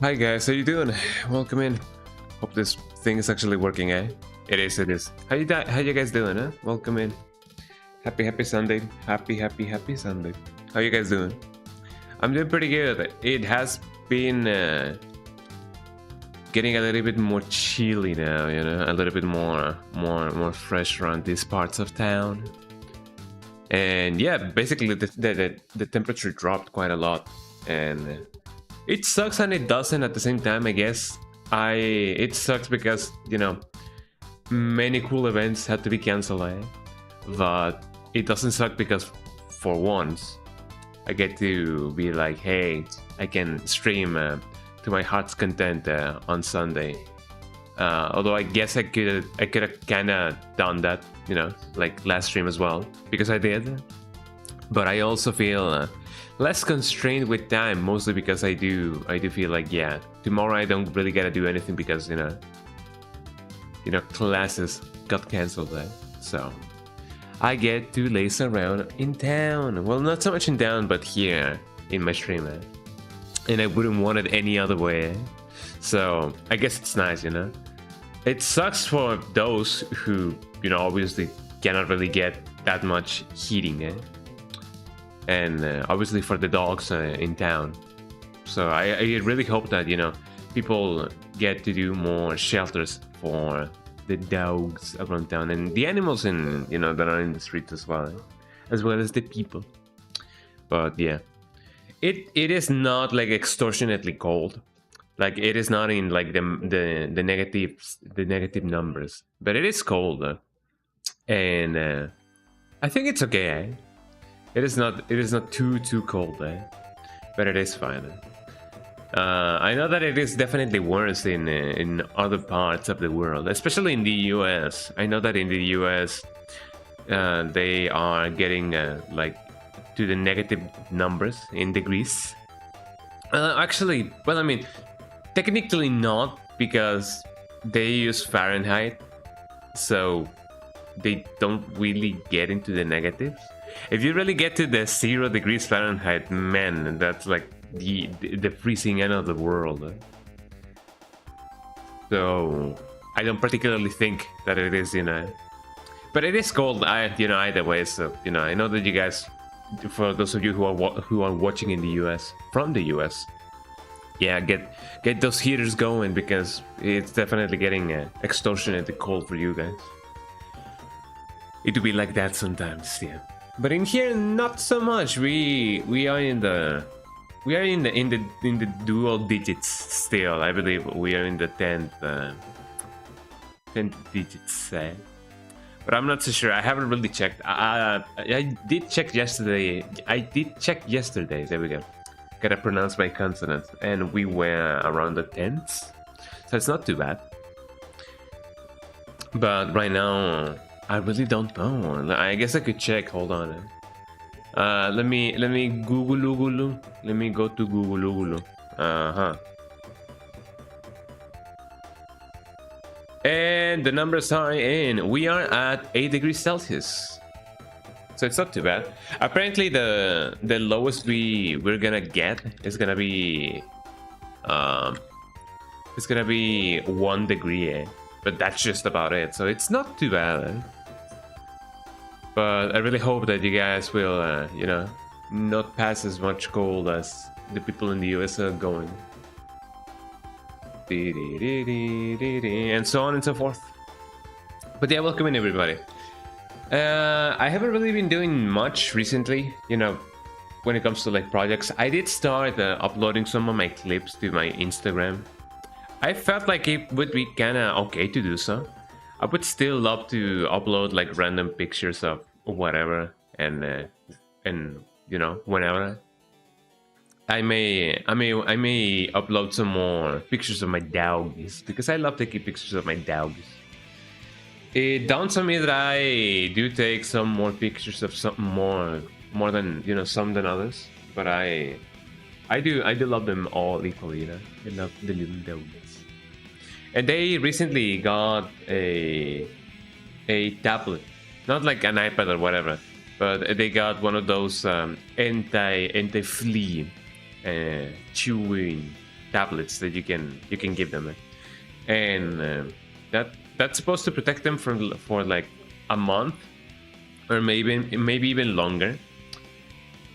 Hi guys, how you doing? Welcome in. Hope this thing is actually working, eh? It is, it is. How you guys doing, huh? Welcome in. Happy Sunday. Happy Sunday. How you guys doing? I'm doing pretty good. It has been getting a little bit more chilly now, you know, a little bit more fresh around these parts of town. And yeah, basically the temperature dropped quite a lot, and it sucks and it doesn't at the same time, I guess. It sucks because, you know, many cool events had to be cancelled, eh? But it doesn't suck because for once I get to be like, hey, I can stream to my heart's content on Sunday. Although I guess I could have kind of done that, you know, like last stream as well, because I did. But I also feel less constrained with time, mostly because I do feel like, yeah, tomorrow I don't really gotta do anything because you know classes got cancelled, right? So I get to lace around in town. Well, not so much in town, but here in my stream, and I wouldn't want it any other way. So I guess it's nice, you know. It sucks for those who, you know, obviously cannot really get that much heating, eh? And obviously for the dogs in town. So I really hope that, you know, people get to do more shelters for the dogs around town and the animals in, you know, that are in the streets as well as the people. But yeah, it is not like extortionately cold. Like it is not in like the negative numbers, but it is cold, and I think it's okay. Eh? It is not too cold, eh? But it is fine. I know that it is definitely worse in other parts of the world, especially in the US. I know that in the US they are getting like to the negative numbers in degrees. Actually, well, I mean, technically not, because they use Fahrenheit, so they don't really get into the negatives. If you really get to the 0 degrees Fahrenheit, man, that's like the freezing end of the world. So I don't particularly think that it is, you know, but it is cold, you know, either way. So, you know, I know that you guys, for those of you who are watching in the US, from the US, yeah, get those heaters going, because it's definitely getting extortionately cold for you guys. It will be like that sometimes, yeah. But in here, not so much. We are in the dual digits still. I believe we are in the 10th digits. But I'm not so sure. I haven't really checked. I did check yesterday. There we go. Gotta pronounce my consonants, and we were around the 10s, so it's not too bad. But right now, I really don't know. I guess I could check. Hold on. Let me Google. Let me go to Google. And the numbers are in. We are at 8 degrees Celsius. So it's not too bad. Apparently the lowest we're gonna get is gonna be 1 degree, eh? But that's just about it. So it's not too bad. Eh? But I really hope that you guys will, you know, not pass as much cold as the people in the US are going. And so on and so forth. But yeah, welcome in, everybody. I haven't really been doing much recently, you know, when it comes to like projects. I did start uploading some of my clips to my Instagram. I felt like it would be kind of okay to do so. I would still love to upload like random pictures of whatever, and you know, whenever I may upload some more pictures of my dogs, because I love taking pictures of my dogs. It dawns on me that I do take some more pictures of some more than, you know, some than others, but I do love them all equally, you know. I love the little dogs. And they recently got a tablet, not like an iPad or whatever, but they got one of those anti-flea chewing tablets that you can give them, and that's supposed to protect them for like a month or maybe even longer.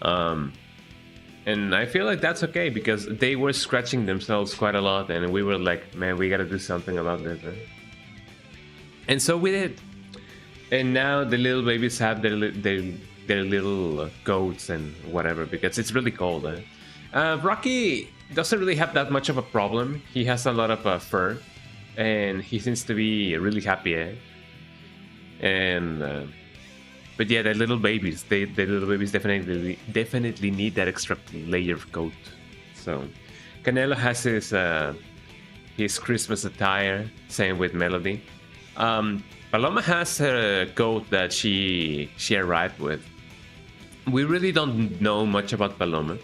And I feel like that's okay because they were scratching themselves quite a lot, and we were like, man, we gotta do something about this, right? And so we did. And now the little babies have their little coats and whatever because it's really cold. Rocky doesn't really have that much of a problem. He has a lot of fur, and he seems to be really happy. And but yeah, the little babies, definitely need that extra layer of coat. So Canelo has his Christmas attire, same with Melody. Paloma has her coat that she arrived with. We really don't know much about Paloma,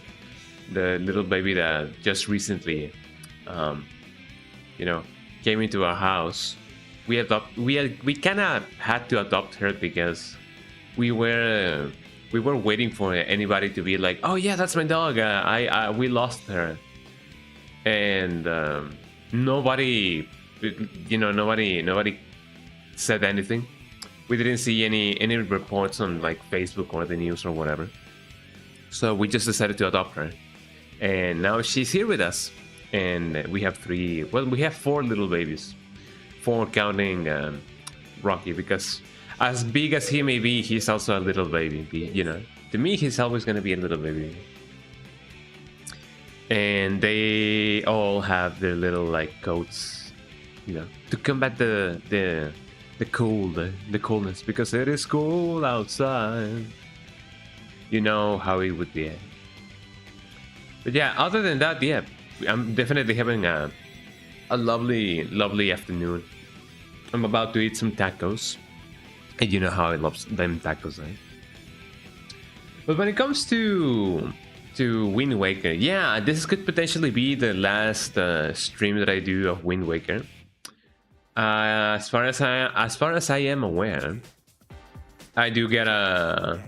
the little baby that just recently, came into our house. We kind of had to adopt her because we were waiting for anybody to be like, oh yeah, that's my dog. We lost her, and nobody said anything. We didn't see any reports on like Facebook or the news or whatever. So we just decided to adopt her, and now she's here with us. And we have four little babies, 4 counting Rocky, because as big as he may be, he's also a little baby. To me, he's always gonna be a little baby. And they all have their little like coats, to combat the coldness, because it is cold outside. You know how it would be. But yeah, other than that, yeah, I'm definitely having a lovely afternoon. I'm about to eat some tacos, and you know how I love them tacos, right? But when it comes to Wind Waker, yeah, this could potentially be the last stream that I do of Wind Waker. As far as I am aware, I do gotta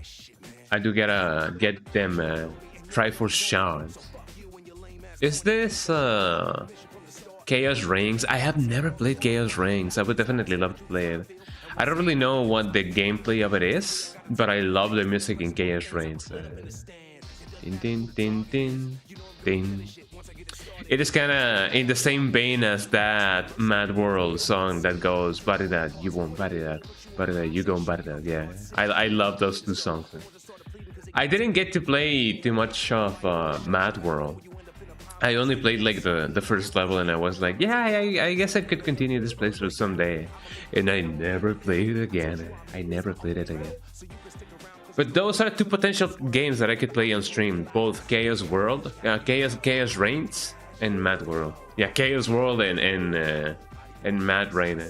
get them Triforce shards. Is this Chaos Rings? I have never played Chaos Rings. I would definitely love to play it. I don't really know what the gameplay of it is, but I love the music in Chaos Rings. Din, din, din, din, din. It is kind of in the same vein as that Mad World song that goes, "Body that, you won't body that, body that, you don't body that." Yeah, I love those two songs. I didn't get to play too much of Mad World. I only played like the first level, and I was like, yeah, I guess I could continue this playthrough someday. And I never played it again. I never played it again. But those are two potential games that I could play on stream. Both Chaos World, Chaos Reigns, and Mad World. Yeah, Chaos World and Mad Reign.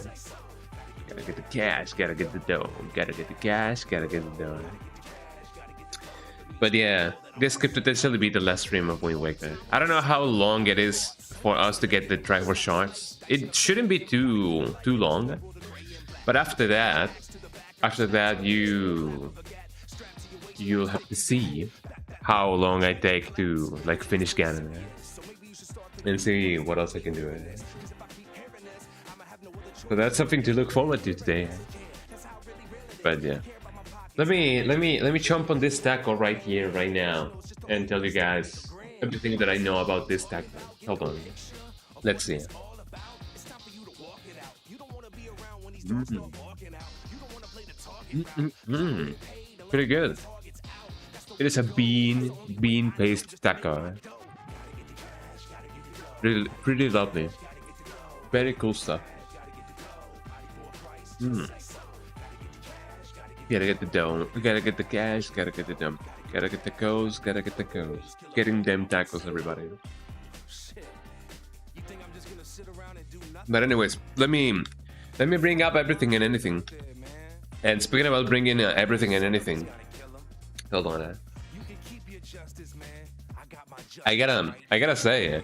Gotta get the cash, gotta get the dough. Gotta get the cash, gotta get the dough. But yeah, this could potentially be the last stream of Wind Waker. I don't know how long it is for us to get the Triforce shards. It shouldn't be too long. But after that, you'll have to see how long I take to like finish Ganon and see what else I can do. So that's something to look forward to today. But yeah. Let me jump on this taco right here, right now, and tell you guys everything that I know about this taco. Hold on. Let's see. Pretty good. It is a bean paste taco. Pretty lovely. Very cool stuff. Gotta get the dough, gotta get the cash, gotta get the dough, gotta get the codes, gotta get the codes. Getting them tacos, everybody. But anyways, let me bring up everything and anything. And speaking about bringing everything and anything, hold on. I gotta say,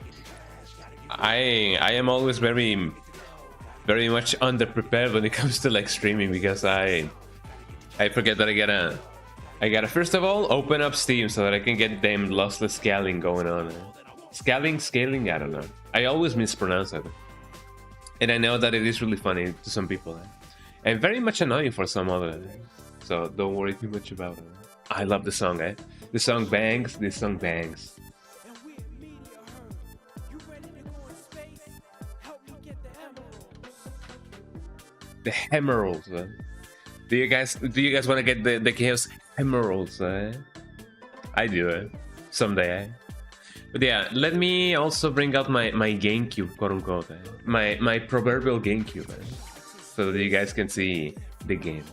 I am always very much underprepared when it comes to like streaming, because I forget that I gotta first of all open up Steam so that I can get them lossless scaling going on. Scaling, I don't know. I always mispronounce it. And I know that it is really funny to some people. And very much annoying for some others. So don't worry too much about it. I love the song, eh? The song bangs, this song bangs. The emeralds, eh? Do you guys want to get the chaos emeralds, eh? I do, eh? Someday, eh? But yeah, let me also bring out my GameCube, quote unquote, eh? My proverbial GameCube, eh? So that you guys can see the game.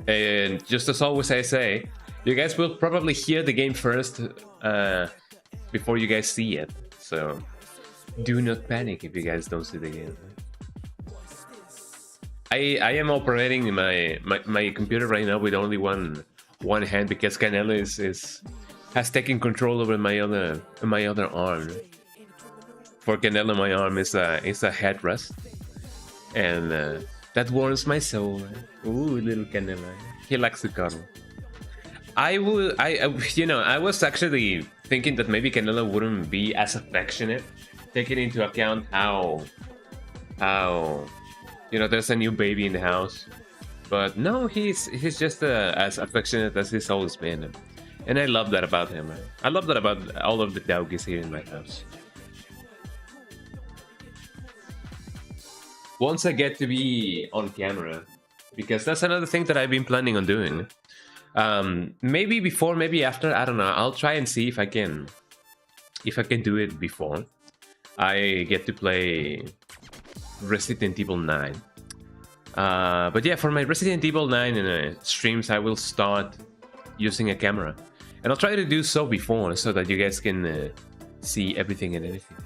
And just as always I say, you guys will probably hear the game first before you guys see it. So do not panic if you guys don't see the game. I am operating my computer right now with only one hand because Canelo has taken control over my other arm. For Canelo, my arm is a headrest, and that warms my soul. Ooh, little Canelo, he likes to cuddle. I was actually thinking that maybe Canelo wouldn't be as affectionate, taking into account how there's a new baby in the house. But no, he's just as affectionate as he's always been. And I love that about him. I love that about all of the doggies here in my house. Once I get to be on camera, because that's another thing that I've been planning on doing. Maybe before, maybe after, I don't know. I'll try and see if I can do it before I get to play Resident Evil 9. But yeah, for my Resident Evil 9 streams, I will start using a camera. And I'll try to do so before, so that you guys can see everything and anything.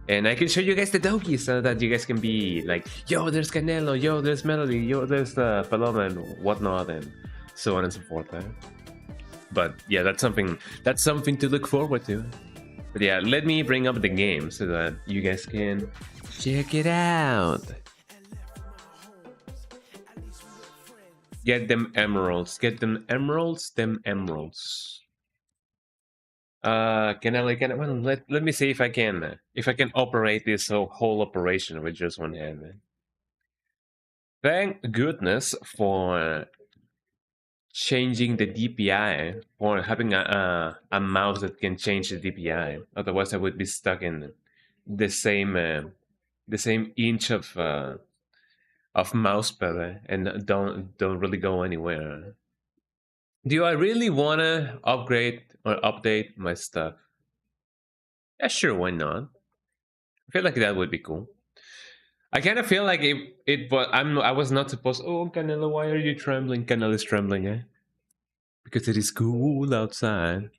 And I can show you guys the doggies, so that you guys can be like, yo, there's Canelo, yo, there's Melody, yo, there's Paloma, and whatnot, and so on and so forth. But yeah, that's something to look forward to. But yeah, let me bring up the game so that you guys can check it out. Get them emeralds. Get them emeralds. Them emeralds. Well, let me see if I can operate this whole operation with just one hand. Thank goodness for changing the DPI, or having a mouse that can change the DPI. Otherwise, I would be stuck in the same inch of mouse pad and don't really go anywhere. Do I really want to upgrade or update my stuff? Yeah, sure, why not? I feel like that would be cool. I kind of feel like I was not supposed. Oh, Canelo, why are you trembling? Canelo is trembling, eh? Because it is cool outside.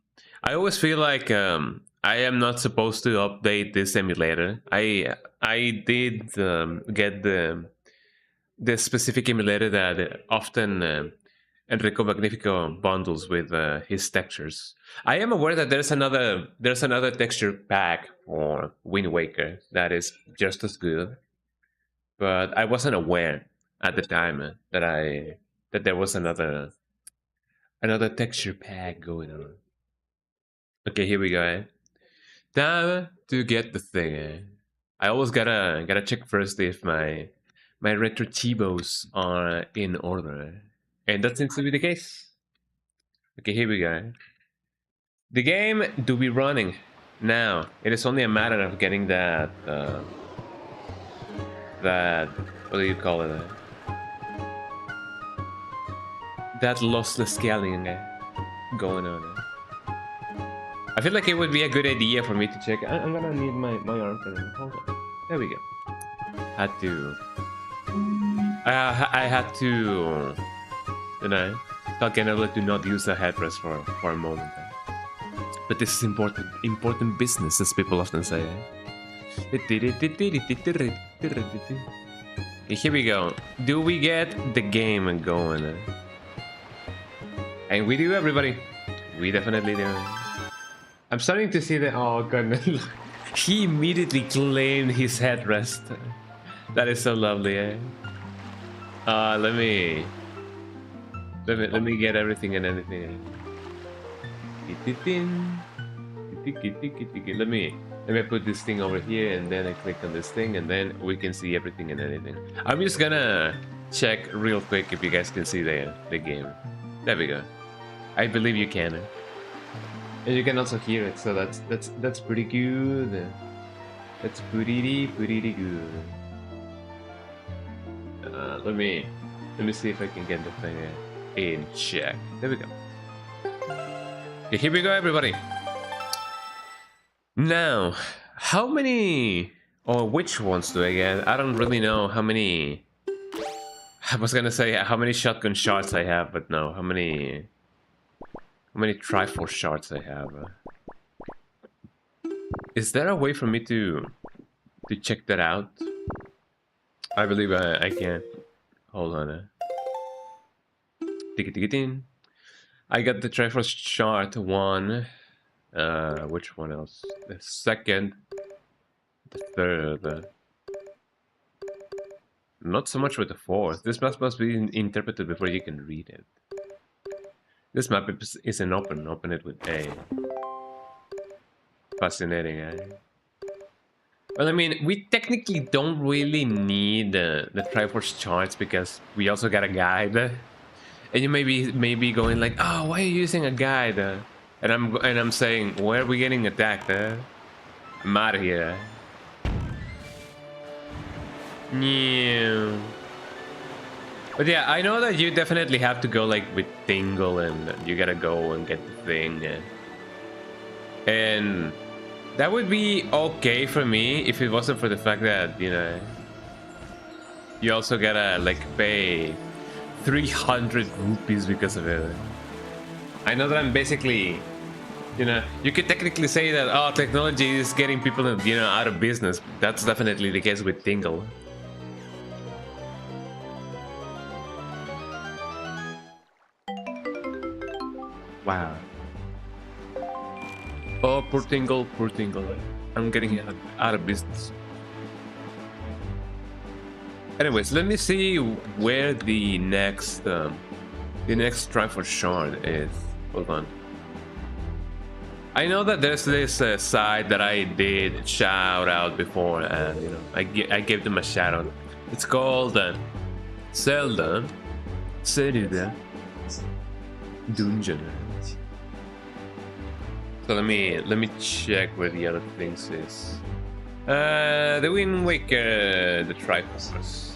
I always feel like I am not supposed to update this emulator. I did get the specific emulator that often Enrico Magnifico bundles with his textures. I am aware that there's another texture pack for Wind Waker that is just as good, but I wasn't aware at the time that there was another texture pack going on. Okay, here we go. Time to get the thing. I always gotta check first if my retrochivos are in order. And that seems to be the case. Okay, here we go. The game do be running now. It is only a matter of getting that what do you call it? That lossless scaling going on. I feel like it would be a good idea for me to check. I'm gonna need my arm. Hold on. There we go. I had to, tell Canelo to not use the headrest for a moment. But this is important business, as people often say. Here we go. Do we get the game going? And we do, everybody. We definitely do. I'm starting to see that. Oh god, he immediately claimed his headrest. That is so lovely, eh? Let me get everything and anything. Let me put this thing over here, and then I click on this thing, and then we can see everything and anything. I'm just gonna check real quick if you guys can see the game. There we go. I believe you can, and you can also hear it. So that's pretty good. That's pretty good. Let me see if I can get the thing in check. There we go. Okay, here we go, everybody. Now, how many or which ones do I get? I don't really know how many. I was gonna say how many shotgun shots I have, but no, how many Triforce shots I have. Is there a way for me to check that out? I believe I can. Hold on. I got the Triforce shot 1. Which one else? The second, the third. Not so much with the 4th. This must be interpreted before you can read it. This map isn't open. Open it with A. Fascinating, eh? Well, I mean, we technically don't really need the Triforce charts because we also got a guide. And you may be going like, oh, why are you using a guide? And I'm saying, where are we getting attacked? I'm out of here. Yeah. But yeah, I know that you definitely have to go like with Tingle, and you gotta go and get the thing. And that would be okay for me if it wasn't for the fact that, you know, you also gotta like pay 300 rupees because of it. I know that I'm basically, you know, you could technically say that, oh, technology is getting people, you know, out of business. That's definitely the case with Tingle. Wow. Oh, poor Tingle, poor Tingle. I'm getting out of business. Anyways, let me see where the next Triforce shard is. Hold on. I know that there's this site that I did shout out before, and you know, I gave them a shout out. It's called Zelda Dungeon. So let me check where the other things is. The Wind Waker, the Triforce.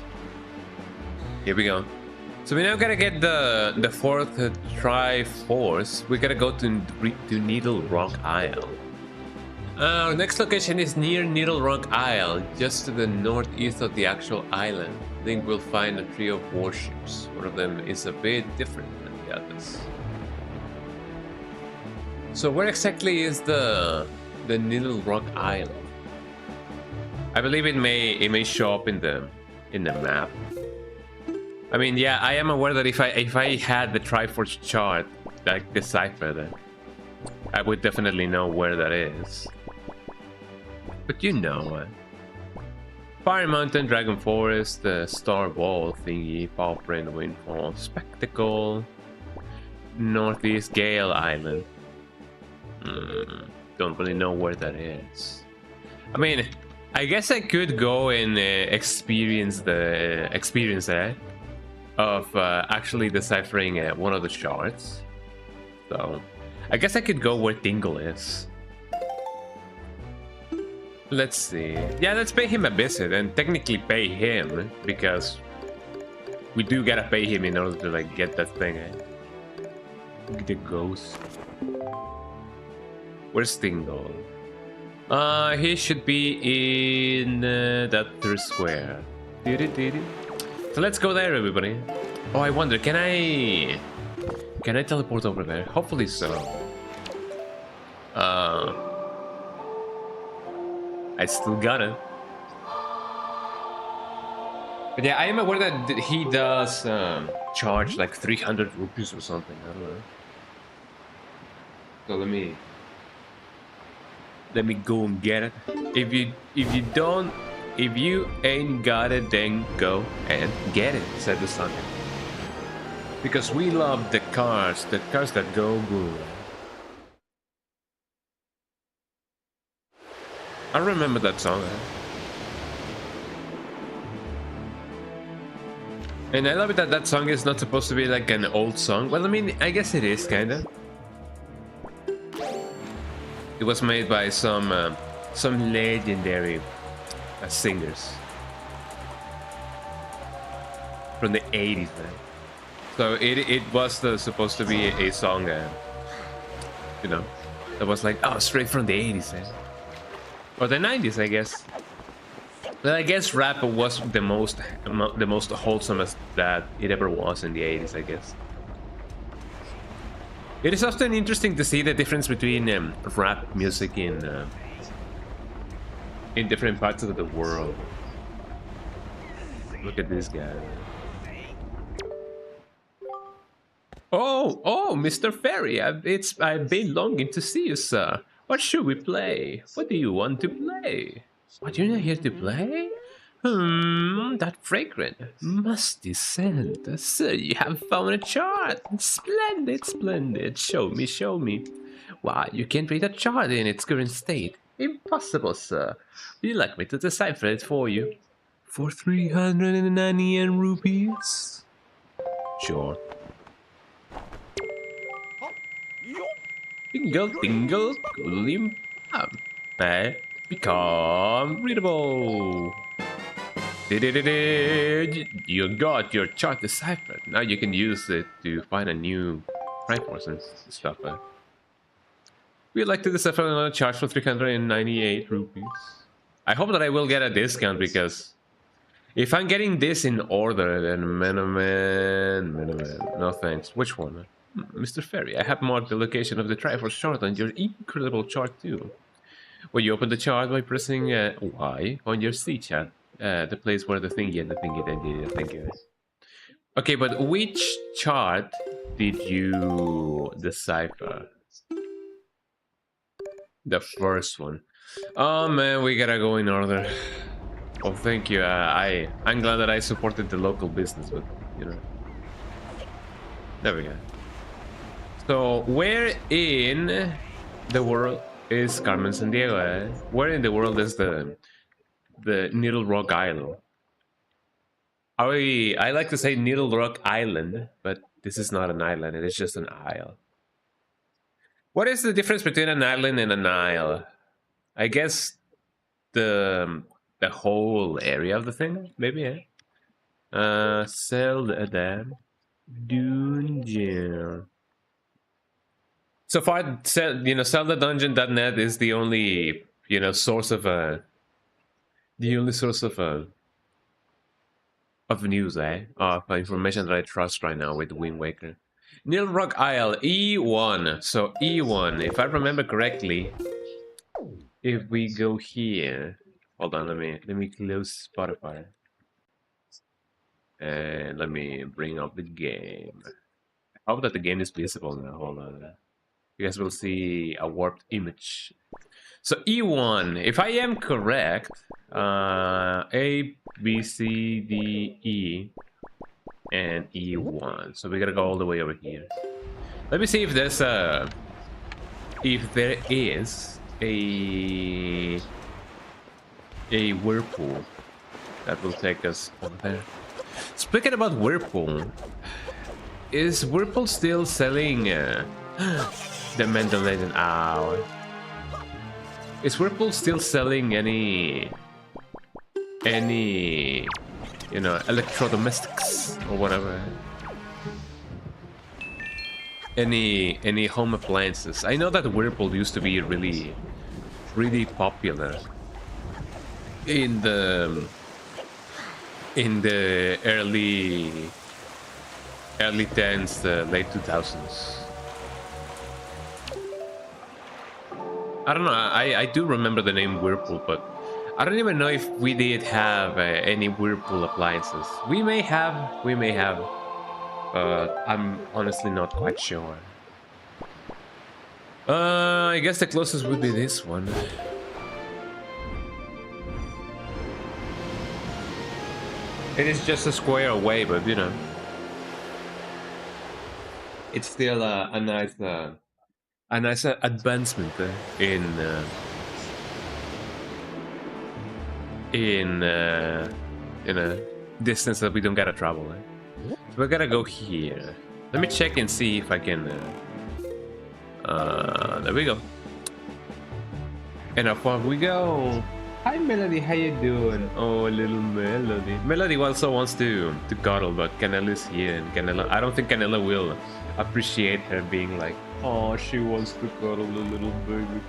Here we go. So we now gotta get the 4th Triforce. We gotta go to Needle Rock Isle. Our next location is near Needle Rock Isle, just to the northeast of the actual island. I think we'll find a trio of warships. One of them is a bit different than the others. So where exactly is the Needle Rock Isle? I believe it may show up in the map. I mean, yeah, I am aware that if I had the Triforce chart, like deciphered, I would definitely know where that is. But you know, Fire Mountain, Dragon Forest, Star Ball thingy, Paw Print, Windfall, Spectacle, Northeast Gale Island. Don't really know where that is. I mean, I guess I could go and experience that of actually deciphering one of the shards. So I guess I could go where Tingle is. Let's see. Yeah, let's pay him a visit and technically pay him because we do gotta pay him in order to like get that thing. The ghost. Where's Tingle? He should be in that 3rd square. So let's go there, everybody. Oh, I wonder, can I teleport over there? Hopefully so. I still got it. But yeah, I am aware that he does charge like 300 rupees or something. I don't know. So let me go and get it. If you ain't got it, then go and get it, said the sun. Because we love the cars that go good. I remember that song. And I love it that that song is not supposed to be like an old song. Well, I mean, I guess it is, kinda. It was made by some legendary singers from the 80s, man. So it was supposed to be a song, you know, that was like, oh, straight from the 80s, man. Or the 90s, I guess. Well, I guess rap was the most wholesomest that it ever was in the 80s, I guess. It is often interesting to see the difference between rap music in different parts of the world. Look at this guy. Oh, Mr. Ferry, I've been longing to see you, sir. What should we play? What do you want to play? What, you're not here to play? That fragrant, musty scent. Sir, you have found a chart. Splendid, splendid. Show me, show me. Why, you can't read a chart in its current state. Impossible, sir. Would you like me to decipher it for you? For 390 yen rupees? Sure. Tingle, tingle, limp. Become readable. You got your chart deciphered. Now you can use it to find a new Triforce and stuff. We'd like to decipher another chart for 398 rupees. I hope that I will get a discount, because if I'm getting this in order, then Menoman, no thanks. Which one? Mr. Ferry, I have marked the location of the Triforce chart on your incredible chart too. Well, you open the chart by pressing Y on your C chat, the place where the thingy, thank you. Okay, but which chart did you decipher? The first one. Oh man, we gotta go in order. Oh, thank you. I'm glad that I supported the local business, but you know. There we go. So, where in the world is Carmen Sandiego? Where in the world is the Needle Rock Island? I like to say Needle Rock Island, but this is not an island. It is just an isle. What is the difference between an island and an isle? I guess the whole area of the thing, maybe. Yeah. Sell the dam. Dungeon. So far, Zelda-dungeon.net is the only, source of news, of information that I trust right now with Wind Waker. Needle Rock Isle, E1. So E1, if I remember correctly, if we go here, hold on, let me close Spotify, and let me bring up the game. I hope that the game is visible now. Hold on. You guys will see a warped image. So E1, if I am correct, A, B, C, D, E, and E1. So we gotta go all the way over here. Let me see if there is a whirlpool that will take us over there. Speaking about whirlpool, is Whirlpool still selling the Mandalorian Hour? Is Whirlpool still selling any electrodomestics or whatever? Any home appliances? I know that Whirlpool used to be really popular in the early 10s, the late 2000s. I don't know, I do remember the name Whirlpool, but I don't even know if we did have any Whirlpool appliances. We may have, but I'm honestly not quite sure. I guess the closest would be this one. It is just a square away, but it's still a nice advancement in in a distance that we don't gotta travel. So we gotta go here. Let me check and see if I can. There we go. And up we go. Hi Melody, how you doing? Oh, little Melody. Melody also wants to cuddle, but Canella's here, and Canella. I don't think Canella will appreciate her being like, oh, she wants to cuddle a little baby.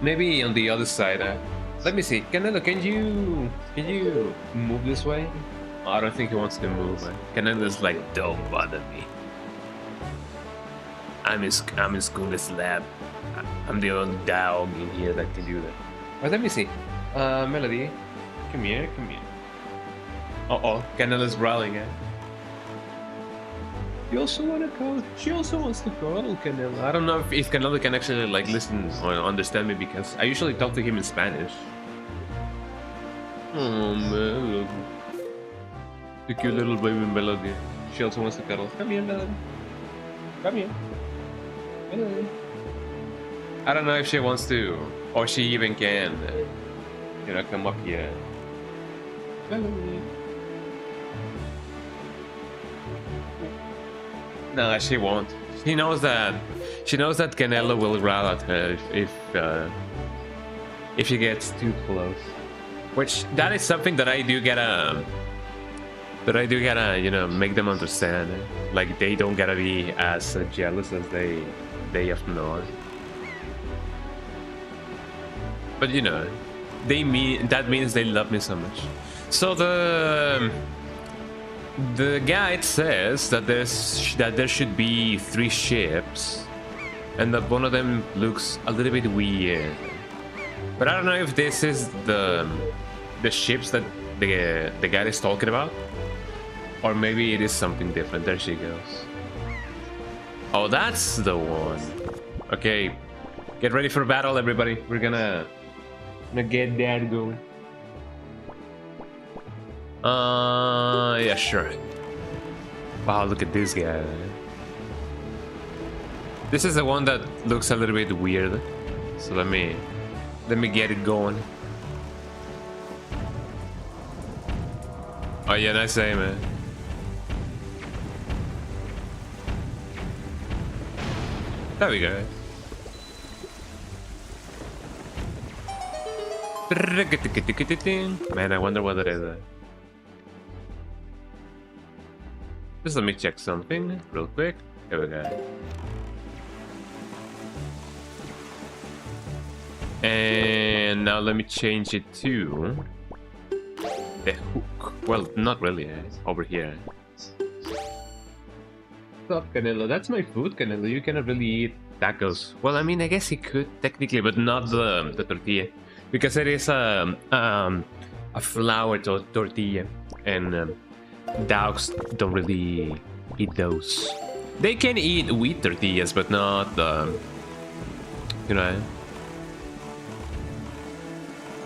Maybe on the other side. Let me see. Canelo, can you move this way? Oh, I don't think he wants to move. Canelo's like, don't bother me. I'm his coolest lab. I'm the only dog in here that can do that. But let me see. Melody, come here. Uh-oh, Canelo's growling. You also want to cuddle? She also wants to cuddle, Canelo. I don't know if Canelo can actually like listen or understand me, because I usually talk to him in Spanish. Oh, Melody. The cute little baby Melody. She also wants to cuddle. Come here, Melody. Come here. Melody. I don't know if she wants to, or she even can, come up here. Melody. No, she won't. She knows that Canelo will growl at her if she gets too close. Which that is something that I do gotta make them understand. Like they don't gotta be as jealous as they often are. But that means they love me so much. So the guide says that there should be 3 ships, and that one of them looks a little bit weird. But I don't know if this is the ships that the guide is talking about, or maybe it is something different. There she goes. Oh, that's the one. Okay, get ready for battle, everybody. We're gonna get that going. Yeah, sure. Wow, look at this guy. This is the one that looks a little bit weird. So let me get it going. Oh yeah, nice aim, man. There we go. Man, I wonder what it is. Just let me check something real quick. Here we go. And now let me change it to the hook. Well, not really. Over here. What's up, Canelo? That's my food, Canelo. You cannot really eat tacos. Well, I mean, I guess he could technically, but not the tortilla, because it is a flour tortilla, and dogs don't really eat those. They can eat wheat tortillas, but not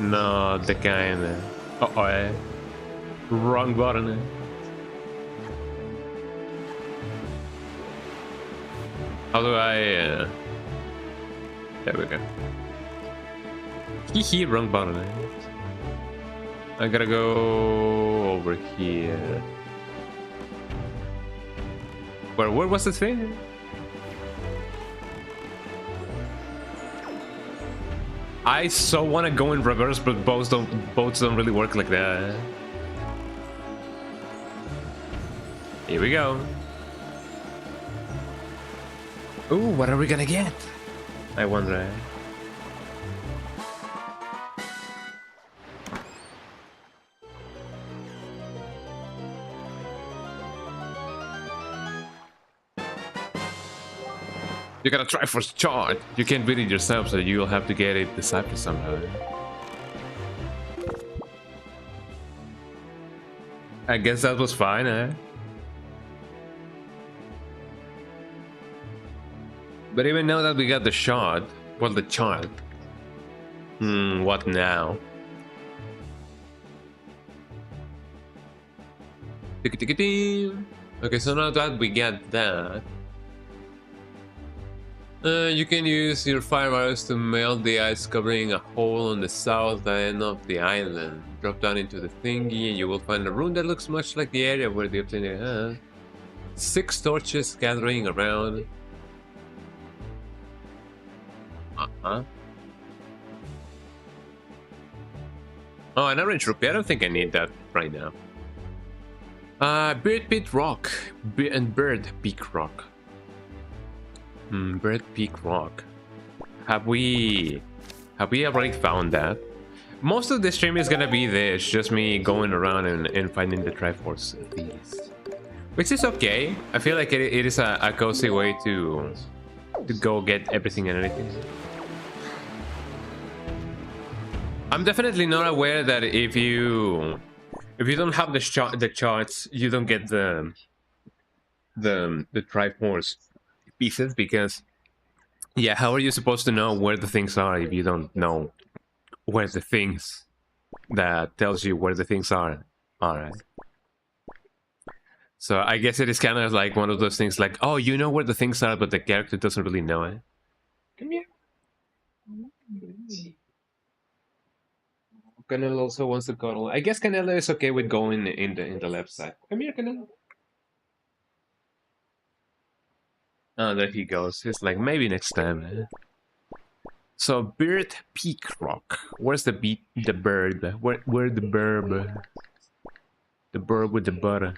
not the kind. Wrong button. How do I? There we go. Hee, wrong button. I gotta go over here. Where was the thing? I so wanna go in reverse, but boats don't really work like that. Here we go. Ooh, what are we gonna get? I wonder. You gotta try for chart. You can't read it yourself, so you'll have to get it deciphered somehow. I guess that was fine, eh? But even now that we got the shot, well, the chart. What now? Okay, so now that we get that, You can use your fire arrows to melt the ice, covering a hole on the south end of the island. Drop down into the thingy and you will find a room that looks much like the area where the obsidian 6 torches gathering around. Uh-huh. Oh, an orange rupee. I don't think I need that right now. Bird Peak Rock. Bird Peak Rock. Bird Peak Rock. Have we already found that? Most of the stream is gonna be this, just me going around and finding the Triforce these. Which is okay. I feel like it is a cozy way to go get everything and anything. I'm definitely not aware that if you don't have the charts, you don't get the Triforce pieces, because yeah, how are you supposed to know where the things are if you don't know where the things that tells you where the things are? Alright. So I guess it is kind of like one of those things like, oh, you know where the things are, but the character doesn't really know it. Come here. Canelo also wants to cuddle. I guess Canelo is okay with going in the left side. Come here, Canelo. Oh, there he goes. He's like, maybe next time. Eh? So Bird Peak Rock. Where's the bird? Where the bird? The bird with the butter.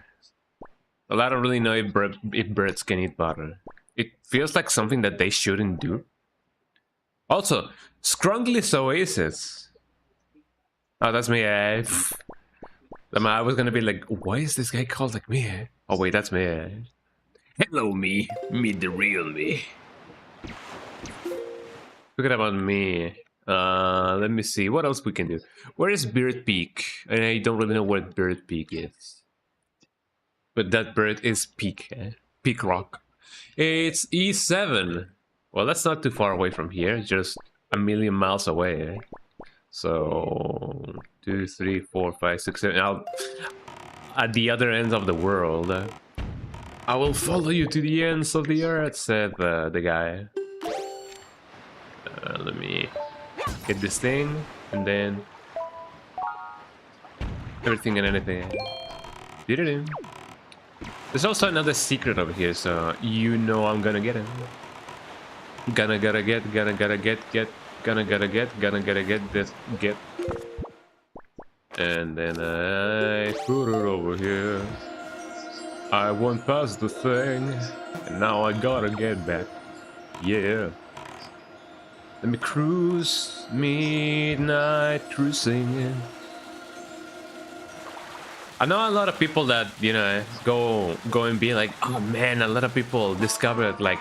Well, I don't really know if birds can eat butter. It feels like something that they shouldn't do. Also, Scrungly's Oasis. Oh, that's me. I was gonna be like, why is this guy called like me? Oh wait, that's me. Hello, me. Meet the real me. Forget about me. Let me see. What else we can do? Where is Bird Peak? I don't really know where Bird Peak is. But that bird is Peak. Peak Rock. It's E7. Well, that's not too far away from here. Just a million miles away. Eh? So 2, 3, 4, 5, 6, 7. At the other ends of the world. I will follow you to the ends of the earth, said the guy. Let me get this thing, and then everything and anything. Did-a-doo. There's also another secret over here, so you know I'm gonna get it. Gonna get, get. And then I put it over here. I went past the thing, and now I gotta get back. Yeah. Let me cruise, midnight cruising. I know a lot of people that, you know, go and be like, oh man, a lot of people discovered, like,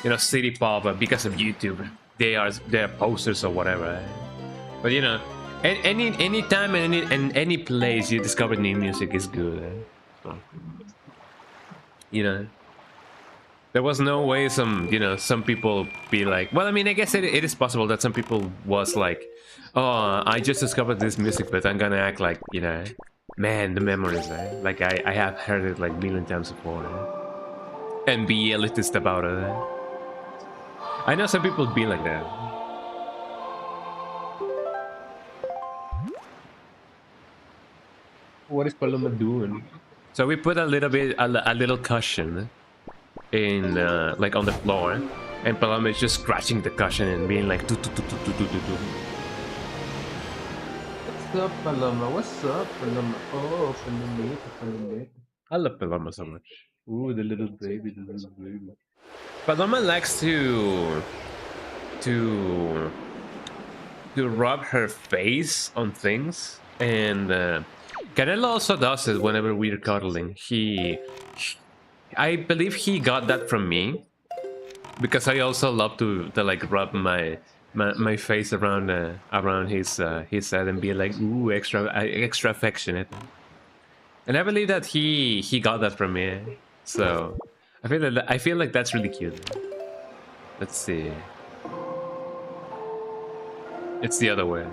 you know, city pop because of YouTube. They're posters or whatever. But you know, any time and any place you discover new music is good. So, you know, there was no way some people be like, well, I mean, I guess it is possible that some people was like, oh, I just discovered this music, but I'm gonna act like, you know, man, the memories, eh? Like I have heard it like a million times before, eh? And be elitist about it. Eh? I know some people be like that. What is Paloma doing? So we put a little cushion in like on the floor, and Paloma is just scratching the cushion and being like, What's up, Paloma? What's up, Paloma? Oh, Paloma. I love Paloma so much. Ooh, the little baby. Paloma likes to rub her face on things, and Canelo also does it whenever we're cuddling. I believe he got that from me, because I also love to like rub my face around his head and be like, ooh, extra affectionate. And I believe that he got that from me. So I feel like that's really cute. Let's see. It's the other way.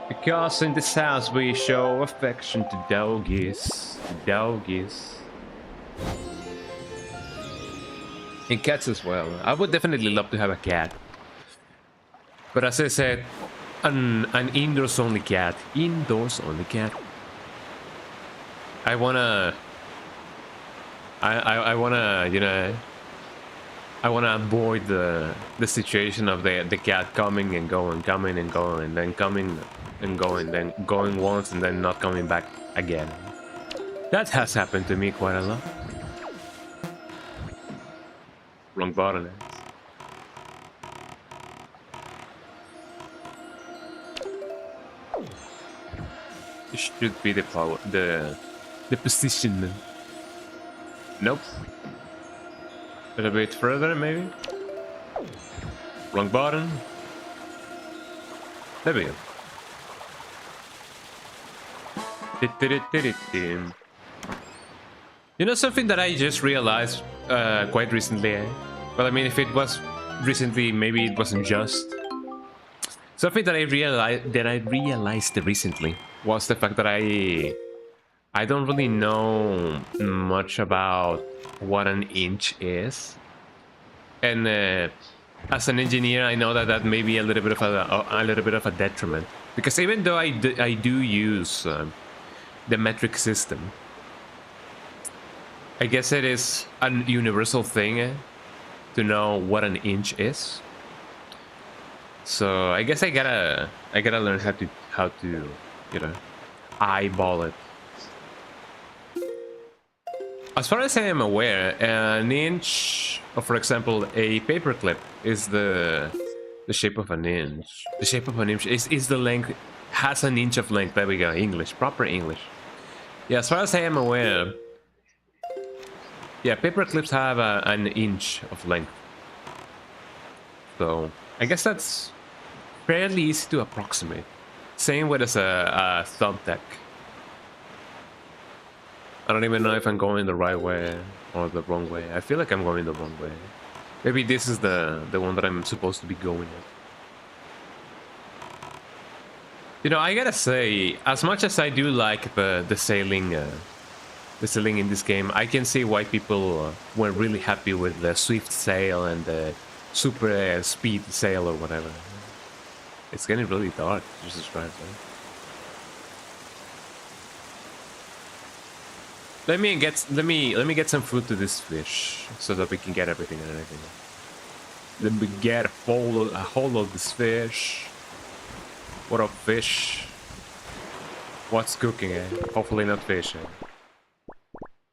Because in this house we show affection to doggies. Doggies. And cats as well. I would definitely love to have a cat. But as I said, an indoors only cat. Indoors only cat. I wanna, you know, I wanna avoid the situation of the cat coming and going, coming and going, and then coming and going, then going once and then not coming back again. That has happened to me quite a lot. Wrong button. It should be the power, the position. Nope. A little bit further, maybe. Wrong button. There we go. You know something that I just realized quite recently? Well, I mean, if it was recently, maybe it wasn't just. Something that I realized recently was the fact that I don't really know much about what an inch is, and as an engineer, I know that may be a little bit of a detriment, because even though I do use the metric system, I guess it is a universal thing to know what an inch is. So I guess I gotta learn how to you know, eyeball it. As far as I am aware, an inch, or for example, a paperclip is the shape of an inch. The shape of an inch is the length, has an inch of length. There we go, English, proper English. Yeah, as far as I am aware, yeah, paperclips have an inch of length. So I guess that's fairly easy to approximate. Same with as a thumbtack. I don't even know if I'm going the right way or the wrong way. I feel like I'm going the wrong way. Maybe this is the one that I'm supposed to be going at. You know, I gotta say, as much as I do like the sailing in this game, I can see why people were really happy with the swift sail and the super speed sail or whatever. It's getting really dark, Jesus Christ, man. Let me get some food to this fish so that we can get everything and everything. Let me get a hold of this fish. What up, fish? What's cooking, eh? Hopefully not fish, eh?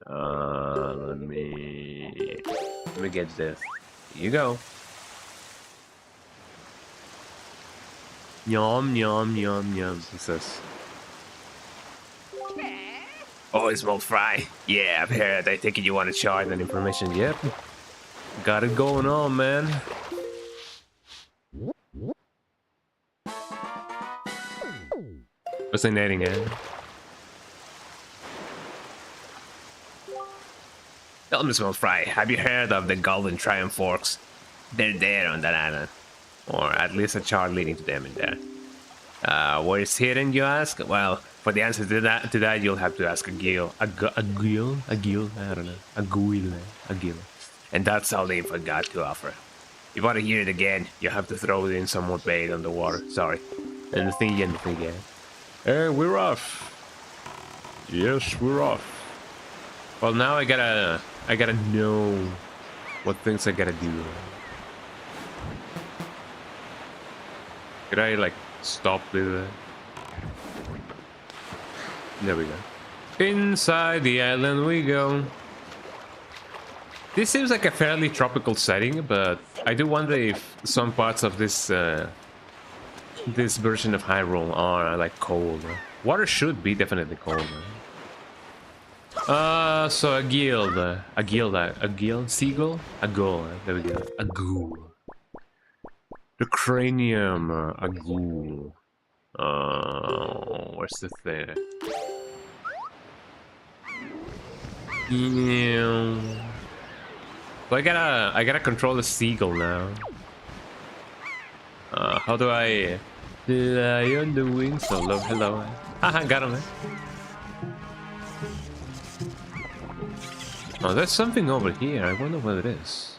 Let me get this. Here you go. Yum, yum, yum, yum, he says. Oh, it's smoked fry. Yeah, I've heard. I think you want to share that information. Yep. Got it going on, man. Fascinating, eh? Tell me, smoked fry. Have you heard of the Golden Triumph Forks? They're there on that island. Or at least a chart leading to them in there. Where it's hidden, you ask? Well, for the answer to that, you'll have to ask a gill. A gill? I don't know. A gill. And that's all the info got to offer. If you want to hear it again, you have to throw it in some more bait on the water. Sorry. And the thing again. Hey, we're off. Yes, we're off. Well, now I gotta know what things I gotta do. Could I, like, stop with There we go. Inside the island we go. This seems like a fairly tropical setting, but I do wonder if some parts of this this version of Hyrule are, like, cold. Water should be definitely cold. So a gill, seagull? A gull, there we go. A ghoul. The cranium, a ghoul. Where's the thing? Yeah. So I gotta control the seagull now. How do I fly on the wings? Oh, hello. Haha, got him. Oh, there's something over here. I wonder what it is.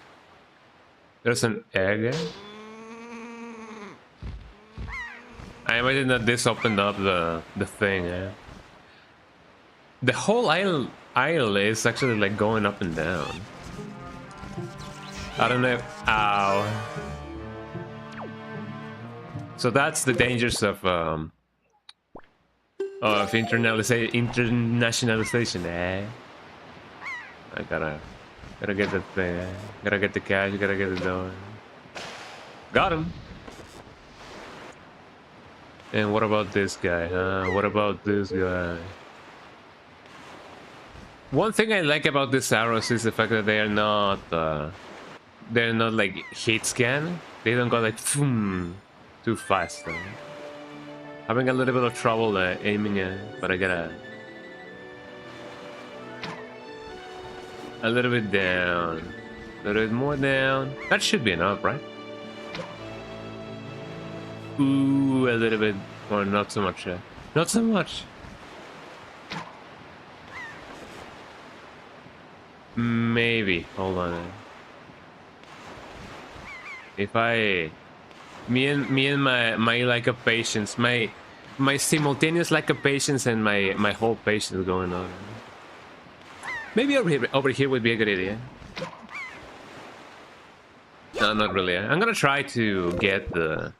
There's an egg. I imagine that this opened up the thing. The whole aisle is actually like going up and down. I don't know. Ow. So that's the dangers of internationalization. I gotta get the thing. Gotta get the cash. Gotta get the dough. Got him. And what about this guy? What about this guy? One thing I like about these arrows is the fact that they're not like hit scan. They don't go like too fast. Having a little bit of trouble aiming it, but I gotta a little bit down, a little bit more down. That should be enough, right? Ooh, a little bit more, not so much. Not so much. Maybe. Hold on. If me and my lack of patience, my simultaneous lack of patience and my whole patience going on. Maybe over here would be a good idea. No, not really. I'm gonna try to get the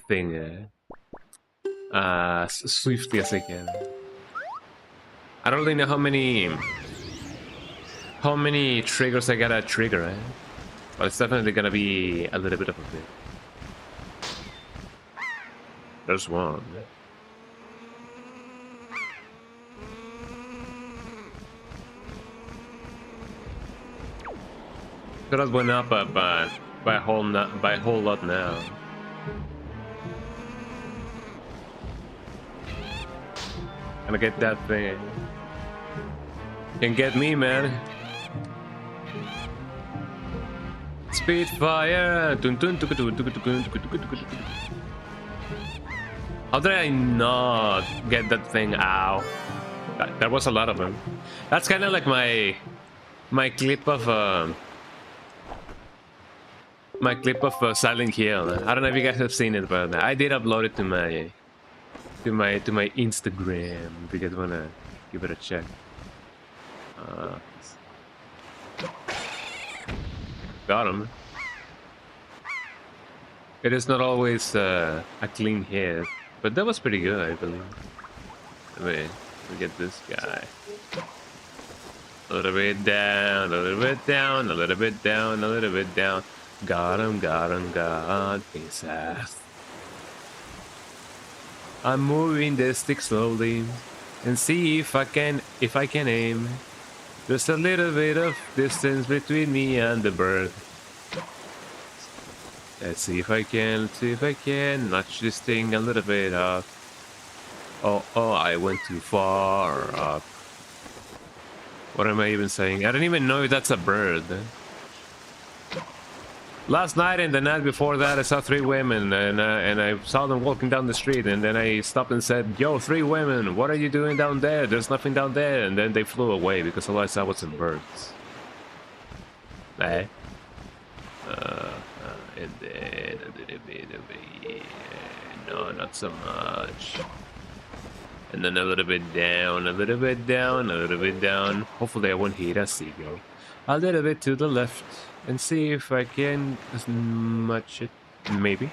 thing as swiftly as I can. I don't really know how many triggers I gotta trigger, eh? But it's definitely gonna be a little bit of a thing. There's one. Could have went up by a whole lot now. Gonna get that thing. Can get me, man. Speedfire. How did I not get that thing? Ow. There was a lot of them. That's kind of like my clip of Silent Hill. I don't know if you guys have seen it, but I did upload it to my Instagram. If you guys wanna give it a check. Got him. It is not always a clean hit, but that was pretty good, I believe. Wait, we get this guy. A little bit down, a little bit down, a little bit down, a little bit down. Got him, got his ass. I'm moving the stick slowly and see if I can aim. Just a little bit of distance between me and the bird. Let's see if I can notch this thing a little bit up. Oh, I went too far up. What am I even saying? I don't even know if that's a bird. Last night and the night before that, I saw 3 women, and I saw them walking down the street, and then I stopped and said, "Yo, 3 women, what are you doing down there? There's nothing down there." And then they flew away because all I saw was some birds. Eh? And then a little bit over here. No, not so much. And then a little bit down, a little bit down, a little bit down. Hopefully I won't hit a seagull. A little bit to the left. And see if I can match it. Maybe.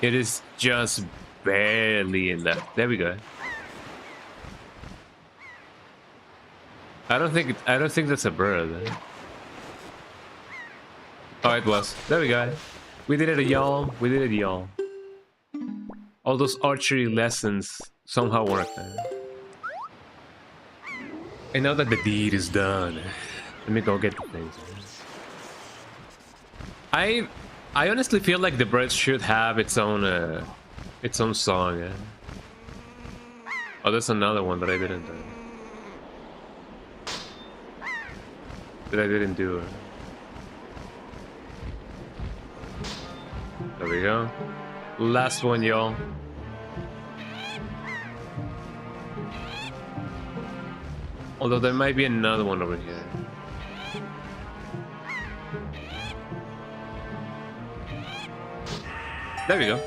It is just barely in left. There we go. I don't think that's a bird. Oh, it was. There we go. We did it, y'all. We did it, y'all. All those archery lessons somehow worked. I know that the deed is done. Let me go get the things. I honestly feel like the bird should have its own song. Oh, there's another one that I didn't do. There we go. Last one, y'all. Although there might be another one over here. There we go.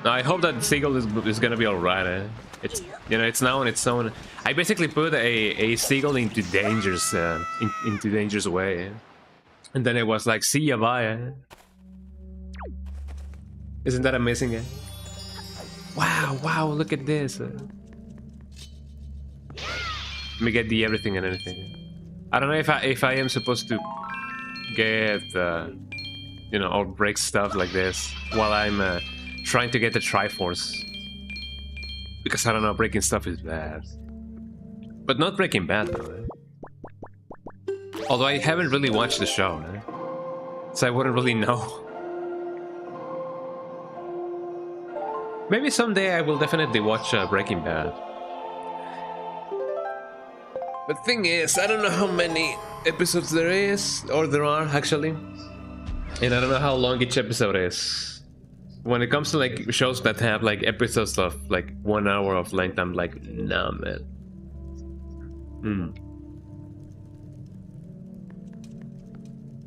I hope that seagull is gonna be alright. It's, you know, it's now on its own. I basically put a seagull into danger's into danger's way, and then it was like, see ya, bye. Isn't that amazing? Wow! Look at this. Let me get the everything and anything. I don't know if I am supposed to get you know, or break stuff like this while I'm trying to get the Triforce, because I don't know, breaking stuff is bad, but not Breaking Bad though. Although I haven't really watched the show, so I wouldn't really know. Maybe someday I will definitely watch Breaking Bad. But thing is, I don't know how many episodes there is, or there are actually, and I don't know how long each episode is. When it comes to like shows that have like episodes of like 1 hour of length, I'm like, nah, man.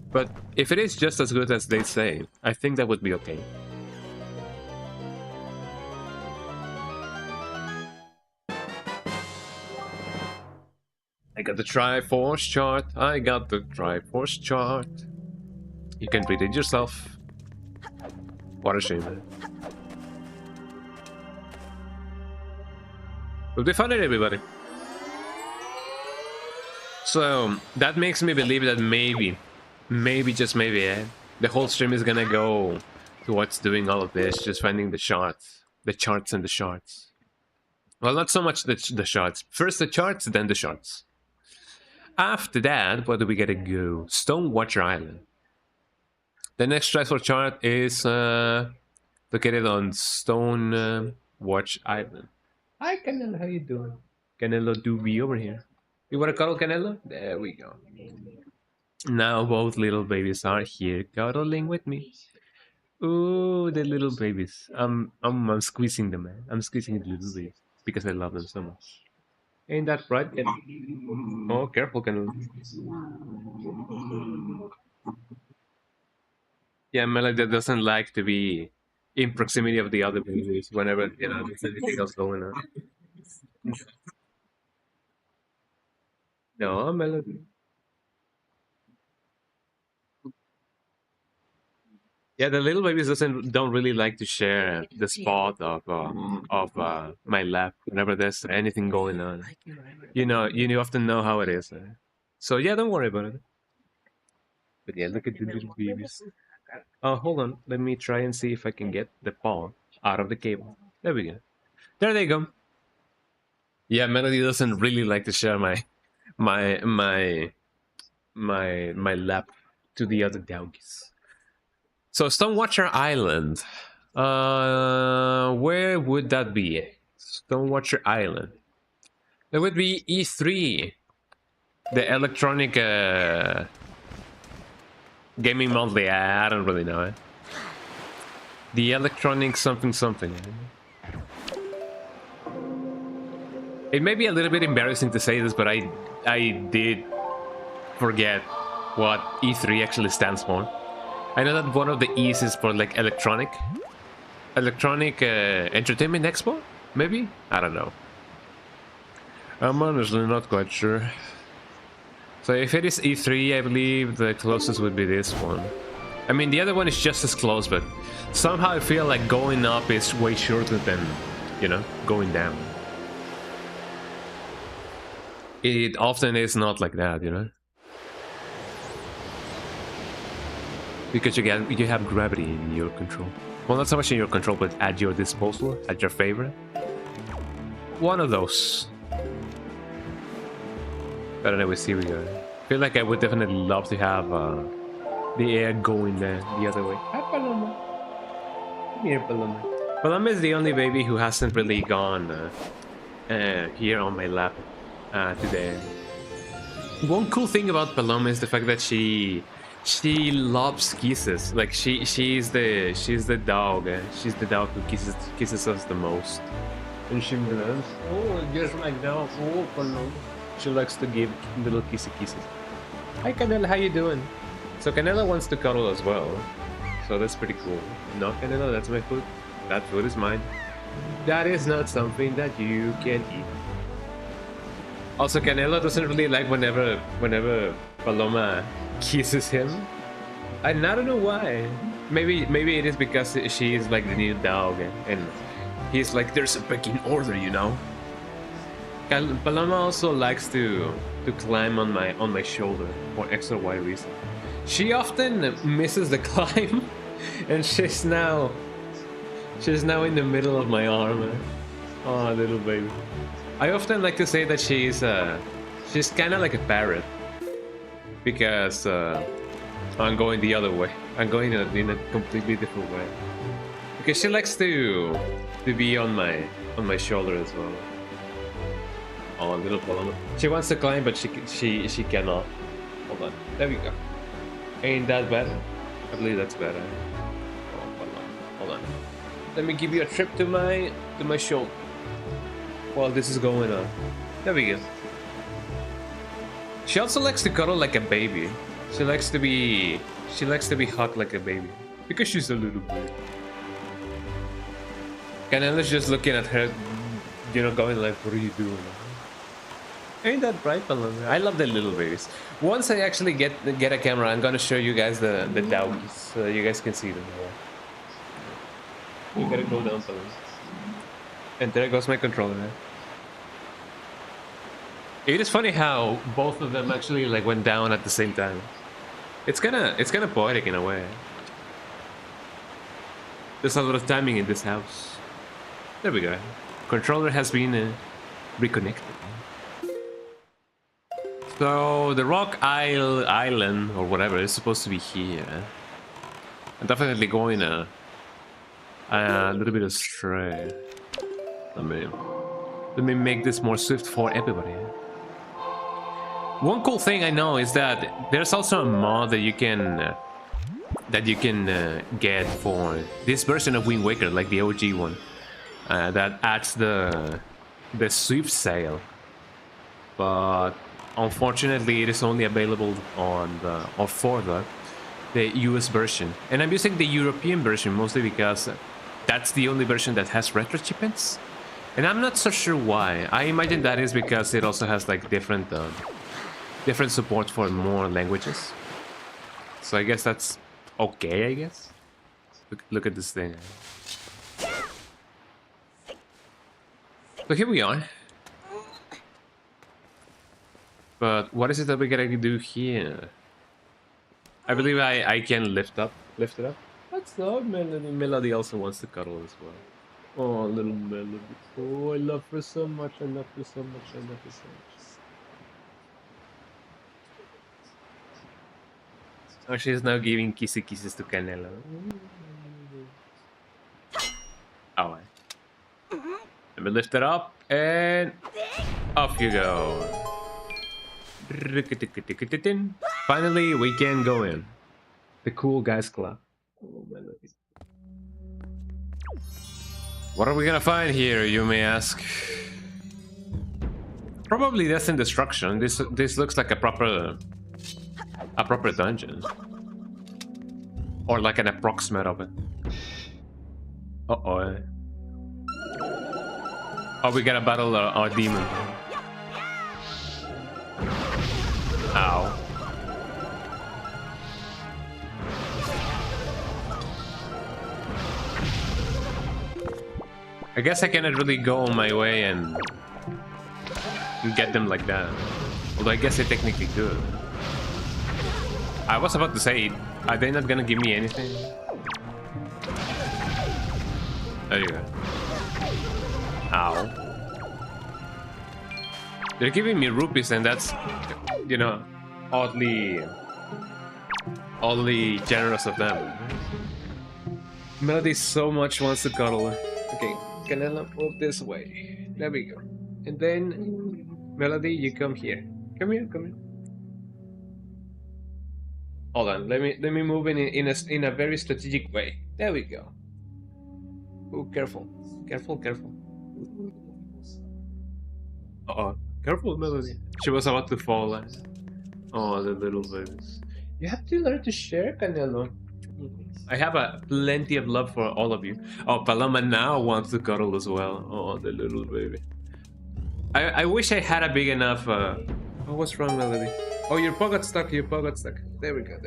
But if it is just as good as they say, I think that would be okay. I got the Triforce chart. I got the Triforce chart. You can read it yourself. What a shame. We'll be fun, everybody. So that makes me believe that maybe, just maybe, the whole stream is gonna go towards doing all of this, just finding the charts and the shards. Well, not so much the shards. First the charts, then the shards. After that, where do we gotta go? Stone Watcher Island. The next stressful chart is located on Stone Watch Island. Hi, Canelo, how you doing? Canelo Doobie over here. You wanna cuddle, Canelo? There we go. Now both little babies are here cuddling with me. Ooh, the little babies. I'm squeezing them, man. I'm squeezing the little babies because I love them so much. Ain't that right? Oh, careful, Canelo. Yeah, Melody doesn't like to be in proximity of the other babies whenever, you know, there's anything else going on. No, Melody. Yeah, the little babies don't really like to share the spot of my lap whenever there's anything going on. You know, you often know how it is. So yeah, don't worry about it. But yeah, look at the little babies. Oh, hold on. Let me try and see if I can get the paw out of the cable. There we go. There they go. Yeah, Melody doesn't really like to share my lap to the other doggies. So Stonewatcher Island. Where would that be? Stonewatcher Island. It would be E3. The electronic gaming monthly. I don't really know it. The electronic something. It may be a little bit embarrassing to say this, but I did forget what E3 actually stands for. I know that one of the E's is for like electronic entertainment expo, maybe? I don't know. I'm honestly not quite sure. So if it is E3, I believe the closest would be this one. I mean, the other one is just as close, but somehow I feel like going up is way shorter than, you know, going down. It often is not like that, you know? Because you have gravity in your control. Well, not so much in your control, but at your disposal, at your favor. One of those. But anyways, here we go. I feel like I would definitely love to have the air going the other way. Hi, Paloma. Come here, Paloma. Paloma is the only baby who hasn't really gone here on my lap today. One cool thing about Paloma is the fact that she She loves kisses. Like she's the dog. She's the dog who kisses us the most. And she loves. Oh, just like that. Oh, Canelo. She likes to give little kisses. Hi Canelo, how you doing? So Canelo wants to cuddle as well. So that's pretty cool. No, Canelo, that's my food. That food is mine. That is not something that you can eat. Also, Canelo doesn't really like whenever Paloma kisses him. And I don't know why. Maybe it is because she is like the new dog, and he's like, there's a pecking order, you know. Paloma also likes to climb on my shoulder for X or Y reason. She often misses the climb, and she's now in the middle of my arm. Oh, little baby. I often like to say that she's kind of like a parrot, because I'm going the other way. I'm going in a completely different way, because she likes to be on my shoulder as well. Oh, little Paloma. She wants to climb, but she cannot. Hold on. There we go. Ain't that better? I believe that's better. Oh, hold on. Let me give you a trip to my shoulder while this is going on. There we go. She also likes to cuddle like a baby. She likes to be hugged like a baby because she's a little baby. Canella's just looking at her, you know, going like, "What are you doing?" Ain't that right, Paloma? I love the little babies. Once I actually get a camera, I'm gonna show you guys the doggies so you guys can see them. You gotta go down, Paloma. And there goes my controller. It is funny how both of them actually like went down at the same time. It's kind of poetic in a way. There's a lot of timing in this house. There we go. Controller has been reconnected. So the Rock Island or whatever is supposed to be here. I'm definitely going a little bit astray. Let me make this more swift for everybody. One cool thing I know is that there's also a mod that you can get for this version of Wind Waker, like the OG one, that adds the swift sail, but unfortunately it is only available on for the US version, and I'm using the European version mostly because that's the only version that has retro achievements, and I'm not so sure why. I imagine that is because it also has like different support for more languages, so I guess that's okay. I guess look at this thing. So here we are. But what is it that we gotta do here? I believe I can lift it up. What's up, Melody? Melody also wants to cuddle as well. Oh, little Melody. Oh, I love her so much. I love her so much. Oh, she's now giving kisses to Canelo. Oh, let me lift it up and off you go. Finally, we can go in. The Cool Guys Club. Oh, Melody. What are we gonna find here, you may ask? Probably death and destruction. This looks like a proper dungeon, or like an approximate of it. Uh-oh. Oh, we gotta battle our demon. Ow. I guess I cannot really go on my way and get them like that. Although I guess I technically could. I was about to say, are they not gonna give me anything? There you go. Ow. They're giving me rupees, and that's, you know, oddly generous of them. Melody so much wants to cuddle. Okay, Canela, move this way. There we go. And then, Melody, you come here. Come here. Hold on, let me move in a very strategic way. There we go. Oh, careful, careful. Oh, careful, Melody. She was about to fall. Oh, the little babies. You have to learn to share, Canelo. I have plenty of love for all of you. Oh, Paloma now wants to cuddle as well. Oh, the little baby. I wish I had a big enough. Oh, what's wrong, Melody? Oh, your paw got stuck. There we go.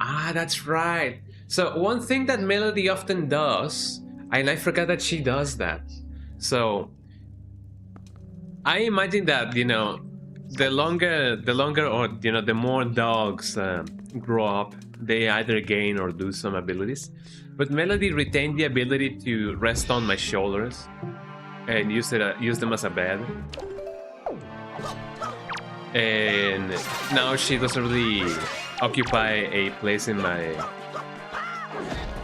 Ah, that's right. So one thing that Melody often does, and I forgot that she does that. So I imagine that, you know, the longer or, you know, the more dogs grow up, they either gain or lose some abilities. But Melody retained the ability to rest on my shoulders and use them as a bed. And now she doesn't really occupy a place in my...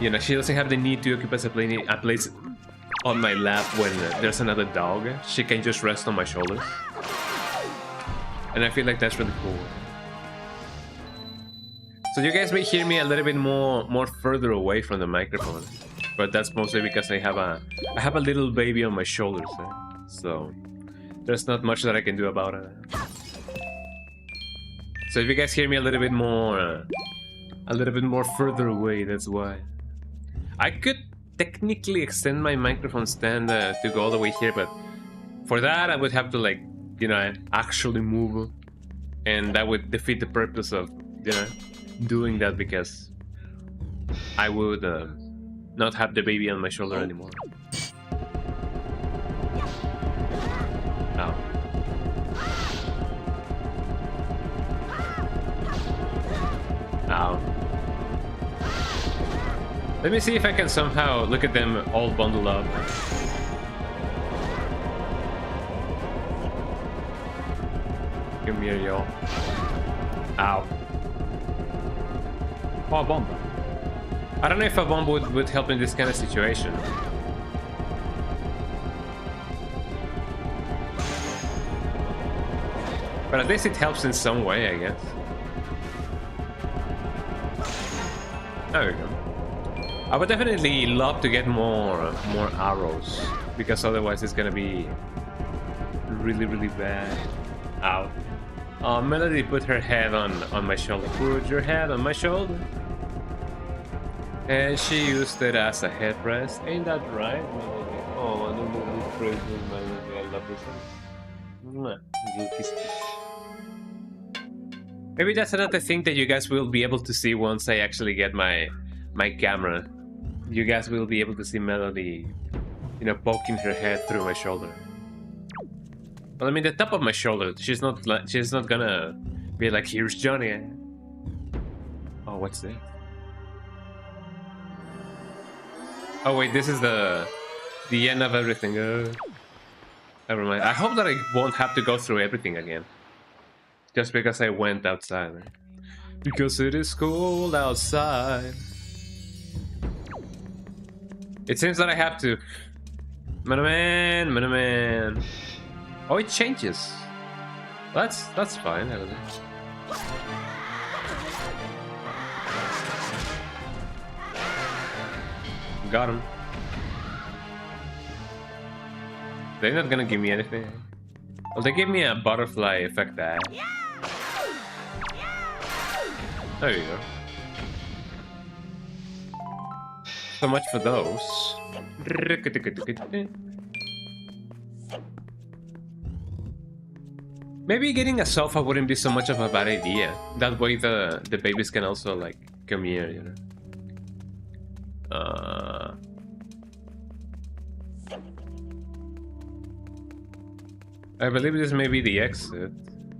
You know, she doesn't have the need to occupy a place on my lap when there's another dog. She can just rest on my shoulders. And I feel like that's really cool. So you guys may hear me a little bit more further away from the microphone, but that's mostly because I have a little baby on my shoulders, so there's not much that I can do about it. So if you guys hear me a little bit more further away, that's why. I could technically extend my microphone stand to go all the way here, but for that I would have to, like, you know, actually move, and that would defeat the purpose of, you know, doing that, because I would not have the baby on my shoulder anymore. Ow. Ow. Let me see if I can somehow look at them all bundled up. Come here, y'all. Ow. Oh, a bomb. I don't know if a bomb would help in this kind of situation. But at least it helps in some way, I guess. There we go. I would definitely love to get more arrows, because otherwise it's gonna be really bad. Ow. Melody put her head on my shoulder. Put your head on my shoulder. And she used it as a headrest. Ain't that right, Melody? Oh, no, little crazy Melody. I love this one. Little kiss. Maybe that's another thing that you guys will be able to see once I actually get my camera. You guys will be able to see Melody, you know, poking her head through my shoulder. Well, I mean, the top of my shoulder. She's not gonna be like, "Here's Johnny." Oh, what's that? Oh wait, this is the end of everything. Never mind. I hope that I won't have to go through everything again, just because I went outside. Because it is cold outside. It seems that I have to. Man. Oh, it changes. That's fine. I don't know. Got him. They're not gonna give me anything. Well, they gave me a butterfly effect there. There you go. So much for those. Maybe getting a sofa wouldn't be so much of a bad idea. That way the babies can also, like, come here, you know. I believe this may be the exit.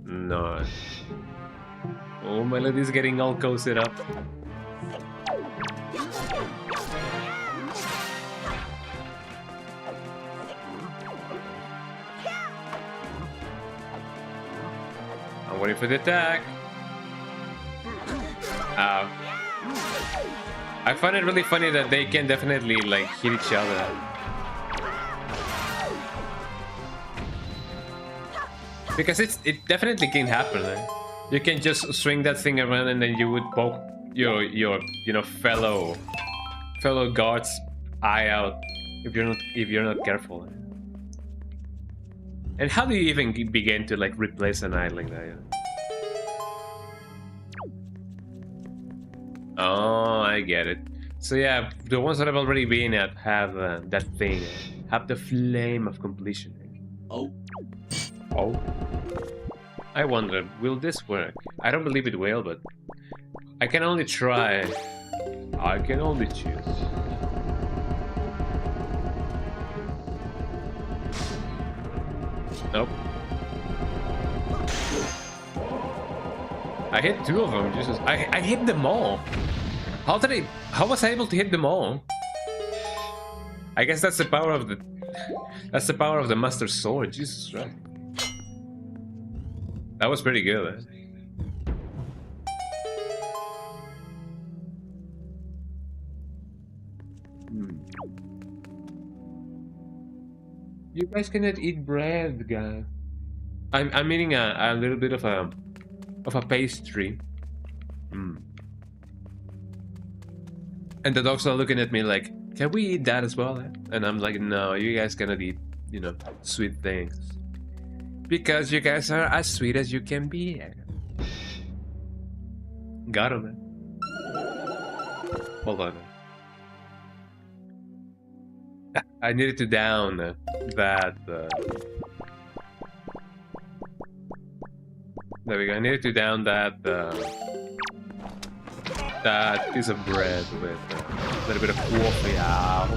No. Oh, Melody's getting all cozied up. I'm waiting for the attack. Ow. I find it really funny that they can definitely, like, hit each other. Because it definitely can happen, right? You can just swing that thing around and then you would poke your you know fellow guard's eye out if you're not careful. And how do you even begin to like replace an eye like that? You know? Oh, I get it. So yeah, the ones that have already been at have that thing, have the flame of completion. Oh. Oh. I wonder, will this work? I don't believe it will, but I can only try. I can only choose. Nope. I hit 2 of them. Jesus, I hit them all. How was I able to hit them all? I guess that's the power of the Master Sword. Jesus Christ. That was pretty good. You guys cannot eat bread, guy. I'm eating a little bit of a pastry. And the dogs are looking at me like, can we eat that as well? And I'm like, no, you guys cannot eat, you know, sweet things. Because you guys are as sweet as you can be. Got him, man. Hold on. I needed to down that. There we go. I needed to down that that piece of bread with a little bit of coffee. Ow.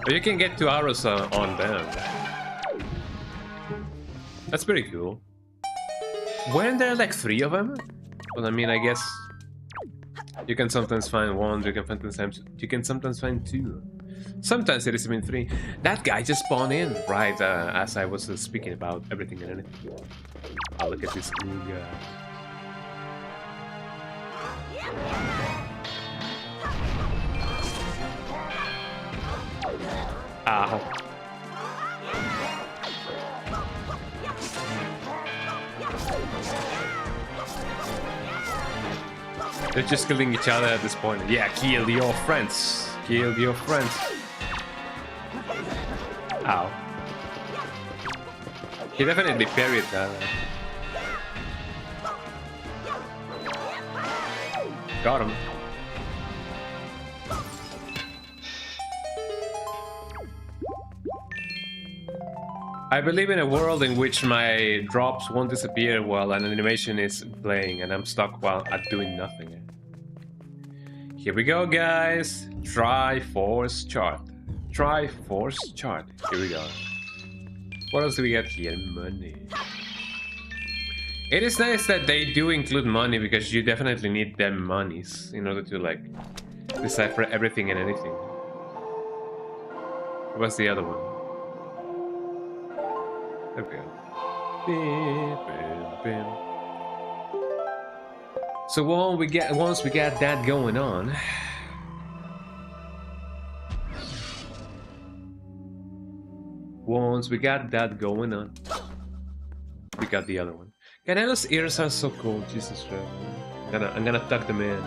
But you can get 2 arrows on them. That's pretty cool. Weren't there like 3 of them? Well, I mean, I guess you can sometimes find 1, you can sometimes find 2. Sometimes it is even 3. That guy just spawned in right as I was speaking about everything and anything. Oh, look at this cool guy. Ow. They're just killing each other at this point. Yeah, kill your friends. Kill your friends. Ow. He definitely parried that. Got him. I believe in a world in which my drops won't disappear while an animation is playing and I'm stuck while I'm doing nothing. Here we go, guys. Triforce chart. Triforce chart. Here we go. What else do we got here? Money. It is nice that they do include money because you definitely need them monies in order to like decipher everything and anything. What's the other one? There we go. So once we get that going on, we got the other one. Ganelo's ears are so cool, Jesus Christ. I'm gonna tuck them in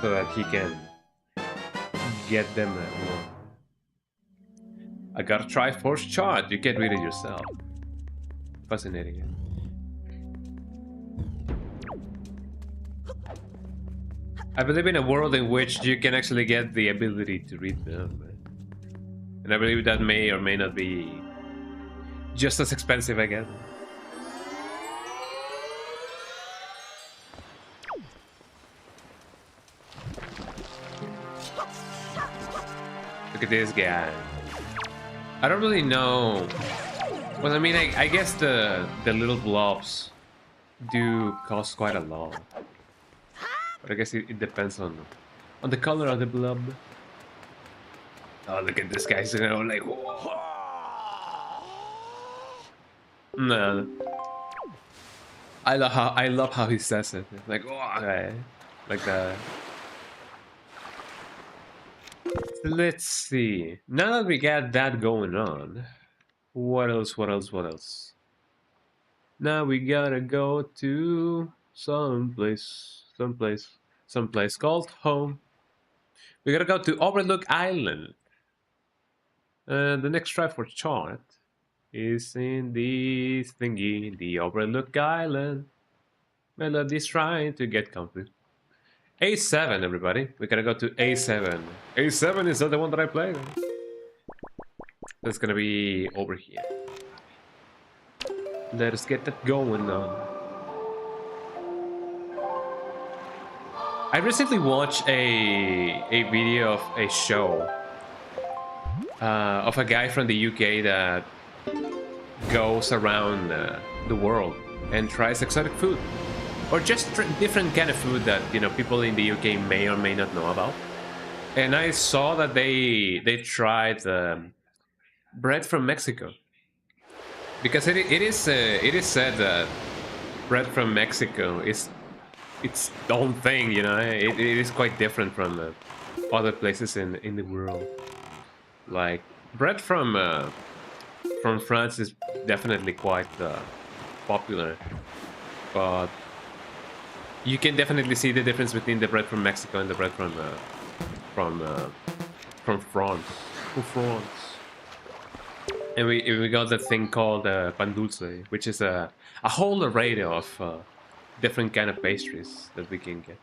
so that he can get them more. I got a Triforce chart. You can read it yourself. Fascinating. I believe in a world in which you can actually get the ability to read them. And I believe that may or may not be just as expensive, I guess. Look at this guy. I don't really know. Well, I mean, I guess the little blobs do cost quite a lot. But I guess it depends on the color of the blob. Oh, look at this guy, you know, like, whoa. No. I love how he says it. Like, oh, okay. Like that. Let's see. Now that we got that going on, what else? What else? What else? Now we gotta go to someplace called home. We gotta go to Overlook Island. The next try for chart is in this thingy, the Overlook Island. Melody's trying to get comfy. A7, everybody. We gotta go to A7. A7 is not the one that I played. That's gonna be over here. Let us get that going on. I recently watched a video of a show of a guy from the UK that goes around the world and tries exotic food, or just different kind of food that, you know, people in the UK may or may not know about. And I saw that they tried bread from Mexico, because it is said that bread from Mexico is its own thing. You know, it is quite different from other places in the world. Like bread from France is definitely quite popular, but you can definitely see the difference between the bread from Mexico and the bread from France. From France. And we got that thing called pan dulce, which is a whole array of different kind of pastries that we can get.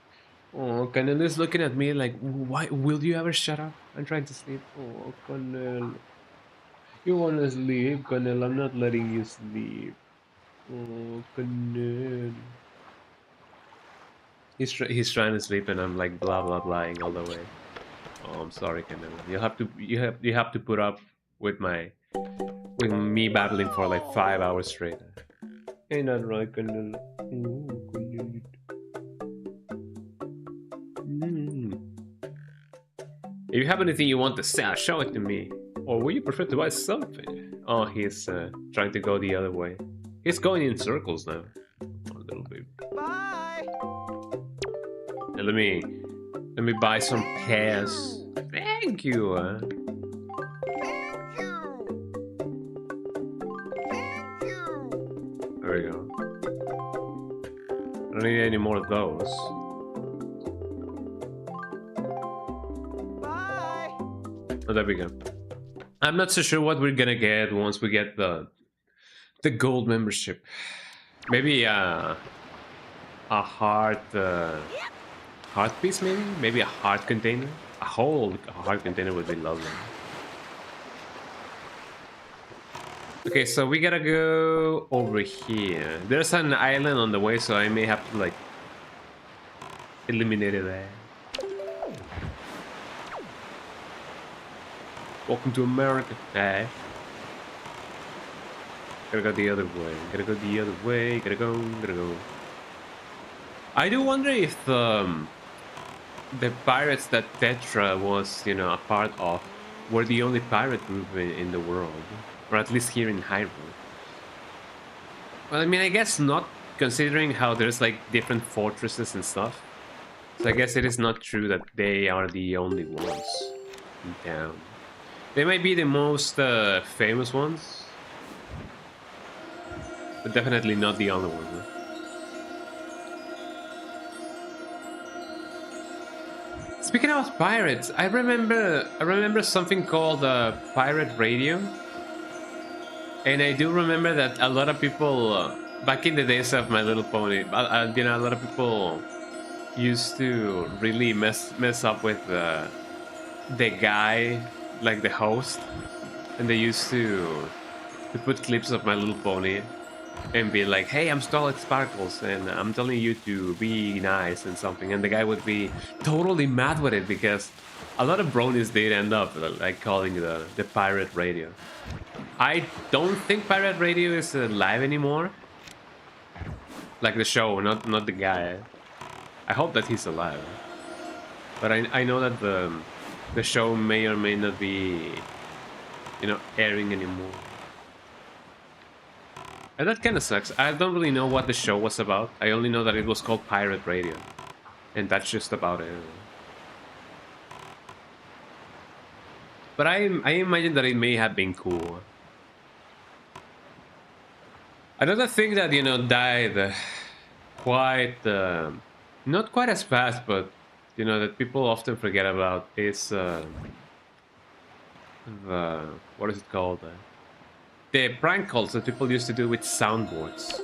Oh, Canel is looking at me like, why will you ever shut up? I'm trying to sleep. Oh, Canel. You want to sleep, Canel? I'm not letting you sleep. Oh, Canel. He's trying to sleep, and I'm like blah blah blahing all the way. Oh, I'm sorry, Canel. You have to put up with me babbling for like 5 hours straight. Ain't that right, Canel? If you have anything you want to say, show it to me. Or would you prefer to buy something? Oh, he's trying to go the other way. He's going in circles now. A little bit. Bye. And let me buy some pears. Thank you. Thank you. Thank you. There we go. I don't need any more of those. Oh, there we go. I'm not so sure what we're gonna get once we get the gold membership. Maybe a heart piece, maybe a heart container. A whole heart container would be lovely. Okay, so we gotta go over here. There's an island on the way, so I may have to like eliminate it there. Welcome to America. Hey. Gotta go the other way. Gotta go the other way. Gotta go. I do wonder if the pirates that Tetra was, you know, a part of were the only pirate group in the world. Or at least here in Hyrule. Well, I mean, I guess not, considering how there's like different fortresses and stuff. So I guess it is not true that they are the only ones in town. They might be the most famous ones, but definitely not the only ones. Huh? Speaking of pirates, I remember something called pirate radio, and I do remember that a lot of people back in the days of My Little Pony, you know, a lot of people used to really mess up with the guy. Like the host, and they used to put clips of My Little Pony and be like, hey, I'm Starlight Sparkles and I'm telling you to be nice and something, and the guy would be totally mad with it because a lot of bronies did end up like calling the pirate radio. I don't think pirate radio is live anymore, like the show, not the guy. I hope that he's alive, but I know that the show may or may not be, you know, airing anymore. And that kind of sucks. I don't really know what the show was about. I only know that it was called Pirate Radio. And that's just about it. But I imagine that it may have been cool. Another thing that, you know, died quite not quite as fast, but you know, that people often forget about is the, what is it called, the prank calls that people used to do with soundboards.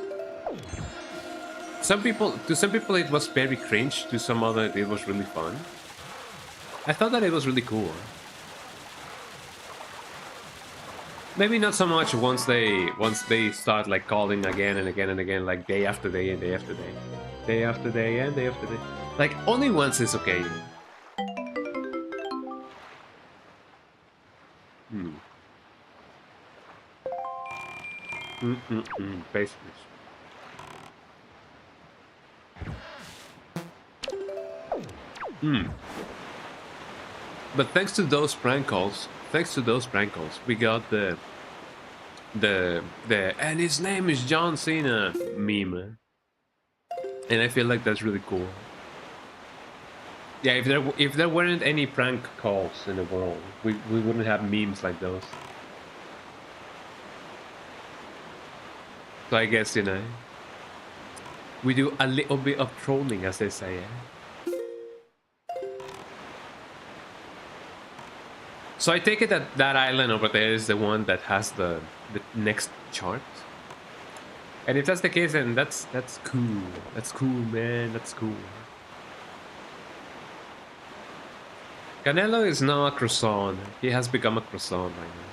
To some people it was very cringe, to some other it was really fun. I thought that it was really cool. Maybe not so much once they start like calling again and again and again, like day after day and day after day, day after day and day after day. Like only once is okay. Basically. But thanks to those prank calls, we got the and his name is John Cena meme, and I feel like that's really cool. Yeah, if there weren't any prank calls in the world, we wouldn't have memes like those. So I guess, you know, we do a little bit of trolling, as they say. So I take it that that island over there is the one that has the next chart. And if that's the case, then that's cool. That's cool, man. That's cool. Canelo is now a croissant. He has become a croissant right now.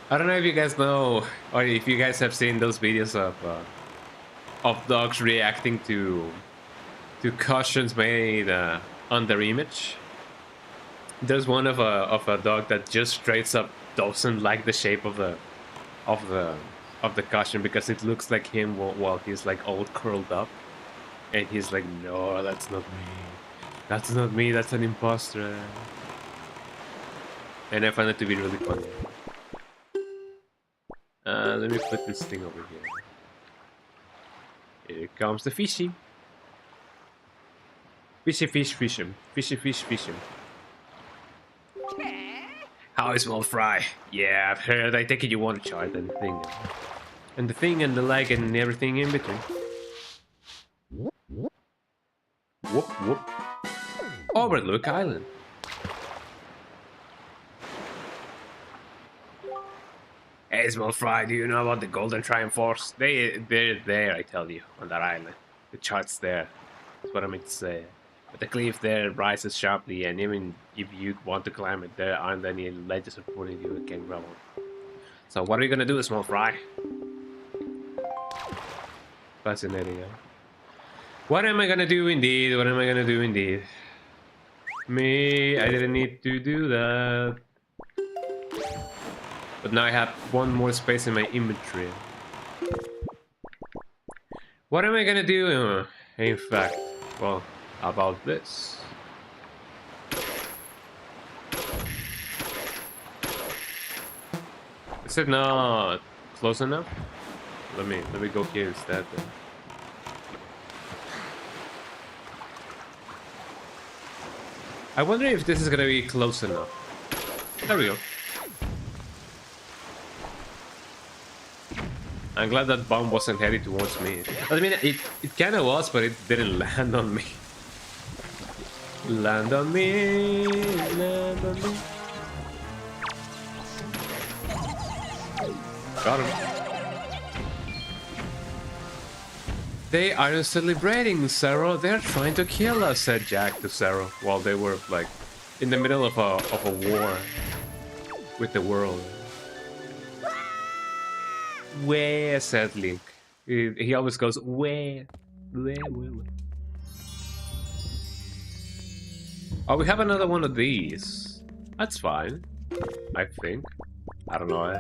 I don't know if you guys know, or if you guys have seen those videos of dogs reacting to cautions made on their image. There's one of a dog that just straight up doesn't like the shape of the caution because it looks like him while he's like all curled up, and he's like, no, that's not me. That's not me. That's an imposter. And I find it to be really funny. Let me put this thing over here. Here comes the fishy. Fishy fish fish him. Fishy fish fish him. How is small fry? Yeah, I've heard. I take it you want to chart and the thing. And the thing and the like and everything in between. Whoop whoop. Overlook Island. Hey, small fry, do you know about the Golden Triumph Force? They're there, I tell you, on that island. The chart's there. That's what I meant to say. But the cliff there rises sharply, and even if you want to climb it, there aren't any ledges supporting you can grab on. So what are you gonna do, small fry? Fascinating, huh? What am I gonna do indeed? What am I gonna do indeed? Me, I didn't need to do that. But now I have one more space in my inventory. What am I gonna do? In fact, well, about this. Is it not close enough? Let me go here instead then. I wonder if this is gonna be close enough. There we go. I'm glad that bomb wasn't headed towards me. I mean, it kind of was, but it didn't land on me. Land on me, land on me. Got him. They aren't celebrating, Sarah. They're trying to kill us, said Jack to Sarah, while they were like in the middle of a war with the world. Where, said Link. He always goes, where. Oh, we have another one of these. That's fine, I think. I don't know.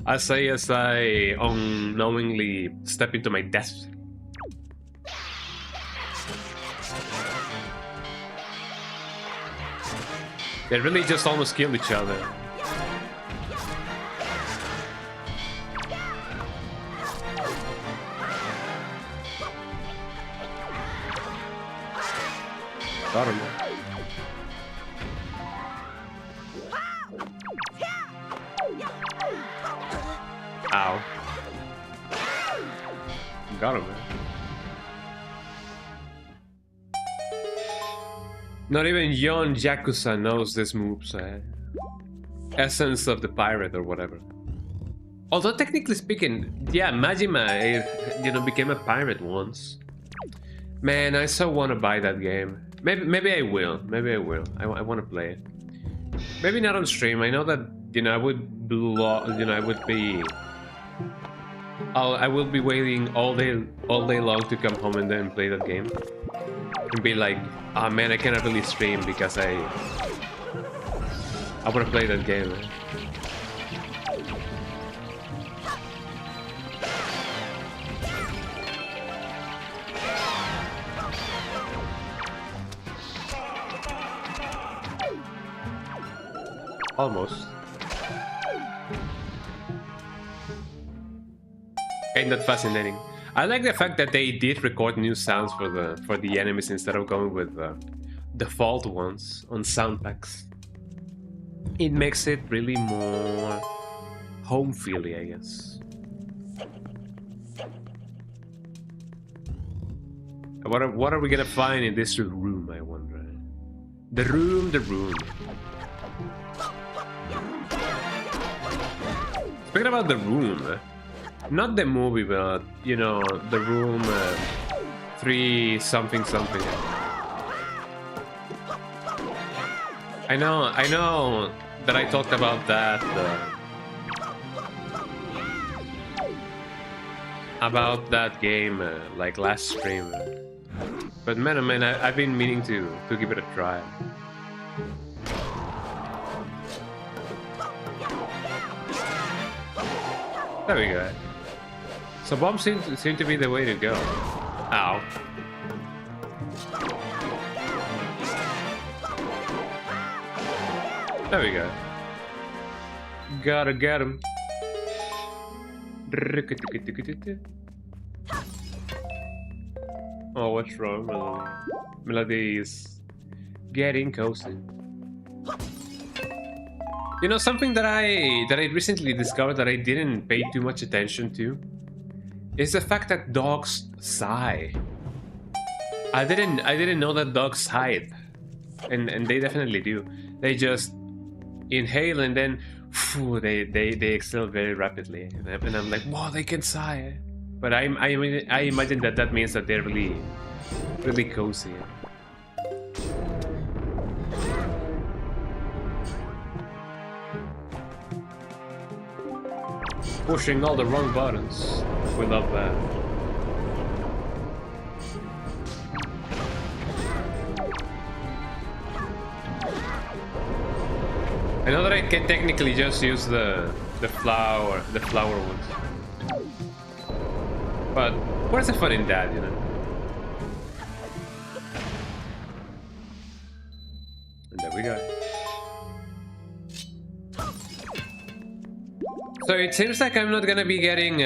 I say as I unknowingly step into my death. They really just almost killed each other. Got him. Got him, man. Not even Yon Yakuza knows this moves. Essence of the pirate or whatever. Although technically speaking, yeah, Majima, became a pirate once. Man, I so want to buy that game. Maybe I will. Maybe I will. I want to play it. Maybe not on stream. I know that I would be. I will be waiting all day long to come home and then play that game. And be like, oh man, I cannot really stream because I want to play that game. Man. Almost. Ain't that fascinating? I like the fact that they did record new sounds for the enemies instead of going with default ones on sound packs. It makes it really more home feely, I guess. What are we gonna find in this room, I wonder? The room. Speaking about the room, not the movie, but the room 3 something. I know that I talked about that game like last stream, but man, I've been meaning to give it a try. There we go. So bombs seem to be the way to go. Ow. There we go. Gotta get him. Oh, what's wrong, Melody? Melody is getting cozy. Something that I recently discovered that I didn't pay too much attention to is the fact that dogs sigh. I didn't know that dogs sighed, and they definitely do. They just inhale and then they exhale very rapidly, and I'm like, wow, they can sigh. But I imagine that means that they're really cozy. Pushing all the wrong buttons. We love that. I know that I can technically just use the flower ones. But where's the fun in that, And there we go. So it seems like I'm not gonna be getting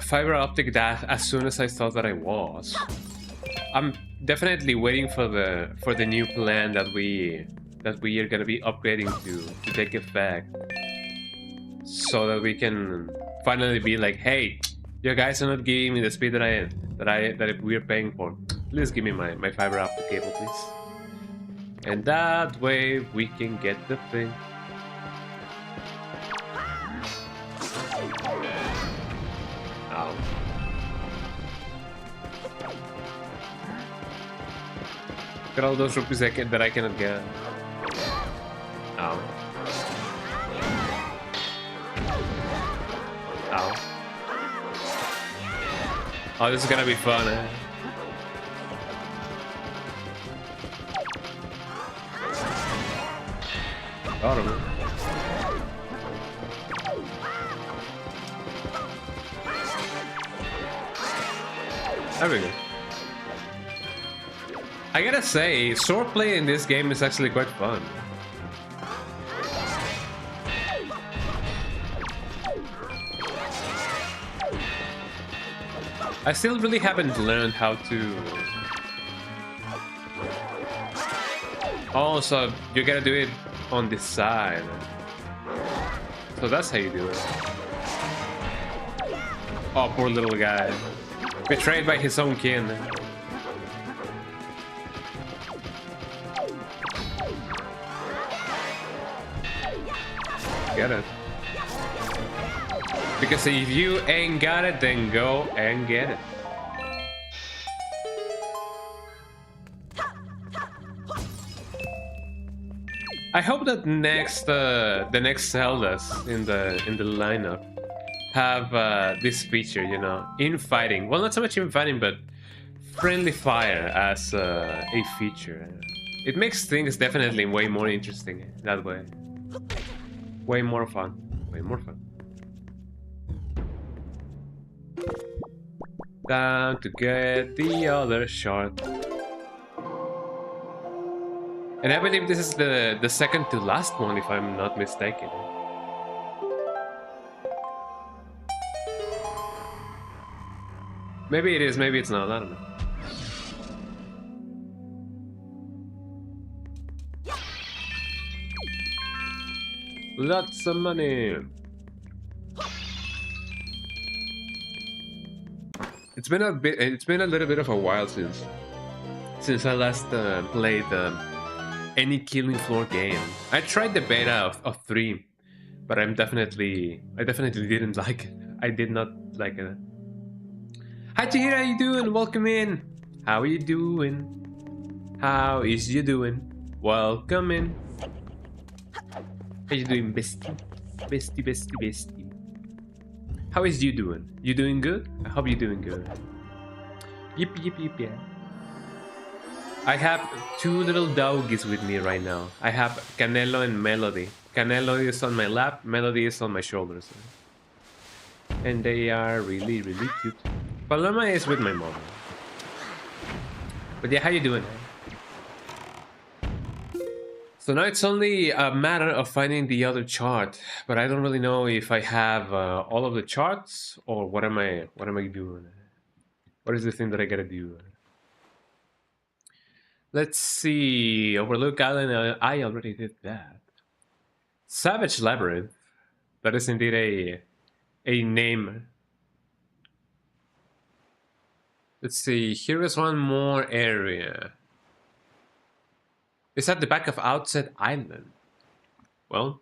fiber optic that as soon as I thought that I was. I'm definitely waiting for the new plan that we are gonna be upgrading to take effect, so that we can finally be like, hey, you guys are not giving me the speed that we're paying for. Please give me my fiber optic cable, please. And that way we can get the thing. Ow. Look at all those rupees that I cannot get. Ow. Ow. Oh, this is gonna be fun, eh? Got him. There we go. I gotta say, swordplay in this game is actually quite fun. I still really haven't learned how to... Oh, so you gotta do it on this side. So that's how you do it. Oh, poor little guy. Betrayed by his own kin. Get it. Because if you ain't got it, then go and get it. I hope that the next Zeldas in the lineup have this feature, you know, infighting. Well, not so much infighting, but friendly fire as a feature. It makes things definitely way more interesting that way. Way more fun. Way more fun. Time to get the other shard. And I believe this is the second to last one, if I'm not mistaken. Maybe it is, maybe it's not, I don't know. Lots of money. It's been a little bit of a while since I last played any Killing Floor game. I tried the beta of 3, but I definitely didn't like it. I did not like it. Hi Chihira, how you doing? Welcome in. How are you doing? How is you doing? Welcome in. How you doing, bestie? Bestie, bestie, bestie. How is you doing? You doing good? I hope you're doing good. Yip, yip, yip, yeah. I have 2 little doggies with me right now. I have Canelo and Melody. Canelo is on my lap, Melody is on my shoulders. And they are really, really cute. Paloma is with my mom. But yeah, how you doing? So now it's only a matter of finding the other chart, but I don't really know if I have all of the charts or what am I doing? What is the thing that I gotta do? Let's see. Overlook Island. I already did that. Savage Labyrinth. That is indeed a name. Let's see. Here is one more area. It's at the back of Outset Island. Well,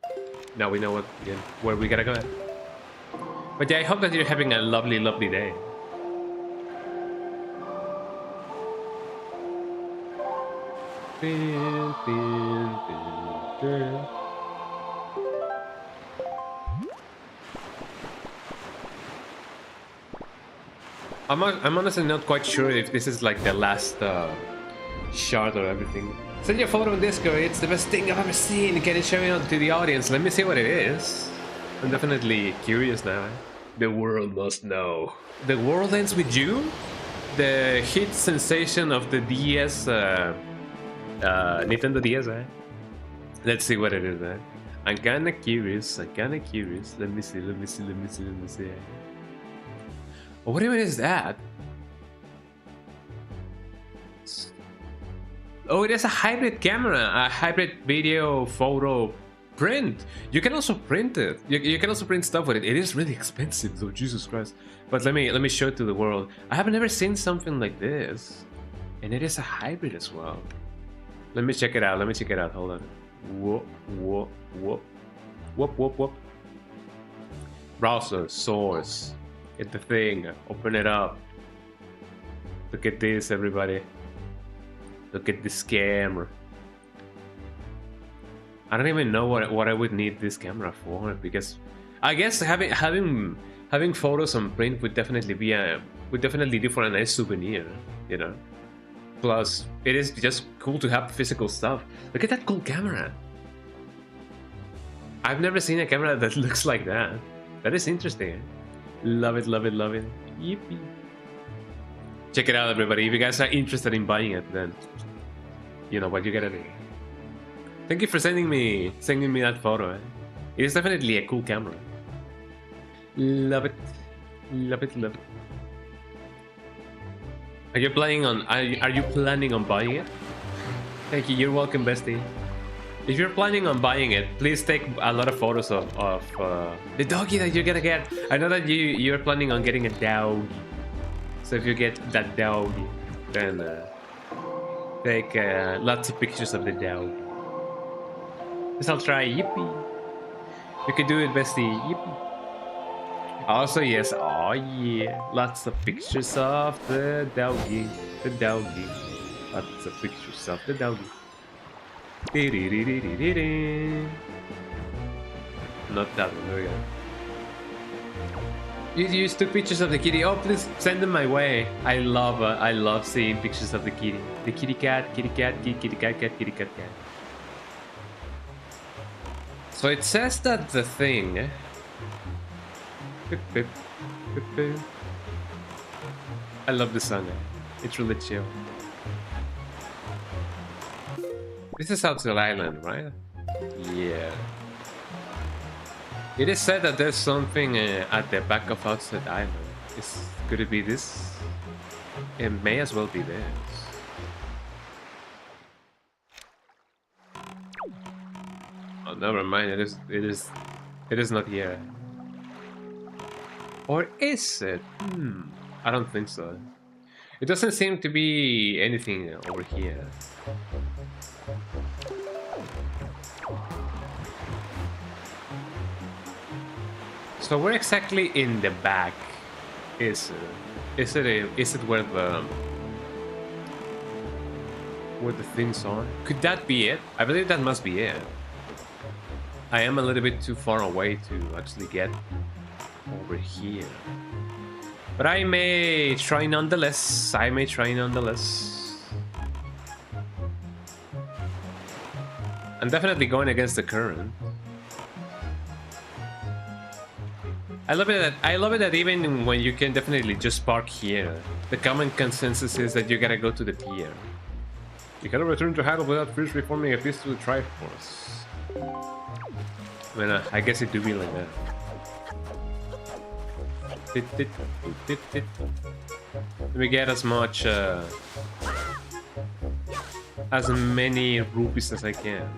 now we know where we gotta go. But yeah, I hope that you're having a lovely, lovely day. I'm honestly not quite sure if this is like the last shard or everything. Send your photo on Discord, it's the best thing I've ever seen. Can you show it to the audience? Let me see what it is. I'm definitely curious now. The world must know. The world ends with you? The hit sensation of the DS, Nintendo DS, eh? Let's see what it is, eh? I'm kinda curious, Let me see. Oh, what even is that? Oh, it is a hybrid camera, a hybrid video, photo, print. You can also print it. You can also print stuff with it. It is really expensive though, Jesus Christ. But let me show it to the world. I have never seen something like this. And it is a hybrid as well. Let me check it out. Hold on. Whoop. Browser, source. Get the thing. Open it up. Look at this, everybody. Look at this camera. I don't even know what I would need this camera for, because I guess having photos on print would definitely do for a nice souvenir, you know. Plus, it is just cool to have physical stuff. Look at that cool camera. I've never seen a camera that looks like that. That is interesting. Love it. Yippee. Check it out, everybody. If you guys are interested in buying it, then you know what you gotta do. Thank you for sending me that photo. It is definitely a cool camera. Love it. Are you planning on buying it? Thank you. You're welcome, bestie. If you're planning on buying it, please take a lot of photos of the doggy that you're gonna get. I know that you're planning on getting a doggy. So if you get that doggy, then take lots of pictures of the doggy. Yes, I'll try. Yippee! You can do it, bestie. Yippee! Also, yes. Oh yeah, lots of pictures of the doggy. The doggy. Lots of pictures of the doggy. Not that one, there we go. You took pictures of the kitty. Oh, please send them my way. I love seeing pictures of the kitty. The kitty cat, kitty cat, kitty cat, cat, kitty cat, cat. So it says that the thing. I love the song. It's really chill. This is Outside Island, right? Yeah. It is said that there's something at the back of Outside Island. Could it be this? It may as well be this. Oh, never mind. It is not here. Or is it? I don't think so. It doesn't seem to be anything over here. So where exactly in the back is it? Is it where the things are? Could that be it? I believe that must be it. I am a little bit too far away to actually get over here. But I may try nonetheless. I'm definitely going against the current. I love it that even when you can definitely just park here, the common consensus is that you gotta go to the pier. You cannot return to Haddle without first reforming a piece to the Triforce. I mean, I guess it do be like that. Let me get as much, as many rupees as I can.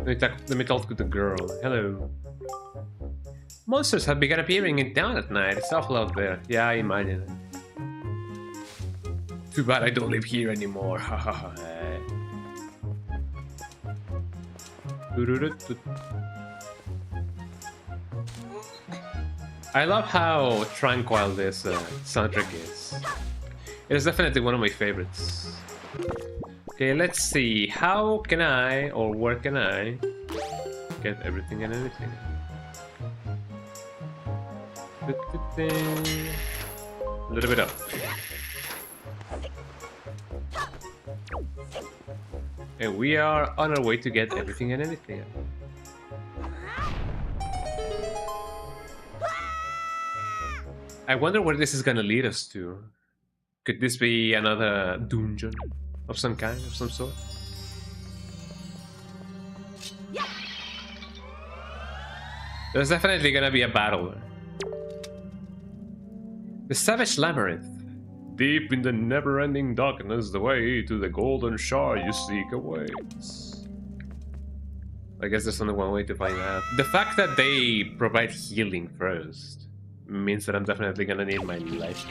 Let me talk to the girl. Hello. Monsters have begun appearing in town at night. It's awful out there. Yeah, I imagine it. Too bad I don't live here anymore. I love how tranquil this soundtrack is. It is definitely one of my favorites. Okay, let's see. How can I, or where can I, get everything and anything? A little bit up. And we are on our way to get everything and anything. I wonder where this is gonna lead us to. Could this be another dungeon of some kind, of some sort? There's definitely gonna be a battle. The Savage Labyrinth. Deep in the never-ending darkness, the way to the golden shard you seek awaits. I guess there's only one way to find out. The fact that they provide healing first means that I'm definitely gonna need my life.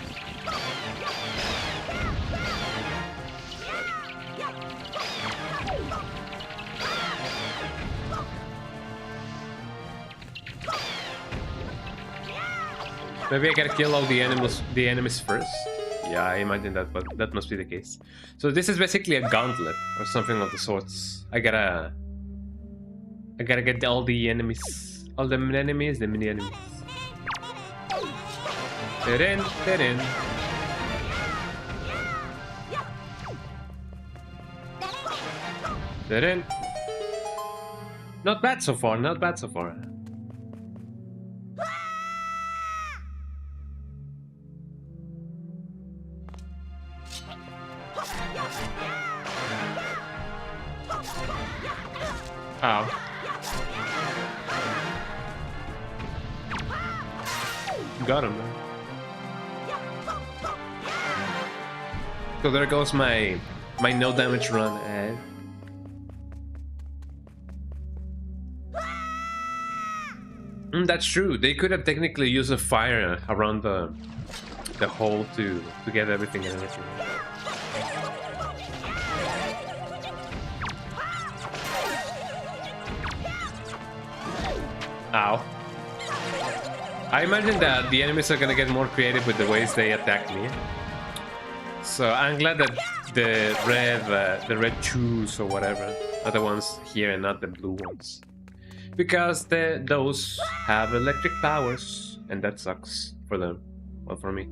Maybe I gotta kill all the enemies first. Yeah, I imagine that, but that must be the case. So this is basically a gauntlet or something of the sorts. I gotta get all the enemies, the mini enemies. They're in. They're in. Not bad so far. Ow. Got him, man. So there goes my no damage run. That's true. They could have technically used a fire around the hole to get everything in it. Ow. I imagine that the enemies are gonna get more creative with the ways they attack me. So I'm glad that the red shoes or whatever are the ones here and not the blue ones. Because those have electric powers, and that sucks for them. Well, for me.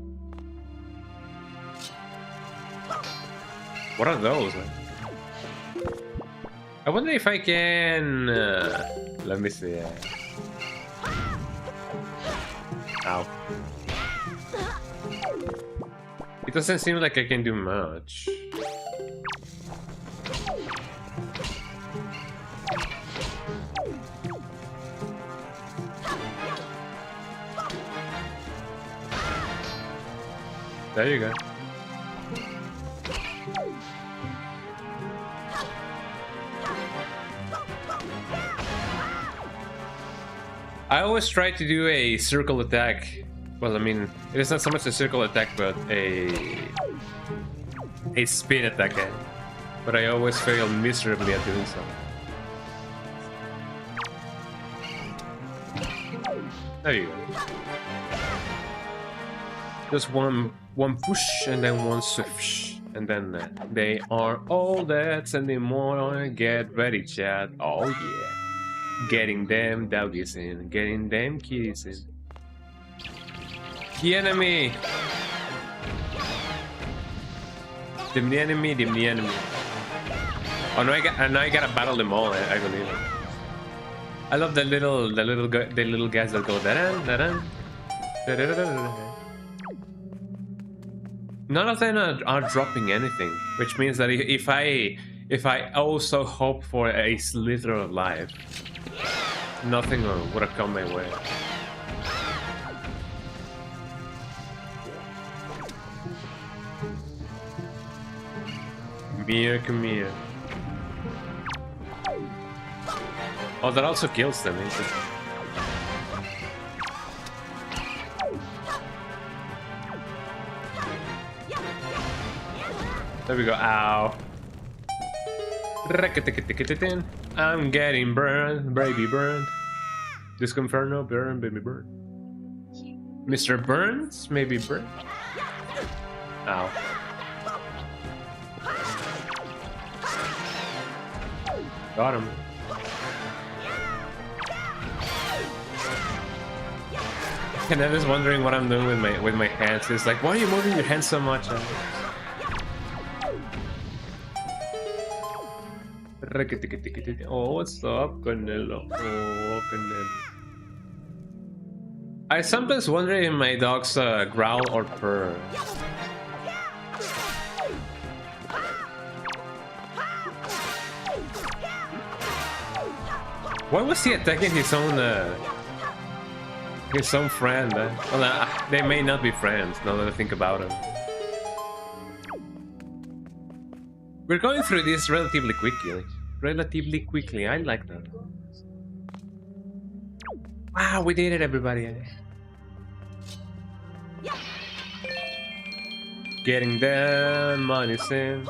What are those? I wonder if I can... let me see. Ow. It doesn't seem like I can do much. There you go. I always try to do a circle attack. Well, I mean, it is not so much a circle attack, but a spin attack. But I always fail miserably at doing so. There you go. Just one push and then one swish, and then they are all dead anymore. Get ready, chat. Oh yeah. Getting them doggies in, getting them kitties in. The enemy! Dim the enemy, dim the enemy. Oh no, I gotta battle them all, I believe. I love the little guys that go da-dun, da-dun, da-da-da-da-da. None of them are dropping anything, which means that if I also hope for a slither of life, nothing would have come my way. Come here. Oh, that also kills them, interesting. There we go. Ow. I'm getting burned, baby burned. Disconferno, burn, baby burn. Mr. Burns, maybe burn. Ow. Got him. And I was wondering what I'm doing with my hands. It's like, why are you moving your hands so much? Oh, what's up, Canelo? Oh, Canelo. I sometimes wonder if my dogs growl or purr. Why was he attacking his own friend? Well, they may not be friends now that I think about it. We're going through this relatively quickly. I like that. Wow, we did it, everybody. Getting the money in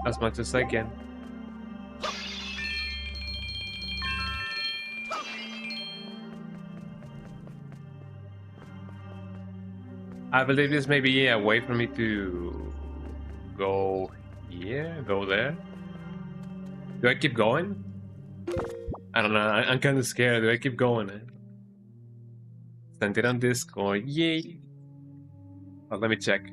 as much as I can. I believe this may be a way for me to go here, go there. Do I keep going? I don't know, I'm kind of scared. Do I keep going? Send it on Discord, yay! Oh, let me check.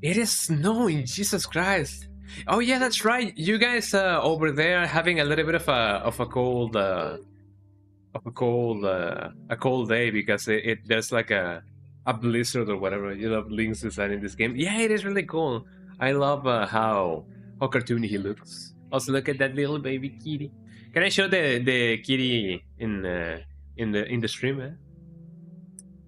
It is snowing, Jesus Christ! Oh yeah, that's right. You guys over there having a little bit of a cold day because there's like a blizzard or whatever. You know, Link's design in this game. Yeah, it is really cool. I love how cartoony he looks. Also, look at that little baby kitty. Can I show the kitty in the stream?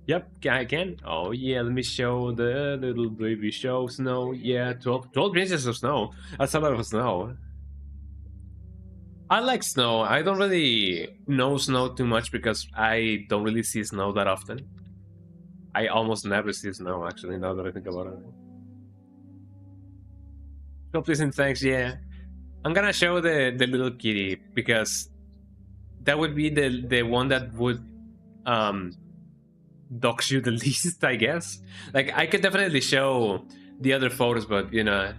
Yep, I can. Oh yeah, let me show the little baby show snow. Yeah, 12 inches of snow. That's a lot of snow. I like snow. I don't really know snow too much because I don't really see snow that often. I almost never see snow, actually, now that I think about it. So please and thanks, yeah. I'm gonna show the little kitty because that would be the one that would um dox you the least, I guess. Like I could definitely show the other photos, but you know,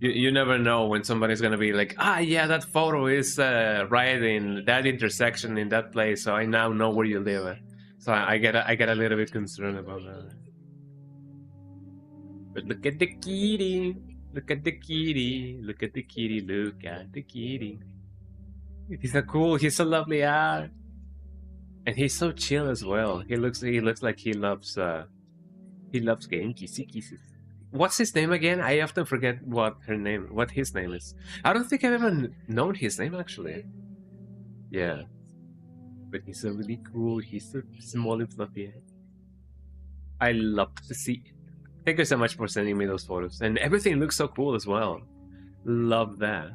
you never know when somebody's gonna be like, ah, yeah, that photo is right in that intersection in that place, so I now know where you live. So I get a little bit concerned about that. But look at the kitty. Look at the kitty. Look at the kitty. Look at the kitty. He's so cool. He's so lovely. Ah, and he's so chill as well. He looks like he loves getting kissy kisses. What's his name again? I often forget what his name is. I don't think I've ever known his name actually. Yeah, but he's so really cool. He's so small and fluffy. I love to see it. Thank you so much for sending me those photos, and everything looks so cool as well. Love that.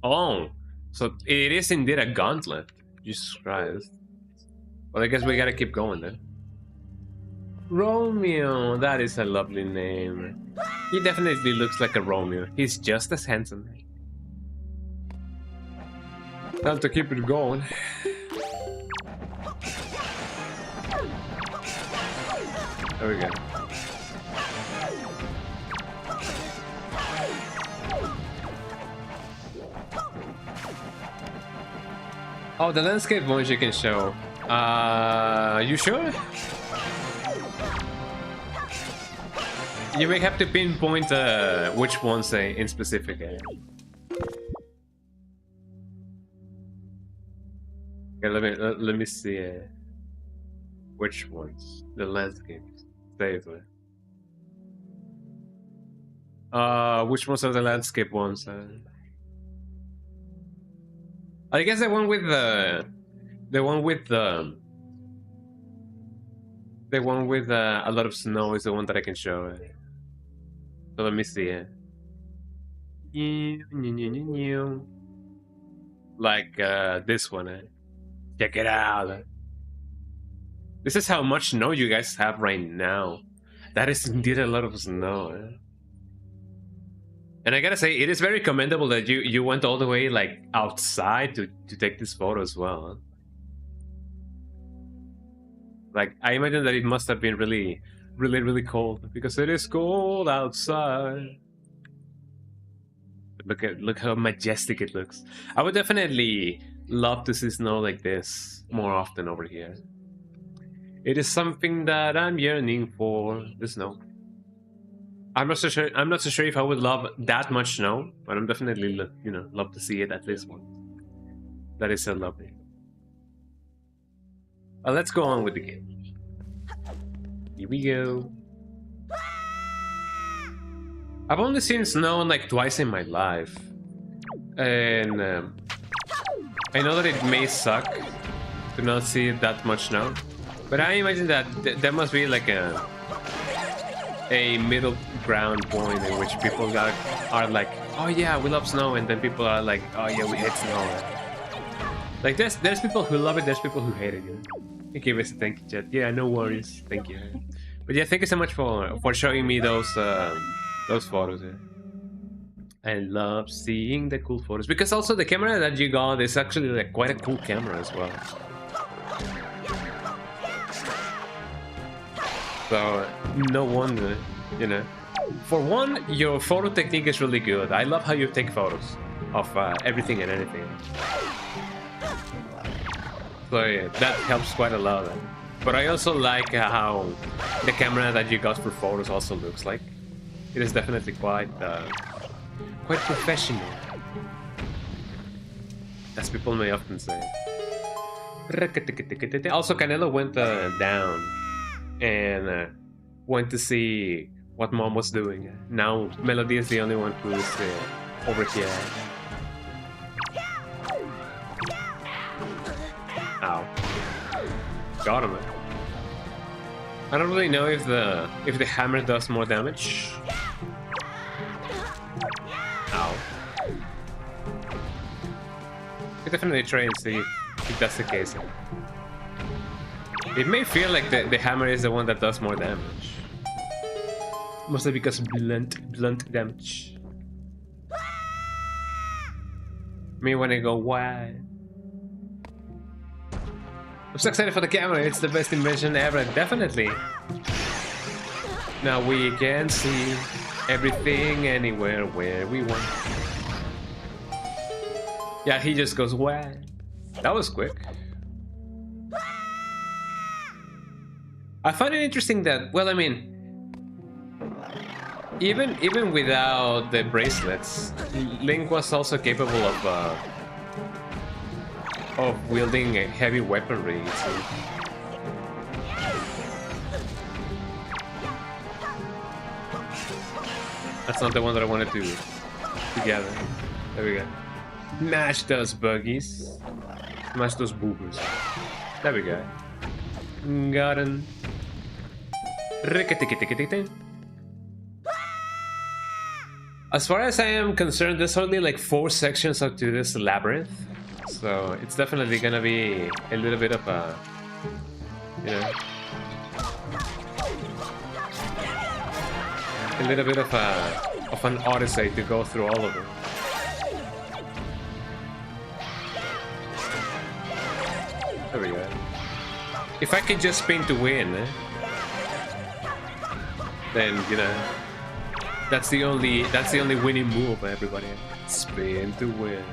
Oh, so it is indeed a gauntlet. Jesus Christ. Well, I guess we gotta keep going then. Romeo, that is a lovely name. He definitely looks like a Romeo. He's just as handsome. Time to keep it going. There we go. Oh, the landscape ones you can show. You sure? You may have to pinpoint which ones in specific. Okay, let me see which ones the landscapes. Save it. Which ones are the landscape ones? I guess the one with a lot of snow is the one that I can show. So let me see it. Like this one. Check it out. This is how much snow you guys have right now. That is indeed a lot of snow. And I gotta say, it is very commendable that you went all the way like outside to take this photo as well. Like I imagine that it must have been really cold because it is cold outside. Look how majestic it looks. I would definitely love to see snow like this more often over here. It is something that I'm yearning for. The snow. I'm not so sure if I would love that much snow, but I'm definitely love to see it at least once. That is so lovely. Let's go on with the game. Here we go. I've only seen snow like twice in my life, and I know that it may suck to not see that much snow, but I imagine that there must be like a middle ground point in which people are like, oh yeah, we love snow, and then people are like, oh yeah, we hate snow. Like there's people who love it, there's people who hate it. Thank you, Mr. Thank you, chat. Yeah, no worries. Thank you. But yeah, thank you so much for showing me those photos. I love seeing the cool photos because also the camera that you got is actually like quite a cool camera as well. So no wonder, For one, your photo technique is really good. I love how you take photos of everything and anything. So yeah, that helps quite a lot. But I also like how the camera that you got for photos also looks like. It is definitely quite professional, as people may often say. Also, Canelo went down and went to see what Mom was doing. Now Melody is the only one who is over here. Ow. Got him. I don't really know if the hammer does more damage. Ow. We definitely try and see if that's the case. It may feel like the hammer is the one that does more damage. Mostly because blunt damage. Me when I go wide. I'm so excited for the camera, it's the best invention ever, definitely. Now we can see everything anywhere where we want. Yeah, he just goes wide. That was quick. I find it interesting that, well, I mean, even without the bracelets, Link was also capable of wielding a heavy weaponry. So. That's not the one that I wanted to gather. There we go. Mash those buggies. Mash those boogers. There we go. Got him. As far as I am concerned, there's only like 4 sections up to this labyrinth. So it's definitely gonna be a little bit of a, you know, a little bit of an odyssey to go through all of them. There we go. If I could just spin to win, then you know, that's the only winning move, everybody. Spin to win.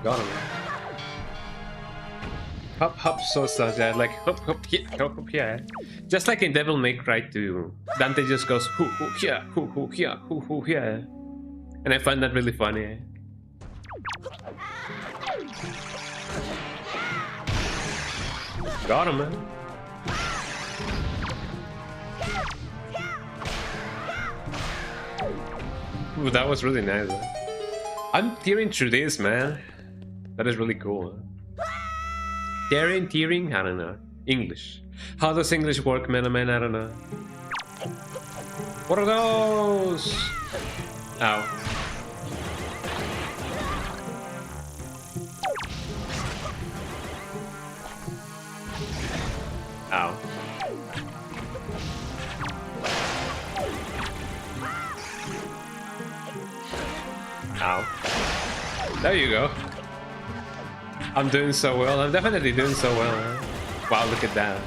Got him. Hop, hop, so sad. Like hop, hop, yeah. Just like in Devil May Cry 2, Dante just goes hoo, hoo, yeah, hoo, hoo, yeah, hoo, hoo, yeah. And I find that really funny. Got him, man. Ooh, that was really nice. I'm tearing through this, man. That is really cool. Tearing? I don't know. English. How does English work, man? I don't know. What are those? Ow. Ow. Ow. There you go. I'm doing so well. I'm definitely doing so well. Huh? Wow, look at that.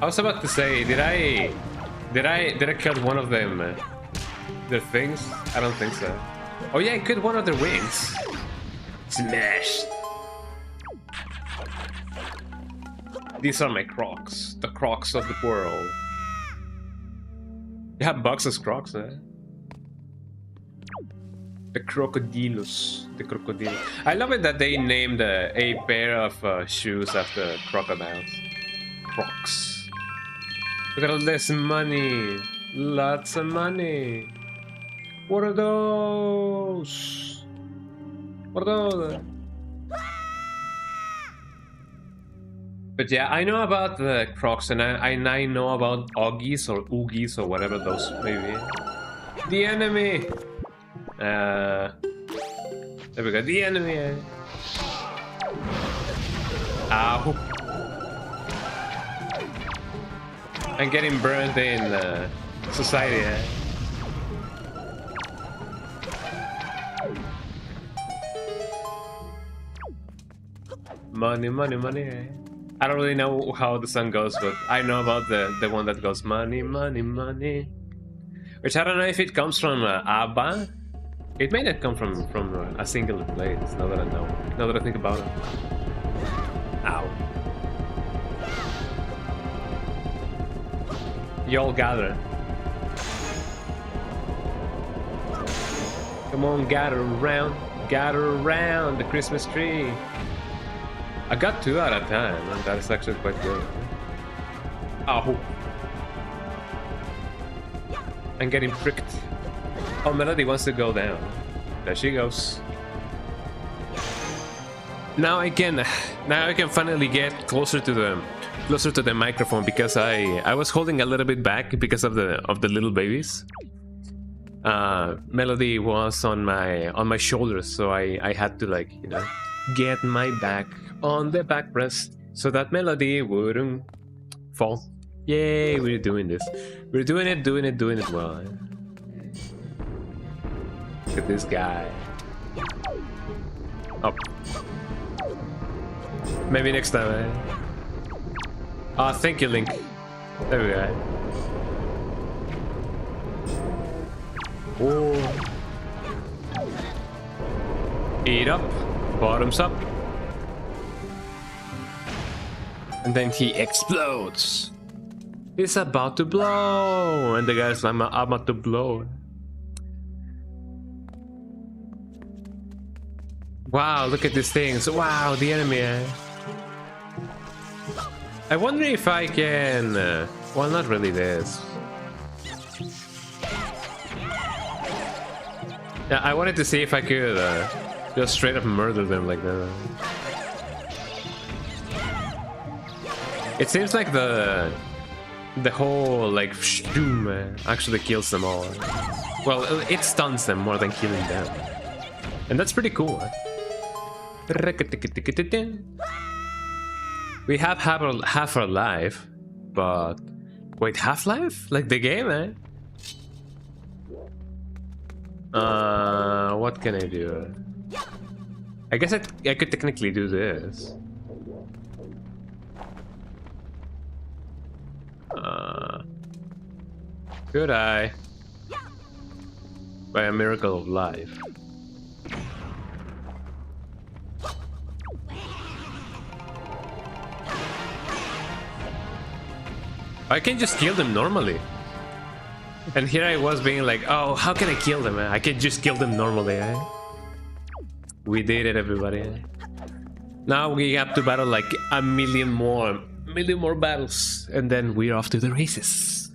I was about to say, did I cut one of them? Their things? I don't think so. Oh yeah, I cut one of their wings. Smash. These are my Crocs. The Crocs of the world. You have boxes Crocs, eh? The crocodilos. The crocodile. I love it that they named a pair of shoes after crocodiles. Crocs. Look at all this money. Lots of money. What are those? What are those? But yeah, I know about the Crocs, and I know about Oggies or Oogies or whatever those may be. The enemy! There we go, the enemy! Ow! I'm getting burned in society, eh? Money, money, money, eh? I don't really know how the song goes, but I know about the one that goes money, money, money. Which I don't know if it comes from ABBA. It may not come from a single place, now that I know. Now that I think about it. Ow. You all gather. Come on, gather around the Christmas tree. I got 2 at a time, and that is actually quite good. Ow. I'm getting pricked. Oh, Melody wants to go down. There she goes. Now I can finally get closer to the microphone, because I was holding a little bit back because of the little babies. Melody was on my shoulders, so I had to, like, you know, get my back on the backrest so that Melody wouldn't fall. Yay, we're doing this. We're doing it well. Look at this guy. Up. Maybe next time, eh? Ah, thank you, Link. There we go. Oh. Eat up. Bottoms up. And then he explodes. He's about to blow. And the guy's like, I'm about to blow. Wow, look at these things. Wow, the enemy. I wonder if I can... well, not really this. Yeah, I wanted to see if I could just straight up murder them like that. It seems like the whole, like, shoom actually kills them all. Well, it stuns them more than killing them. And that's pretty cool. We have half our life, but wait, half-life? Like the game, eh? What can I do? I guess I could technically do this. Could I? By a miracle of life. I can just kill them normally. And here I was being like, oh, how can I kill them? I can just kill them normally, eh? We did it, everybody. Now we have to battle like a million more battles, and then we're off to the races.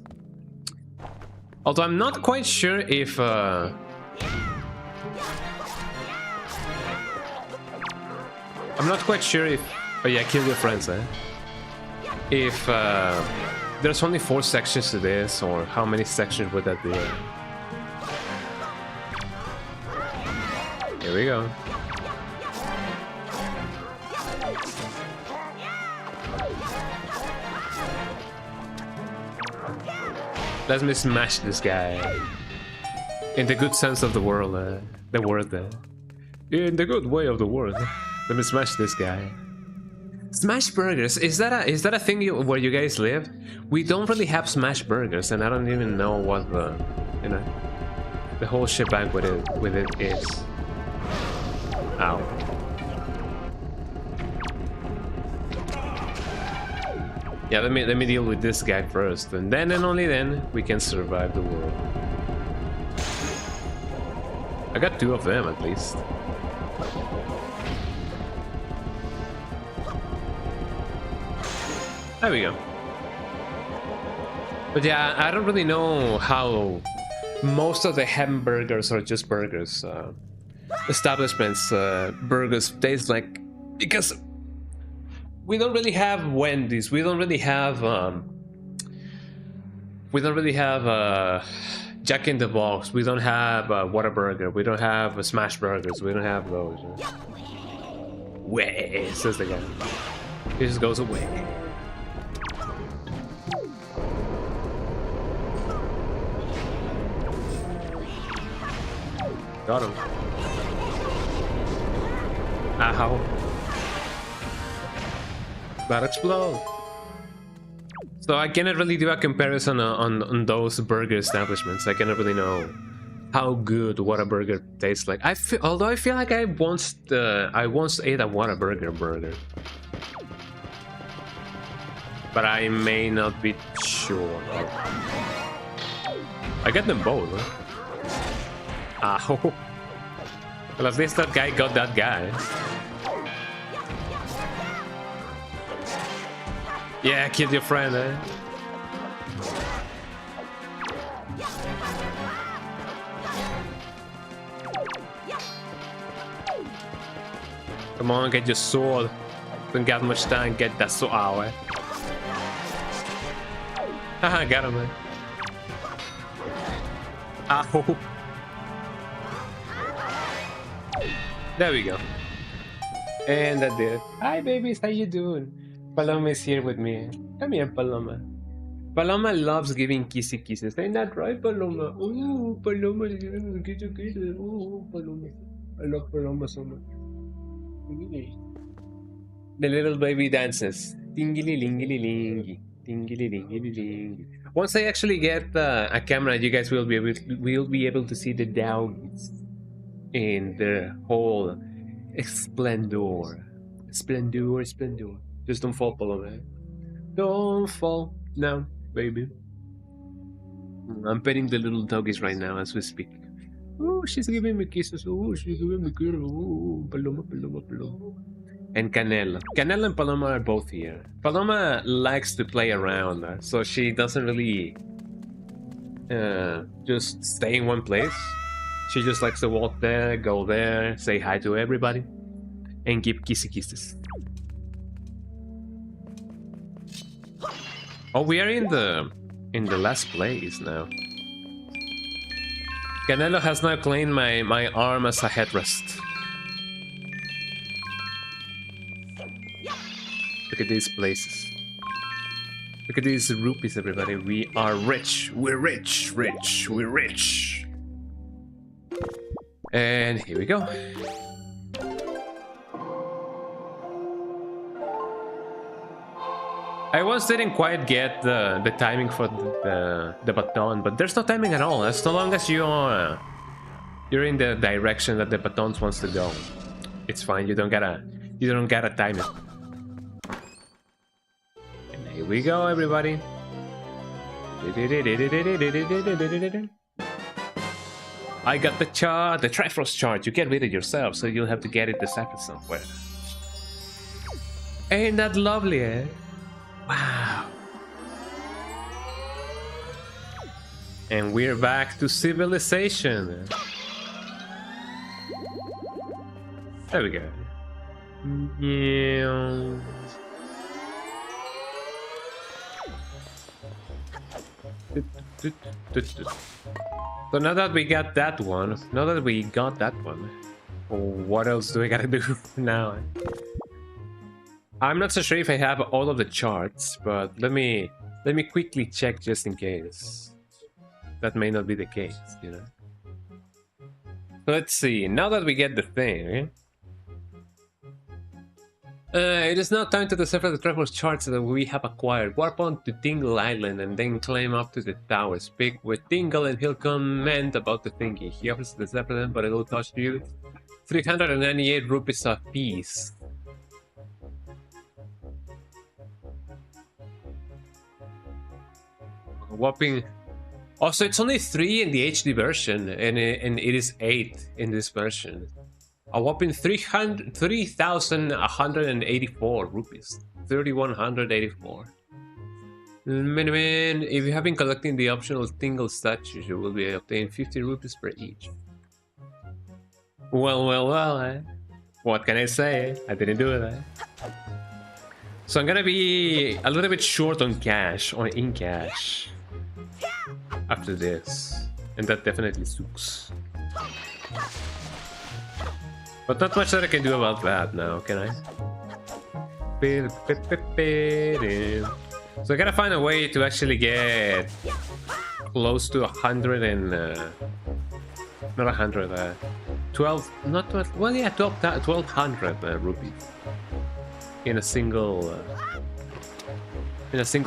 Although I'm not quite sure if I'm not quite sure if... oh yeah, kill your friends, eh? If there's only 4 sections to this, or how many sections would that be? Here we go. Let me smash this guy. In the good sense of the word, in the good way of the word. Let me smash this guy. Smash burgers, is that a thing where you guys live? We don't really have smash burgers, and I don't even know what the, you know, the whole shebang with it is. Ow. Yeah, let me deal with this guy first, and then and only then we can survive the world. I got 2 of them at least. There we go. But yeah, I don't really know how most of the hamburgers or just burgers establishments burgers taste like, because we don't really have Wendy's, we don't really have Jack in the Box, we don't have Whataburger, we don't have Smash Burgers, we don't have those. Way, says the guy. He just goes away. Got him. Ow. That explode. So I cannot really do a comparison on those burger establishments. I cannot really know how good Whataburger tastes like. Although I feel like I once ate a Whataburger burger, but I may not be sure. I got them both. Huh? Ow. Well, at least that guy got that guy. Yeah, kill your friend, eh? Come on, get your sword. Don't got much time, get that sword out, eh? Haha, got him, man. Ow. There we go. And that did it. Hi, babies, how you doing? Paloma is here with me. Come here, Paloma. Paloma loves giving kissy kisses. Ain't that right, Paloma? Ooh, Paloma is giving kissy kisses. Ooh, Paloma. I love Paloma so much. The little baby dances. Tingly lingly lingy. Tingly lingly lingy. Once I actually get a camera, you guys will be able to see the dogs in their whole splendor. Splendor. Just don't fall, Paloma. Don't fall. No, baby. I'm petting the little doggies right now as we speak. Oh, she's giving me kisses. Oh, she's giving me kisses. Oh, Paloma. And Canelo. Canelo and Paloma are both here. Paloma likes to play around, so she doesn't really just stay in one place. She just likes to walk there, go there, say hi to everybody, and give kissy kisses. Oh, we are in the last place now. Canelo has now claimed my arm as a headrest. Look at these places. Look at these rupees, everybody. We are rich. We're rich. We're rich. And here we go. I once didn't quite get the timing for the baton, but there's no timing at all. As long as you're in the direction that the baton wants to go, it's fine. You don't gotta time it. And here we go, everybody. I got the chart, the Triforce chart. You get rid of yourself, so you'll have to get it deciphered somewhere. Ain't that lovely, eh? Wow. And we're back to civilization. There we go. Yeah. So now that we got that one, what else do we gotta do now? I'm not so sure if I have all of the charts, but let me quickly check just in case. That may not be the case, you know. So let's see. Now that we get the thing, it is now time to decipher the Triforce charts that we have acquired. Warp on to Tingle Island and then climb up to the tower. Speak with Tingle and he'll comment about the thingy. He offers to decipher them, but it'll cost you 398 rupees a piece. Whopping. Also, it's only 3 in the HD version, and it is 8 in this version. A whopping 3,184 rupees. 3,184. If you have been collecting the optional Tingle statues, you will be obtaining 50 rupees per each. Well, eh? What can I say? I didn't do it, eh? So I'm gonna be a little bit short on cash, or in cash, after this, and that definitely sucks. But not much that I can do about that now, can I? So I gotta find a way to actually get close to 100 and not 100, 12, not 12, well yeah, 1200 rupees in a single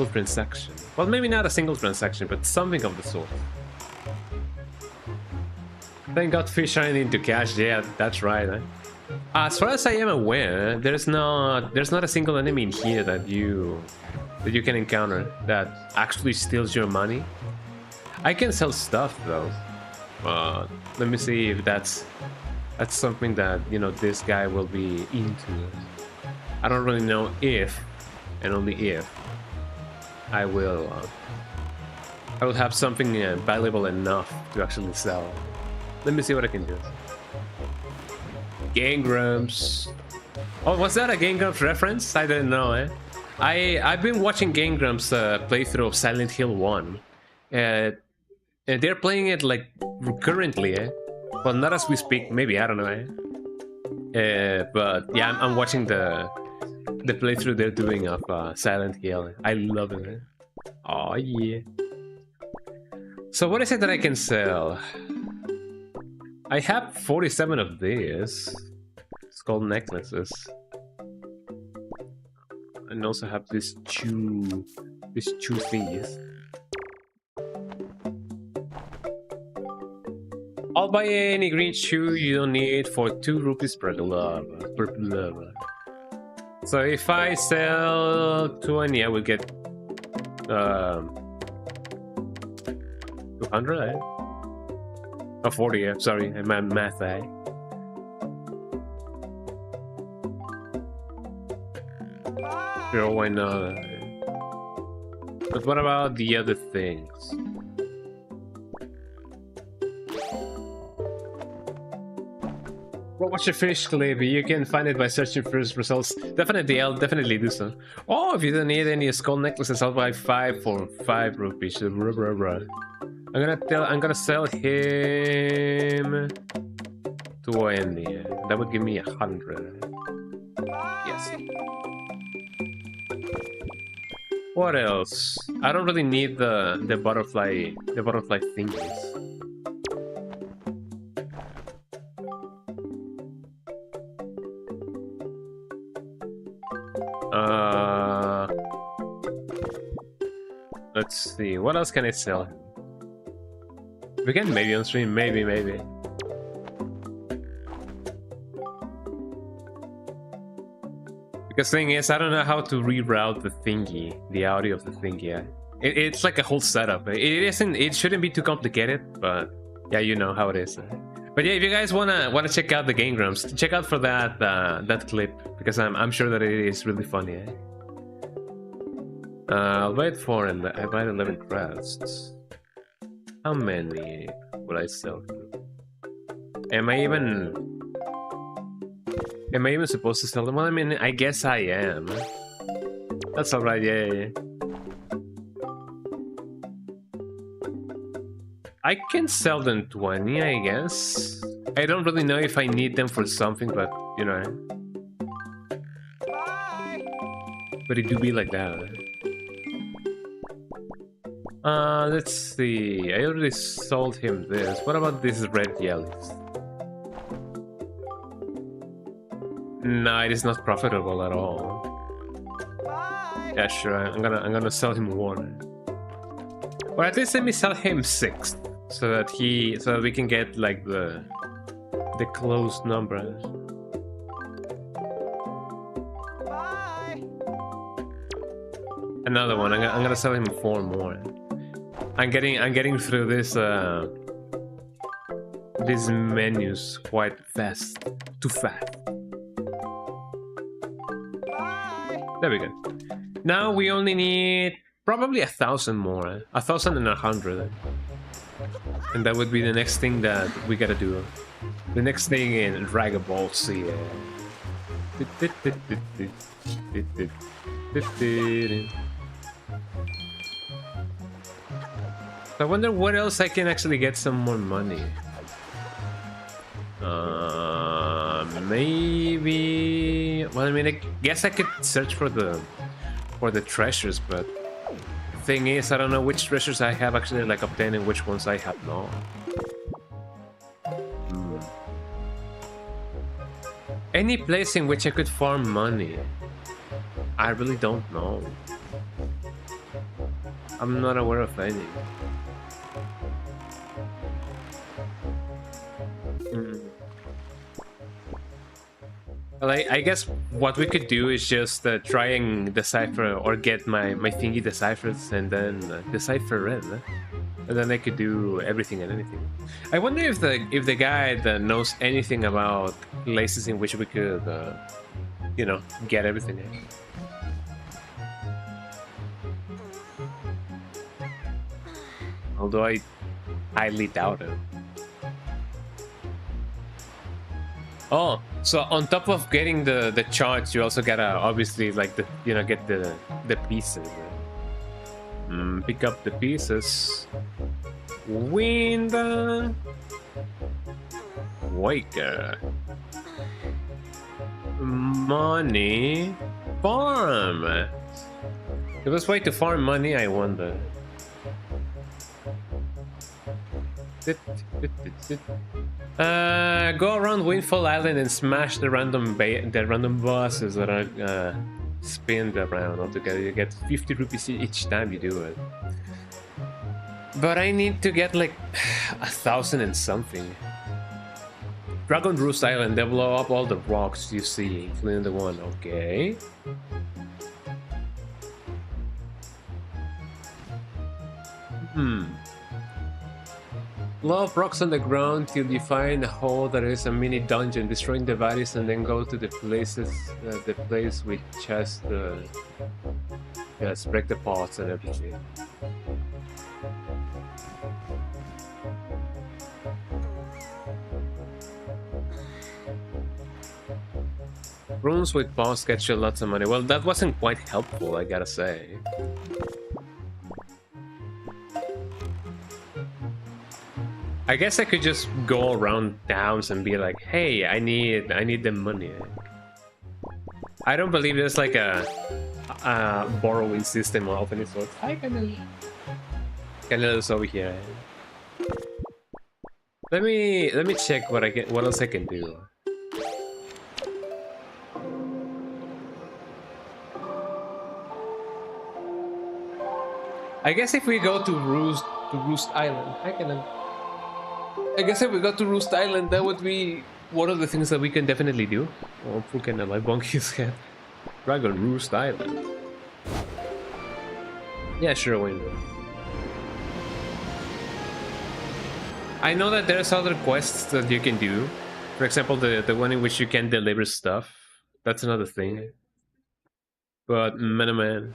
transaction. Well, maybe not a single transaction, but something of the sort. Thank God fish aren't into cash. Yeah, that's right. Eh? As far as I am aware, there's not a single enemy in here that you can encounter that actually steals your money. I can sell stuff though. Let me see if that's something that, you know, this guy will be into. I don't really know if, and only if, I will have something valuable enough to actually sell. Let me see what I can do. Gangrams. Oh, was that a Game Grumps reference? I didn't know, eh? I've been watching Game Grumps playthrough of Silent Hill 1. And they're playing it like currently, eh? Well, not as we speak, maybe, I don't know, eh? But yeah, I'm watching the playthrough they're doing of Silent Hill. I love it, eh? Oh yeah. So what is it that I can sell? I have 47 of these skull necklaces. And also have these two thingies. I'll buy any green shoe you don't need for 2 rupees per glove. So if I sell 20, I will get 200, eh? Oh, 40, yeah. Sorry, my math, eh? Sure, why not? But what about the other things? Well, watch a fish clip. You can find it by searching for results. Definitely, I'll definitely do so. Oh, if you don't need any skull necklaces, I'll buy 5 for 5 rupees. I'm gonna sell him 20. That would give me 100. Yes. What else? I don't really need the butterfly thingies. Let's see. What else can I sell? We can maybe on stream, maybe. Because thing is, I don't know how to reroute the thingy, the audio of the thingy. Yeah. It's like a whole setup. It shouldn't be too complicated, but yeah, you know how it is. But yeah, if you guys wanna check out the Game Grumps, check out for that that clip, because I'm sure that it is really funny. Eh? I'll buy it for, and I buy 11 crests. How many will I sell? Am I even supposed to sell them? Well, I mean, I guess I am. That's alright, yeah. I can sell them 20, I guess. I don't really know if I need them for something, but, you know. But it do be like that. Let's see. I already sold him this. What about these red jellies? No, it is not profitable at all. Yeah, sure. I'm gonna sell him 1. Or at least let me sell him 6, so that we can get like the closed numbers. Another one. I'm gonna sell him 4 more. I'm getting through this these menus quite fast. Too fast. There we go. Now we only need probably 1,000 more. 1,100. And that would be the next thing that we gotta do. The next thing in Dragon Ball Z. I wonder what else I can actually get some more money. Maybe. Well, I mean, I guess I could search for the treasures, but the thing is, I don't know which treasures I have actually like obtained and which ones I have not. Any place in which I could farm money? I really don't know. I'm not aware of any. Well, I guess what we could do is just try and decipher or get my thingy deciphered and then decipher it. And then I could do everything and anything. I wonder if the guy that knows anything about places in which we could, you know, get everything. Although I highly doubt it. Oh, so on top of getting the charts, you also gotta obviously like get the pieces. Pick up the pieces. Wind Waker. Money farm. The best way to farm money, I wonder. Go around Windfall Island and smash the random bosses that are spinned around altogether. You get 50 rupees each time you do it. But I need to get like 1,000 and something. Dragon Roost Island, they blow up all the rocks you see, including the one. Okay. Blow up rocks on the ground till you find a hole that is a mini dungeon, destroying the bodies, and then go to the place with chest, break the pots and everything. Rooms with boss get you lots of money. Well, that wasn't quite helpful, I gotta say. I guess I could just go around towns and be like, "Hey, I need the money." I don't believe there's like a borrowing system of any sort. Hi, Ganon. Ganon is over here. Let me check what else I can do. I guess if we go to Roost Island, I guess if we go to Roost Island, that would be one of the things that we can definitely do. Oh, fucking I bonk his head. Dragon Roost Island. Yeah, sure, why not? I know that there's other quests that you can do. For example, the one in which you can deliver stuff. That's another thing. But man,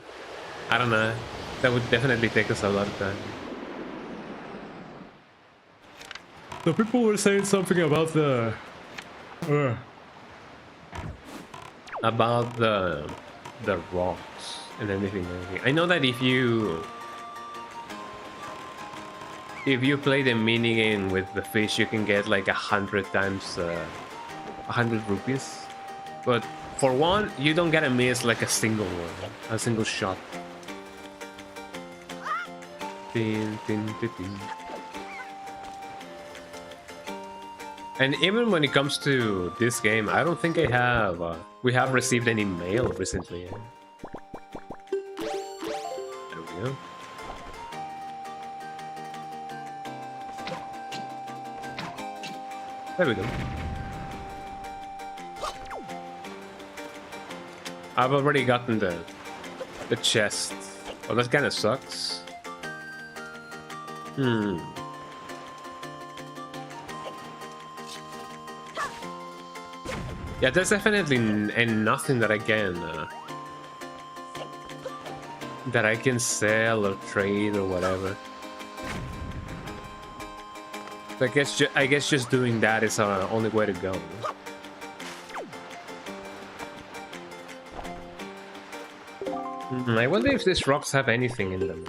I don't know. That would definitely take us a lot of time. The people were saying something about the rocks and everything. I know that if you play the mini game with the fish, you can get like 100 times 100 rupees. But for one, you don't gotta miss like a single shot. And even when it comes to this game, I don't think we have received any mail recently. There we go. There we go. I've already gotten the chest. Oh, that kind of sucks. Yeah, there's definitely nothing that I can sell or trade or whatever. So I guess just doing that is our only way to go. I wonder if these rocks have anything in them.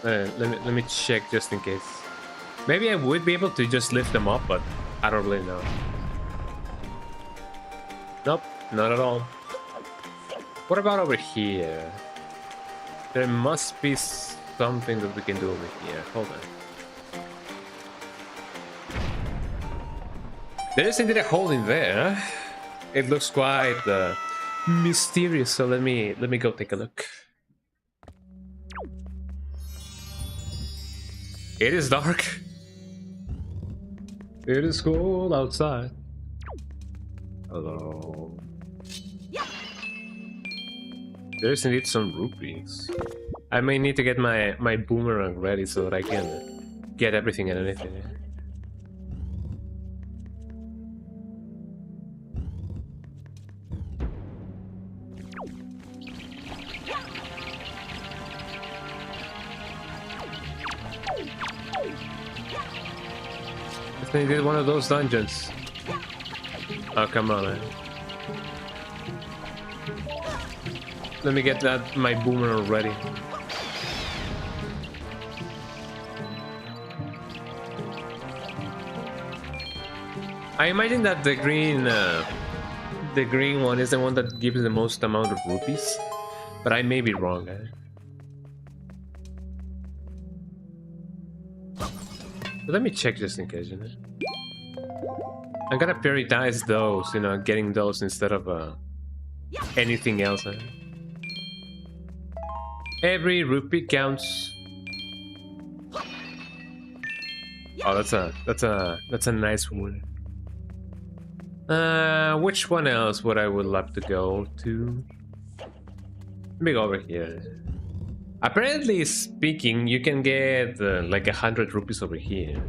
Let me check just in case. Maybe I would be able to just lift them up, but I don't really know. Nope, not at all. What about over here? There must be something that we can do over here. Hold on. There is indeed a hole in there. It looks quite mysterious, so let me go take a look. It is dark. It is cold outside. Hello. There's indeed some rupees. I may need to get my boomerang ready so that I can get everything and anything. I think they did one of those dungeons. Oh, come on, man. Let me get that my boomer ready. I imagine that the green one is the one that gives the most amount of rupees, but I may be wrong. But let me check just in case, you know. I'm gonna prioritize those, you know, getting those instead of anything else. Every rupee counts. Oh, that's a nice one. Which one else would I would love to go to? Let me go over here. Apparently speaking, you can get like 100 rupees over here.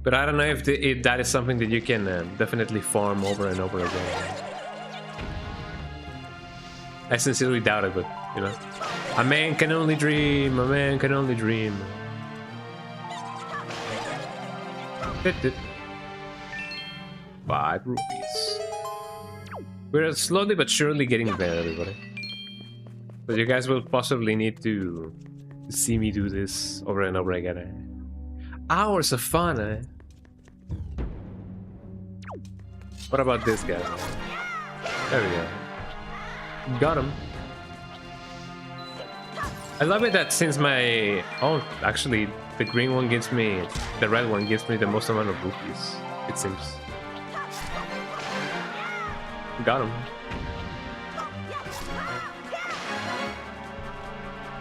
But I don't know if that is something that you can definitely farm over and over again. I sincerely doubt it, but you know. A man can only dream, a man can only dream. 5 rupees. We're slowly but surely getting there, everybody. But you guys will possibly need to see me do this over and over again. Hours of fun, eh? What about this guy? There we go. Got him. I love it that since my... Oh, actually, the green one gives me... The red one gives me the most amount of rupees, it seems. Got him.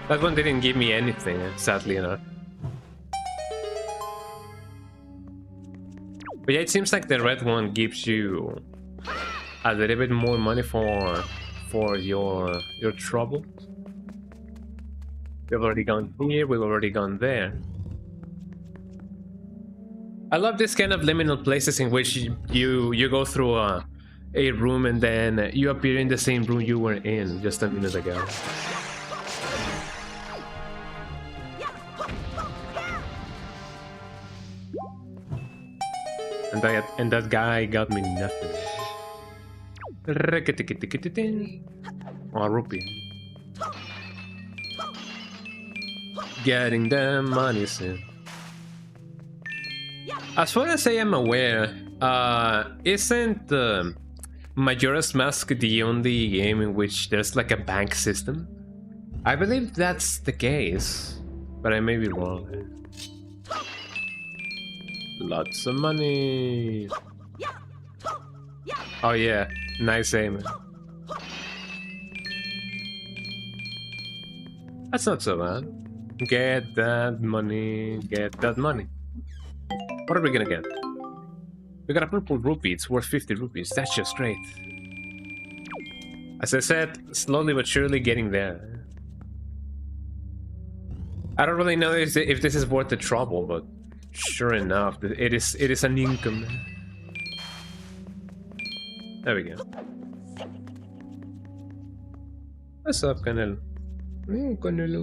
That one didn't give me anything, sadly enough. But yeah, it seems like the red one gives you a little bit more money for your trouble. We've already gone here, we've already gone there. I love this kind of liminal places in which you go through a room and then you appear in the same room you were in just a minute ago. And that guy got me nothing. Oh, rupee. Getting the money soon. As far as I am aware, isn't Majora's Mask the only game in which there's like a bank system? I believe that's the case, but I may be wrong. Lots of money. Oh yeah, nice aim. That's not so bad. Get that money, get that money. What are we gonna get? We got a purple rupee, it's worth 50 rupees. That's just great. As I said, slowly but surely getting there. I don't really know if this is worth the trouble, but sure enough, it is an income. There we go. What's up, Canelo? Canelo.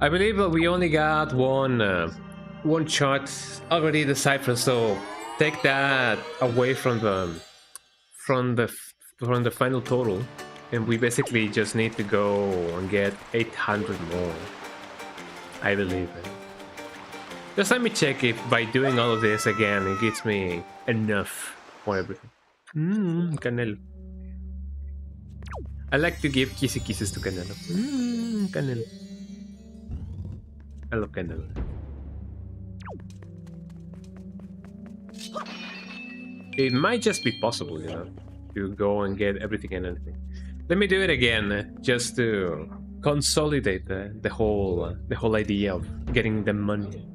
I believe that we only got one chart already deciphered, so take that away from the final total, and we basically just need to go and get 800 more. I believe it. Just let me check if by doing all of this again it gives me enough for everything. Canelo. I like to give kissy kisses to Canelo. Canelo. I love Canelo. It might just be possible, you know, to go and get everything and anything. Let me do it again, just to consolidate the whole idea of getting the money.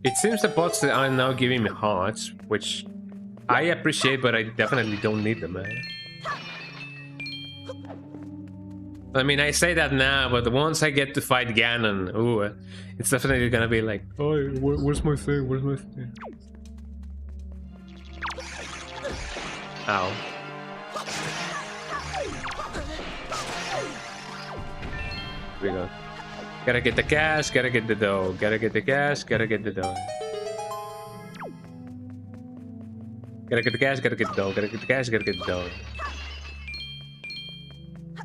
It seems the bots that are now giving me hearts, which I appreciate, but I definitely don't need them, man. I mean, I say that now, but once I get to fight Ganon, ooh, it's definitely gonna be like, oh, where's my thing? Where's my thing? Ow. Here we go. Gotta get the cash, gotta get the dough. Gotta get the cash, gotta get the dough. Gotta get the cash, gotta get the dough. Gotta get the cash, gotta get the dough.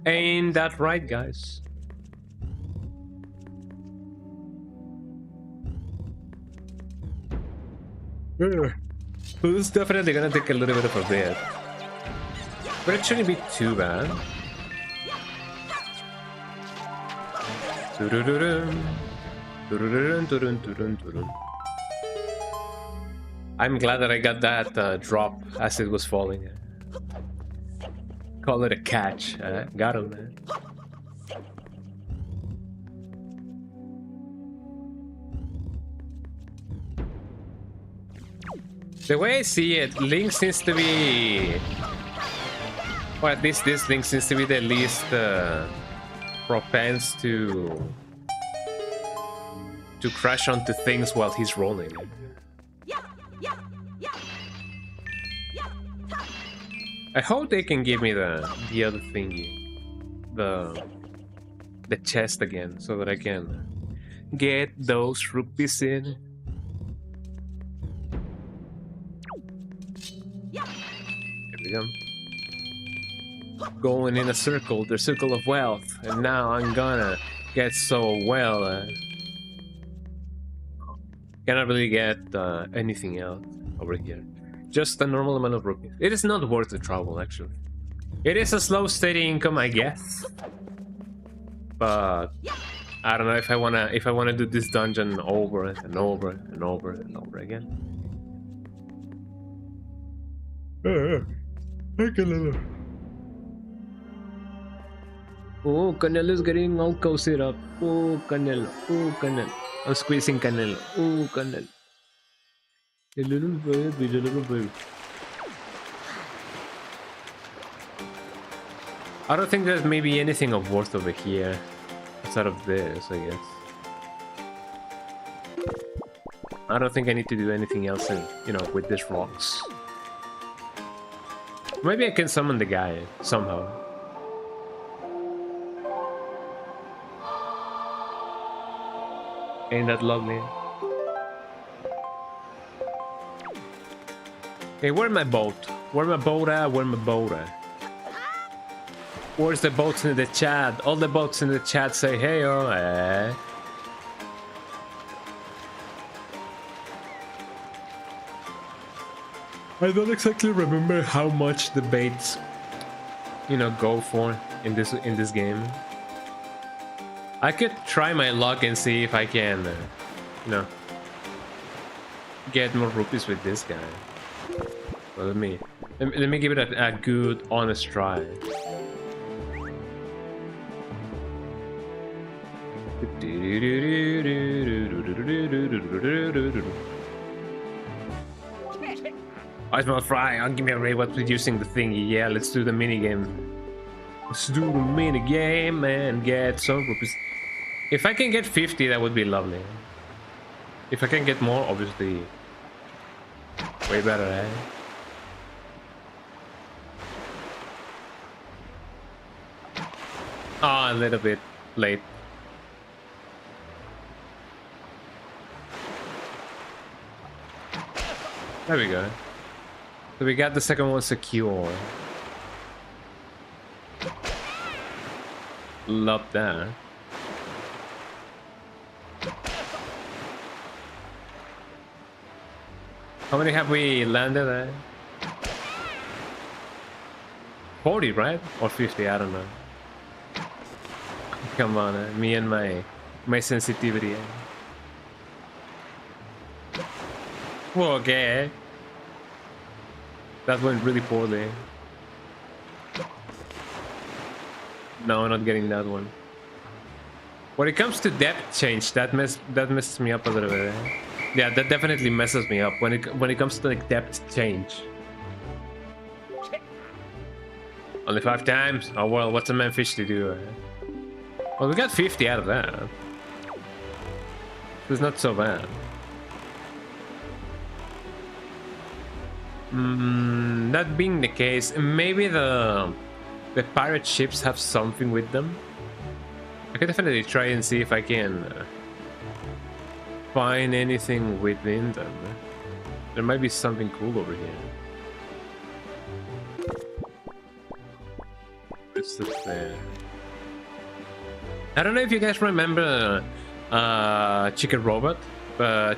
Ain't that right, guys? This is definitely gonna take a little bit of a bit. But it shouldn't be too bad. I'm glad that I got that drop as it was falling. Call it a catch. Got him, man. The way I see it, Link seems to be... Or at least this Link seems to be the least propense to crash onto things while he's rolling. I hope they can give me the other thingy, the chest again, so that I can get those rupees in. Here we go. Going in a circle, the circle of wealth, and now I'm gonna get so well. Cannot really get anything else over here. Just a normal amount of rupees. It is not worth the trouble, actually. It is a slow, steady income, I guess. But I don't know if I wanna do this dungeon over and over and over and over again. Oh, Canelo's getting all cozied up. Oh, Canelo. Oh, Canelo. I'm squeezing Canelo. Oh, Canelo. A little baby, a little baby. I don't think there's maybe anything of worth over here outside of this, I guess. I don't think I need to do anything else, you know, with these rocks. Maybe I can summon the guy somehow. Ain't that lovely? Hey, where's my boat? Where's my boat at? Where's my boat at? Where's the boats in the chat? All the boats in the chat say hey oh eh. I don't exactly remember how much the baits, you know, go for in this game. I could try my luck and see if I can, you know, get more rupees with this guy. Well, let me give it a good, honest try. I smell fry. I'll give me a ray. What's producing the thingy? Yeah, let's do the mini game. Let's do the mini game and get some rupees. If I can get 50, that would be lovely. If I can get more, obviously, way better, eh? Ah, a little bit late. There we go. So we got the second one secure. Love that. How many have we landed at? 40, right? Or 50, I don't know. Come on, me and my sensitivity. Whoa, okay. That went really poorly. No, I'm not getting that one. When it comes to depth change, that messes me up a little bit. Yeah, that definitely messes me up when it comes to like depth change. Only 5 times? Oh well, what's a man fish to do? Well, we got 50 out of that. It's not so bad. That being the case, maybe the pirate ships have something with them. I could definitely try and see if I can find anything within them. There might be something cool over here. What's the thing? I don't know if you guys remember Chicken Robot.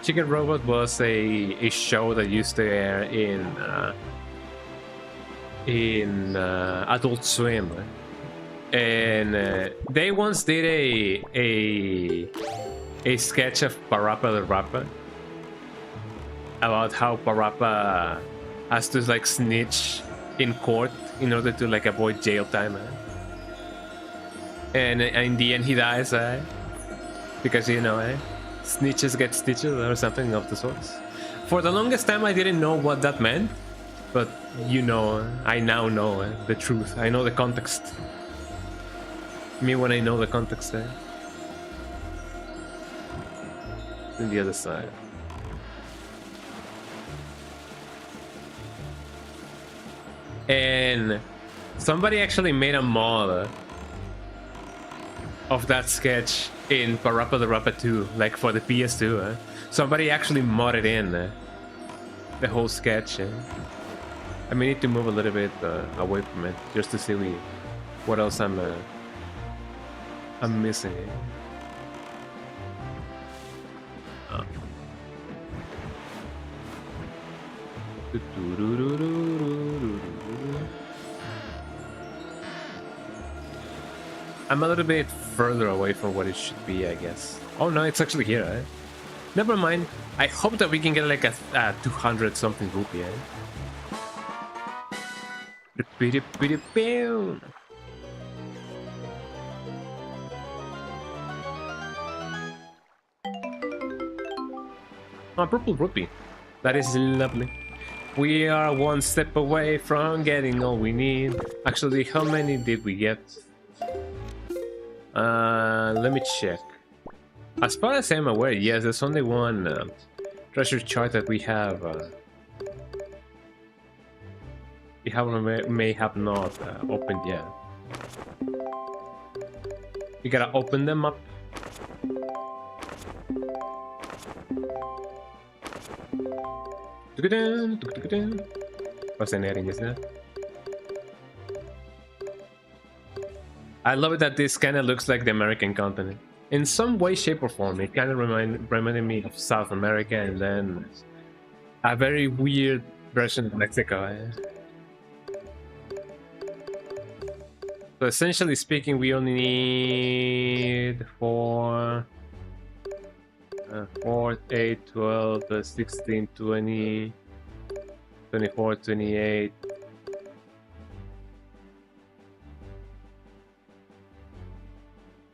Chicken Robot was a show that used to air in Adult Swim, and they once did a sketch of Parappa the Rapper about how Parappa has to like snitch in court in order to like avoid jail time, and in the end he dies, because you know, snitches get stitches or something of the sorts. For the longest time I didn't know what that meant, but you know, I now know the truth. I know the context. Me when I know the context. In the other side. And somebody actually made a mod of that sketch in Parappa the Rapper 2, like for the PS2. Somebody actually modded in the whole sketch. I may need to move a little bit away from it just to see what else I'm missing. Oh. I'm a little bit further away from what it should be, I guess. Oh no, it's actually here, Never mind. I hope that we can get like a 200 something rupee, Oh, purple rupee. That is lovely. We are one step away from getting all we need. Actually, how many did we get? Let me check. As far as I'm aware, yes, there's only one treasure chart that we have. May have not opened yet. You gotta open them up. Fascinating, isn't it? I love it that this kind of looks like the American continent. In some way, shape, or form, it kind of reminded me of South America, and then a very weird version of Mexico. So essentially speaking, we only need 4, 8, 12, 16, 20, 24, 28.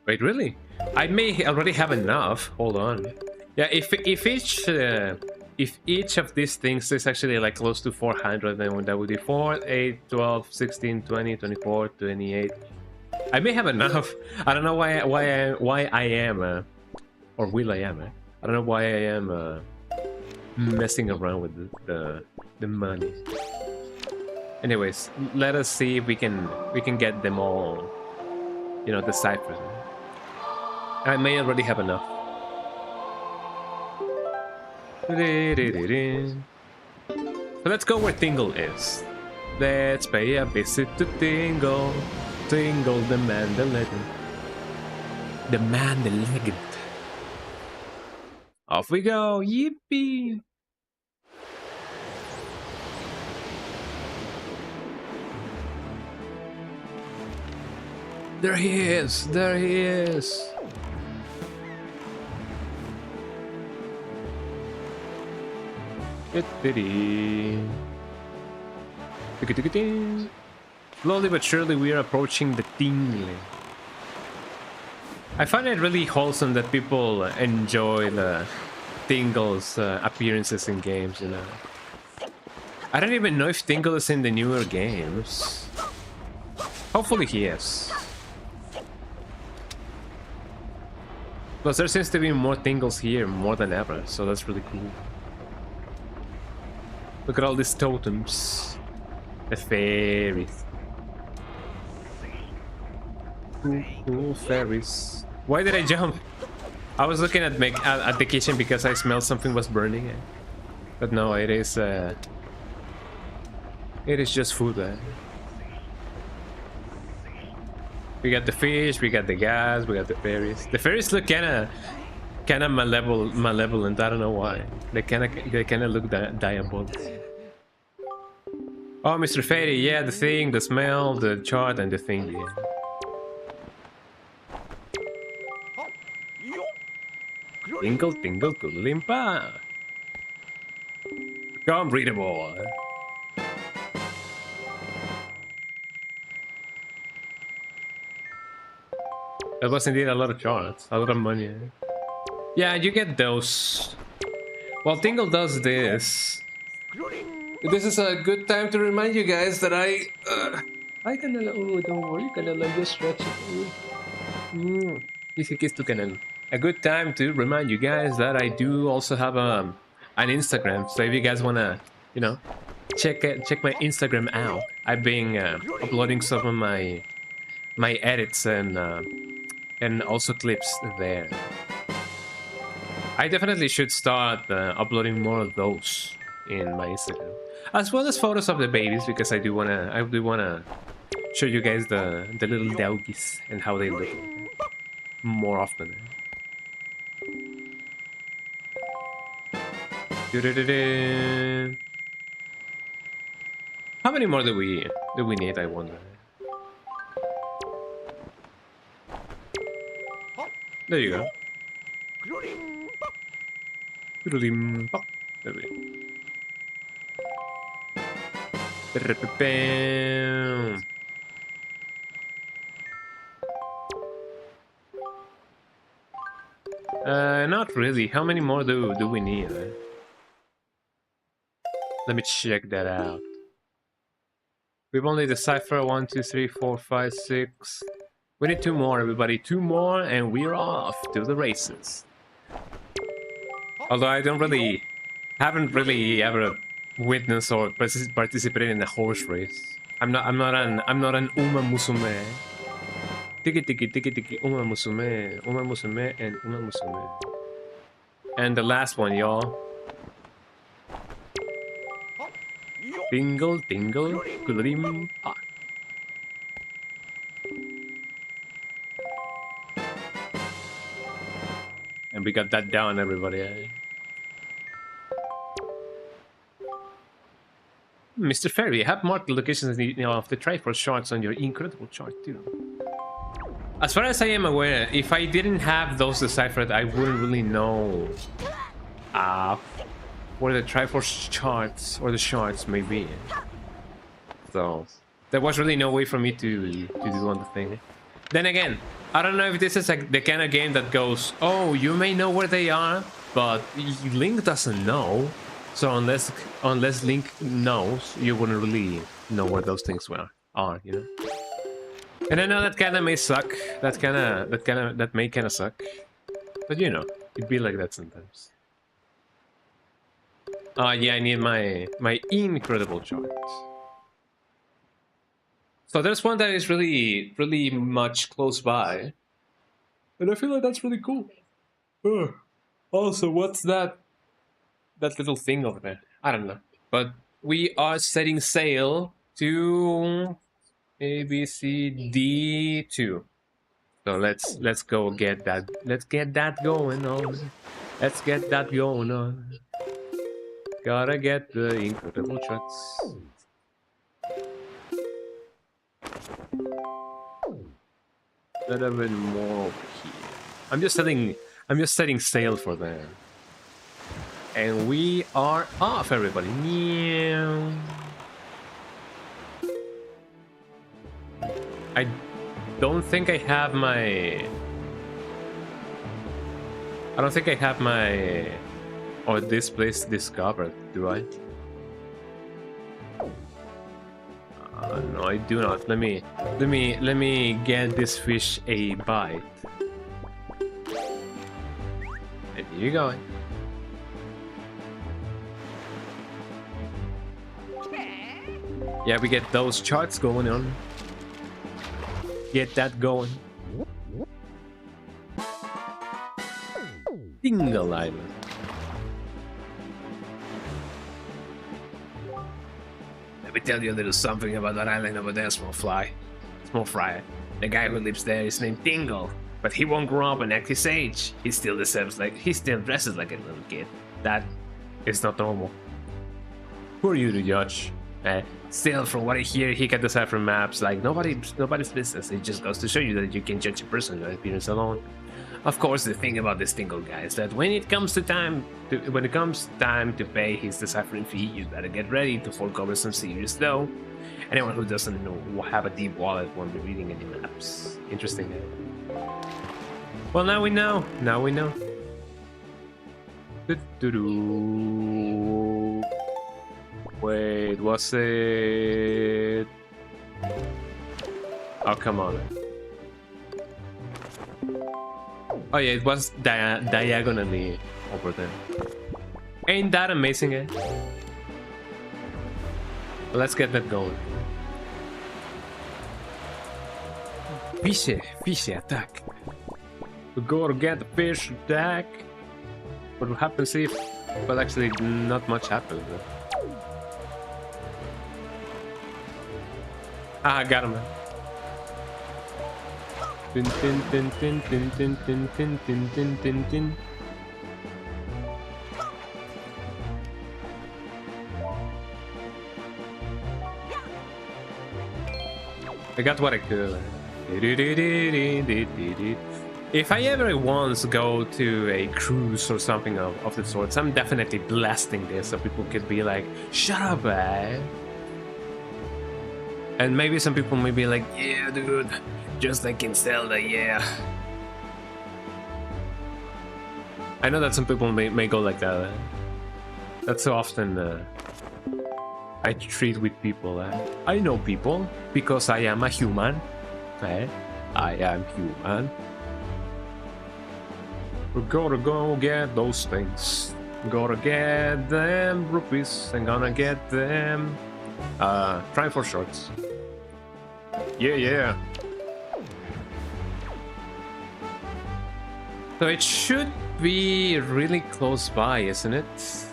Wait, really? I may already have enough. Hold on. Yeah, if each of these things is actually like close to 400, then that would be 4, 8, 12, 16, 20, 24, 28. I may have enough. I don't know why I am, or will I am. I don't know why I am messing around with the money. Anyways, let us see if we can get them all, you know, deciphered. I may already have enough. So let's go where Tingle is. Let's pay a visit to Tingle. Tingle, the man, the legend. The man, the legend. Off we go, yippee! There he is! There he is! Slowly but surely we are approaching the Tingle. I find it really wholesome that people enjoy the Tingle's appearances in games, you know. I don't even know if Tingle is in the newer games. Hopefully he is. Plus there seems to be more Tingles here more than ever, so that's really cool. Look at all these totems. The fairies. Cool fairies. Why did I jump? I was looking at the kitchen because I smelled something was burning. But no, it is just food. We got the fish, we got the gas, we got the fairies. The fairies look kinda malevolent. I don't know why. They kinda look diabolical. Oh, Mr. Fairy, yeah, the thing, the smell, the chart, and the thing. Yeah. Tingle, tingle, limpa. Come, readable. That was indeed a lot of charts, a lot of money. Yeah, you get those. Well, Tingle does this. This is a good time to remind you guys that I can. Oh, don't worry, Canelo, I'm just stretching. Easy kiss to Canelo. A good time to remind you guys that I do also have an Instagram. So if you guys wanna, you know, check my Instagram out. I've been uploading some of my edits and also clips there. I definitely should start uploading more of those in my Instagram, as well as photos of the babies, because I do wanna show you guys the little doggies and how they look more often. How many more do we need, I wonder? There you go. There we go. Not really. How many more do we need? Let me check that out. We've only deciphered 1, 2, 3, 4, 5, 6. We need 2 more, everybody. 2 more, and we're off to the races. Although I haven't really ever witnessed or participated in a horse race. I'm not an Uma Musume. Tiki tiki tiki tiki Uma Musume, and Uma Musume. And the last one, y'all. Tingle, tingle, glim, pot. And we got that down, everybody. Mr. Fairy, you have marked the locations of the Triforce shards on your incredible chart too. As far as I am aware, if I didn't have those deciphered, I wouldn't really know where the Triforce charts or the shards may be. So there was really no way for me to do one thing. Then again, I don't know if this is the kind of game that goes, oh, you may know where they are, but Link doesn't know. So unless Link knows, you wouldn't really know where those things are, you know. And I know that kind of may suck. That may kind of suck. But you know, it'd be like that sometimes. Yeah, I need my incredible chart. So there's one that is really much close by, and I feel like that's really cool. Also, what's that little thing over there? I don't know. But we are setting sail to ABCD2. So let's go get that. Let's get that going on. Let's get that going on. Gotta get the incredible shots. Better than more over here. I'm just setting sail for them. And we are off, everybody. I don't think I have my... Or this place discovered, do I? No, I do not. Let me get this fish a bite. And here you go. Yeah, we get those charts going on. Get that going. Dingle Island. Let me tell you a little something about that island over there, small fry. The guy who lives there is named Dingle, but he won't grow up and act his age. He still dresses like a little kid. That is not normal. Who are you to judge? Still, from what I hear, he can decipher maps like nobody's business. It just goes to show you that you can judge a person by appearance alone. Of course, the thing about this Dingle guy is that when it comes time to pay his deciphering fee, you better get ready to fork over some serious dough. Anyone who doesn't know will have a deep wallet won't be reading any maps. Interesting. Well, now we know. Wait, was it? Oh, come on. Oh yeah, it was diagonally over there. Ain't that amazing, eh? Let's get that going. Fishy attack. We gotta get the fish attack. What will happen if... Well, actually, not much happens. Ah, I got him. Tin tin tin tin tin tin tin tin tin tin tin tin. I got what I could. If I ever once go to a cruise or something of the sorts, I'm definitely blasting this so people could be like, shut up, eh? And maybe some people may be like, yeah, dude, just like in Zelda, yeah. I know that some people may go like that. That's so often I treat with people. I know people because I am a human. I am human. We gotta go get those things. Gotta get them rupees. I'm gonna get them. Try for shorts. Yeah. So it should be really close by, isn't it?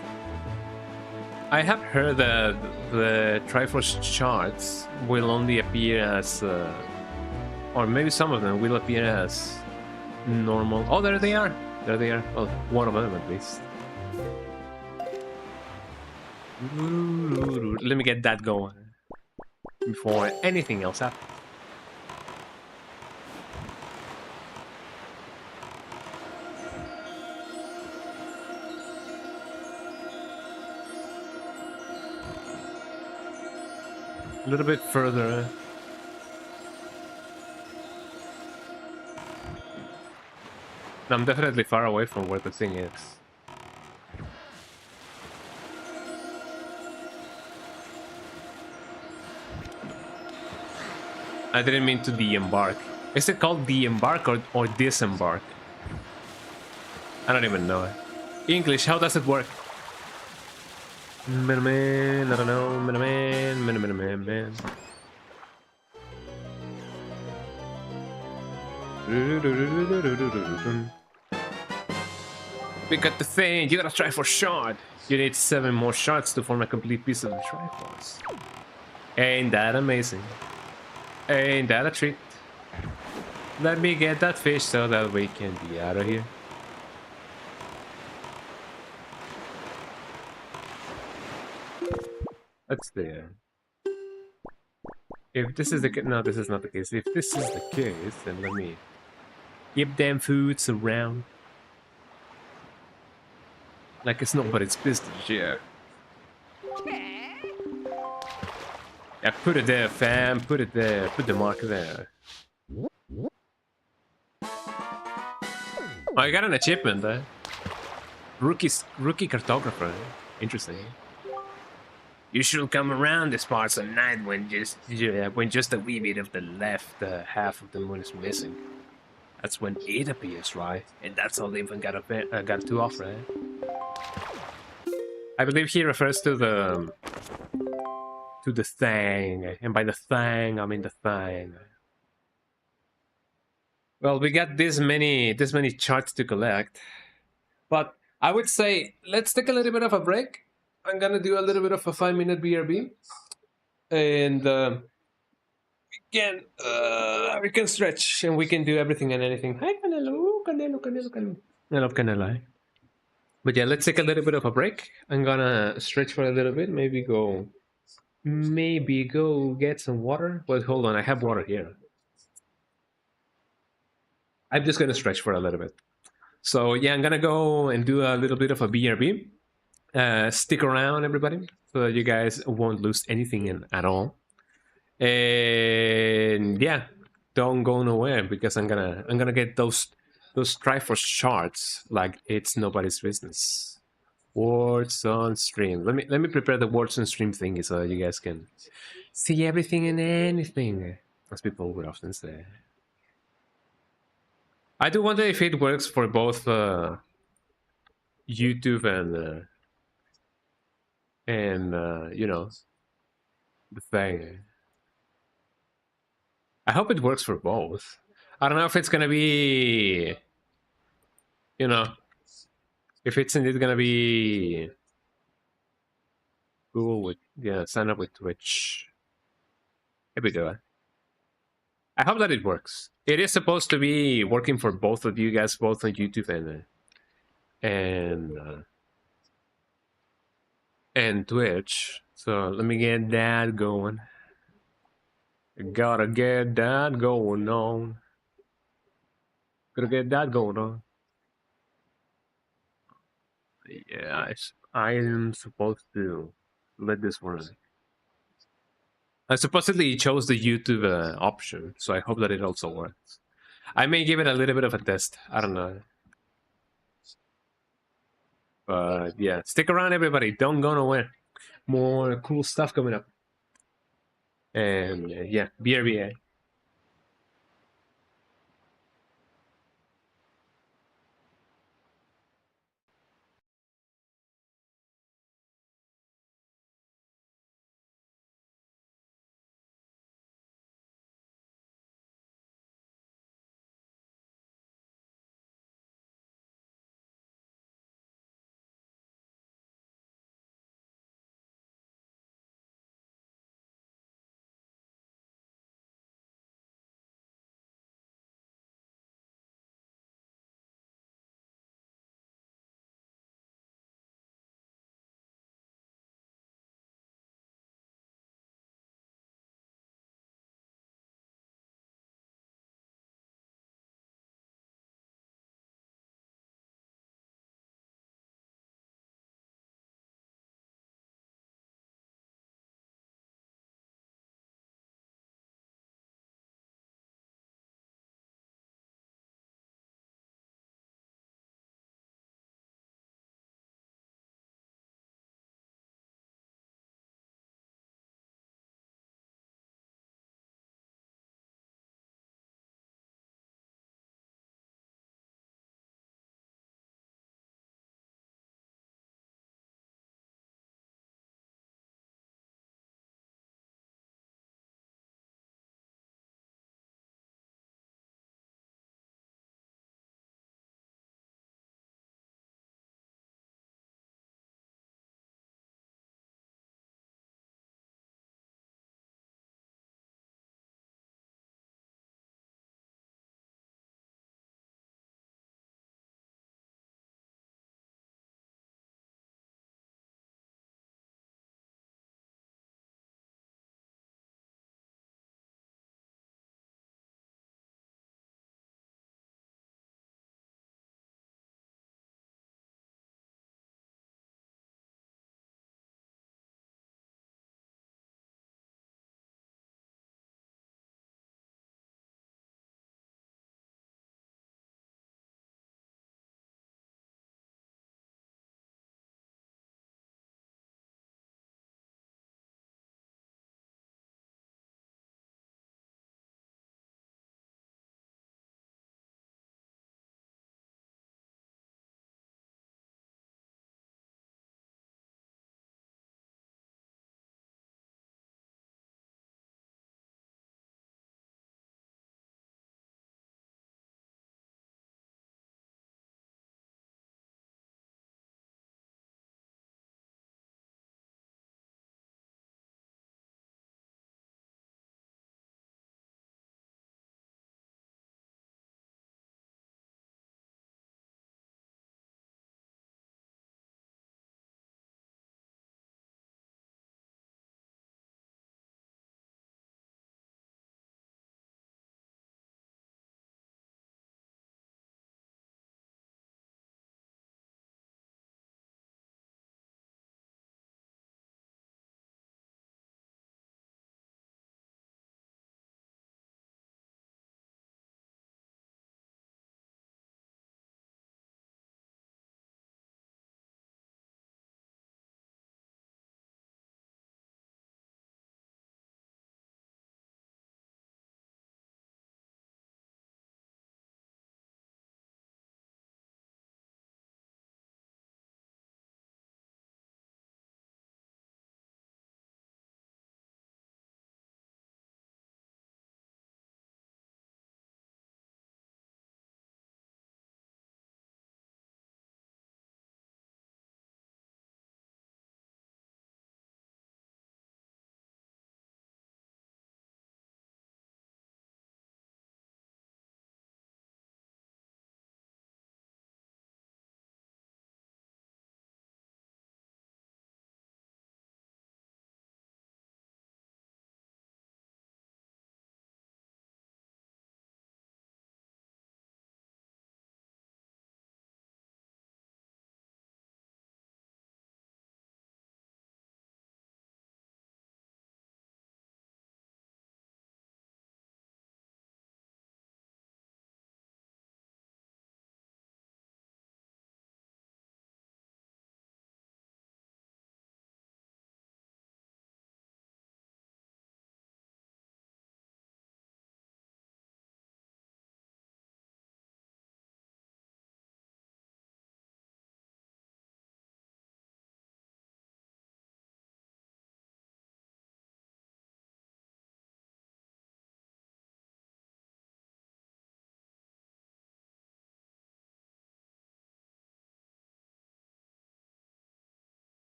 I have heard that the Triforce charts will only appear as, or maybe some of them will appear as normal. Oh, there they are. Well, one of them at least. Let me get that going before anything else happens. A little bit further. I'm definitely far away from where the thing is. I didn't mean to de-embark. Is it called de-embark or disembark? I don't even know. English, how does it work? Man, I don't know. Man. We got the thing. You gotta try for shard. You need 7 more shards to form a complete piece of the Triforce. Ain't that amazing? Ain't that a treat? Let me get that fish so that we can be out of here. That's there. If this is the case, no, this is not the case. If this is the case, then let me give them foods around. Like it's nobody's business, yeah. Yeah, put it there, fam. Put it there. Put the mark there. Oh, I got an achievement there. Rookie cartographer. Interesting. You should come around these parts at night when just a wee bit of the left half of the moon is missing. That's when it appears, right? And that's all they even got to offer, eh? I believe he refers to the to the thing, and by the thing, I mean the thing. Well, we got this many charts to collect, but I would say let's take a little bit of a break. I'm gonna do a little bit of a 5 minute BRB, and we can stretch and we can do everything and anything. Hi, Canelo, Canelo, Canelo, Canelo. I love Canelo. Eh? But yeah, let's take a little bit of a break. I'm gonna stretch for a little bit. Maybe go get some water. But hold on, I have water here. I'm just gonna stretch for a little bit. So yeah, I'm gonna go and do a little bit of a BRB. Stick around, everybody, so that you guys won't lose anything at all. And yeah, don't go nowhere because I'm gonna get those Triforce charts like it's nobody's business. Words on stream. Let me prepare the words on stream thingy so that you guys can see everything and anything, as people would often say. I do wonder if it works for both YouTube and you know, the thing. I hope it works for both. I don't know if it's gonna be, you know, if it's indeed gonna be Google with, yeah, sign up with Twitch. Here we go. I hope that it works. It is supposed to be working for both of you guys, both on YouTube and Twitch. So let me get that going. Gotta get that going on. Gotta get that going on. Yeah, I am supposed to let this run. I supposedly chose the YouTube option, so I hope that it also works. I may give it a little bit of a test. I don't know. But yeah, stick around, everybody. Don't go nowhere. More cool stuff coming up. And yeah, BRBA.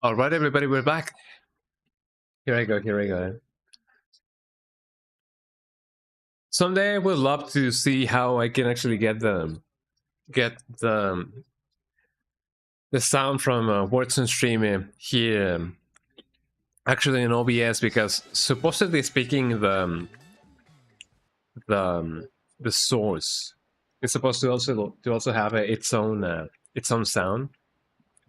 All right, everybody, we're back. Here I go. Here I go. Someday I would love to see how I can actually get the sound from words on stream here, actually in OBS, because supposedly speaking, the um, the source is supposed to also have its own sound,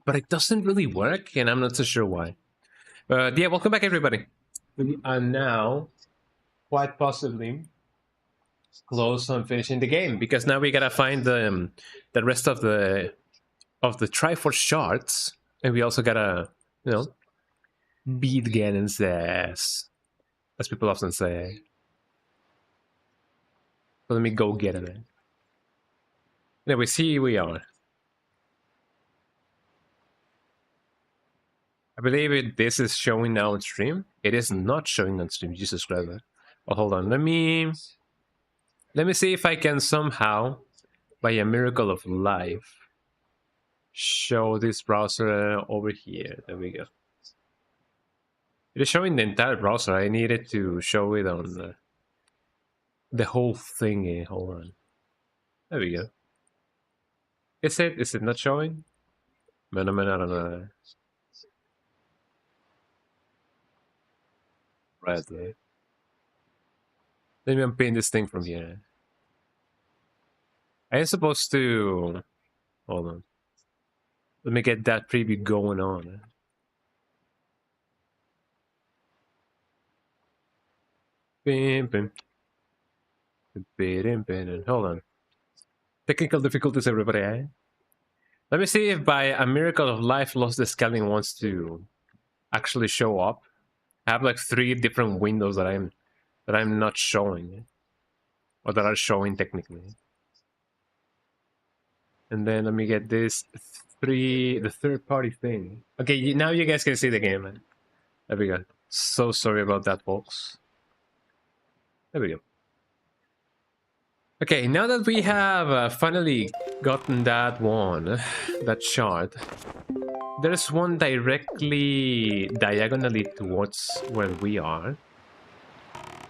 but it doesn't really work, and I'm not so sure why. But yeah, welcome back, everybody. We are now quite possibly close on finishing the game, because now we gotta find the rest of the Triforce shards, and we also gotta, you know, beat Ganon's ass, as people often say. So let me go get him. Anyway, see, we are. I believe this is showing now on stream. It is not showing on stream. Jesus Christ! Oh, hold on. Let me see if I can somehow, by a miracle of life, show this browser over here. There we go. It is showing the entire browser. I needed to show it on the whole thing. Hold on. There we go. Is it? Is it not showing? Man, I don't know. Right there. Let me unpin this thing from here. I am supposed to... Hold on. Let me get that preview going on. Hold on. Technical difficulties, everybody, eh? Let me see if by a miracle of life LoZ the Scaling wants to actually show up. I have like 3 different windows that I'm not showing. Or that are showing technically. And then let me get this the third party thing. Okay, now you guys can see the game, man. There we go. So sorry about that, folks. There we go. Okay, now that we have finally gotten that one, that shard, there's one directly diagonally towards where we are.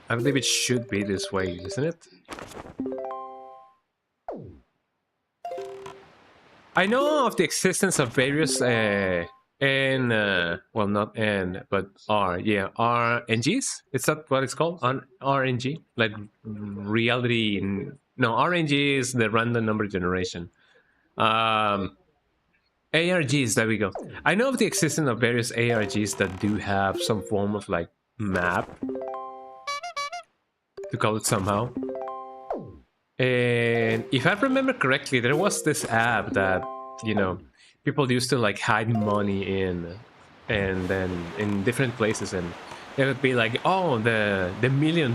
I believe it should be this way, isn't it? I know of the existence of various well, not N, but R, yeah, RNGs? Is that what it's called? RNG? Like reality... No, RNG is the random number generation. ARGs, there we go. I know of the existence of various ARGs that do have some form of like map, to call it somehow. And if I remember correctly, there was this app that, you know, people used to like hide money in, and then in different places, and it would be like, oh, the $1 million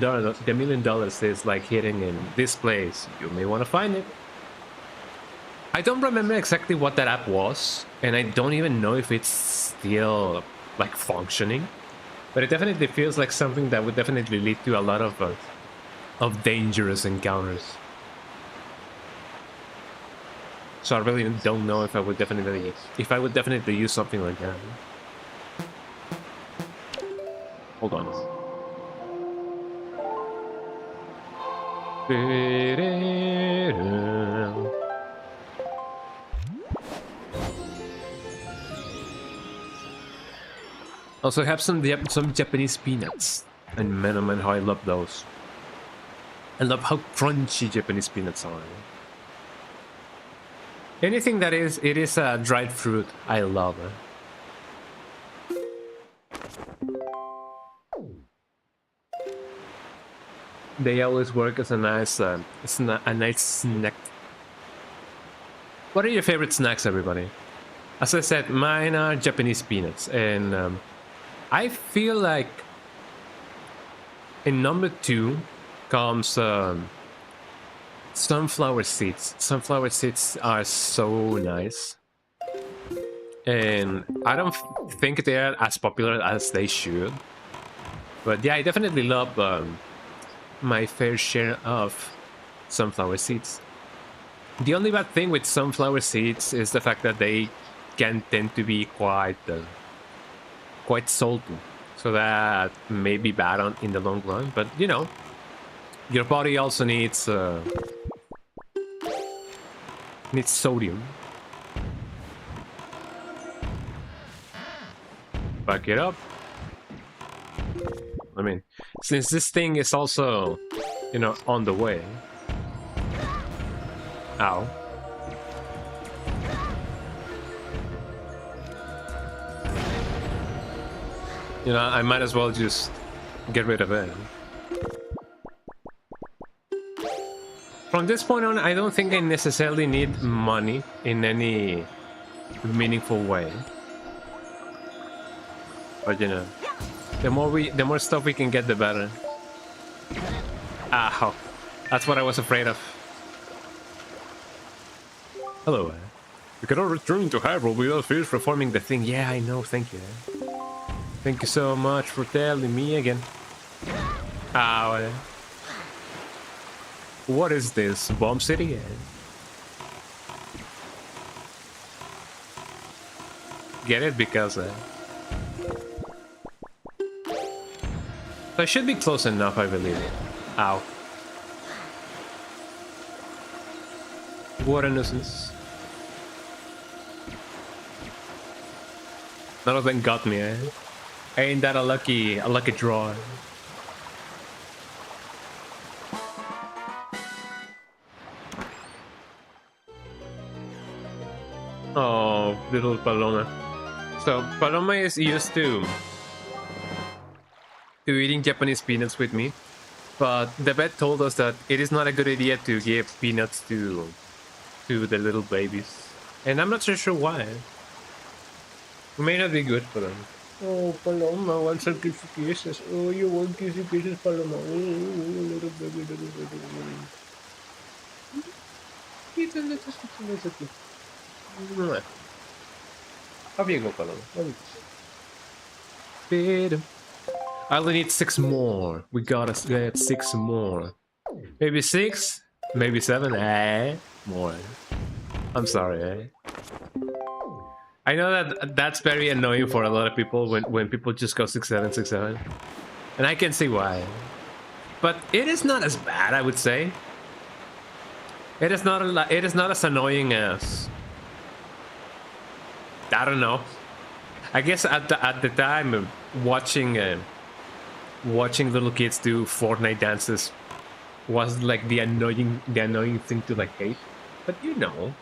is like hidden in this place. You may want to find it. I don't remember exactly what that app was, and I don't even know if it's still like functioning. But it definitely feels like something that would definitely lead to a lot of dangerous encounters. So I really don't know if I would definitely use something like that. Hold on. Also have some Japanese peanuts. And man, oh man, how I love those. I love how crunchy Japanese peanuts are. Anything that is a dried fruit, I love it. They always work as a nice snack. What are your favorite snacks, everybody? As I said, mine are Japanese peanuts, and I feel like in number 2 comes sunflower seeds. Sunflower seeds are so nice, and I don't think they're as popular as they should. But yeah, I definitely love my fair share of sunflower seeds. The only bad thing with sunflower seeds is the fact that they can tend to be quite quite salty. So that may be bad in the long run. But, you know, your body also needs sodium. Back it up. I mean, since this thing is also, you know, on the way. Ow. You know, I might as well just get rid of it. From this point on, I don't think I necessarily need money in any meaningful way. But you know, the more stuff we can get, the better. Ow. That's what I was afraid of. Hello. You cannot return to Hyrule without first performing the thing. Yeah, I know. Thank you. Thank you so much for telling me again. Ow. What is this? Bomb City? Get it? Because... So I should be close enough, I believe. Ow. What a nuisance. None of them got me, eh? Ain't that a lucky draw? Oh, little Paloma. So Paloma is used to eating Japanese peanuts with me, but the vet told us that it is not a good idea to give peanuts to the little babies, and I'm not so sure why. It may not be good for them. Oh, Paloma wants some kisses. Oh, you want kisses, Paloma. Oh, little baby, little baby. It's okay. Up you go, Paloma. I only need 6 more. We gotta get 6 more. Maybe 6? Maybe 7? More. I'm sorry, I know that that's very annoying for a lot of people when people just go 6, 7, 6, 7. And I can see why. But it is not as bad, I would say. It is not as annoying as... I don't know. I guess at the time watching little kids do Fortnite dances was like the annoying thing to like hate. But you know,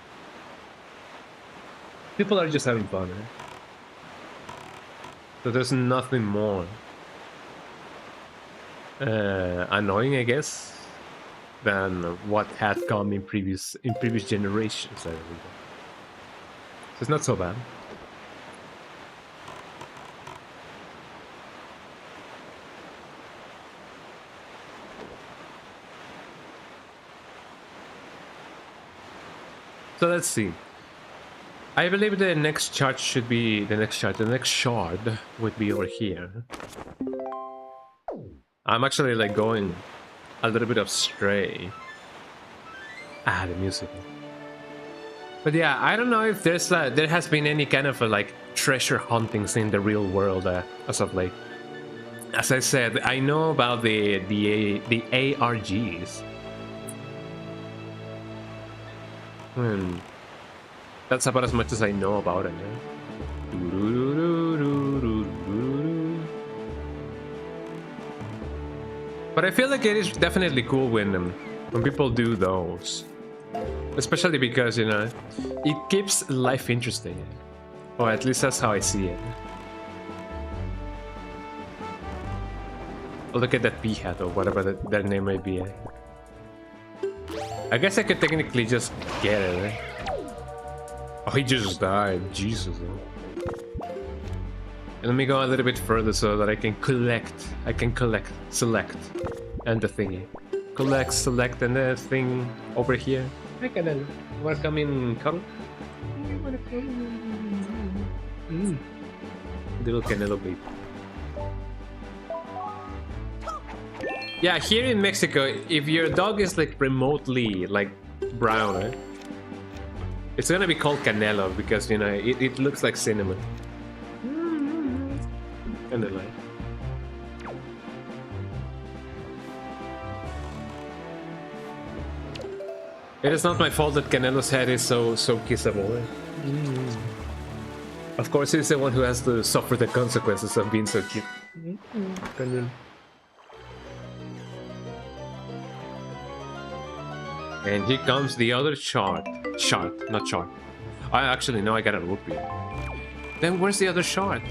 people are just having fun, right? So there's nothing more annoying, I guess, than what had come in previous generations. So it's not so bad. So let's see. I believe the next chart should be the next shard would be over here. I'm actually like going a little bit astray. The music. But yeah, I don't know if there has been any kind of like treasure huntings in the real world as of late. As I said, I know about the ARGs. That's about as much as I know about it. But I feel like it is definitely cool when people do those, especially because, you know, it keeps life interesting, or at least that's how I see it. Look at that P-hat or whatever that name may be. I guess I could technically just get it, eh? Oh, he just died. Jesus. And let me go a little bit further so that I can select, and the thingy. Collect, select, and the thing over here. Hi, Ganon. You wanna come in, cuddle? Little Canelo baby. Yeah, here in Mexico, if your dog is like remotely like brown, it's gonna be called Canelo because, you know, it looks like cinnamon. And the light. It is not my fault that Ganelo's head is so kissable. Of course, he's the one who has to suffer the consequences of being so cute. And here comes the other shard. Not shard. I actually know I got a rupee. Then where's the other shard?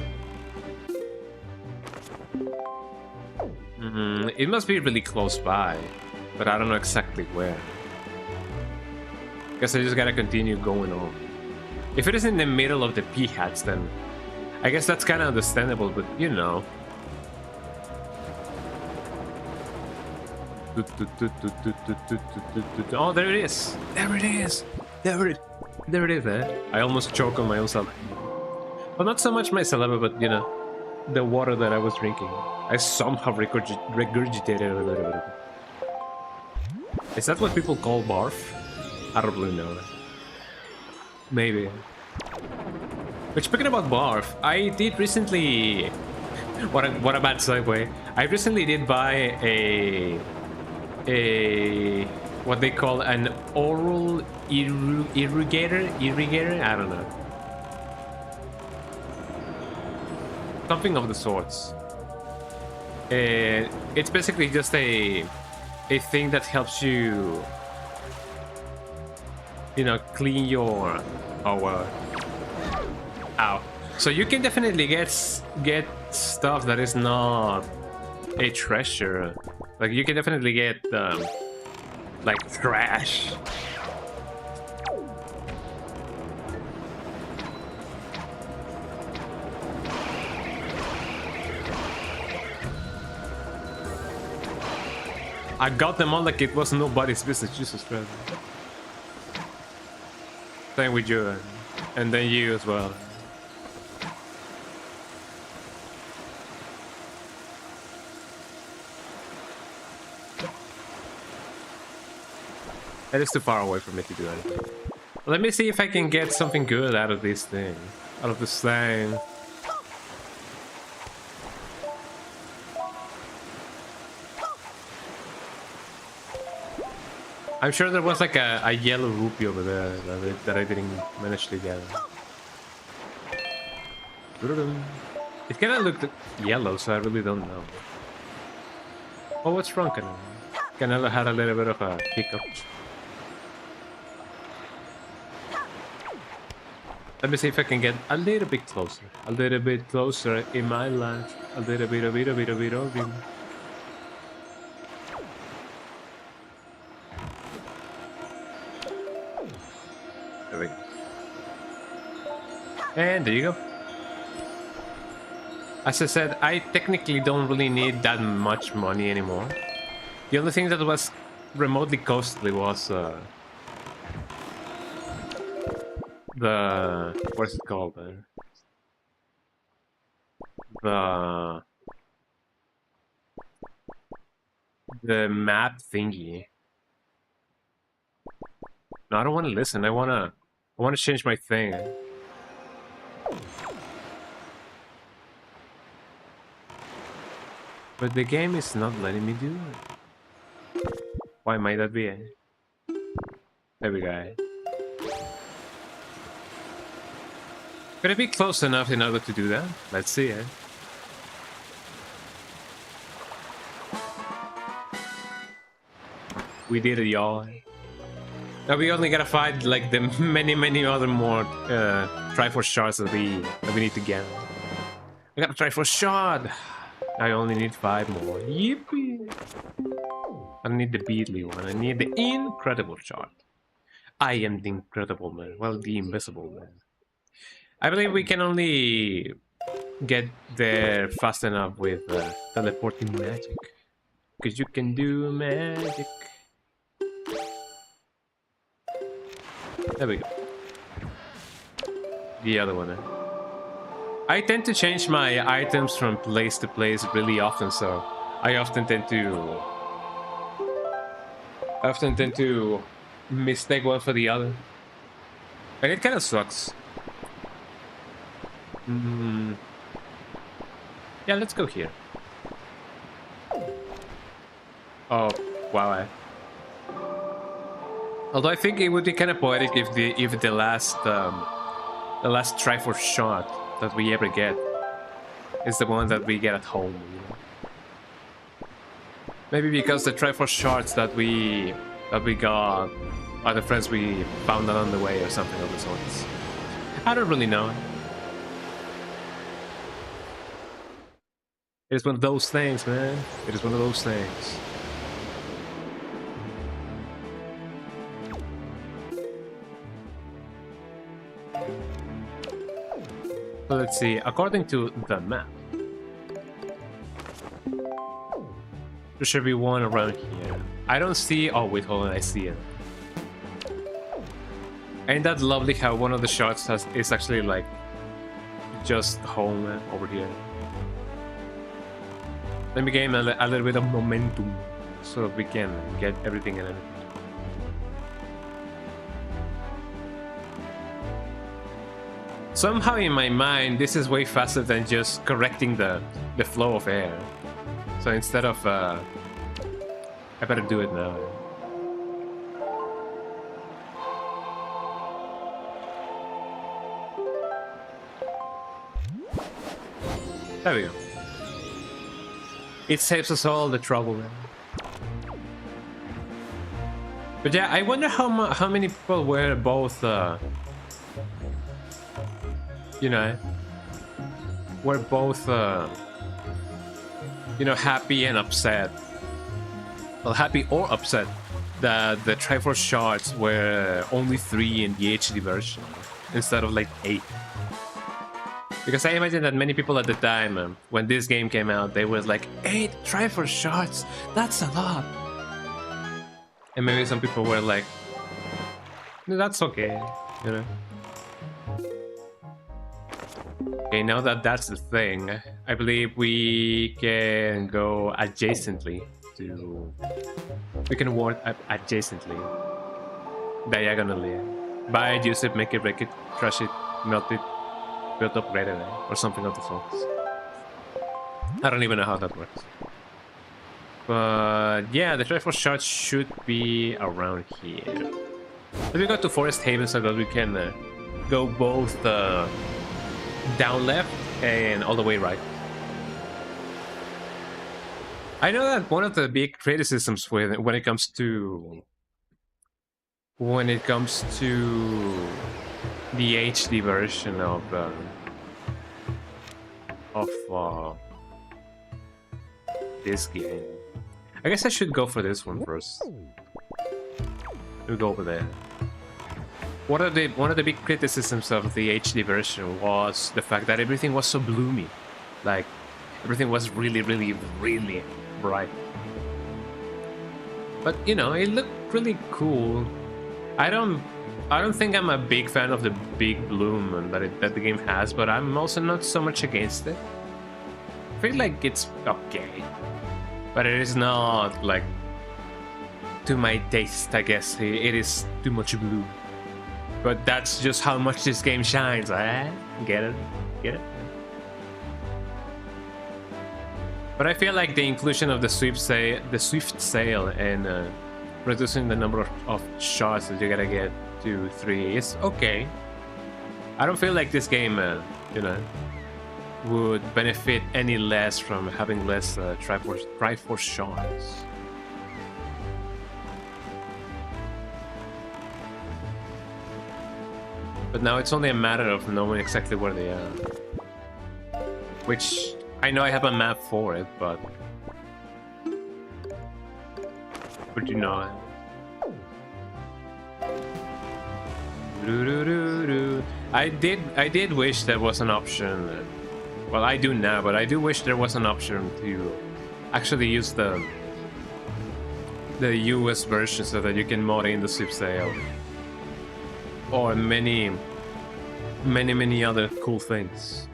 It must be really close by, but I don't know exactly where. Guess I just gotta continue going on. If it is in the middle of the P-hats, then I guess that's kind of understandable, but you know. Oh, there it is! There it is! There it is, eh? I almost choked on my own saliva. Well, not so much my saliva, but you know, the water that I was drinking. I somehow regurgitated a little bit of it. Is that what people call barf? I don't really know. Maybe. But speaking about barf, I did recently... What a bad segue. I recently did buy a what they call an oral irrigator? I don't know. Something of the sorts. It's basically just a thing that helps you, you know, clean your... ow. So you can definitely get stuff that is not a treasure. Like you can definitely get like trash. I got them all like it was nobody's business. Jesus Christ. Same with you, and then you as well. That is too far away for me to do anything. Let me see if I can get something good out of this thing. Out of this thing. I'm sure there was like a yellow rupee over there that I didn't manage to get. It kind of looked yellow, so I really don't know. Oh, what's wrong, Canelo? Canelo had a little bit of a hiccup. Let me see if I can get a little bit closer. A little bit closer in my life. A little bit. There we go. And there you go. As I said, I technically don't really need that much money anymore. The only thing that was remotely costly was the... what's it called? The map thingy. No, I don't want to listen. I want to change my thing. But the game is not letting me do it. Why might that be? There we go. Could it be close enough in order to do that? Let's see, eh? We did it, y'all. Now we only gotta fight like the many other more Triforce shards that we need to get. I got a Triforce shard. I only need 5 more. Yippee! I don't need the Beedly one. I need the Incredible shard. I am the Incredible Man. Well, the Invisible Man. I believe we can only get there fast enough with teleporting magic. Because you can do magic. There we go. The other one. I tend to change my items from place to place really often, so I often tend to mistake one for the other. And it kind of sucks. Yeah, Yeah, let's go here. Oh, wow. Although I think it would be kind of poetic if the last Triforce shot that we ever get is the one that we get at home. You know? Maybe because the Triforce shards that we got are the friends we found along the way or something of the sorts. I don't really know. It is one of those things, man. It is one of those things. So let's see, according to the map, there should be one around here. I don't see... Oh, wait, hold on, I see it. Ain't that lovely how one of the shots is actually like just home over here? Let me gain a little bit of momentum so we can get everything in it. Somehow in my mind, this is way faster than just correcting the flow of air. So instead of... I better do it now. There we go. It saves us all the trouble, man. But yeah, I wonder how many people were both... you know, we're both, you know, happy and upset. Well, happy or upset that the Triforce shards were only 3 in the HD version instead of like 8. Because I imagine that many people at the time, when this game came out, they were like, 8 Triforce shards, that's a lot. And maybe some people were like, no, that's okay, you know. Okay, now that that's the thing, I believe we can go adjacently to... We can ward adjacently. Diagonally. Buy it, use it, make it, break it, crush it, melt it, build up right away, or something of the sorts. I don't even know how that works. But yeah, the Triforce shards should be around here. Let me go to Forest Haven so that we can go both... down left and all the way right. I know that one of the big criticisms when it comes to the HD version of this game. I guess I should go for this one first. We'll go over there. One of the big criticisms of the HD version was the fact that everything was so bloomy, like everything was really, really, really bright. But you know, it looked really cool. I don't think I'm a big fan of the big bloom that the game has, but I'm also not so much against it. I feel like it's okay, but it is not like to my taste. I guess it is too much blue. But that's just how much this game shines, eh? Get it? Get it? But I feel like the inclusion of the swift sail and reducing the number of shots that you gotta get to 3 is okay. I don't feel like this game, you know, would benefit any less from having less Triforce shots. But now it's only a matter of knowing exactly where they are. Which, I know I have a map for it, but you know... I did wish there was an option... Well, I do now, but I do wish there was an option to actually use the US version so that you can mod in the ship sail. Or many other cool things.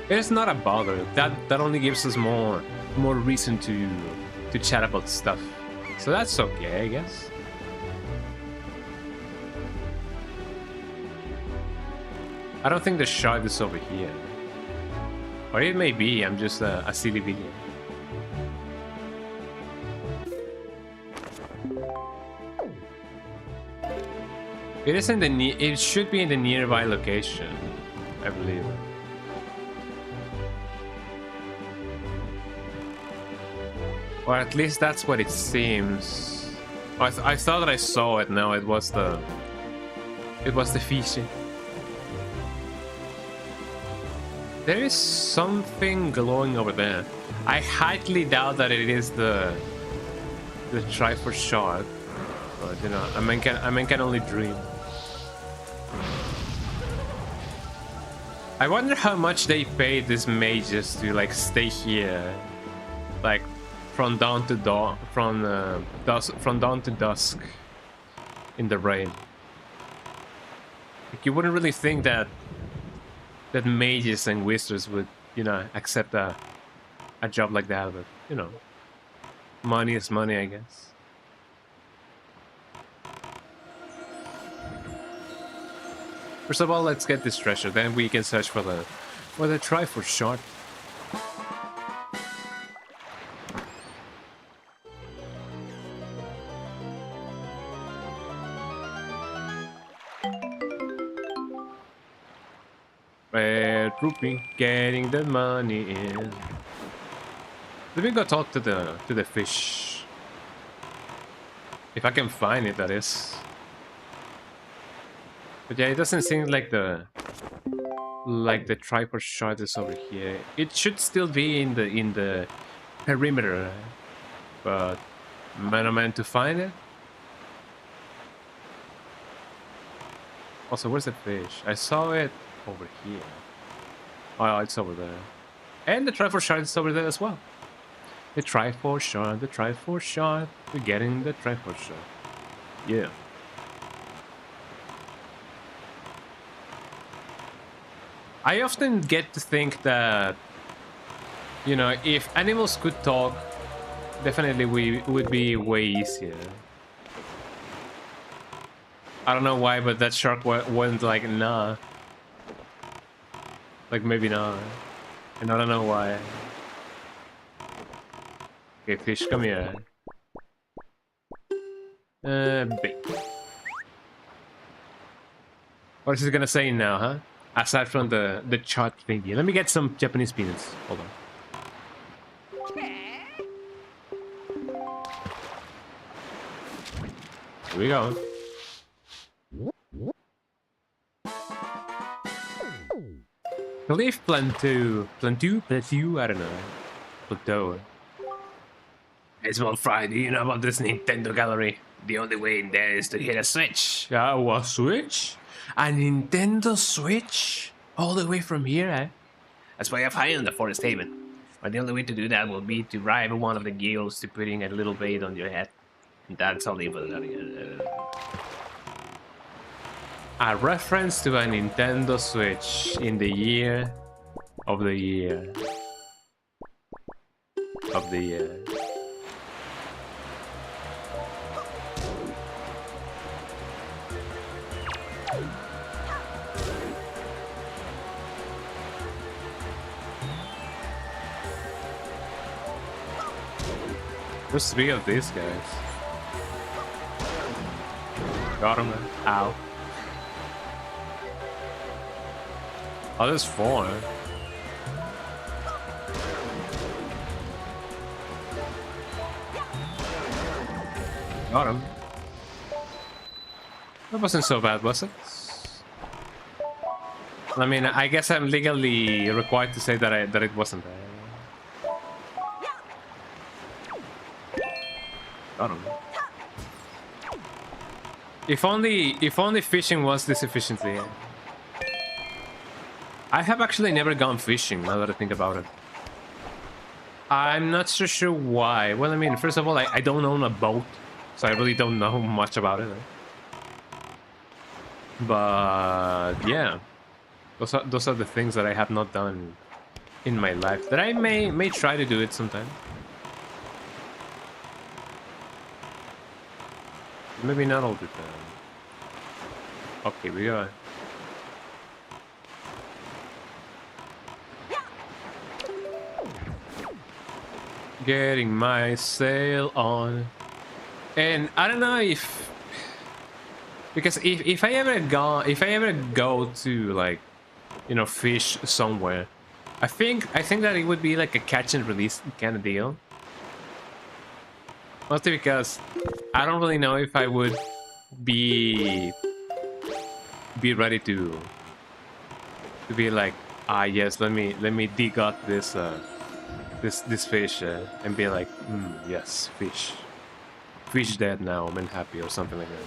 It's not a bother. That only gives us more reason to chat about stuff. So that's okay, I guess. I don't think the shard is over here. Or it may be, I'm just a silly video. It is in the it should be in the nearby location, I believe. Or at least that's what it seems. I thought that I saw it. No, it was the fishy. There is something glowing over there. I highly doubt that it is the Triforce shard, but you know, I can only dream. I wonder how much they paid these mages to like stay here, like from dawn to dawn, from dawn to dusk in the rain. Like, you wouldn't really think that mages and wizards would, you know, accept a job like that, but you know, money is money, I guess. First of all, let's get this treasure, then we can search for the Triforce shard. Trooping, getting the money in. Let me go talk to the fish. If I can find it, that is. But yeah, it doesn't seem like the Triforce shard is over here. It should still be in the perimeter, but man oh man to find it. Also, where's the fish? I saw it over here. Oh, it's over there. And the Triforce shard is over there as well. The Triforce shard. We're getting the Triforce shard. Yeah. I often get to think that, you know, if animals could talk, definitely we would be way easier. I don't know why, but that shark went like, nah. Like, maybe not. And I don't know why. Okay, fish, come here. Bait. What is he gonna say now, huh? Aside from the chart thingy. Let me get some Japanese peanuts. Hold on. Here we go. Cliff Plateau, I don't know. Plateau. It's one Friday, you know about this Nintendo gallery. The only way in there is to hit a switch. A switch? A Nintendo Switch? All the way from here, eh? That's why I've hired the Forest Haven. But the only way to do that will be to bribe one of the guilds to putting a little bait on your head. And that's only for that. A reference to a Nintendo Switch in the year of the year. Of the year. There's 3 of these guys. Got him. Ow. Oh, there's 4. Got him. That wasn't so bad, was it? I mean, I guess I'm legally required to say that it wasn't. Got him. If only fishing was this efficiently. I have actually never gone fishing, now that I think about it. I'm not so sure why. Well, I mean, first of all, I don't own a boat, so I really don't know much about it. But yeah, those are the things that I have not done in my life that I may try to do it sometime. Maybe not all the time. Okay, we got. Getting my sail on. And I don't know if, because if I ever go to, like, you know, fish somewhere, I think that it would be like a catch and release kind of deal. Mostly because I don't really know if I would be ready to be like, ah, yes, let me dig up this this fish and be like, yes, fish dead now, I'm happy, or something like that.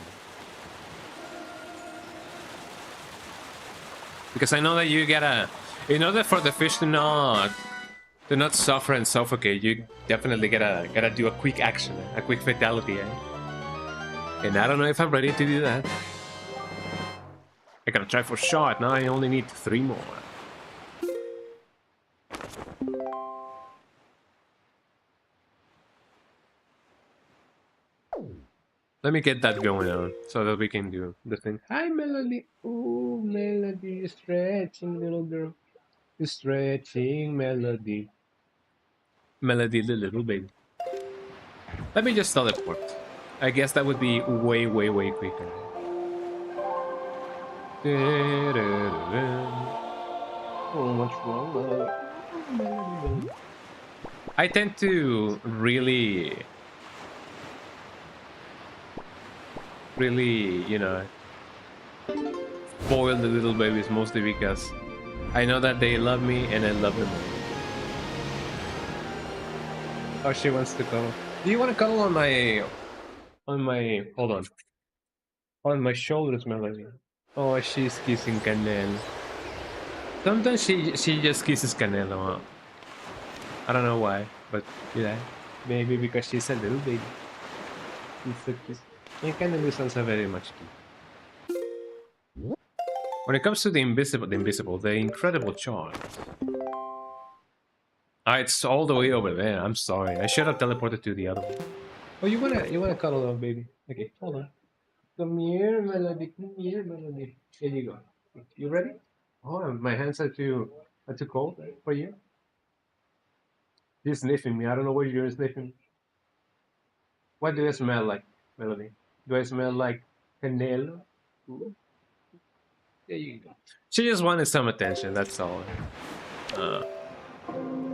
Because I know that you gotta, in order for the fish to not suffer and suffocate, you definitely gotta do a quick action, a quick fatality, eh? And I don't know if I'm ready to do that. I gotta try for shot. Now I only need 3 more. Let me get that going on so that we can do the thing. Hi, Melody. Ooh, Melody, you're stretching, little girl. You're stretching, Melody. Melody, the little baby. Let me just teleport. I guess that would be way, way, way quicker. Oh, what's wrong? I tend to really, you know, spoil the little babies, mostly because I know that they love me and I love them. Oh, she wants to cuddle. Do you want to cuddle on my hold on my shoulders, Melody? Oh, she's kissing Canel. Sometimes she just kisses Canelo. I don't know why, but yeah, maybe because she's a little baby. She's so cute. And Canelo is also very much cute. When it comes to the incredible charge. Ah, it's all the way over there. I'm sorry. I should have teleported to the other one. Oh, you wanna cuddle on, baby? Okay, hold on. Come here, Melody. Come here, Melody. Here you go. You ready? Oh, my hands are too cold for you. You're sniffing me. I don't know what you're sniffing. What do I smell like, Melody? Do I smell like canelo? Ooh, there you go. She just wanted some attention. That's all. Uh,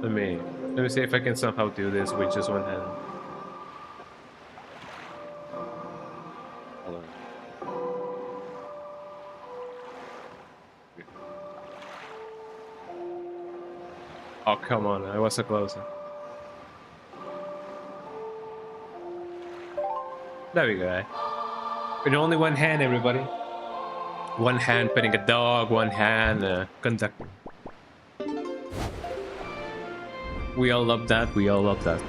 let me see if I can somehow do this with just one hand. Hold on. Oh, come on. I was so close. There we go. With only one hand, everybody. One hand petting a dog, one hand conducting. We all love that. We all love that.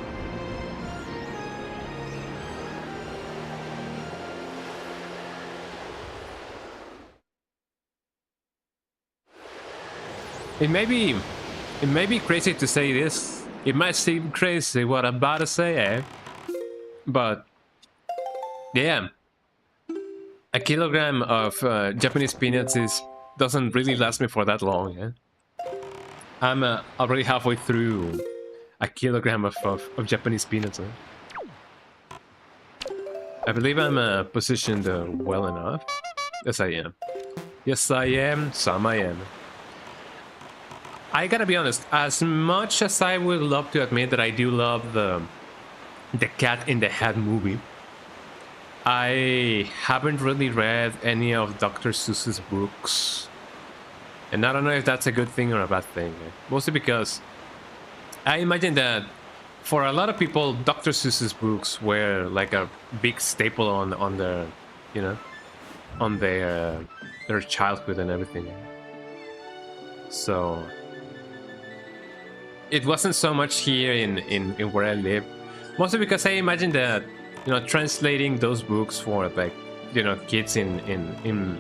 It may be crazy to say this. It might seem crazy what I'm about to say, eh? But yeah, a kilogram of Japanese peanuts doesn't really last me for that long. Yeah? I'm already halfway through a kilogram of Japanese peanuts. Eh? I believe I'm positioned well enough. Yes, I am. Yes, I am. Some I am. I gotta be honest, as much as I would love to admit that I do love the Cat in the Hat movie, I haven't really read any of Dr. Seuss's books. And I don't know if that's a good thing or a bad thing. Mostly because I imagine that for a lot of people, Dr. Seuss's books were like a big staple on their, you know, on their childhood and everything. So it wasn't so much here in where I live, mostly because I imagine that, you know, translating those books for, like, you know, kids in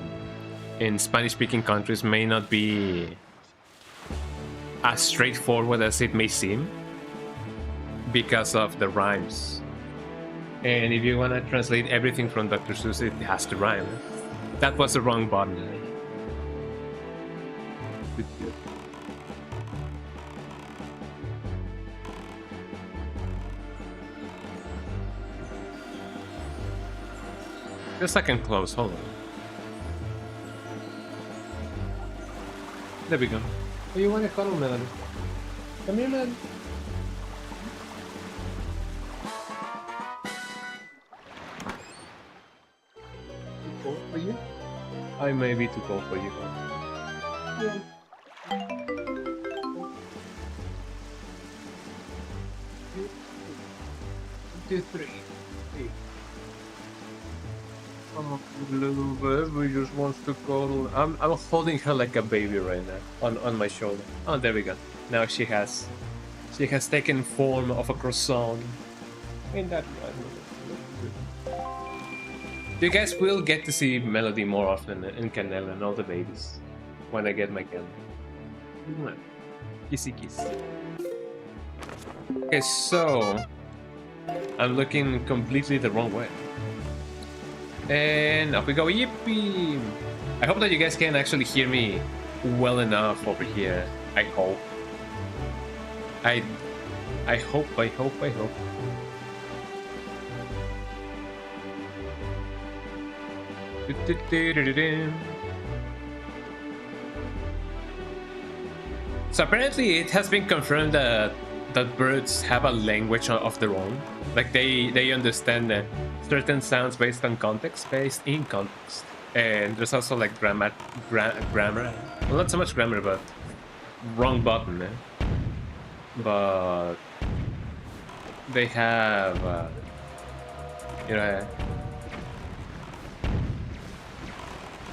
Spanish-speaking countries may not be as straightforward as it may seem because of the rhymes. And if you want to translate everything from Dr. Seuss, it has to rhyme. That was the wrong button. The second close, hold on. There we go. Oh, you want to cuddle, Melody? Come here, man. Too cold for you? I may be too cold for you. Yeah. 2, 3. Oh, little baby just wants to cuddle. I'm holding her like a baby right now on my shoulder. Oh, there we go. Now she has taken form of a croissant. Ain't that right? You guys will get to see Melody more often in Canela and all the babies when I get my camera. Kissy kiss. Okay, so I'm looking completely the wrong way. And up we go, yippee! I hope that you guys can actually hear me well enough over here. I hope. I hope. So apparently it has been confirmed that birds have a language of their own. Like they understand certain sounds based in context. And there's also like grammar. Well, not so much grammar, but wrong button. But they have, you know,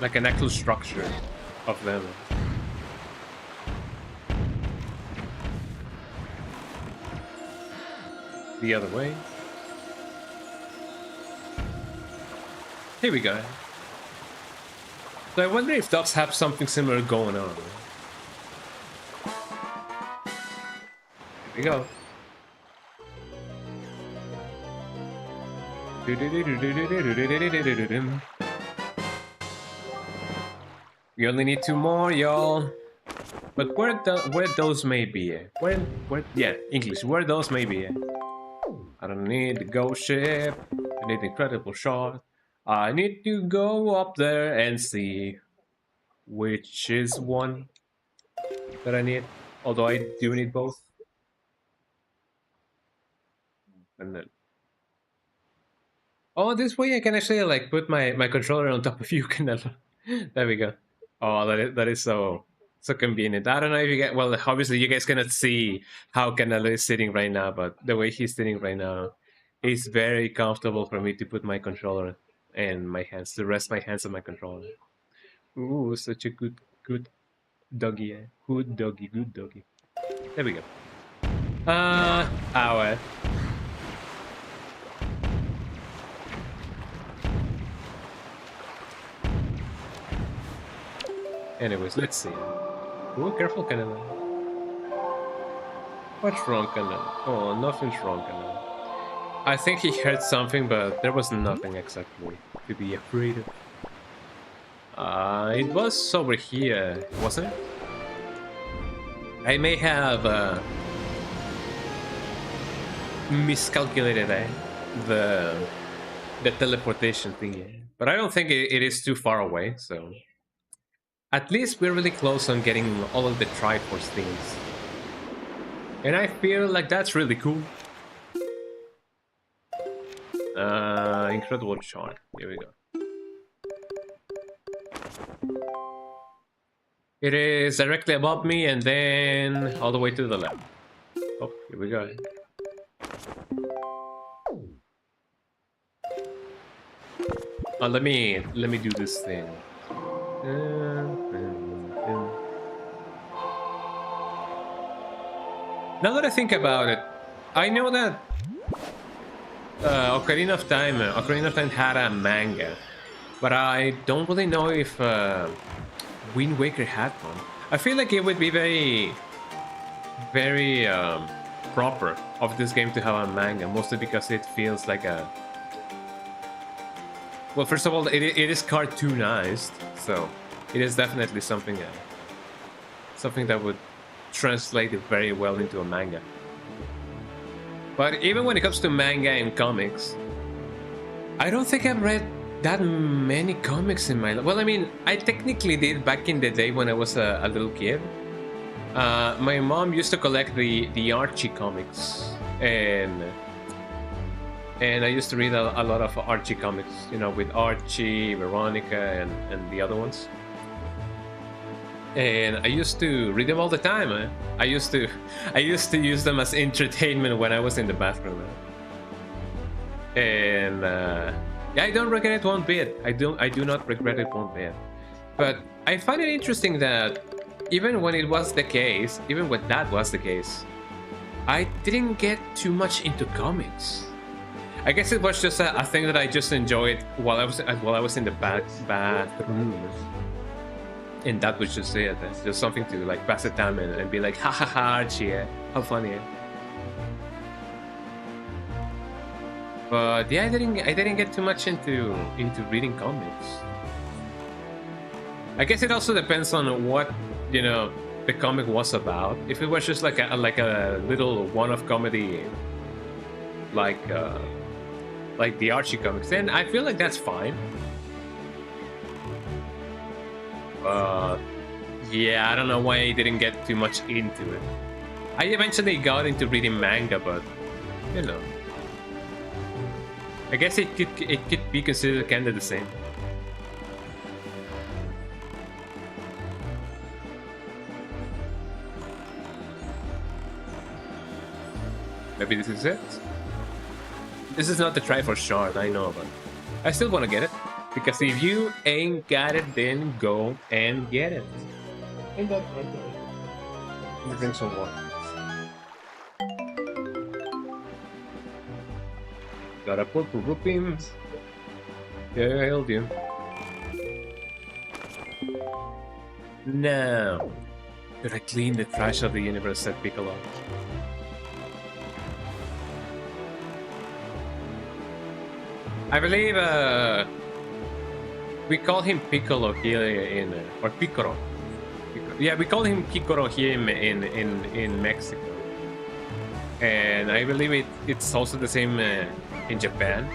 like an actual structure of them. The other way. Here we go. So I wonder if dogs have something similar going on. Here we go. We only need 2 more, y'all. But where those may be? Yeah, English. Where those may be? I don't need the ghost ship. I need the incredible shot. I need to go up there and see which is one that I need. Although I do need both. And then, oh, this way I can actually like put my controller on top of you, Canelo. There we go. Oh, that is so convenient. I don't know if you get, well, obviously you guys cannot see how Canelo is sitting right now, but the way he's sitting right now is very comfortable for me to put my controller and my hands, to rest my hands on my controller. Ooh, such a good doggy, eh? Good doggy. There we go. Ow. Anyways, let's see. Ooh, careful, Canelo. What's wrong, Canelo? Oh, nothing's wrong, Canelo. I think he heard something, but there was nothing exactly to be afraid of. It was over here, wasn't it? I may have miscalculated the teleportation thingy, but I don't think it is too far away, so at least we're really close on getting all of the Triforce things. And I feel like that's really cool. Incredible shot. Here we go. It is directly above me and then all the way to the left. Oh, here we go. Let me do this thing. Now that I think about it, I know that Ocarina of Time had a manga, but I don't really know if Wind Waker had one. I feel like it would be very proper of this game to have a manga, mostly because it feels like a... Well, first of all, it is cartoonized, so it is definitely something that would translate it very well into a manga. But even when it comes to manga and comics, I don't think I've read that many comics in my life. Well, I mean, I technically did back in the day when I was a little kid. My mom used to collect the Archie comics, and I used to read a lot of Archie comics, you know, with Archie, Veronica, and the other ones. And I used to read them all the time. I used to use them as entertainment when I was in the bathroom. And yeah, I don't regret it one bit. I do not regret it one bit. But I find it interesting that even when it was the case, even when that was the case, I didn't get too much into comics. I guess it was just a thing that I just enjoyed while I was in the bathroom. And that was just it. It's just something to like pass the time and be like, ha ha ha, Archie, how funny. But yeah, I didn't get too much into reading comics. I guess it also depends on what, you know, the comic was about. If it was just like a little one-off comedy, like the Archie comics, then I feel like that's fine. Yeah, I don't know why I didn't get too much into it. I eventually got into reading manga, but you know, I guess it could be considered kind of the same. Maybe this is it. This is not the try for shard, I know, but I still want to get it. Because if you ain't got it, then go and get it. Ain't that right? Let me drink some water. Got a purple rupee. Yeah, I held you. Now, should I clean the trash of the universe, said Piccolo. I believe, we call him Piccolo here in, or Piccolo. Yeah, we call him Piccolo here in Mexico. And I believe it's also the same in Japan.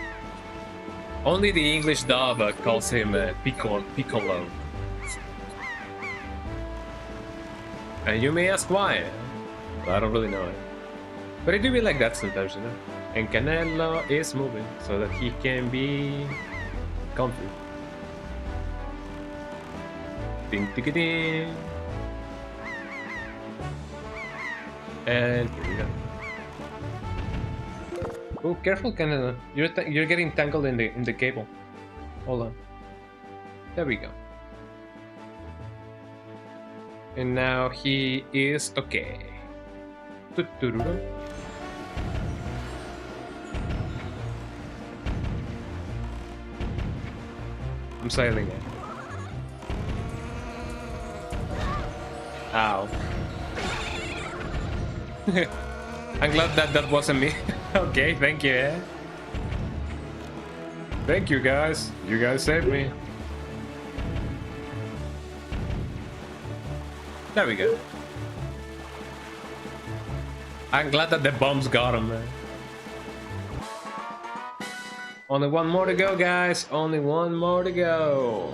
Only the English dub calls him Piccolo. And you may ask why. Well, I don't really know it. But it do be like that sometimes, you know. And Canelo is moving so that he can be comfy. Ding ding ding. And here we go. Oh, careful, Canelo! You're getting tangled in the cable. Hold on. There we go. And now he is okay. I'm sailing it. Ow. I'm glad that wasn't me. Okay, thank you. Thank you, guys. You guys saved me. There we go. I'm glad that the bombs got him, man. Only one more to go, guys. Only one more to go.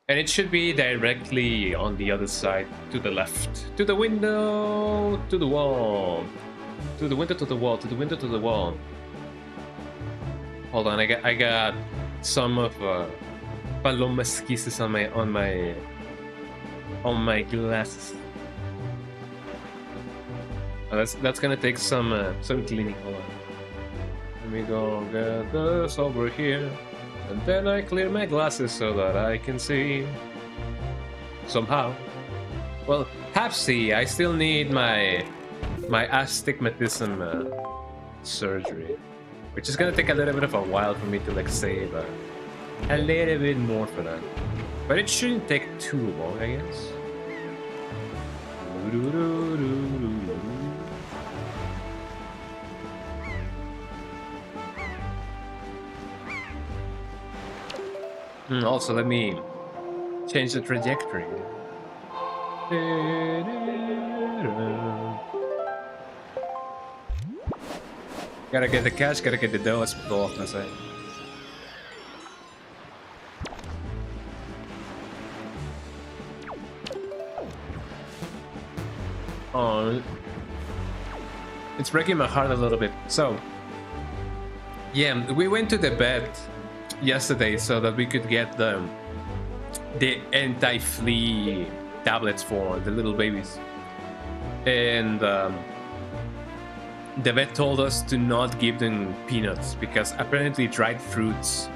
And it should be directly on the other side, to the left. To the window, to the wall. To the window, to the wall, to the window, to the wall. Hold on, I got some of Paloma's kisses on my glasses. That's gonna take some cleaning. Hold on. Let me go get this over here. And then I clear my glasses so that I can see. Somehow. Well, see, I still need my astigmatism surgery, which is gonna take a little bit of a while for me to like save a little bit more for that. But it shouldn't take too long, I guess. Also, let me change the trajectory. Gotta get the cash, gotta get the dough, as people often say. Oh, it's breaking my heart a little bit. So, yeah, we went to the bed yesterday so that we could get the anti-flea tablets for the little babies, and the vet told us to not give them peanuts because apparently dried fruits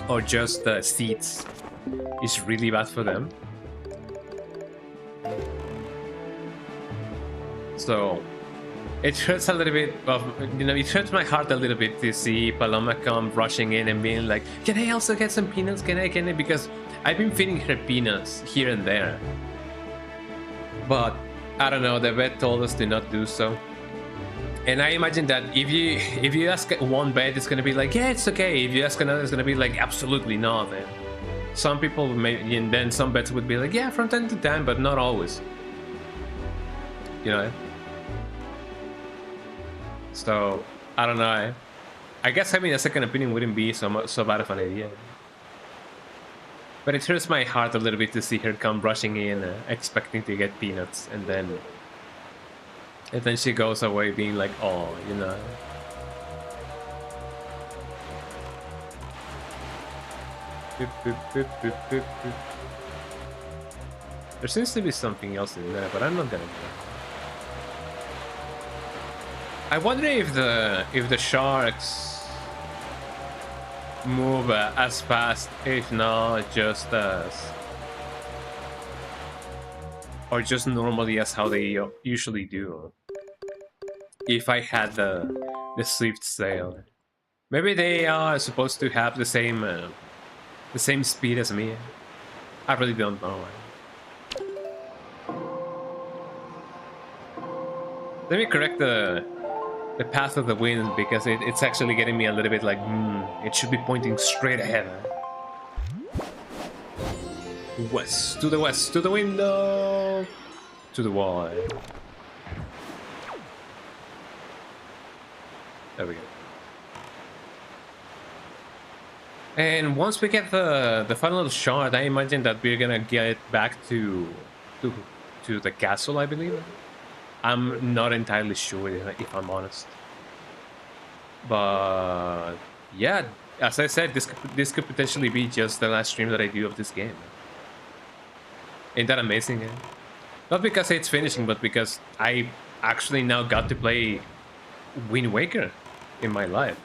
or just seeds is really bad for them. So it hurts a little bit of, it hurts my heart a little bit to see Paloma come rushing in and being like, can I also get some peanuts? Can I? Because I've been feeding her peanuts here and there. But I don't know, the vet told us to not do so. And I imagine that if you ask one vet, it's gonna be like, yeah, it's okay. If you ask another, it's gonna be like, absolutely not. And some people may, and then some vets would be like, yeah, from time to time, but not always. You know? So I don't know. I guess having a second opinion wouldn't be so bad of an idea. But it hurts my heart a little bit to see her come rushing in, expecting to get peanuts, and then she goes away being like, oh, you know. There seems to be something else in there, but I'm not gonna do that. I wonder if the sharks move as fast, if not just as, or just normally as how they usually do. If I had the swift sail, maybe they are supposed to have the same speed as me. I really don't know. Let me correct the path of the wind, because it's actually getting me a little bit like, it should be pointing straight ahead. West, to the west, to the window, to the wall. There we go. And once we get the final shard, I imagine that we're gonna get back to the castle, I believe. I'm not entirely sure, if I'm honest. But yeah, as I said, this could potentially be just the last stream that I do of this game. Ain't that amazing? Eh? Not because it's finishing, but because I actually now got to play Wind Waker in my life.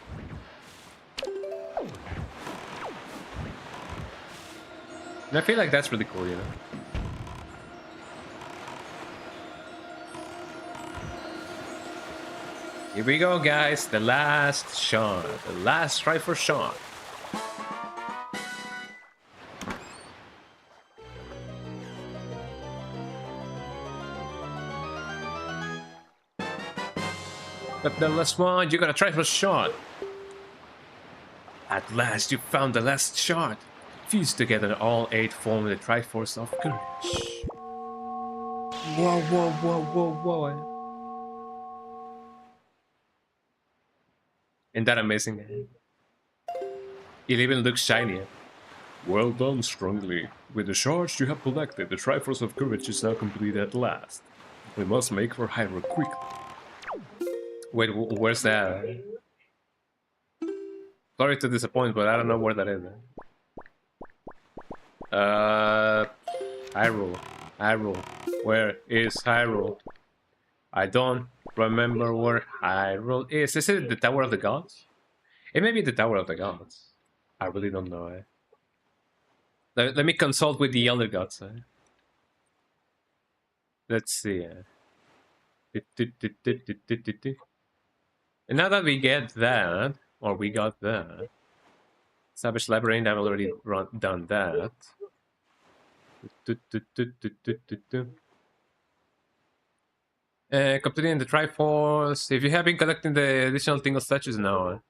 And I feel like that's really cool, you know? Here we go, guys. The last shard. The last try for shard. But the last one, you gotta try for shard. At last, you found the last shard. Fuse together, all 8 form the Triforce of Courage. Whoa, whoa, whoa, whoa, whoa. Isn't that amazing? It even looks shiny. Well done, Strongly. With the shards you have collected, the Triforce of Courage is now complete at last. We must make for Hyrule quickly. Wait, where's that? Sorry to disappoint, but I don't know where that is. Hyrule. Where is Hyrule? I don't remember where Hyrule is. Is it the Tower of the Gods? It may be the Tower of the Gods. I really don't know. Let me consult with the Elder Gods. Let's see. And now that we get that, or we got that, Savage Labyrinth, I've already done that. Completing the Triforce. If you have been collecting the additional Tingle statues now,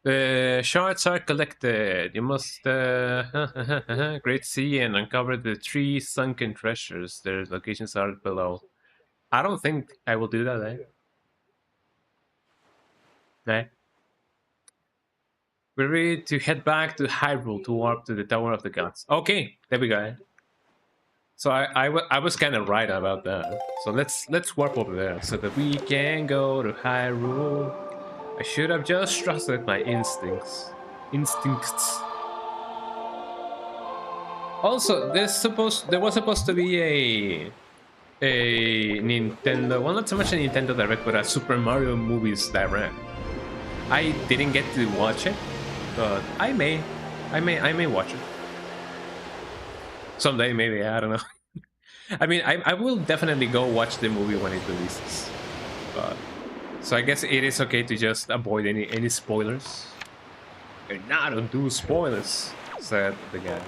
the shards are collected. You must Great Sea and uncover the 3 sunken treasures. Their locations are below. I don't think I will do that, eh? Right? We're ready to head back to Hyrule to warp to the Tower of the Gods. Okay, there we go. So I was kind of right about that. So let's warp over there so that we can go to Hyrule. I should have just trusted my instincts. Also, there was supposed to be a Nintendo, well, not so much a Nintendo Direct, but a Super Mario Movies Direct. I didn't get to watch it, but I may watch it someday. Maybe, I don't know. I mean, I will definitely go watch the movie when it releases. But so I guess it is okay to just avoid any spoilers. And I don't do spoilers, said the guy.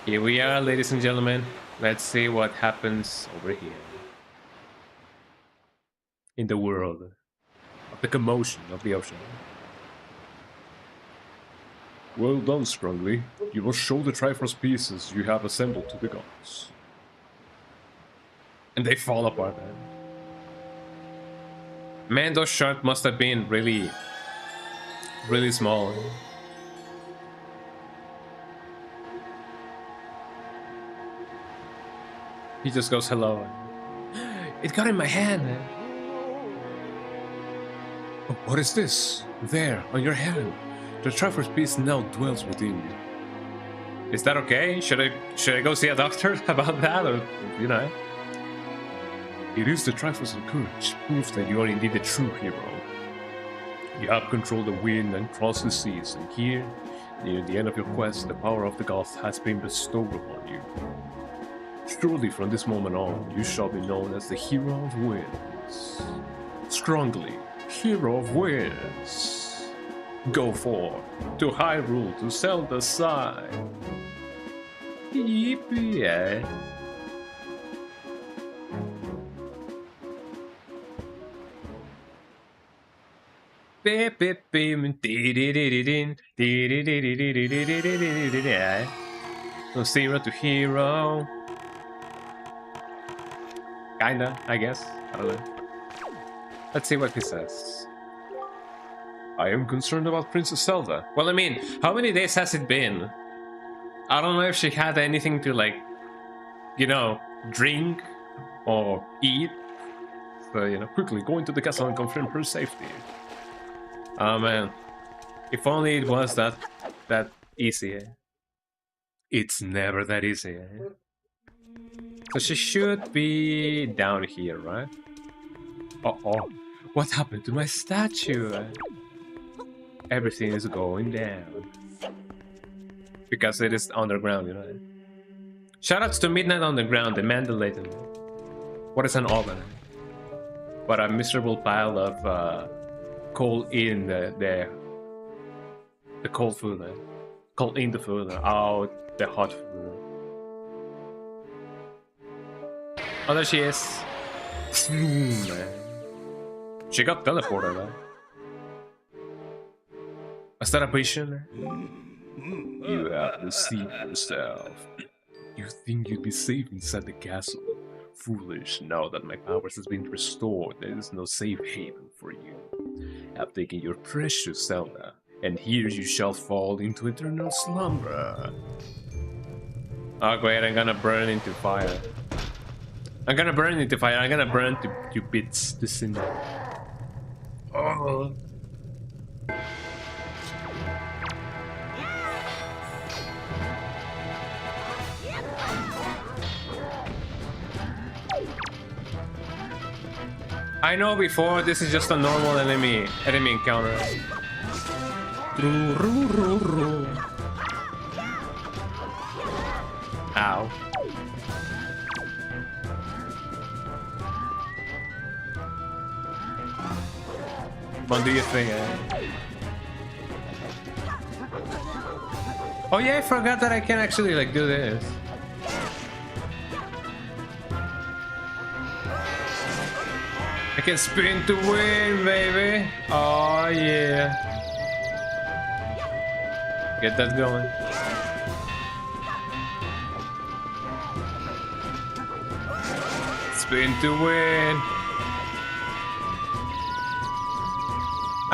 Here we are, ladies and gentlemen. Let's see what happens over here. In the world of the commotion of the ocean. Well done, Sprungly. You will show the Triforce pieces you have assembled to the gods. And they fall apart, man. Man, those shards must have been really small. He just goes, hello. It got in my hand. Oh, what is this? There, on your hand. The Triforce piece now dwells within you. Is that okay? Should I go see a doctor about that, or you know? It is the Triforce of courage, proof that you are indeed a true hero. You have controlled the wind and crossed the seas, and here, near the end of your quest, the power of the gods has been bestowed upon you. Surely from this moment on, you shall be known as the Hero of Winds. Strongly, Hero of Winds. Go forth to Hyrule to Zelda's side. Yippee! From zero to hero. Kinda, I guess. I don't know. Let's see what he says. I am concerned about Princess Zelda. Well, I mean, how many days has it been? I don't know if she had anything to, like, you know, drink or eat. So, you know, quickly go into the castle and confirm her safety. Oh man, if only it was that easy. It's never that easy. So she should be down here, right? Uh-oh, what happened to my statue? Everything is going down. Because it is underground, you know. Shoutouts to Midnight Underground, the Mandalator. What is an oven? But a miserable pile of coal in the cold food. Coal in the food, out the hot food. Oh, there she is. She got teleported, right? Was that a vision? You have deceived yourself. You think you'd be safe inside the castle? Foolish, now that my powers has been restored, there is no safe haven for you. I've taken your precious Zelda, and here you shall fall into eternal slumber. Oh great, I'm gonna burn into fire. I'm gonna burn into fire, I'm gonna burn to bits, to cinder. Oh. I know before this is just a normal enemy encounter. Ow. Come do your thing, Oh yeah, I forgot that I can actually like do this. I can spin to win, baby. Oh yeah. Get that going. Spin to win.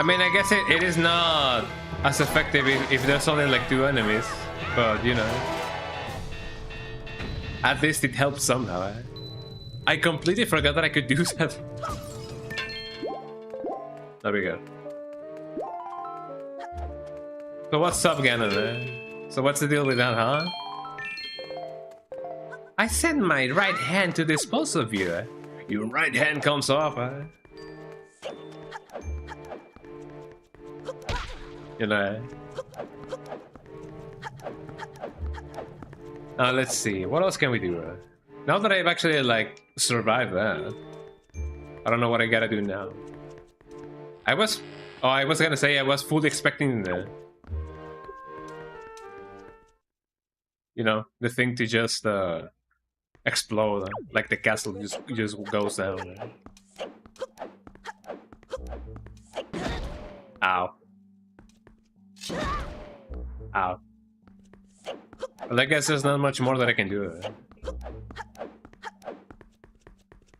I mean, I guess it is not as effective if there's only like 2 enemies, but you know, at least it helps somehow. Eh? I completely forgot that I could do that. There we go. So what's up, Ganon? Eh? So what's the deal with that, huh? I send my right hand to dispose of you. Eh? Your right hand comes off. Eh? You know. Let's see. What else can we do? Now that I've actually like survived that, I don't know what I gotta do now. I was gonna say I was fully expecting the, you know, the thing to just explode, like the castle just goes down. Ow. Ow. Well, I guess there's not much more that I can do.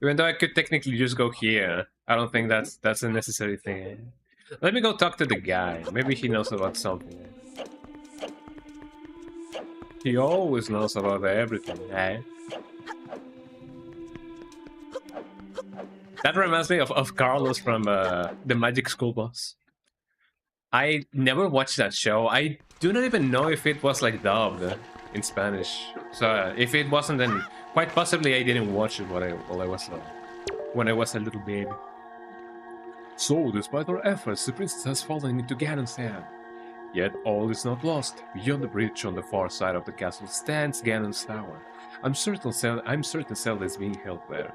Even though I could technically just go here, I don't think that's a necessary thing. Let me go talk to the guy. Maybe he knows about something. He always knows about everything, eh? That reminds me of Carlos from the Magic School Bus. I never watched that show. I do not even know if it was like dubbed in Spanish. So if it wasn't, then quite possibly I didn't watch it when I was a little baby. So, despite our efforts, the princess has fallen into Ganon's hand. Yet all is not lost. Beyond the bridge on the far side of the castle stands Ganon's tower. I'm certain Zelda is being held there.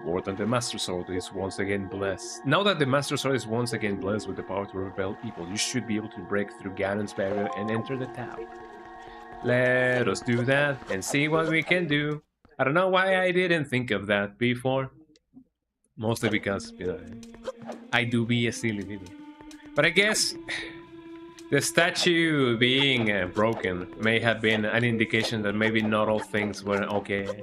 More than the Master Sword is once again blessed. Now that the Master Sword is once again blessed with the power to repel evil, you should be able to break through Ganon's barrier and enter the tower. Let us do that and see what we can do. I don't know why I didn't think of that before. Mostly because, you know, I do be a silly baby. But I guess the statue being broken may have been an indication that maybe not all things were okay.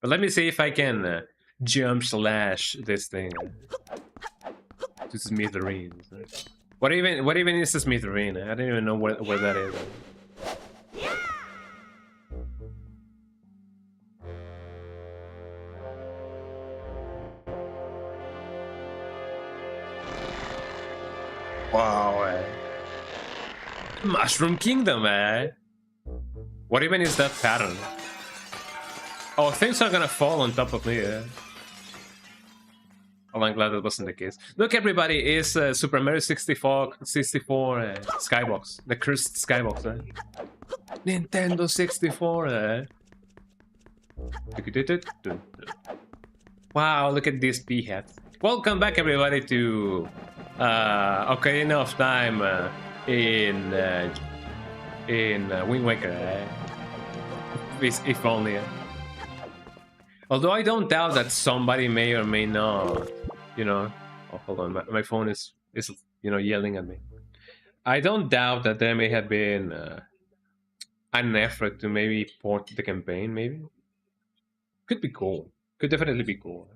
But let me see if I can jump slash this thing to smithereens. What even is a smithereen? I don't even know where that is. Wow. Mushroom Kingdom, eh? What even is that pattern? Oh, things are gonna fall on top of me, yeah. Oh, I'm glad that wasn't the case. Look, everybody, is Super Mario 64 Skybox. The cursed Skybox, eh? Nintendo 64, eh? Wow, look at this P-hat. Welcome back, everybody, to Ocarina of Time in Wind Waker, eh? If only, eh? Although I don't doubt that somebody may or may not, you know. Oh, hold on, my phone is you know, yelling at me. I don't doubt that there may have been an effort to maybe port the campaign. Maybe could be cool. Could definitely be cool.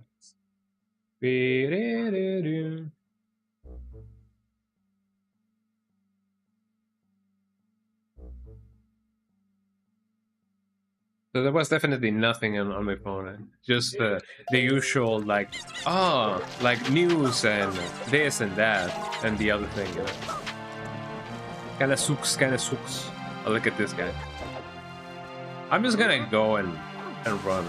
So there was definitely nothing on my phone, eh? Just the usual, like, like news and this and that and the other thing, you know. Kinda sucks. Oh, look at this guy. I'm just gonna go and run.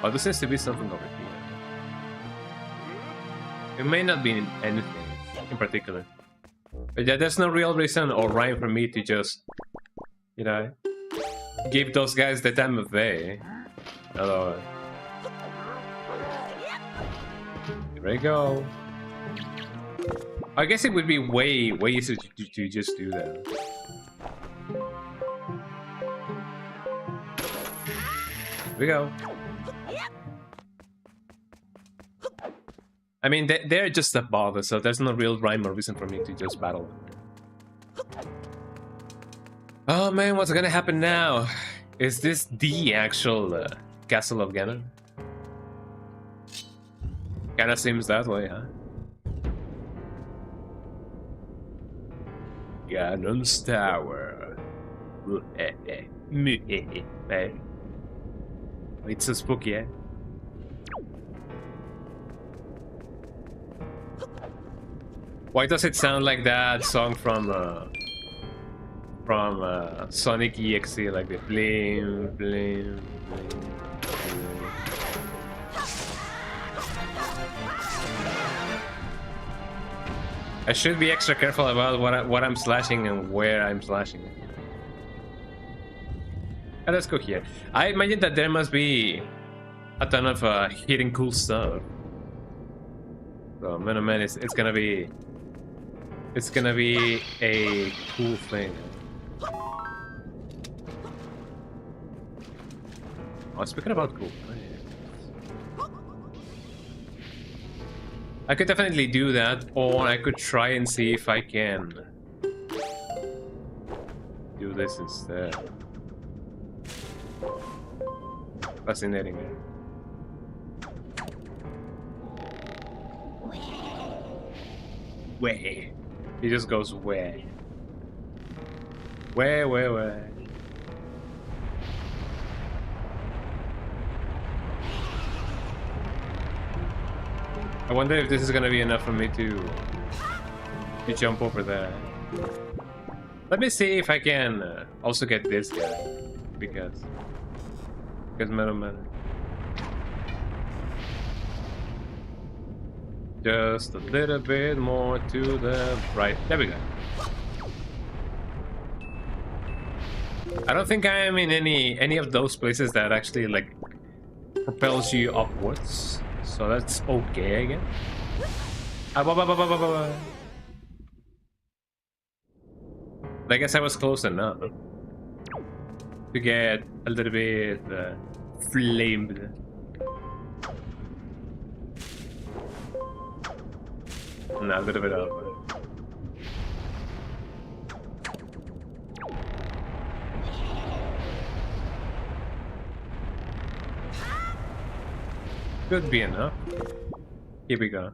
Oh, there seems to be something over here. It may not be anything in particular. But yeah, there's no real reason or rhyme for me to just, you know, give those guys the time of day. Hello. Here we go. I guess it would be way easier to just do that. Here we go. I mean, they're just a bother, so there's no real rhyme or reason for me to just battle. Oh man, what's gonna happen now? Is this the actual castle of Ganon? Kinda seems that way, huh? Ganon's Tower. It's so spooky, eh? Why does it sound like that song from Sonic EXE, like the blim blim blim? I should be extra careful about what I'm slashing and where I'm slashing. Let's go here. I imagine that there must be a ton of hidden cool stuff. So man, it's gonna be a cool thing. Oh, speaking about cool things, I could definitely do that, or I could try and see if I can do this instead. Fascinating. Way. He just goes way. Way. I wonder if this is gonna be enough for me to jump over there. Let me see if I can also get this guy, because man. Just a little bit more to the right. There we go. I don't think I am in any of those places that actually like propels you upwards. So that's okay again. I guess I was close enough to get a little bit flamed. No, a little bit of could be enough. Here we go.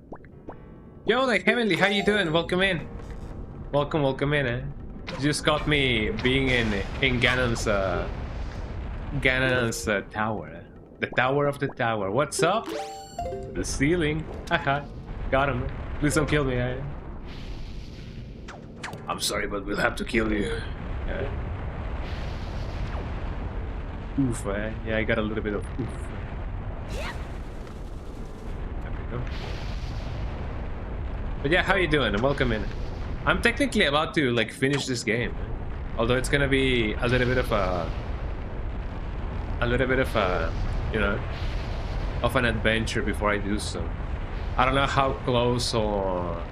Yo, like Heavenly, how you doing? Welcome in. Welcome in, eh? You just got me being in Ganon's tower. The tower of the tower. What's up? The ceiling. Haha. Got him. Please don't kill me, eh? I'm sorry, but we'll have to kill you. Oof, eh? Yeah, I got a little bit of oof. But yeah, how you doing? Welcome in. I'm technically about to like finish this game, although it's gonna be a little bit of you know, of an adventure before I do so. I don't know how close or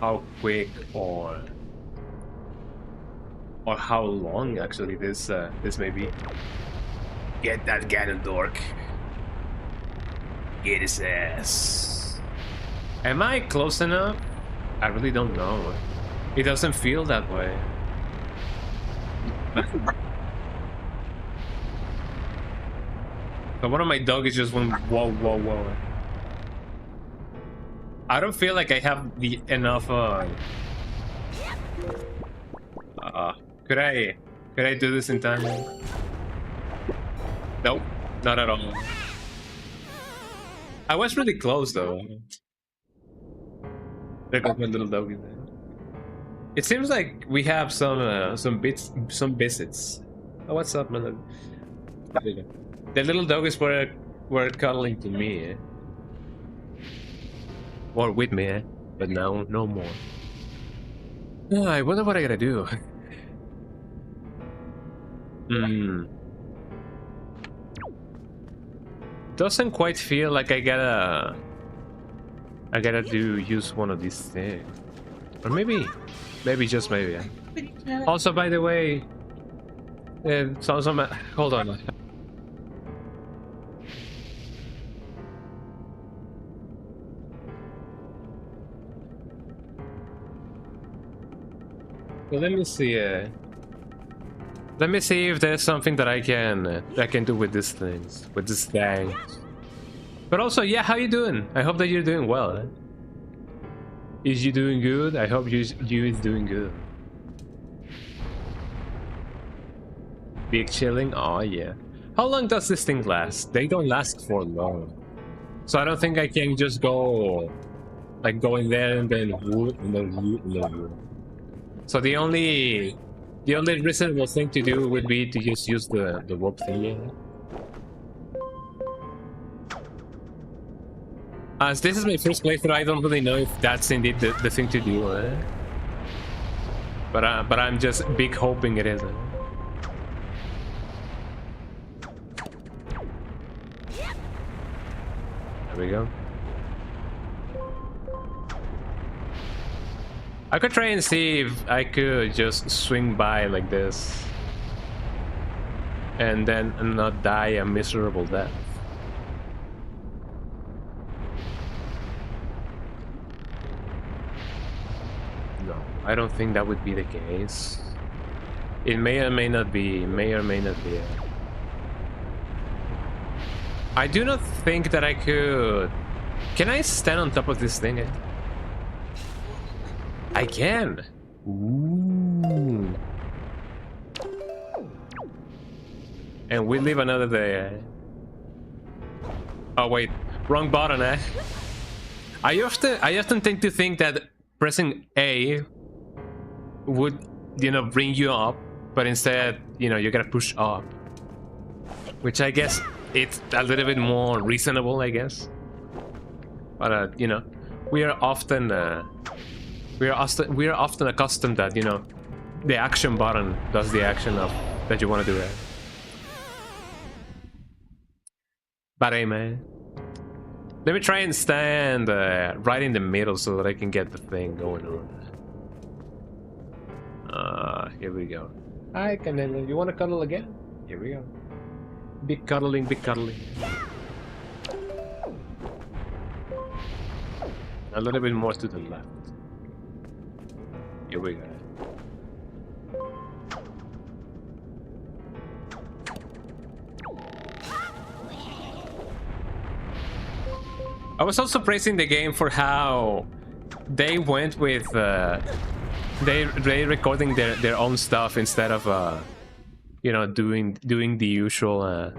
how quick or how long actually this may be. Get that Ganon dork. Get his ass. Am I close enough? I really don't know. It doesn't feel that way. So one of my dog is just went whoa. I don't feel like I have the enough could I do this in time? Nope, not at all. I was really close though. There goes my little doggy there. It seems like we have some visits. Oh, what's up, man? The little doggies were cuddling to me, eh? Or with me, eh? But now no more. Oh, I wonder what I gotta do. Doesn't quite feel like I gotta use one of these things, or maybe just maybe. Also, by the way, hold on. Well, let me see. Let me see if there's something that I can do with these things, with this thing. But also, yeah, how you doing? I hope that you're doing well. Eh? Is you doing good? I hope you is doing good. Big chilling? Oh yeah. How long does this thing last? They don't last for long. So I don't think I can just go like go in there and then whoop and then whoop and then whoop. So the only reasonable thing to do would be to just use the whoop thingy. As this is my first playthrough, I don't really know if that's indeed the thing to do. Eh? But I'm just big hoping it isn't. There we go. I could try and see if I could just swing by like this and then not die a miserable death. No, I don't think that would be the case. It may or may not be. May or may not be. I do not think that I could. Can I stand on top of this thing? I can. Ooh. And we live another day. Oh wait, wrong button, eh? I often tend to think that pressing A would, you know, bring you up, but instead, you know, you gotta push up, which I guess it's a little bit more reasonable, I guess. But you know, we are often accustomed that, you know, the action button does the action of that you want to do it. But hey, man, let me try and stand right in the middle so that I can get the thing going on. Here we go. Hi, Canelo. You want to cuddle again? Here we go. Big cuddling, big cuddling. A little bit more to the left. Here we go. I was also praising the game for how they went with they recording their own stuff instead of you know, doing the usual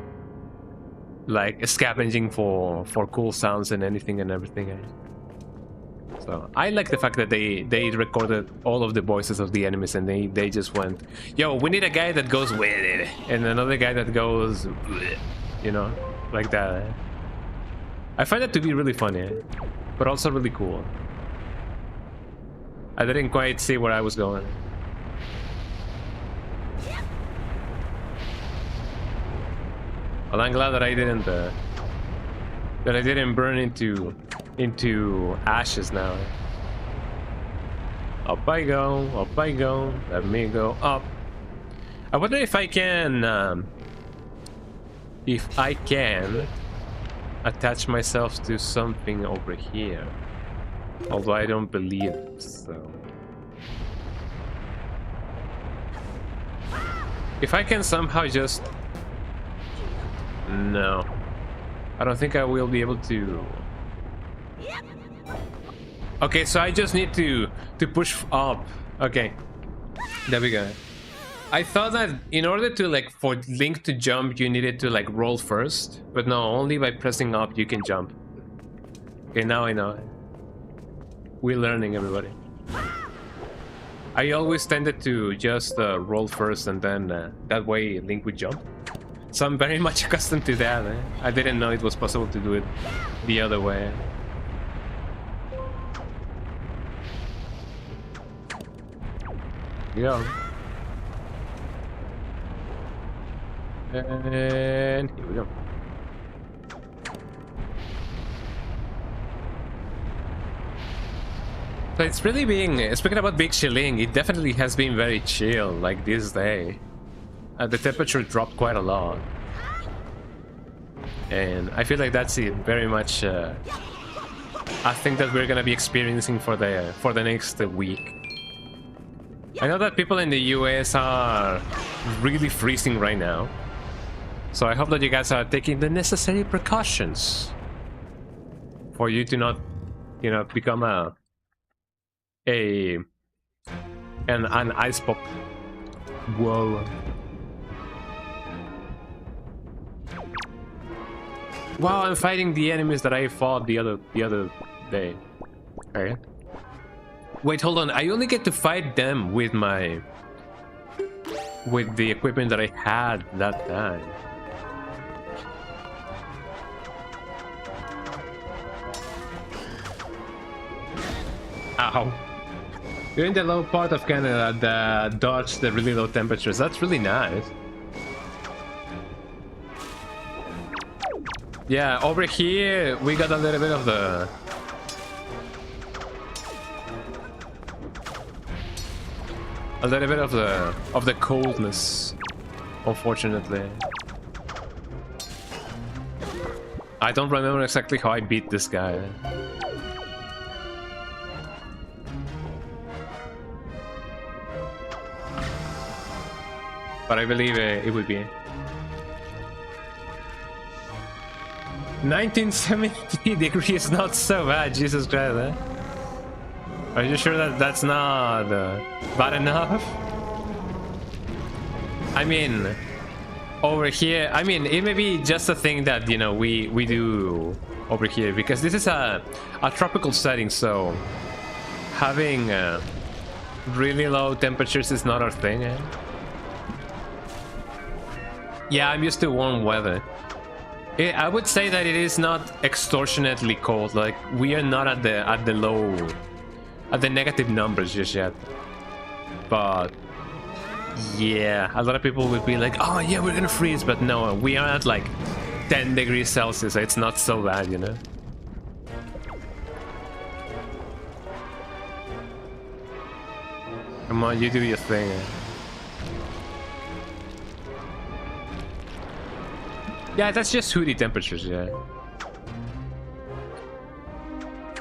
like scavenging for cool sounds and anything and everything. So I like the fact that they recorded all of the voices of the enemies and they just went, yo, we need a guy that goes with it and another guy that goes, you know, like that. I find that to be really funny, but also really cool. I didn't quite see where I was going. Well, I'm glad that I didn't burn into ashes now. Up I go, let me go up. I wonder if I can attach myself to something over here. Although I don't believe it, so. If I can somehow just... No. I don't think I will be able to... Okay, so I just need to push up. Okay. There we go. I thought that in order to, like, for Link to jump, you needed to, like, roll first. But no, only by pressing up you can jump. Okay, now I know. We're learning, everybody. I always tended to just roll first and then that way Link would jump. So I'm very much accustomed to that. Eh? I didn't know it was possible to do it the other way. Yeah. And here we go. So it's really being, speaking about big chilling, it definitely has been very chill, like this day. The temperature dropped quite a lot. And I feel like that's it, very much a thing that we're gonna be experiencing for the next week. I know that people in the US are really freezing right now. So I hope that you guys are taking the necessary precautions for you to not, you know, become an ice pop. Whoa. Wow, I'm fighting the enemies that I fought the other day. Okay. Wait, hold on. I only get to fight them with the equipment that I had that time. Ow. You're in the low part of Canada that dodge the really low temperatures. That's really nice. Yeah, over here we got a little bit of the coldness, unfortunately. I don't remember exactly how I beat this guy. But I believe it would be 1970 degrees, not so bad, Jesus Christ, eh? Are you sure that that's not bad enough? I mean, over here, I mean, it may be just a thing that, you know, we do over here, because this is a tropical setting, so having really low temperatures is not our thing, eh? Yeah, I'm used to warm weather. I would say that it is not extortionately cold. Like, we are not at the negative numbers just yet. But yeah, a lot of people would be like, "Oh yeah, we're gonna freeze," but no, we are at like 10 degrees Celsius. It's not so bad, you know. Come on, you do your thing. Yeah, that's just hoodie temperatures, yeah.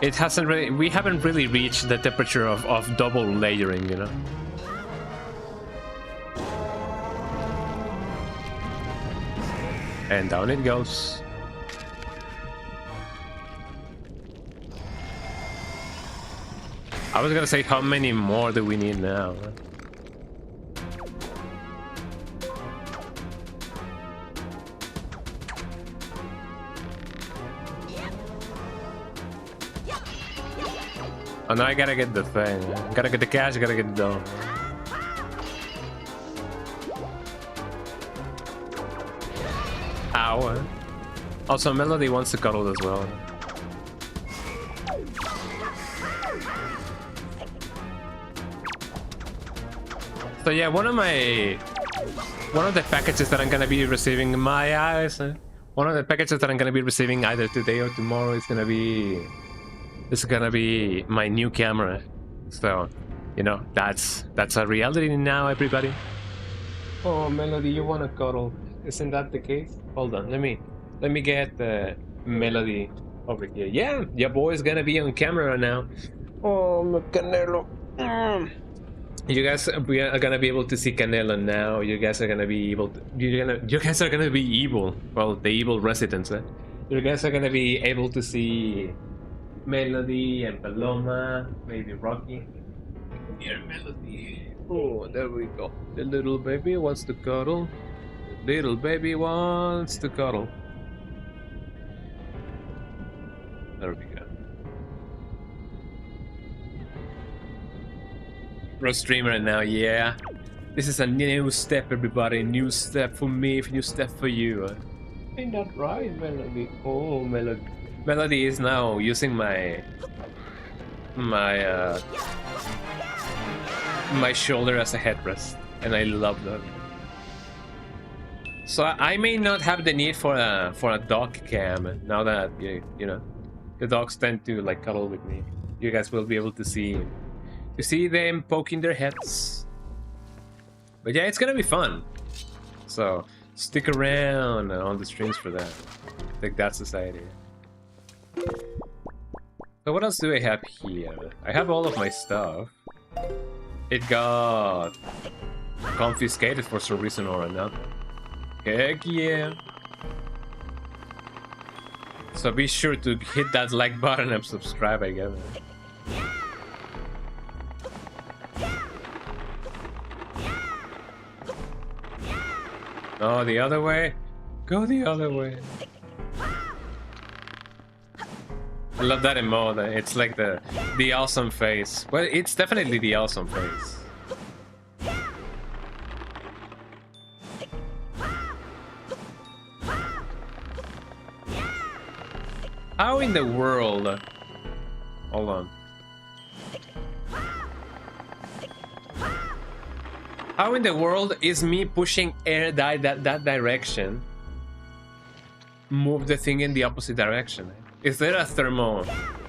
It hasn't really, we haven't really reached the temperature of double layering, you know. And down it goes. I was gonna say, how many more do we need now? Oh no, I gotta get the thing. Gotta get the cash, gotta get the dough. Ow. Also, Melody wants to cuddle as well. So yeah, one of the packages that I'm gonna be receiving in my eyes, one of the packages that I'm gonna be receiving either today or tomorrow is gonna be my new camera. So, you know, that's a reality now, everybody. Oh, Melody, you wanna cuddle? Isn't that the case? Hold on, let me get the Melody over here. Yeah, your boy's gonna be on camera now. Oh, my Canelo. You guys are gonna be able to see Canelo now. You guys are gonna be able to, you guys are gonna be evil. Well, the evil residents, eh? You guys are gonna be able to see Melody and Paloma, maybe Rocky. Here, Melody. Oh, there we go. The little baby wants to cuddle. The little baby wants to cuddle. There we go. Pro streamer now, yeah. This is a new step, everybody. New step for me, new step for you. Ain't that right, Melody? Oh, Melody. Melody is now using my shoulder as a headrest, and I love that. So I may not have the need for a dog cam now that you know the dogs tend to like cuddle with me. You guys will be able to see them poking their heads. But yeah, it's gonna be fun. So stick around on the streams for that. I think that's society. So what else do I have here? I have all of my stuff. It got confiscated for some reason or another. Heck yeah. So be sure to hit that like button and subscribe, I guess. Oh, the other way? Go the other way. I love that emote. It's like the awesome face. Well, it's definitely the awesome face. How in the world? Hold on. How in the world is me pushing air that direction move the thing in the opposite direction? Is there a thermo,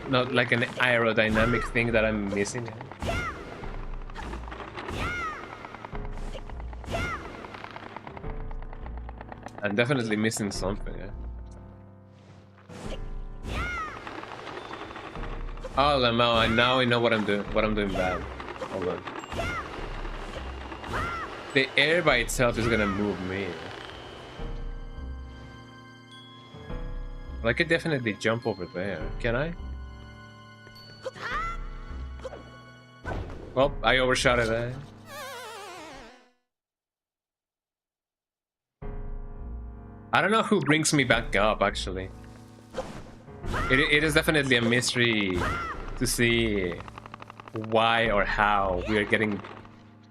not like an aerodynamic thing that I'm missing? I'm definitely missing something. Oh, now I know what I'm doing. What I'm doing bad. Hold on. The air by itself is gonna move me. I could definitely jump over there. Can I? Well, I overshot it. I don't know who brings me back up, actually. It is definitely a mystery to see why or how we are getting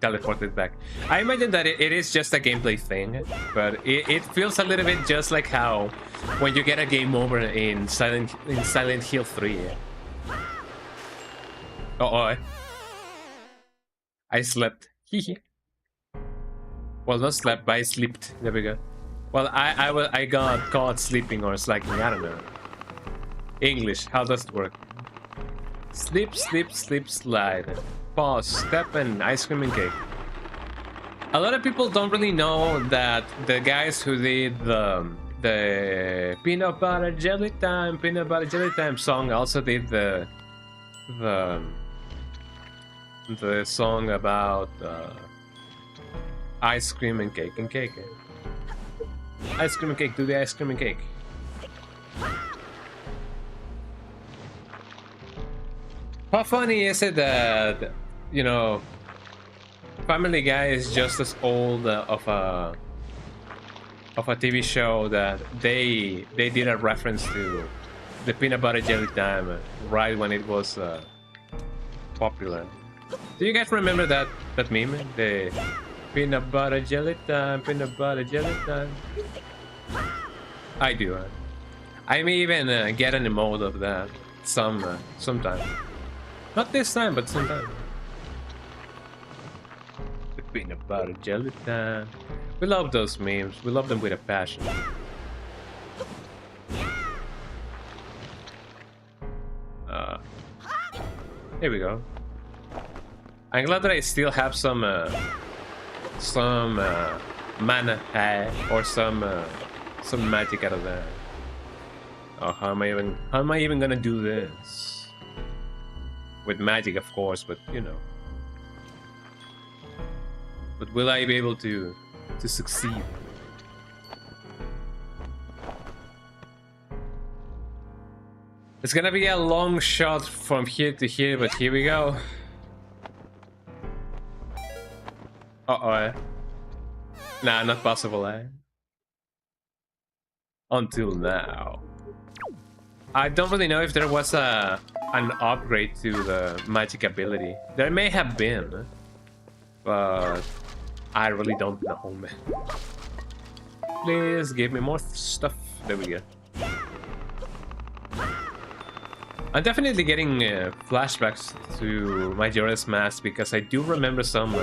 teleported back. I imagine that it is just a gameplay thing, but it feels a little bit just like how when you get a game over in Silent Hill 3. Uh-oh. I slept. Well, not slept, but I slept. There we go. Well, I got caught sleeping or slacking. I don't know. English, how does it work? Sleep, sleep, sleep, slide. Pause, step, and ice cream and cake. A lot of people don't really know that the guys who did the peanut butter jelly time song also did the song about ice cream and cake Ice cream and cake, do the ice cream and cake. How funny is it that, you know, Family Guy is just as old of a TV show that they did a reference to the peanut butter jelly time right when it was popular. Do you guys remember that meme? The peanut butter jelly time, peanut butter jelly time. I do. I may even get an emote of that sometime. Not this time, but sometime. The peanut butter jelly time. We love those memes. We love them with a passion. Here we go. I'm glad that I still have some mana or some magic out of that. Oh, how am I even gonna do this? With magic, of course, but you know. But will I be able to succeed? It's gonna be a long shot from here to here, but here we go. Uh-oh. Nah, not possible, eh? Until now. I don't really know if there was an upgrade to the magic ability. There may have been, but I really don't know, man. Please give me more stuff. There we go. I'm definitely getting flashbacks to Majora's Mask because I do remember some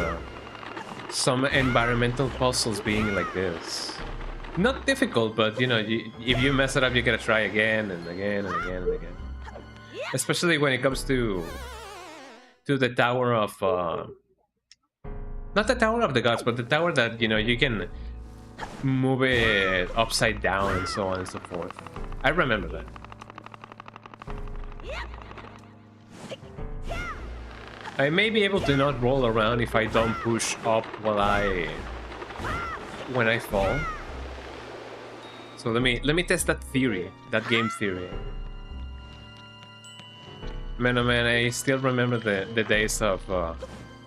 environmental puzzles being like this. Not difficult, but you know, if you mess it up, you gotta try again and again and again and again. Especially when it comes to the tower of not the tower of the gods, but the tower that, you know, you can move it upside down and so on and so forth. I remember that. I may be able to not roll around if I don't push up when I fall. So let me test that theory, that game theory. Man, oh man, I still remember the days of.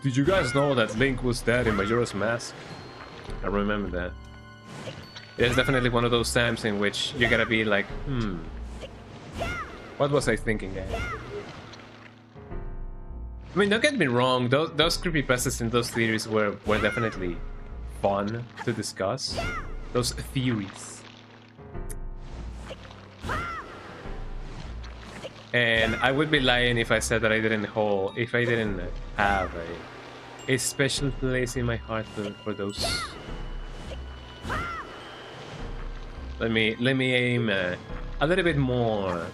Did you guys know that Link was dead in Majora's Mask? I remember that. It is definitely one of those times in which you gotta be like, what was I thinking, guys? I mean, don't get me wrong, those creepypastas and those theories were definitely fun to discuss. Those theories. And I would be lying if I said that I didn't have a special place in my heart for those. Let me aim a little bit more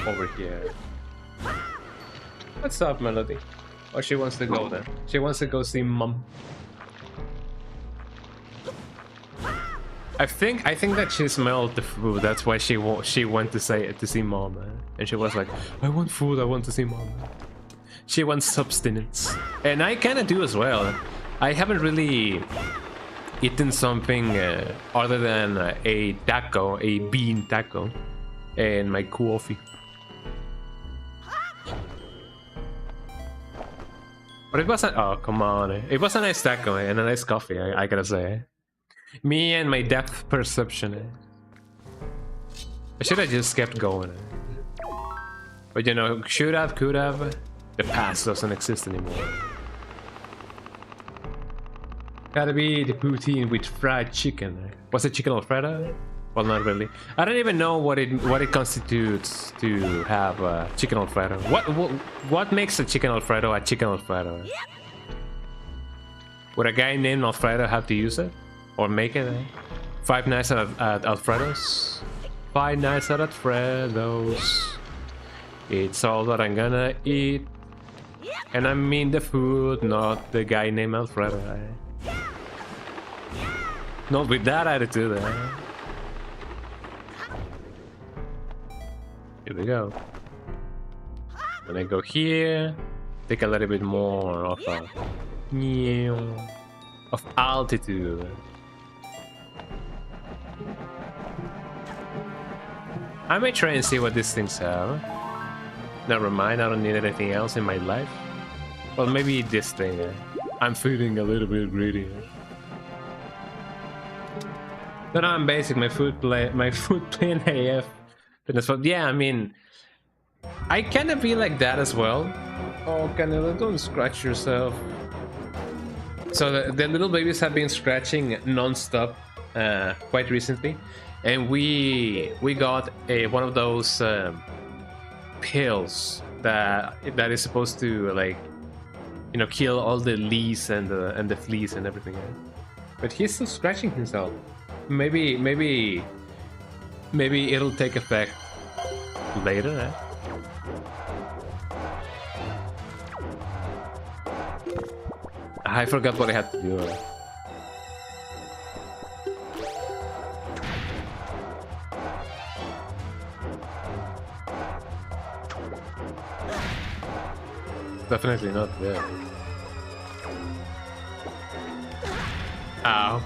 over here. What's up, Melody? Oh, she wants to go there. She wants to go see Mom. I think that she smelled the food. That's why she went to see Mom, and she was like, "I want food. I want to see Mom." She wants substance, and I kind of do as well. I haven't really eaten something other than a taco, a bean taco, and my coffee. But it wasn't. Oh, come on! It was a nice taco and a nice coffee. I gotta say. Me and my depth perception. I should have just kept going. But you know, should have, could have. The past doesn't exist anymore. Gotta be the poutine with fried chicken. Was it chicken Alfredo? Well, not really. I don't even know what it constitutes to have chicken Alfredo. What makes a chicken Alfredo a chicken Alfredo? Would a guy named Alfredo have to use it? Or make it? 5 nights at Alfredo's? 5 nights at Alfredo's. It's all that I'm gonna eat. And I mean the food, not the guy named Alfredo. Not with that attitude. Here we go. When I go here, take a little bit more of altitude. I may try and see what these things have. Never mind, I don't need anything else in my life. Well, maybe this thing. I'm feeling a little bit greedy. But I'm basic. My food plan AF. But yeah, I mean, I kind of feel like that as well. Oh, Canelo, don't scratch yourself. So the little babies have been scratching non-stop quite recently, and we got one of those pills that is supposed to, like, you know, kill all the leaves and the fleas and everything. But he's still scratching himself. Maybe it'll take effect later. I forgot what I had to do. Definitely not there. Ow.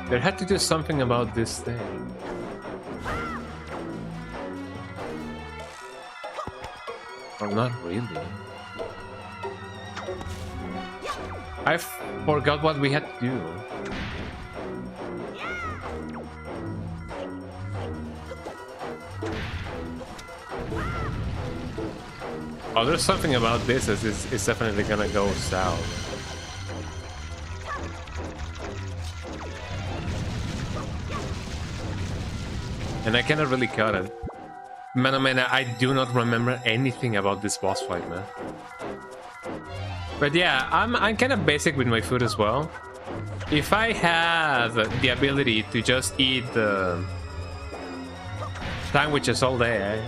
There had to do something about this thing. Or not really. I forgot what we had to do. Oh, there's something about this that is definitely gonna go south. And I cannot really cut it. Man, oh man, I do not remember anything about this boss fight, man. But yeah, I'm kind of basic with my food as well. If I had the ability to just eat sandwiches all day,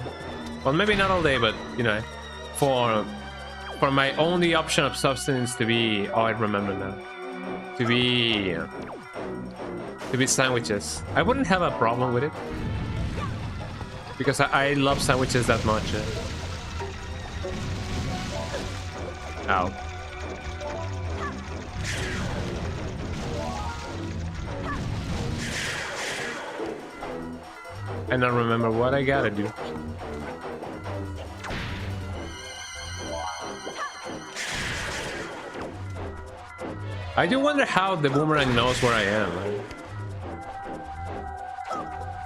well, maybe not all day, but you know, for my only option of substance to be, oh, I remember now, to be sandwiches, I wouldn't have a problem with it. Because I love sandwiches that much. Ow. And I remember what I gotta do. I do wonder how the boomerang knows where I am.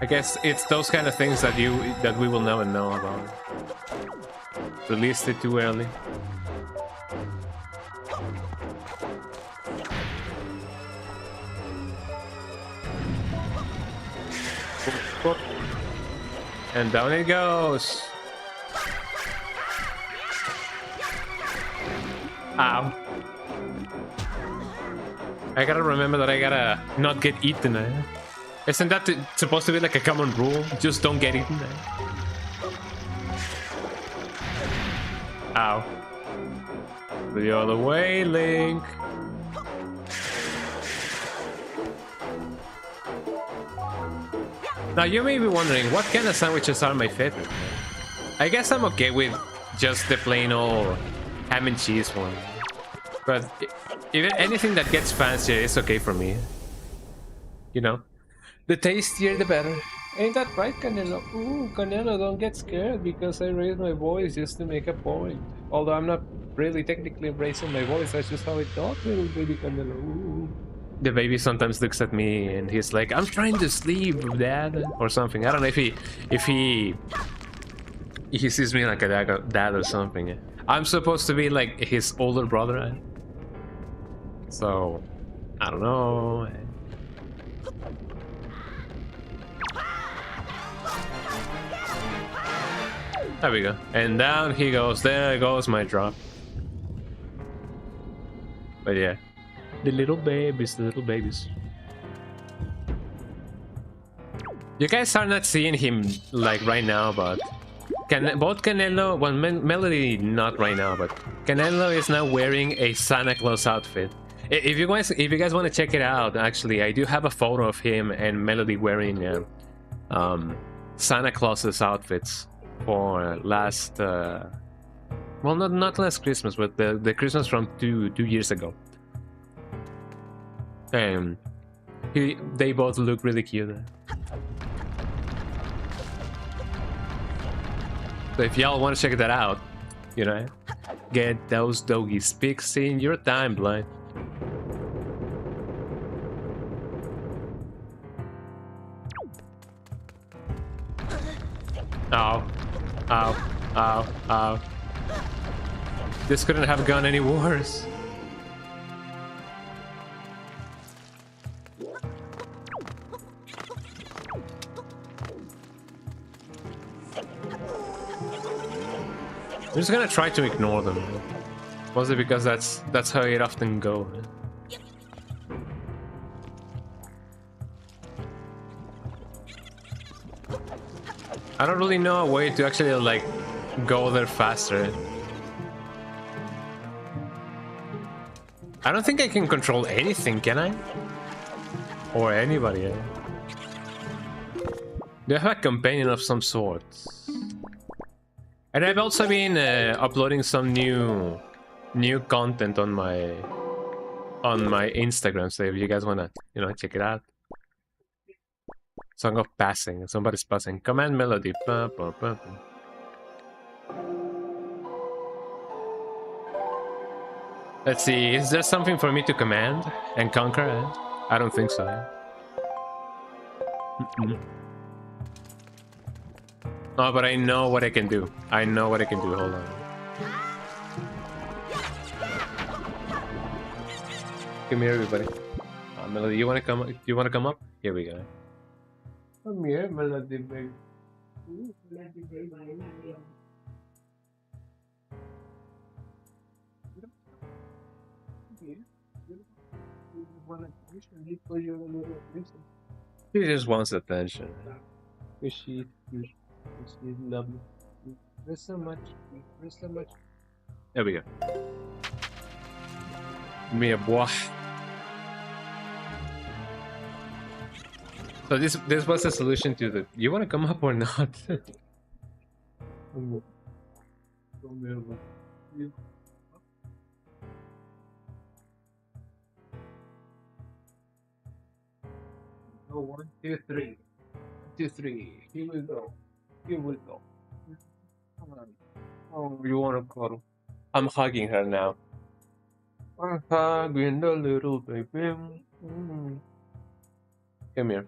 I guess it's those kind of things that we will never know about. Released it too early. And down it goes. Ow. I gotta remember that I gotta not get eaten. Isn't that supposed to be like a common rule? Just don't get eaten. Ow. The other way, Link. Now you may be wondering, what kind of sandwiches are my favorite? I guess I'm okay with just the plain old ham and cheese one. But even anything that gets fancier is okay for me. You know? The tastier, the better. Ain't that right, Canelo? Ooh, Canelo, don't get scared because I raised my voice just to make a point. Although I'm not really technically raising my voice, that's just how I talk, little baby Canelo. Ooh. The baby sometimes looks at me and he's like, "I'm trying to sleep, Dad," or something. I don't know if he sees me like a dad or something. I'm supposed to be like his older brother, so I don't know. There we go. And down he goes. There goes my drop. But yeah. The little babies, the little babies. You guys are not seeing him like right now, but both Canelo, well, Melody not right now, but Canelo is now wearing a Santa Claus outfit. If you guys want to check it out, actually, I do have a photo of him and Melody wearing Santa Claus's outfits for last, well, not last Christmas, but the Christmas from two years ago. They both look really cute. So if y'all want to check that out, you know, get those doggies pics in your timeline. Ow. Ow. Ow. Ow. This couldn't have gone any worse. I'm just gonna try to ignore them. Mostly because that's how it often goes. I don't really know a way to actually like go there faster. I don't think I can control anything, can I? Or anybody. Do I have a companion of some sort? And I've also been uploading some new content on my Instagram, so if you guys wanna, you know, check it out. Song of Passing. Somebody's passing. Command melody. Ba, ba, ba, ba. Let's see. Is there something for me to command and conquer? I don't think so. Oh, but I know what I can do. I know what I can do. Hold on. Come here, everybody. Melody, you wanna come? You wanna come up? Here we go. Come here, Melody, baby. Melody, baby. She just wants attention. She's lovely. There's so much. There's so much. There we go. Me a boy. So this was the solution to the. You want to come up or not? Oh, 1, 2, 3. 1, 2, 3. Here we go. Here we go. Come on. Oh, you wanna cuddle? I'm hugging her now. I'm hugging the little baby. Come here.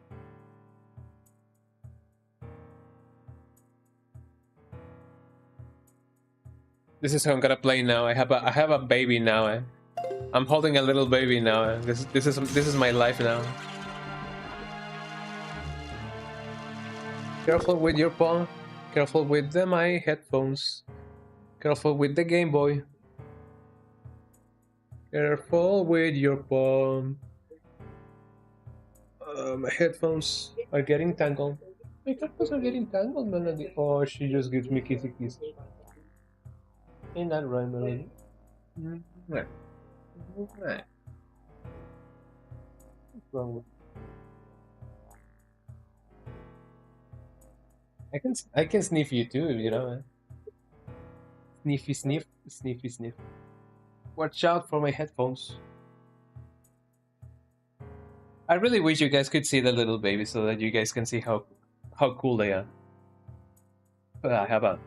This is how I'm gonna play now. I have a baby now. I'm holding a little baby now. This is my life now. Careful with your paw. Careful with my headphones. Careful with the Game Boy. Careful with your paw. My headphones are getting tangled. My headphones are getting tangled, Melody. Oh, she just gives me kissy kiss. Ain't that right, Melody? Right. Right. What's wrong with? I can sniff you too, you know. Sniffy sniff, sniffy sniff. Watch out for my headphones. I really wish you guys could see the little baby so that you guys can see how cool they are. But I have a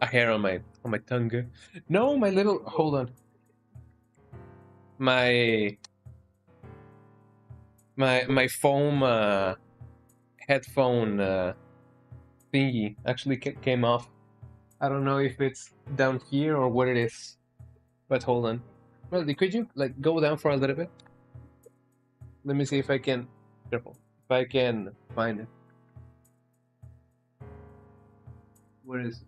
hair on my tongue. No, my little, hold on. My foam headphone thingy actually came off. I don't know if it's down here or what it is, but hold on. Well, could you like go down for a little bit? Let me see if I can. Careful, if I can find it. Where is it?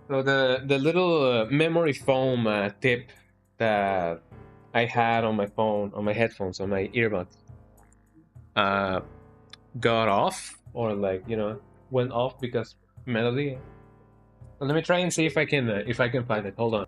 So the little memory foam tip that I had on my phone, on my headphones, on my earbuds, got off, or like, you know, went off because Melody. So let me try and see if I can find it. Hold on.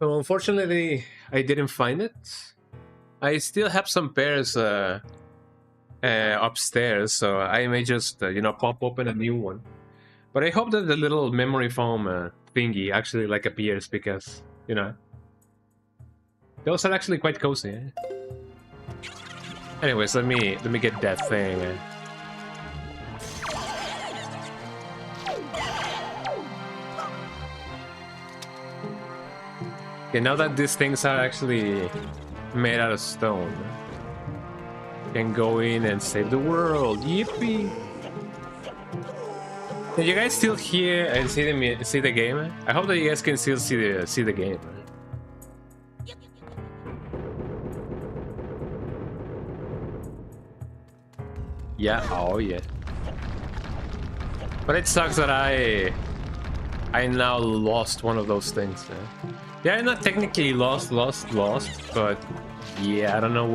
So unfortunately, I didn't find it. I still have some pairs upstairs, so I may just you know, pop open a new one. But I hope that the little memory foam thingy actually like appears, because, you know, those are actually quite cozy. Anyways, let me get that thing. Okay, now that these things are actually made out of stone, can go in and save the world. Yippee! Can you guys still hear and see the game? I hope that you guys can still see the game. Yeah, oh yeah. But it sucks that I I now lost one of those things. Yeah, I'm not technically lost, but yeah, I don't know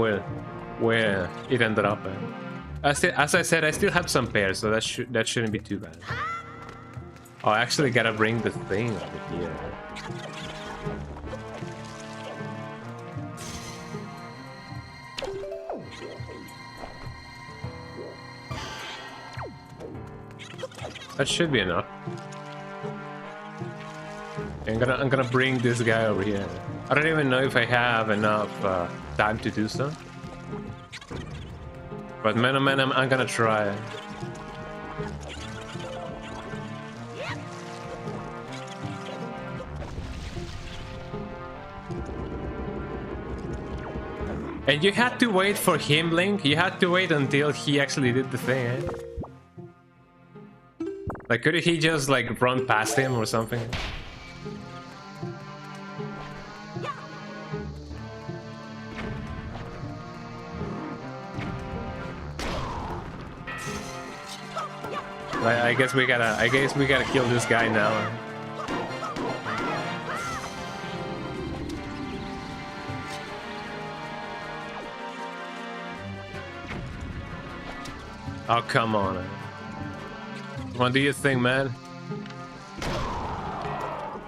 where it ended up. As I said, I still have some pairs, so that shouldn't be too bad. Oh, I actually gotta bring the thing over here. That should be enough. I'm gonna bring this guy over here. I don't even know if I have enough time to do so. But man, oh man, I'm gonna try. And you had to wait for him, Link? You had to wait until he actually did the thing, eh? Like, could he just, like, run past him or something? I guess we gotta kill this guy now. Oh, come on. What do you think, man?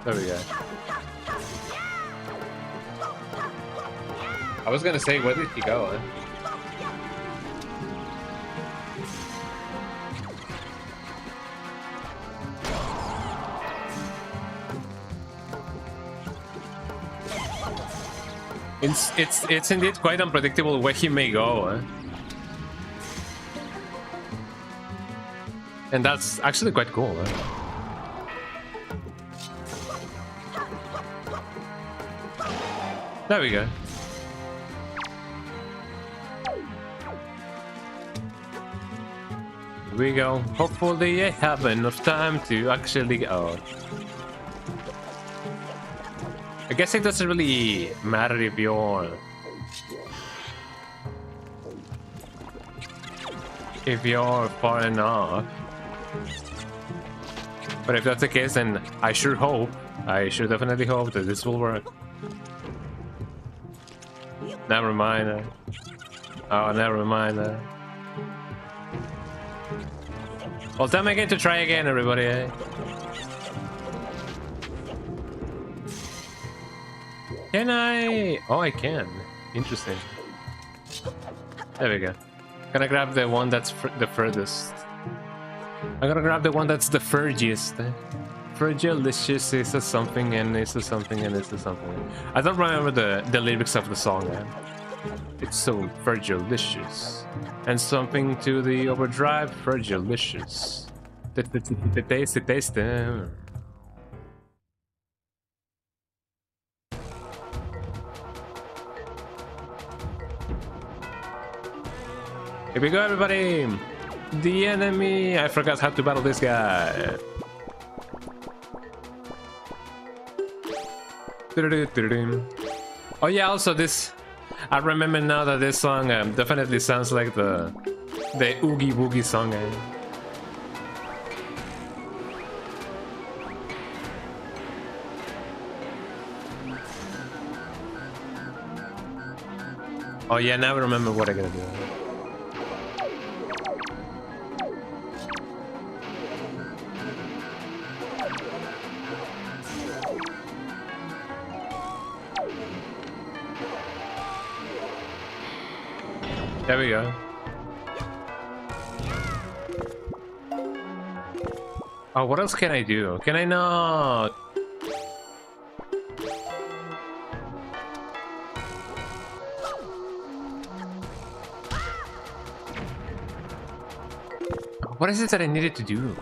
There we go. I was gonna say, where did he go, eh? It's indeed quite unpredictable where he may go, eh? And that's actually quite cool, eh? There we go. Here we go. Hopefully I have enough time to actually go. I guess it doesn't really matter if you're far enough. But if that's the case, then I sure definitely hope that this will work. Never mind. Oh, never mind. Well, time again to try again, everybody. Eh? Can I? Oh, I can. Interesting. There we go. Gonna grab the one that's the furthest. I'm gonna grab the one that's the furgiest. Fergalicious is a something and is a something and is a something. I don't remember the lyrics of the song, man. It's so Fergalicious. And something to the overdrive, Fergalicious. The taste. Here we go, everybody! The enemy! I forgot how to battle this guy. Oh yeah, also this... I remember now that this song definitely sounds like the Oogie Boogie song. Oh yeah, now I remember what I gotta do. There we go. Oh, what else can I do? Can I not? What is it that I needed to do?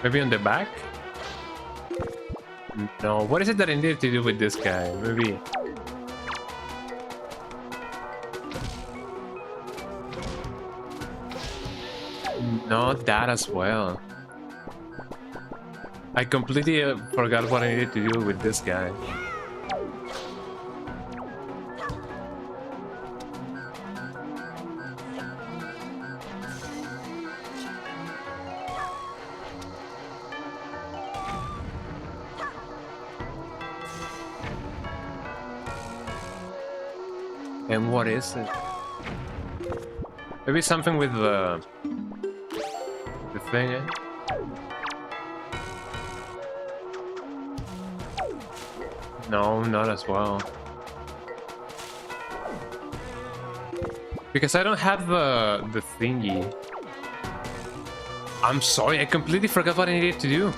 Maybe on the back? No, what is it that I needed to do with this guy? Maybe... Not that as well. I completely forgot what I needed to do with this guy. And what is it? Maybe something with the thing, eh? No, not as well. Because I don't have the thingy. I'm sorry, I completely forgot what I needed to do.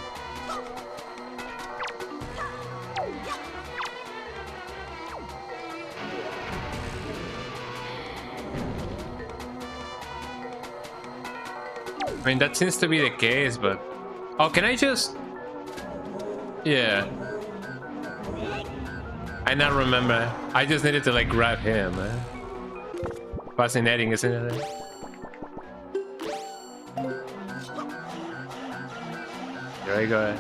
I mean, that seems to be the case, but... Oh, can I just... Yeah. I now remember. I just needed to, like, grab him. Fascinating, isn't it? There you go.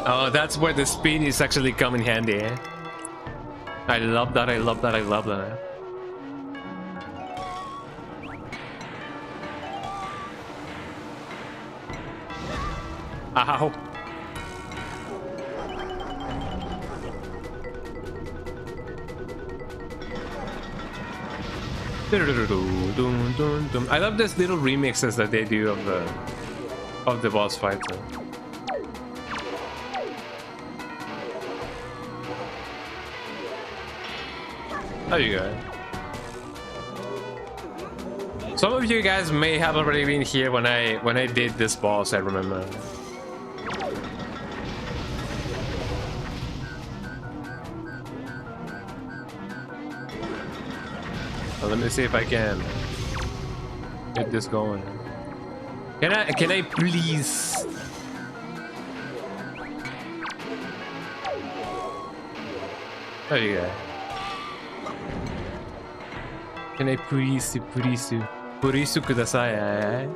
Oh, that's where the speed is actually come in handy, eh? I love that, I love that, I love that. Ow. I love these little remixes that they do of the boss fights. There you go. Some of you guys may have already been here when I did this boss, I remember. Well, let me see if I can get this going. Can I please? There you go. Can I please kudasai, eh?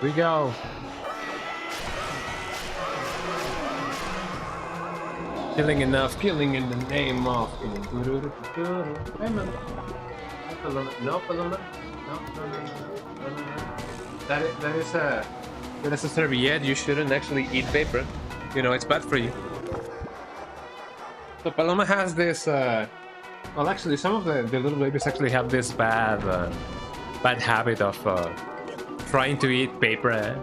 We go. Killing enough, killing in the name of... No, Paloma. No. That is a serviette. You shouldn't actually eat paper. You know, it's bad for you. So Paloma has this, well, actually, some of the little babies actually have this bad habit of trying to eat paper, eh?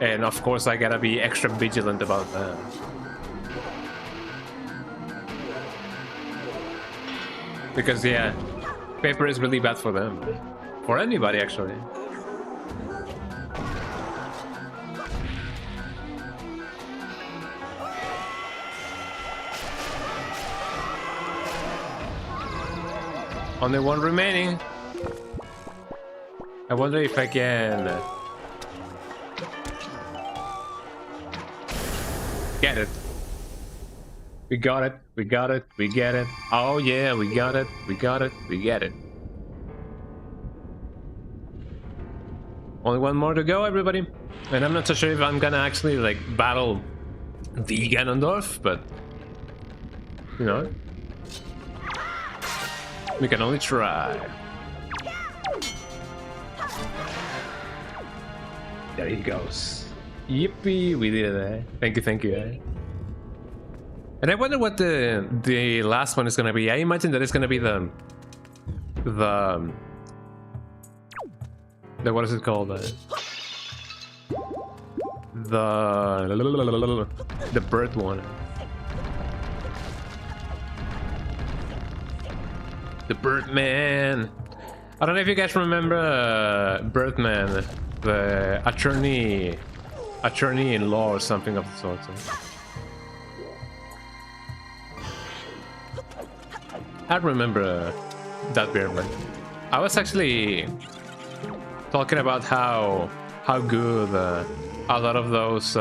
And of course, I gotta be extra vigilant about that. Because yeah, paper is really bad for them, for anybody actually. Only one remaining. I wonder if I can get it. We got it. We got it. We get it. Oh yeah, we got it. We got it. We get it. Only one more to go, everybody. And I'm not so sure if I'm gonna actually like battle the Ganondorf, but you know. We can only try. There he goes. Yippee, we did it, eh? Thank you, eh? And I wonder what the last one is gonna be. I imagine that it's gonna be the what is it called? The bird one. The Birdman. I don't know if you guys remember Birdman, the attorney-in-law or something of the sort. I remember that Birdman. I was actually talking about how good a lot of those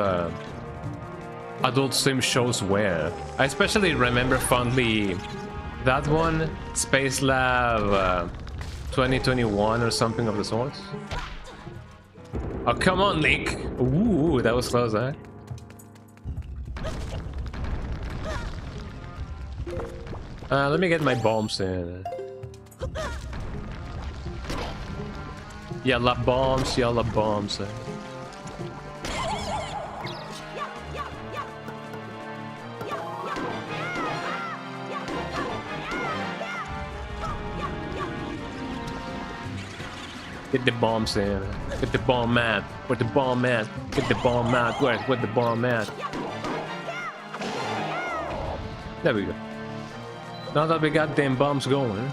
Adult Swim shows were. I especially remember fondly that one, Space Lab 2021 or something of the sort. Oh, come on, Link! Ooh, that was close, huh? Let me get my bombs in. Yellow bombs, yellow bombs. Get the bombs in. Get the bomb at. Where the bomb at? Get the bomb at. Where the bomb at? There we go. Now that we got them bombs going.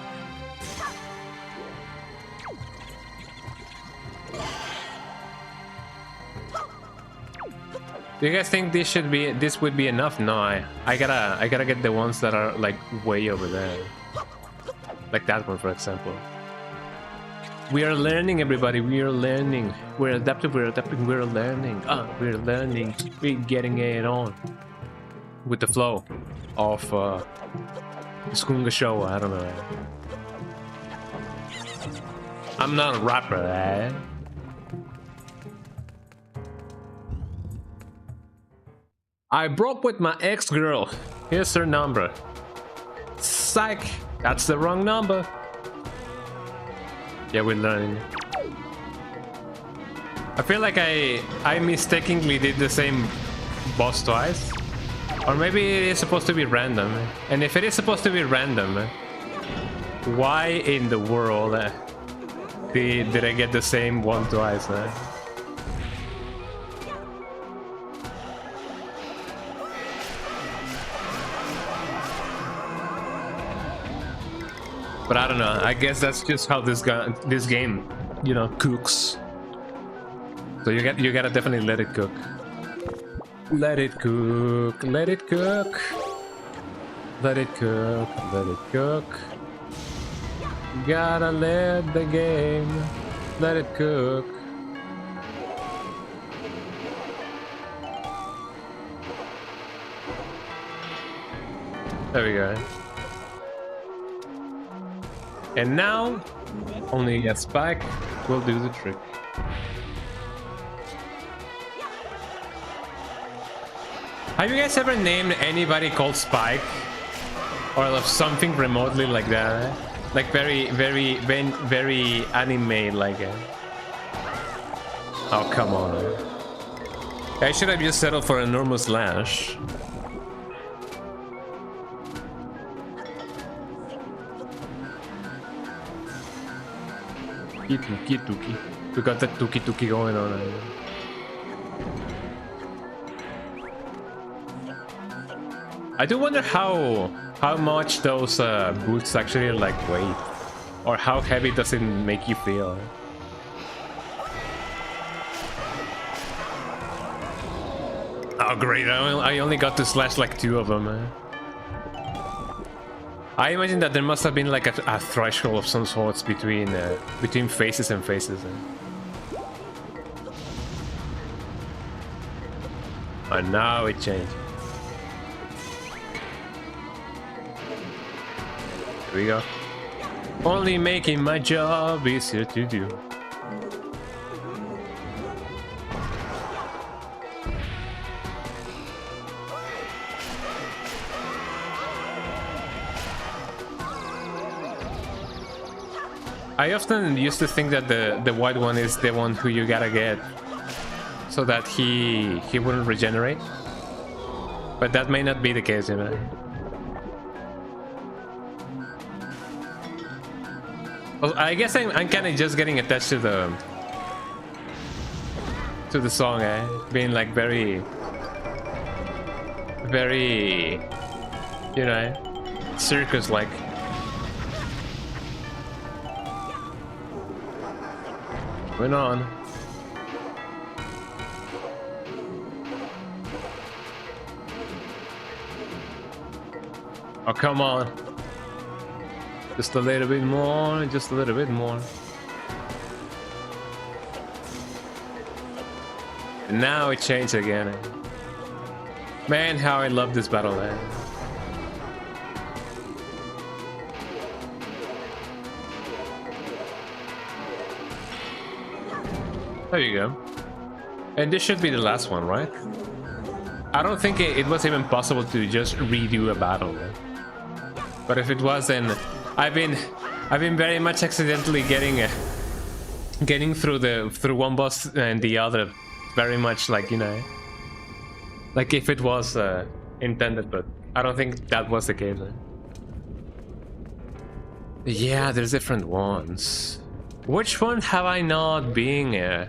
Do you guys think this would be enough? No, I gotta get the ones that are like way over there. Like that one, for example. We are learning, everybody. We are learning. We're adaptive. We're adapting. We're learning. We're learning. We're getting it on with the flow of the Skunga show. I don't know. I'm not a rapper, eh? I broke with my ex-girl. Here's her number. Psych. That's the wrong number. Yeah, we're learning. I feel like I mistakenly did the same boss twice. Or maybe it is supposed to be random. And if it is supposed to be random, why in the world did I get the same one twice? But I don't know. I guess that's just how this game, you know, cooks. So you gotta definitely let it cook. Let it cook. Let it cook. Let it cook. Let it cook. Gotta let the game. Let it cook. There we go. And now, only a spike will do the trick. Have you guys ever named anybody called Spike? Or something remotely like that? Like very anime like it. Oh, come on. I should have just settled for a normal slash. Tuki. We got that tuki going on. I do wonder how much those boots actually like weight, or how heavy does it make you feel. Oh great! I only got to slash like 2 of them. I imagine that there must have been like a threshold of some sorts between faces and faces. And now it changed. Here we go. Only making my job easier to do. I often used to think that the white one is the one who you gotta get so that he wouldn't regenerate, but that may not be the case, you know. Well, I guess I'm kind of just getting attached to the song, being like very, you know, circus-like. Went on. Oh, come on. Just a little bit more, just a little bit more. And now it changed again. Man, how I love this battle, man. There you go. And this should be the last one, right? I don't think it was even possible to just redo a battle. But if it was, then I've been very much accidentally getting through one boss and the other, very much like, you know, like if it was intended, but I don't think that was the case. Yeah, there's different ones. Which one have I not been in?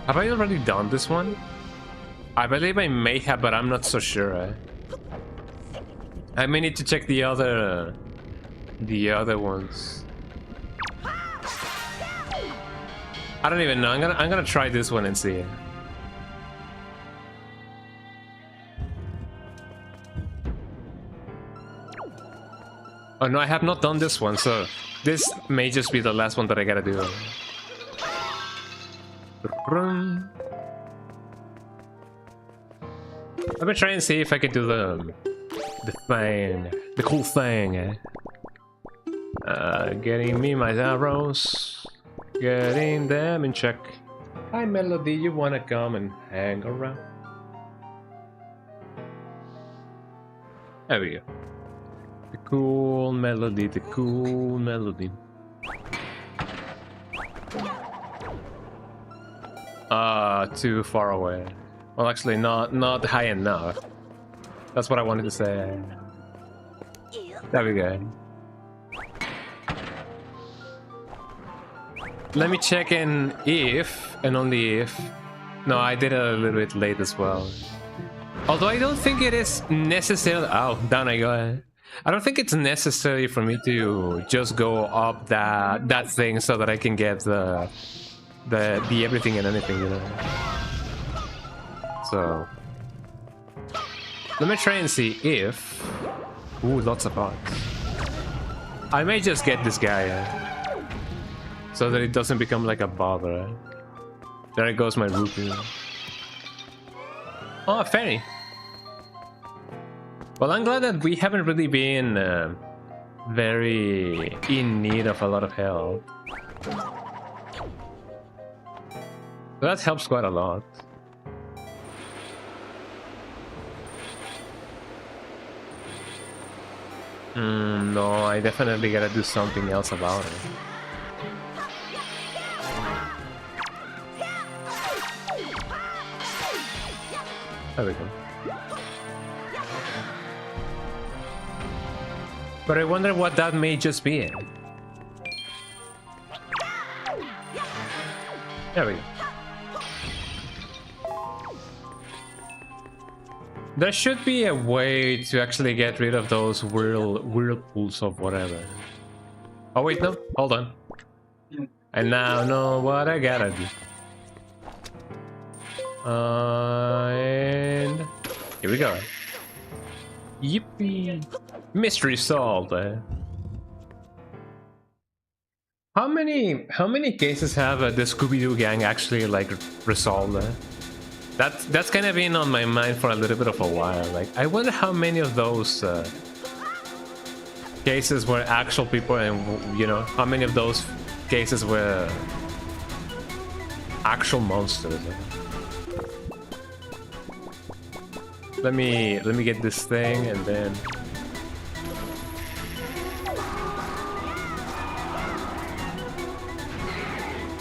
Have I already done this one? I believe I may have, but I'm not so sure. I may need to check the other ones. I don't even know. I'm gonna try this one and see. Oh no, I have not done this one, so this may just be the last one that I gotta do. Let me try and see if I can do the thing, the cool thing. Getting me my arrows, getting them in check. Hi Melody, you wanna come and hang around? There we go. The cool melody, the cool melody. Too far away. Well, actually, not high enough. That's what I wanted to say. There we go. Let me check in if, and only if... No, I did it a little bit late as well. Although I don't think it is necessary... Oh, down I go. I don't think it's necessary for me to just go up that thing so that I can get the everything and anything, you know. So let me try and see if... Ooh, lots of parts. I may just get this guy so that it doesn't become like a bother. There goes my rupee. Oh, a fairy. Well, I'm glad that we haven't really been very in need of a lot of help. That helps quite a lot. No, I definitely gotta do something else about it. There we go. But I wonder what that may just be. There we go. There should be a way to actually get rid of those whirlpools of whatever. Oh wait, no, hold on. I now know what I gotta do. And here we go. Yippee! Mystery solved. How many cases have the Scooby-Doo gang actually like resolved? That's kind of been on my mind for a little bit of a while. Like, I wonder how many of those cases were actual people, and you know, how many of those cases were actual monsters. Let me get this thing and then.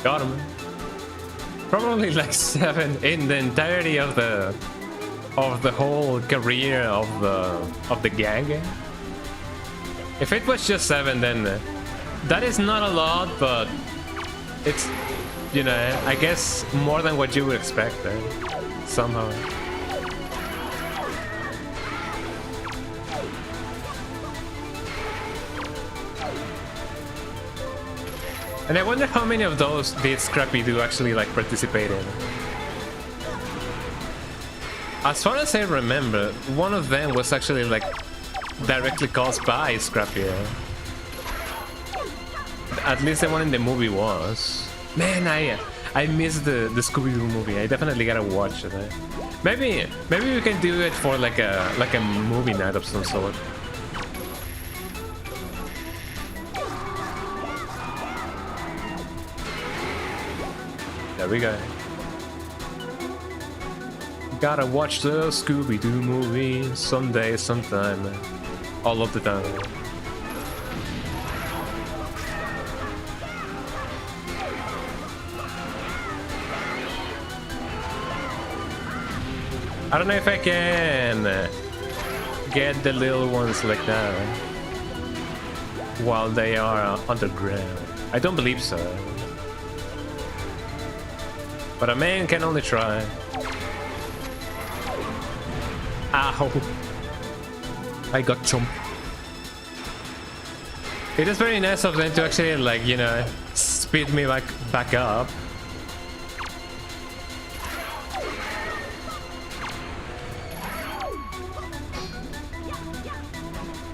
Got him. Probably like 7 in the entirety of the whole career of the gang. If it was just 7, then that is not a lot, but it's, you know, I guess more than what you would expect somehow. And I wonder how many of those did Scrappy-Doo actually like participate in. As far as I remember, one of them was actually like directly caused by Scrappy. At least the one in the movie was. Man, I missed the Scooby-Doo movie. I definitely gotta watch it. Maybe we can do it for like a movie night of some sort. There we go. Gotta watch the Scooby-Doo movie someday, sometime. All of the time. I don't know if I can get the little ones like that while they are underground. I don't believe so. But a man can only try. Ow. I got chomped. It is very nice of them to actually, like, you know, speed me back up.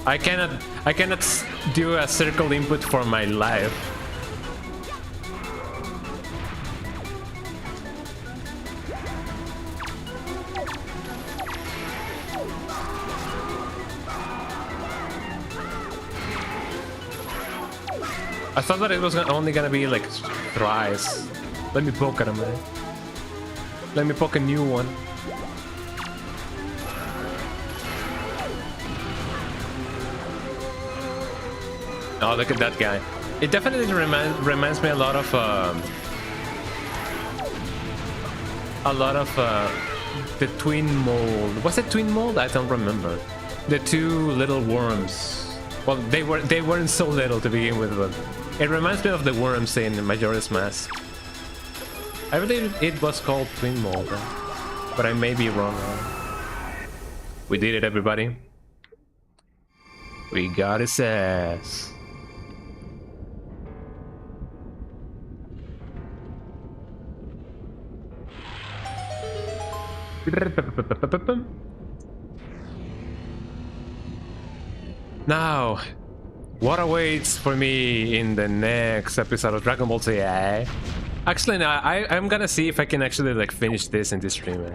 I cannot do a circle input for my life. I thought that it was only gonna be like thrice. Let me poke at him, man. Let me poke a new one. Oh, look at that guy. It definitely reminds me a lot of the twin mold. Was it twin mold? I don't remember. The two little worms. Well, they weren't so little to begin with, but it reminds me of the worms in Majora's Mask. I believe it was called twin mold, but I may be wrong. We did it, everybody. We got his ass. Now, what awaits for me in the next episode of Dragon Ball Z? Actually, no, I'm gonna see if I can actually like finish this in this stream.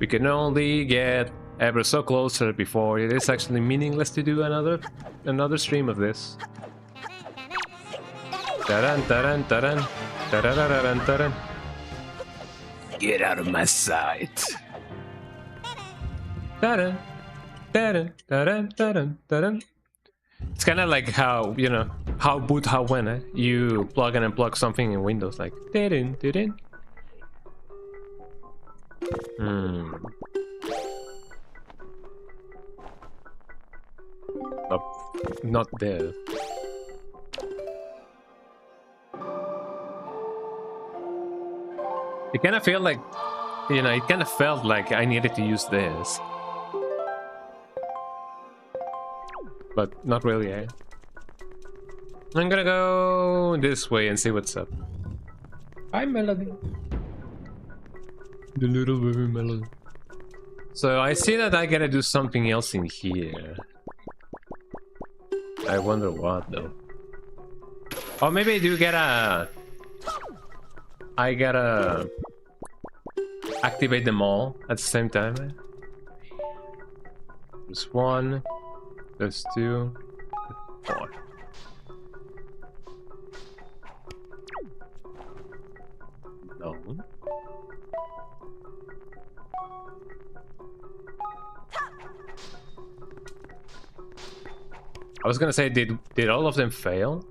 We can only get ever so closer before it is actually meaningless to do another stream of this. Taran, taran, taran, tararararan, taran. Get out of my sight. Taran, taran, taran, taran, taran. It's kind of like how, you know, how boot, how when you plug and unplug something in Windows, like taran, taran. Oh, not there. It kind of felt like, you know, it kind of felt like I needed to use this. But not really, eh? I'm gonna go this way and see what's up. Hi, Melody. The little baby Melody. So I see that I gotta do something else in here. I wonder what, though. Oh, maybe I do gotta... I gotta activate them all at the same time. There's one, there's two, there's four. No. I was gonna say, did all of them fail?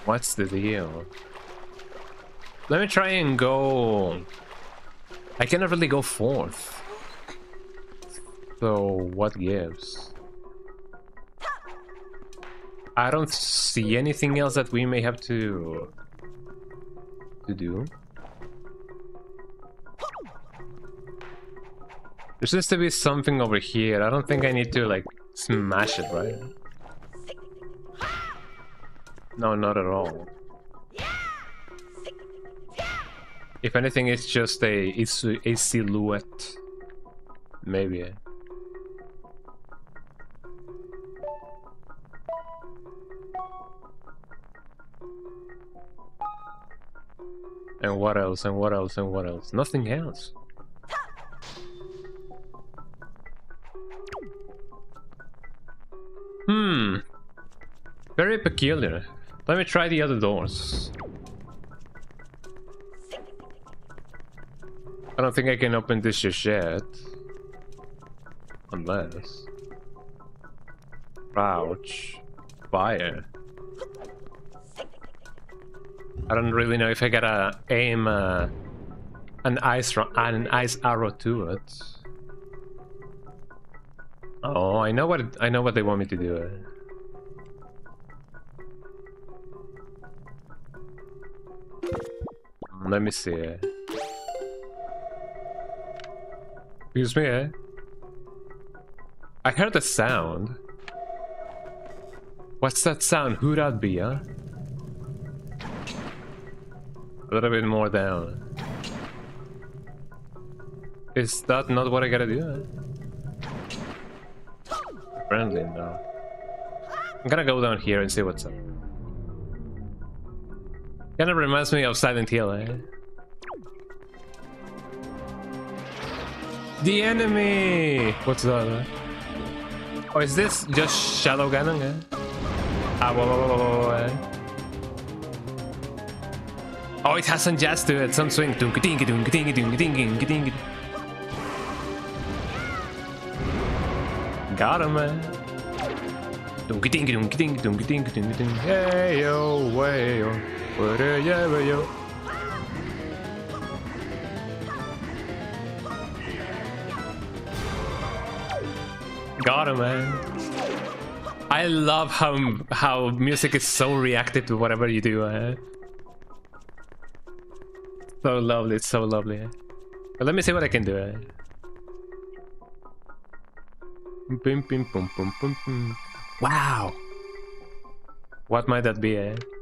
What's the deal? Let me try and go... I cannot really go fourth. So what gives? I don't see anything else that we may have to do. There seems to be something over here. I don't think I need to like smash it, right? No, not at all. If anything, it's just a silhouette. Maybe. And what else? And what else? And what else? Nothing else. Very peculiar. Let me try the other doors. I don't think I can open this just yet. Unless... Crouch. Fire. I don't really know if I gotta aim an ice arrow to it. Oh, I know what they want me to do. Let me see. Excuse me. I heard a sound. What's that sound? Who that be, huh? A little bit more down. Is that not what I gotta do? Friendly, no. I'm gonna go down here and see what's up. Kinda reminds me of Silent Hill, eh? The enemy! What's that? Oh, is this just Shadow Ganon, eh? Ah, whoa, eh? Oh, it has some jazz to it, some swing. Got him, man. Hey yo, way yo, yo. Got him, man. I love how music is so reactive to whatever you do. So lovely, it's so lovely. But let me see what I can do. Bim, bim, bum, bum, bum, bum. Wow. What might that be?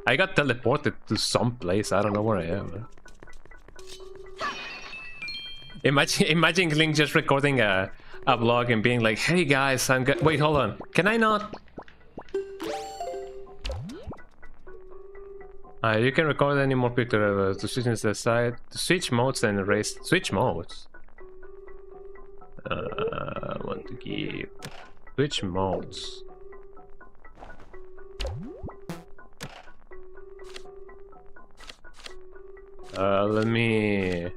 I got teleported to some place. I don't know where I am. Imagine Link just recording a vlog and being like, "Hey guys, I'm good." Wait, hold on. Can I not? You can record any more pictures to switch the side, to switch modes and erase. Switch modes. Want to keep switch modes. Let me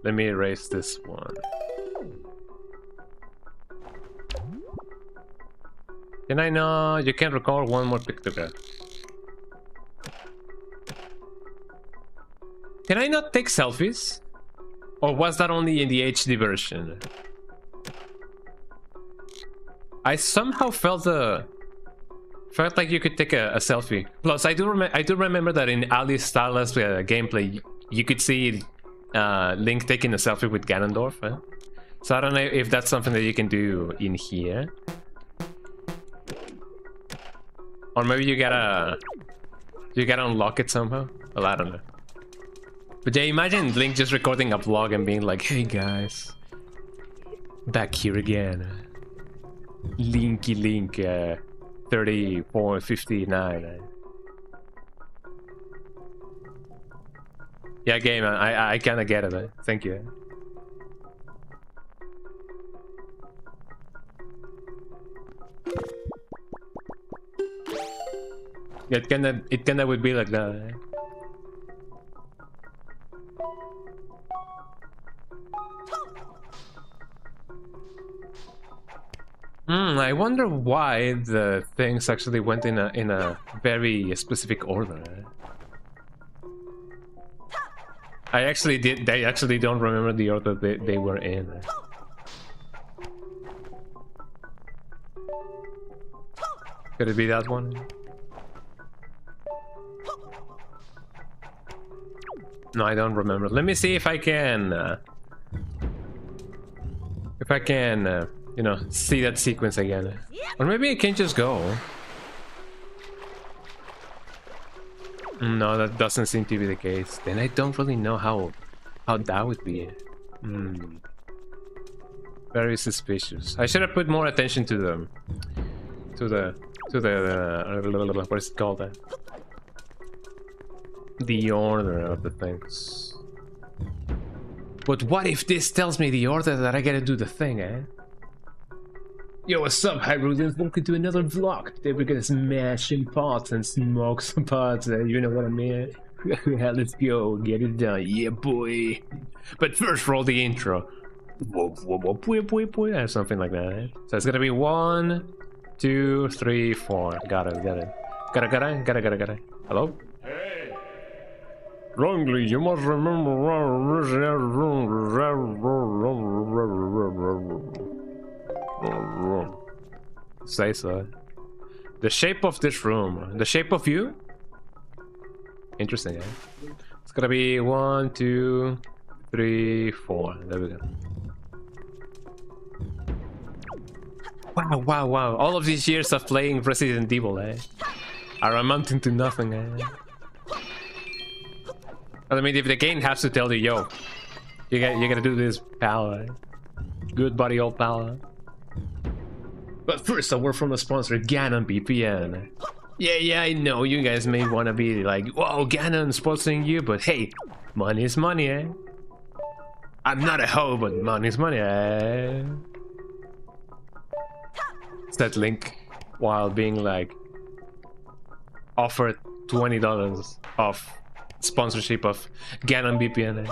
erase this one. Can I know you can record one more pictograph? Can I not take selfies? Or was that only in the HD version? I somehow felt like you could take a selfie. Plus, I do remember that in Ali's TLoZ gameplay, you could see Link taking a selfie with Ganondorf. So I don't know if that's something that you can do in here, or maybe you gotta unlock it somehow. Well, I don't know. But yeah, imagine Link just recording a vlog and being like, "Hey guys, back here again. Linky Link 3459. Yeah, game, I kind of get it. Thank you. It kinda would be like that. I wonder why the things actually went in a very specific order. I actually don't remember the order they were in. Could it be that one? No, I don't remember. Let me see if I can you know, see that sequence again. Or maybe I can just go. No, that doesn't seem to be the case. Then I don't really know how that would be. Very suspicious. I should have put more attention to the what is it called? The order of the things. But what if this tells me the order that I gotta do the thing, eh? Yo, what's up, Hyruleans? Welcome to another vlog. Today we're gonna smash some pots and smoke some pots, you know what I mean? Yeah, let's go, get it done, yeah boy. But first, roll the intro. Or something like that, eh? So it's gonna be 1, 2, 3, 4. Got it. Got it. Hello? Hey! Wrongly, you must remember. Say so. The shape of this room. The shape of you? Interesting, eh? It's gonna be 1, 2, 3, 4. There we go. Wow, wow, wow. All of these years of playing Resident Evil, eh? Are amounting to nothing, eh? I mean, if the game has to tell you, yo, you gotta do this, pal, eh? Good buddy, old pal. Eh? But first, a word from the sponsor, Ganon VPN. Yeah, I know you guys may wanna be like, whoa, Ganon sponsoring you, but hey, money is money, eh? I'm not a hoe, but money's money, eh? That link while being like offered $20 off sponsorship of Ganon VPN,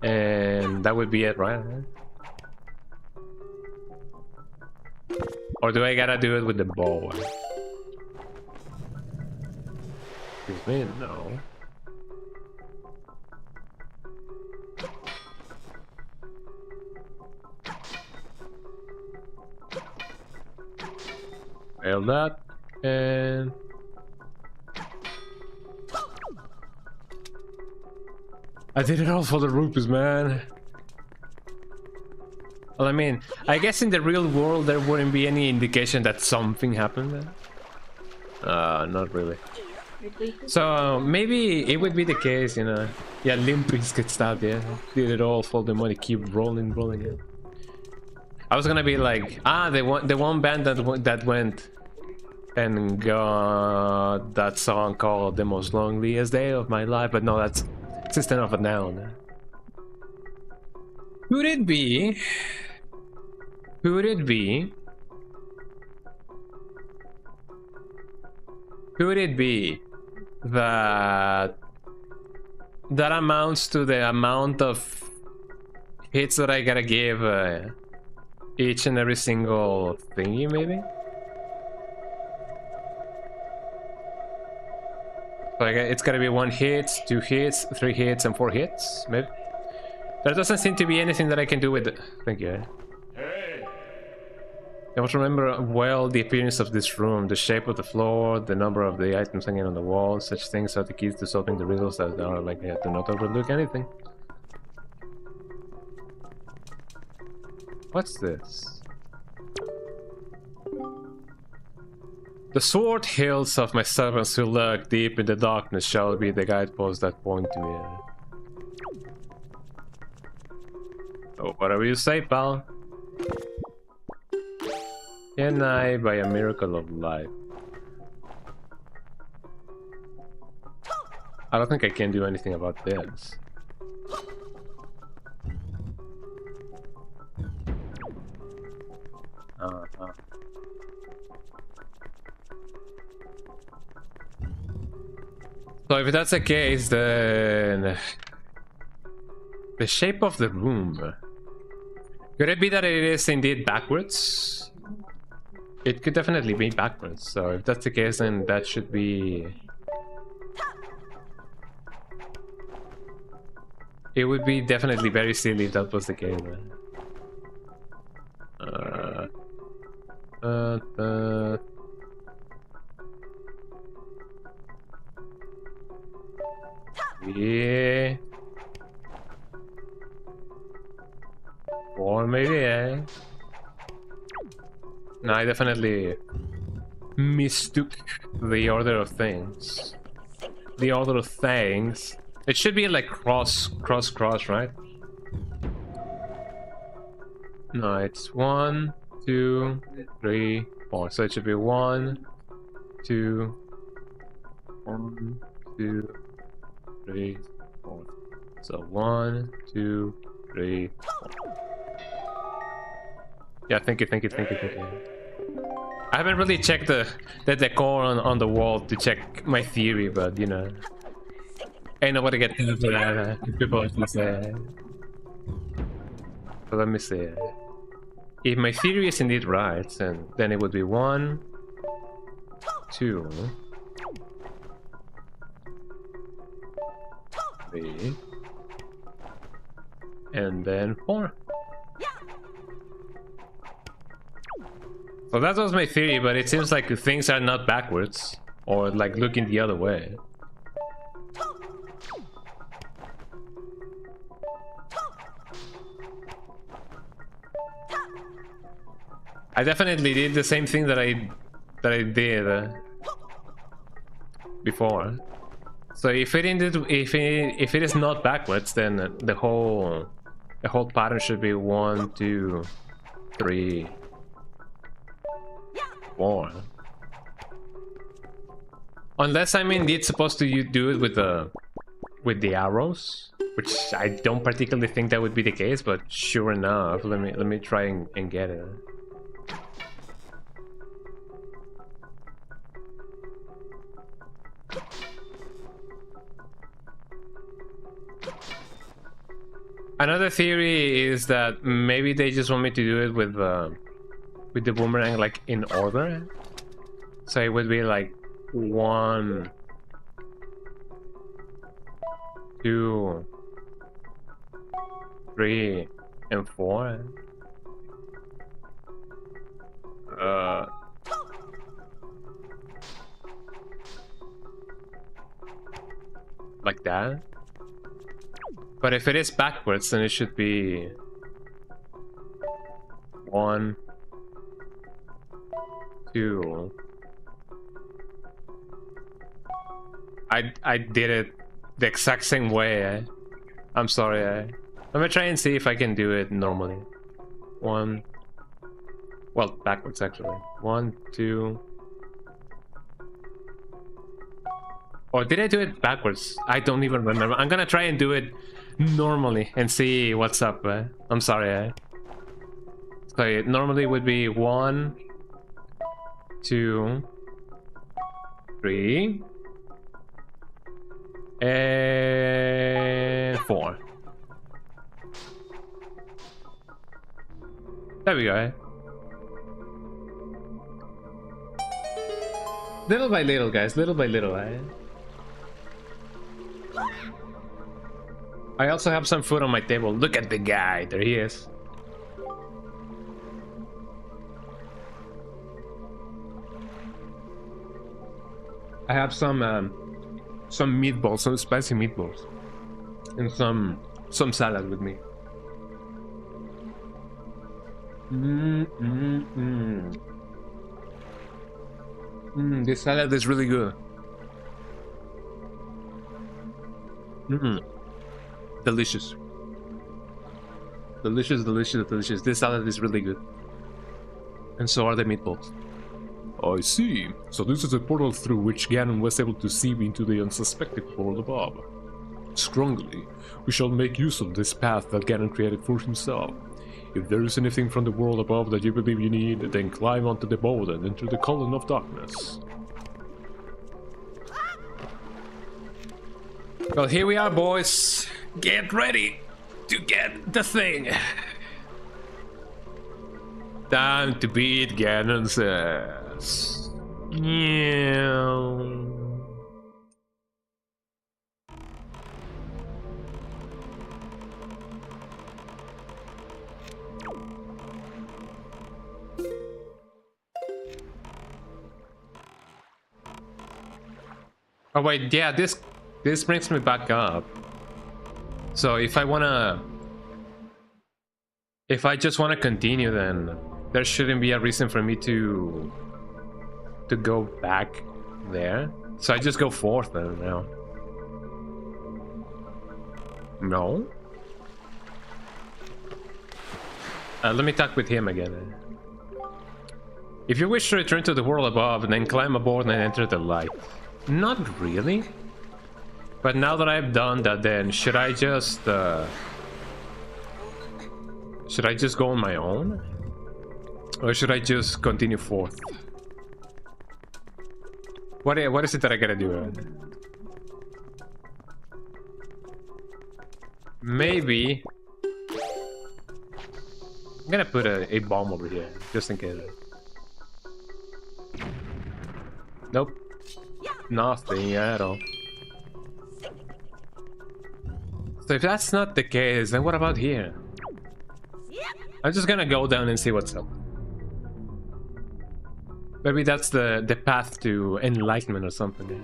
and that would be it, right? Or do I gotta do it with the bow? Excuse me, no. Fail that, and I did it all for the rupees, man. Well, I mean, I guess in the real world there wouldn't be any indication that something happened. Not really. So maybe it would be the case, you know. Yeah, Limp Bizkit style, yeah. Did it all for the money, keep rolling, yeah. I was gonna be like, the one band that went and got that song called "The Most Loneliest Day of My Life," but no, that's System of a Down. Could it be? Could it be? Could it be that that amounts to the amount of hits that I gotta give each and every single thingy, maybe? Like it's gotta be 1 hit, 2 hits, 3 hits, and 4 hits, maybe. There doesn't seem to be anything that I can do with it. Thank you. I must remember well the appearance of this room, the shape of the floor, the number of the items hanging on the wall. Such things are the keys to solving the riddles that are like I have to not overlook anything. What's this? The sword hills of my servants who lurk deep in the darkness shall be the guideposts that point to me. Oh, whatever you say, pal. Can I, by a miracle of life? I don't think I can do anything about this. So if that's the case, then the shape of the room. Could it be that it is indeed backwards? It could definitely be backwards. So if that's the case, then that should be. It would be definitely very silly if that was the case. Yeah. Or maybe, eh? No, I definitely mistook the order of things. The order of things. It should be like cross, right? No, it's 1, 2, 3, 4. So it should be 1, 2, 1, 2, 3, 4. So 1, 2, 3, 4. Yeah, thank you. I haven't really checked the decor on the wall to check my theory, but you know, ain't nobody get to that. People say. So let me see. If my theory is indeed right, then it would be 1, 2, 3. And then 4. So that was my theory, but it seems like things are not backwards. Or like looking the other way. I definitely did the same thing that I did before. So if it is not backwards, then the whole pattern should be 1, 2, 3, 4. Unless I'm indeed supposed to do it with the arrows, which I don't particularly think that would be the case, but sure enough, let me try and get it. Another theory is that maybe they just want me to do it with the boomerang like in order. So it would be like 1, 2, 3, and 4. Like that. But if it is backwards, then it should be 1, 2. I did it the exact same way. I'm sorry. Let me try and see if I can do it normally. 1. Well, backwards actually. 1, 2. Or did I do it backwards? I don't even remember. I'm gonna try and do it normally and see what's up. I'm sorry. So it normally would be 1, 2, 3, and 4. There we go. Little by little, guys. Little by little. I also have some food on my table. Look at the guy. There he is. I have some meatballs, some spicy meatballs, and some salad with me. This salad is really good. Delicious. Delicious, delicious, delicious. This salad is really good. And so are the meatballs. I see. So this is a portal through which Ganon was able to see into the unsuspected world above. Strongly, we shall make use of this path that Ganon created for himself. If there is anything from the world above that you believe you need, then climb onto the boat and enter the column of darkness. Well, here we are, boys. Get ready to get the thing. Time to beat Ganon's ass. Yeah. Oh wait, yeah, this brings me back up. So if I just want to continue, then there shouldn't be a reason for me to go back there. So I just go forth then now. No. Let me talk with him again. If you wish to return to the world above, then climb aboard and enter the light. Not really. But now that I've done that, then should I just go on my own? Or should I just continue forth? What is it that I gotta do? Maybe I'm gonna put a bomb over here, just in case. Nope. Nothing at all. So if that's not the case, then what about here? I'm just gonna go down and see what's up. Maybe that's the path to enlightenment or something.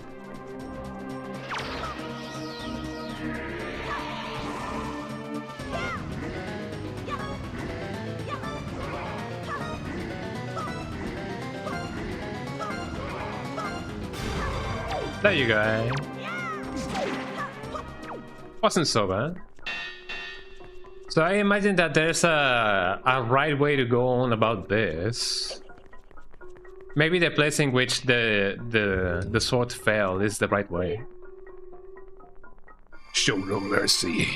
There you go. Wasn't so bad. So I imagine that there's a right way to go on about this. Maybe the place in which the sword fell is the right way. Show no mercy.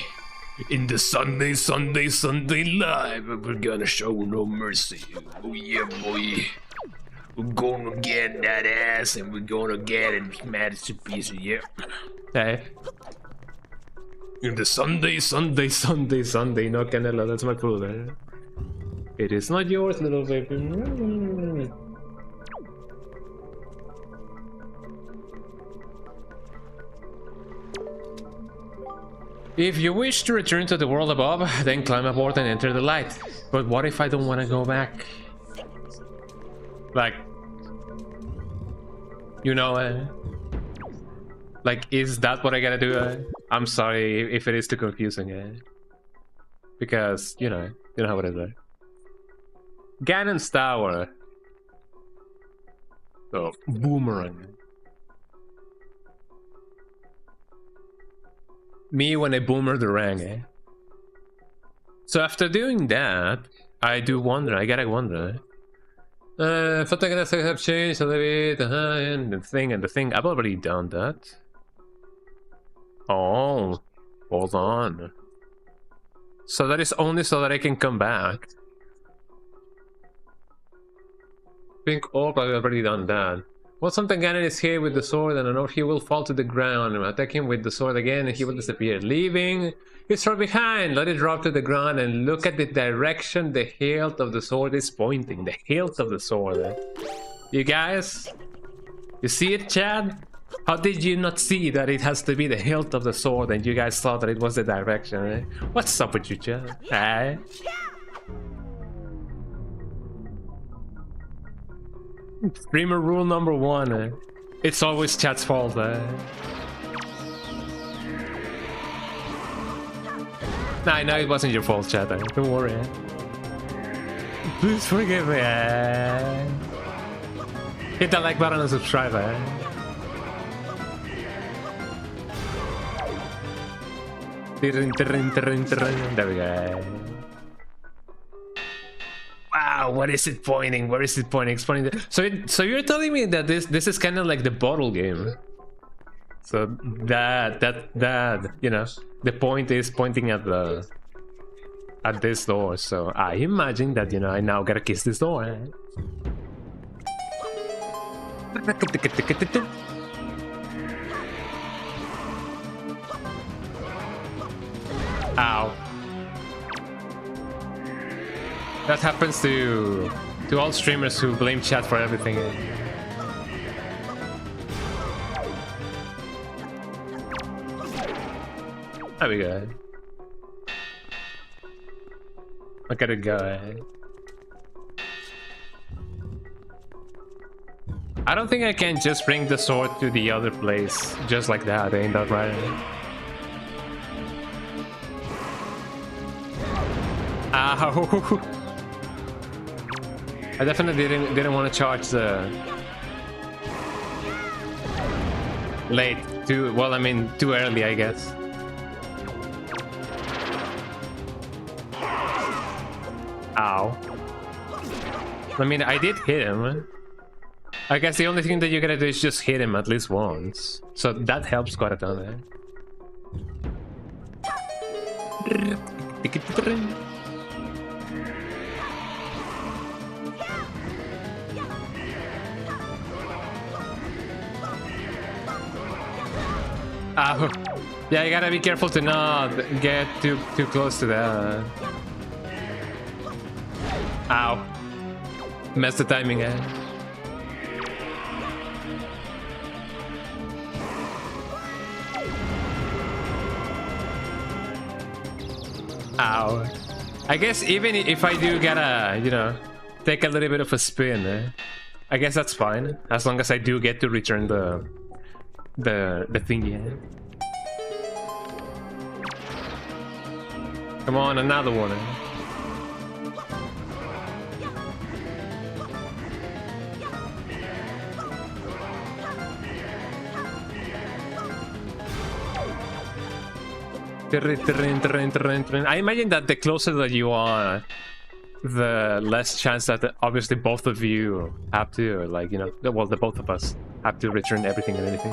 In the Sunday live, we're gonna show no mercy. Oh yeah, boy. We're gonna get that ass and we're gonna get it smashed to pieces, yeah. Hey. In the Sunday, No, Canelo, that's my cooler. It is not yours, little baby. If you wish to return to the world above, then climb aboard and enter the light. But what if I don't want to go back? Like, you know, like, is that what I gotta do? I'm sorry if it is too confusing, because, you know how it is, right? Ganon's Tower. So, boomerang. Me when I boomer the rang, So after doing that, I gotta wonder. Photographs have changed a little bit, and the thing. I've already done that. Oh, hold on. So that is only so that I can come back. I've already done that. Well, something Ganon is here with the sword, and I know he will fall to the ground. Attack him with the sword again, and he will disappear, leaving his sword behind. Let it drop to the ground, and look at the direction the hilt of the sword is pointing. The hilt of the sword. You guys, you see it, Chad? How did you not see that it has to be the hilt of the sword, and you guys thought that it was the direction? What's up with you, Chad? Hey? Streamer rule number 1, it's always Chad's fault. Nah, I know it wasn't your fault, Chad. Don't worry. Please forgive me. Hit that like button and subscribe. There we go. Wow, what is it pointing? Where is it pointing? It's pointing. So you're telling me that this is kind of like the bottle game. So that you know, the point is pointing at this door. So I imagine that, you know, I now gotta kiss this door. Ow. That happens to all streamers who blame chat for everything. There we go. Look at it go. I don't think I can just bring the sword to the other place just like that, ain't that right? Ow! I definitely didn't want to charge the late too. Well, I mean too early, I guess. Ow! I mean, I did hit him. I guess the only thing that you gotta do is just hit him at least once, so that helps quite a ton. Ow. Yeah, you gotta be careful to not get too close to that. Ow. Messed the timing, Ow. I guess even if I do gotta, you know, take a little bit of a spin, I guess that's fine. As long as I do get to return the thingy. Come on, another one. I imagine that the closer that you are, the less chance that obviously both of you have to, like, you know, well, the both of us have to return everything and anything.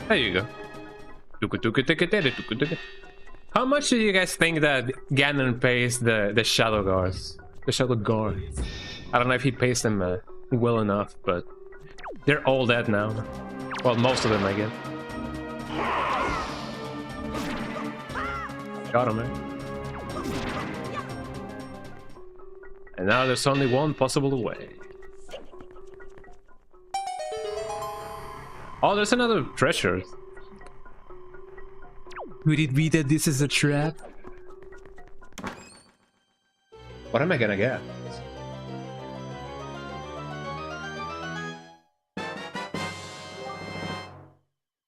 There you go. How much do you guys think that Ganon pays the Shadow Guards? The Shadow Guards. I don't know if he pays them well enough, but they're all dead now. Well, most of them, I guess. Got him, man. And now there's only one possible way. Oh, there's another treasure. Could it be that this is a trap? What am I gonna get?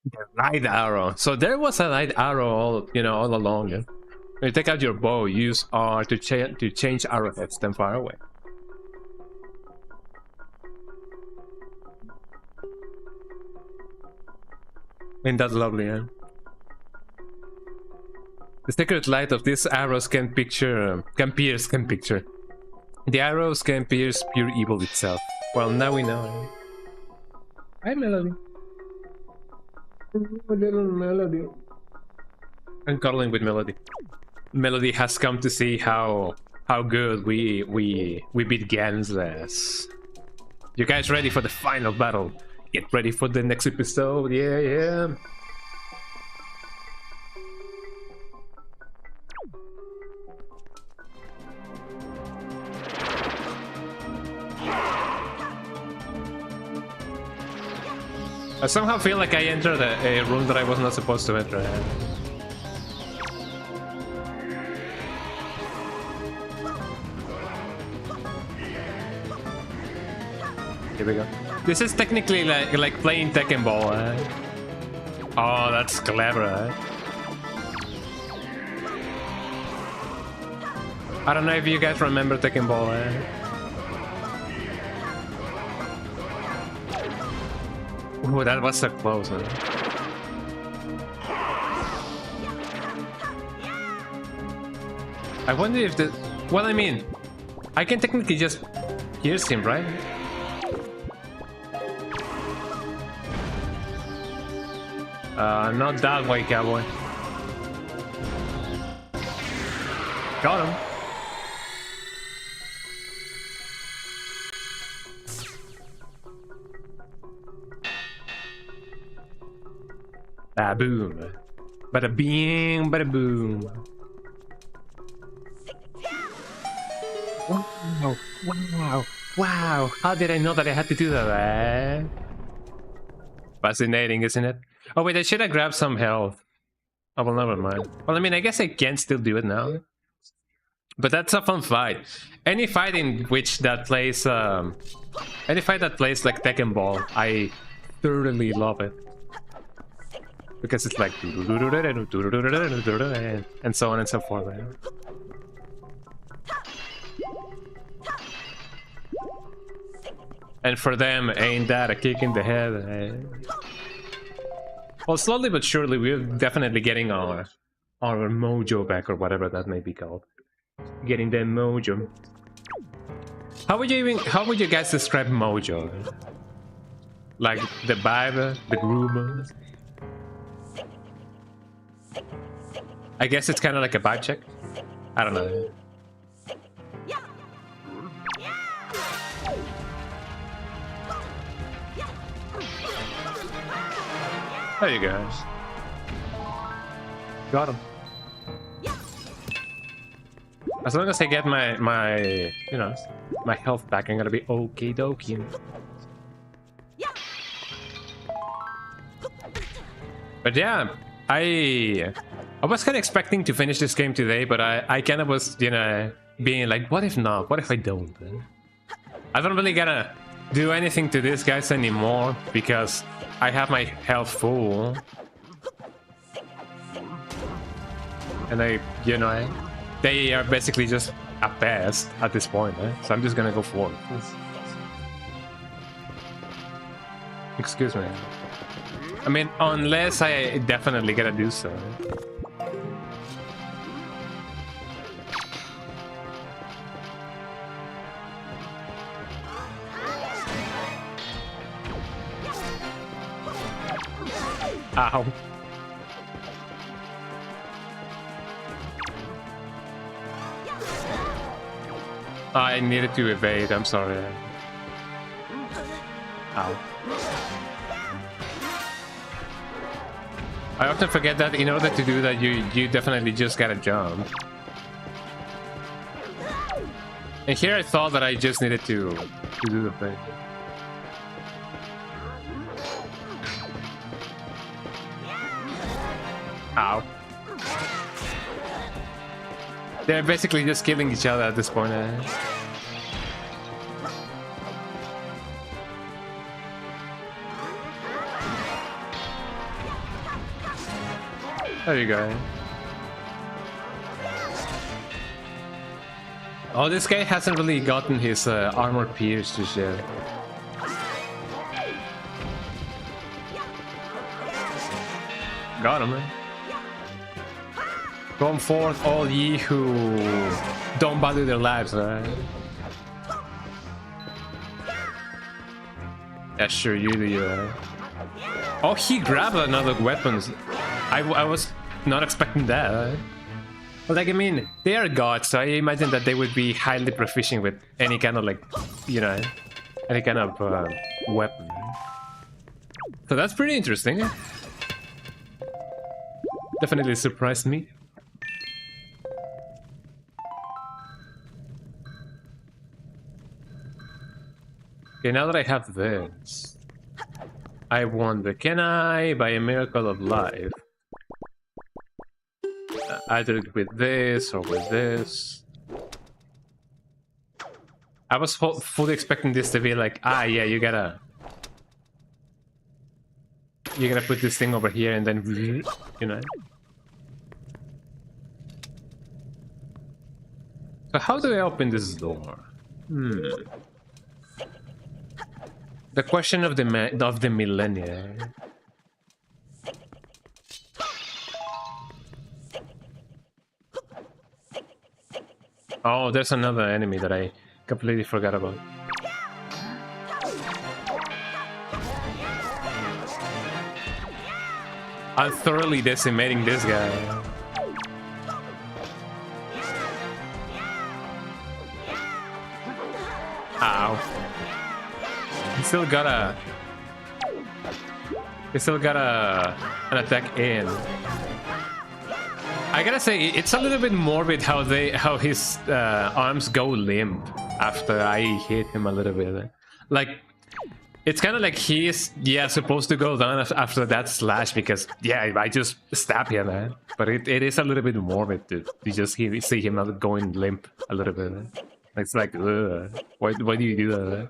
The light arrow. So there was a light arrow all, you know, all along. Yeah? When you take out your bow, use R to change arrowheads then far away. Ain't that lovely, eh? The secret light of these arrows can pierce. The arrows can pierce pure evil itself. Well, now we know. Eh? Hi, Melody. A little Melody. I'm cuddling with Melody. Melody has come to see how good we beat Ganon's ass. You guys ready for the final battle? Get ready for the next episode. Yeah, yeah. I somehow feel like I entered a room that I was not supposed to enter. Here we go. This is technically like playing Tekken Ball. Oh, that's clever. I don't know if you guys remember Tekken Ball. Oh, that was so close. I wonder if the... Well, I mean, I can technically just pierce him, right? Not that way, cowboy. Got him. Bada boom. Bada bing, bada boom. Wow, wow, wow. How did I know that I had to do that? Fascinating, isn't it? Oh wait, I should have grabbed some health. Oh well, never mind. Well, I mean, I guess I can still do it now. But that's a fun fight. Any fight in which that plays, any fight that plays like Tekken Ball, I thoroughly love it. Because it's like and so on and so forth. And for them, ain't that a kick in the head? Well, slowly but surely, we're definitely getting our mojo back, or whatever that may be called. Getting the mojo. How would you guys describe mojo? Like the vibe, the groove? I guess it's kind of like a vibe check. I don't know. There you go. Got him. As long as I get my you know, my health back, I'm gonna be okie dokie. But yeah, I was kind of expecting to finish this game today, but I kind of was, you know, being like, what if not? What if I don't? I don't really gonna do anything to these guys anymore because I have my health full. And you know, they are basically just a pest at this point, so I'm just gonna go for it. Excuse me. I mean, unless I definitely gotta do so. Ow. I needed to evade, I'm sorry. Ow. I often forget that in order to do that, you definitely just gotta jump. And here I thought that I just needed to do the thing. Ow. They're basically just killing each other at this point. There you go. Oh, this guy hasn't really gotten his armor pierced just yet. Got him, man. Come forth, all ye who don't value their lives, right? Yeah, sure, you do, you. Oh, he grabbed another weapon. I was not expecting that. But like, I mean, they are gods, so I imagine that they would be highly proficient with any kind of, like, you know, any kind of weapon. So that's pretty interesting. Definitely surprised me. Okay, now that I have this, I wonder, can I, by a miracle of life, either with this or with this? I was fully expecting this to be like, yeah, you gotta put this thing over here and then, you know. So how do I open this door? The question of the millennia. Oh, there's another enemy that I completely forgot about. I'm thoroughly decimating this guy. Ow. He still got an attack in. I gotta say, it's a little bit morbid how his arms go limp after I hit him a little bit. Like, it's kind of like he's supposed to go down after that slash because I just stabbed him, man. But it is a little bit morbid to just see him going limp a little bit. It's like, why do you do that?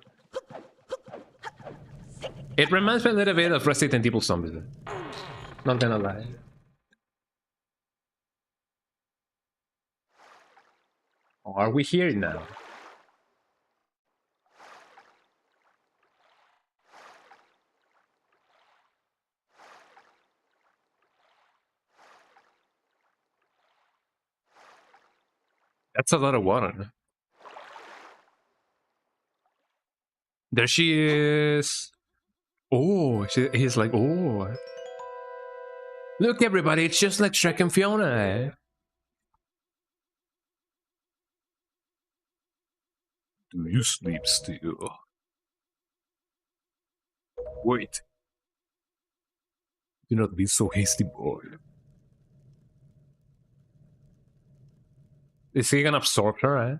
It reminds me a little bit of Resident Evil Zombies. Not gonna lie. Are we here now? That's a lot of water. There she is. Oh, he's like, oh. Look, everybody, it's just like Shrek and Fiona. Do you sleep still? Wait. Do not be so hasty, boy. Is he gonna absorb her, eh?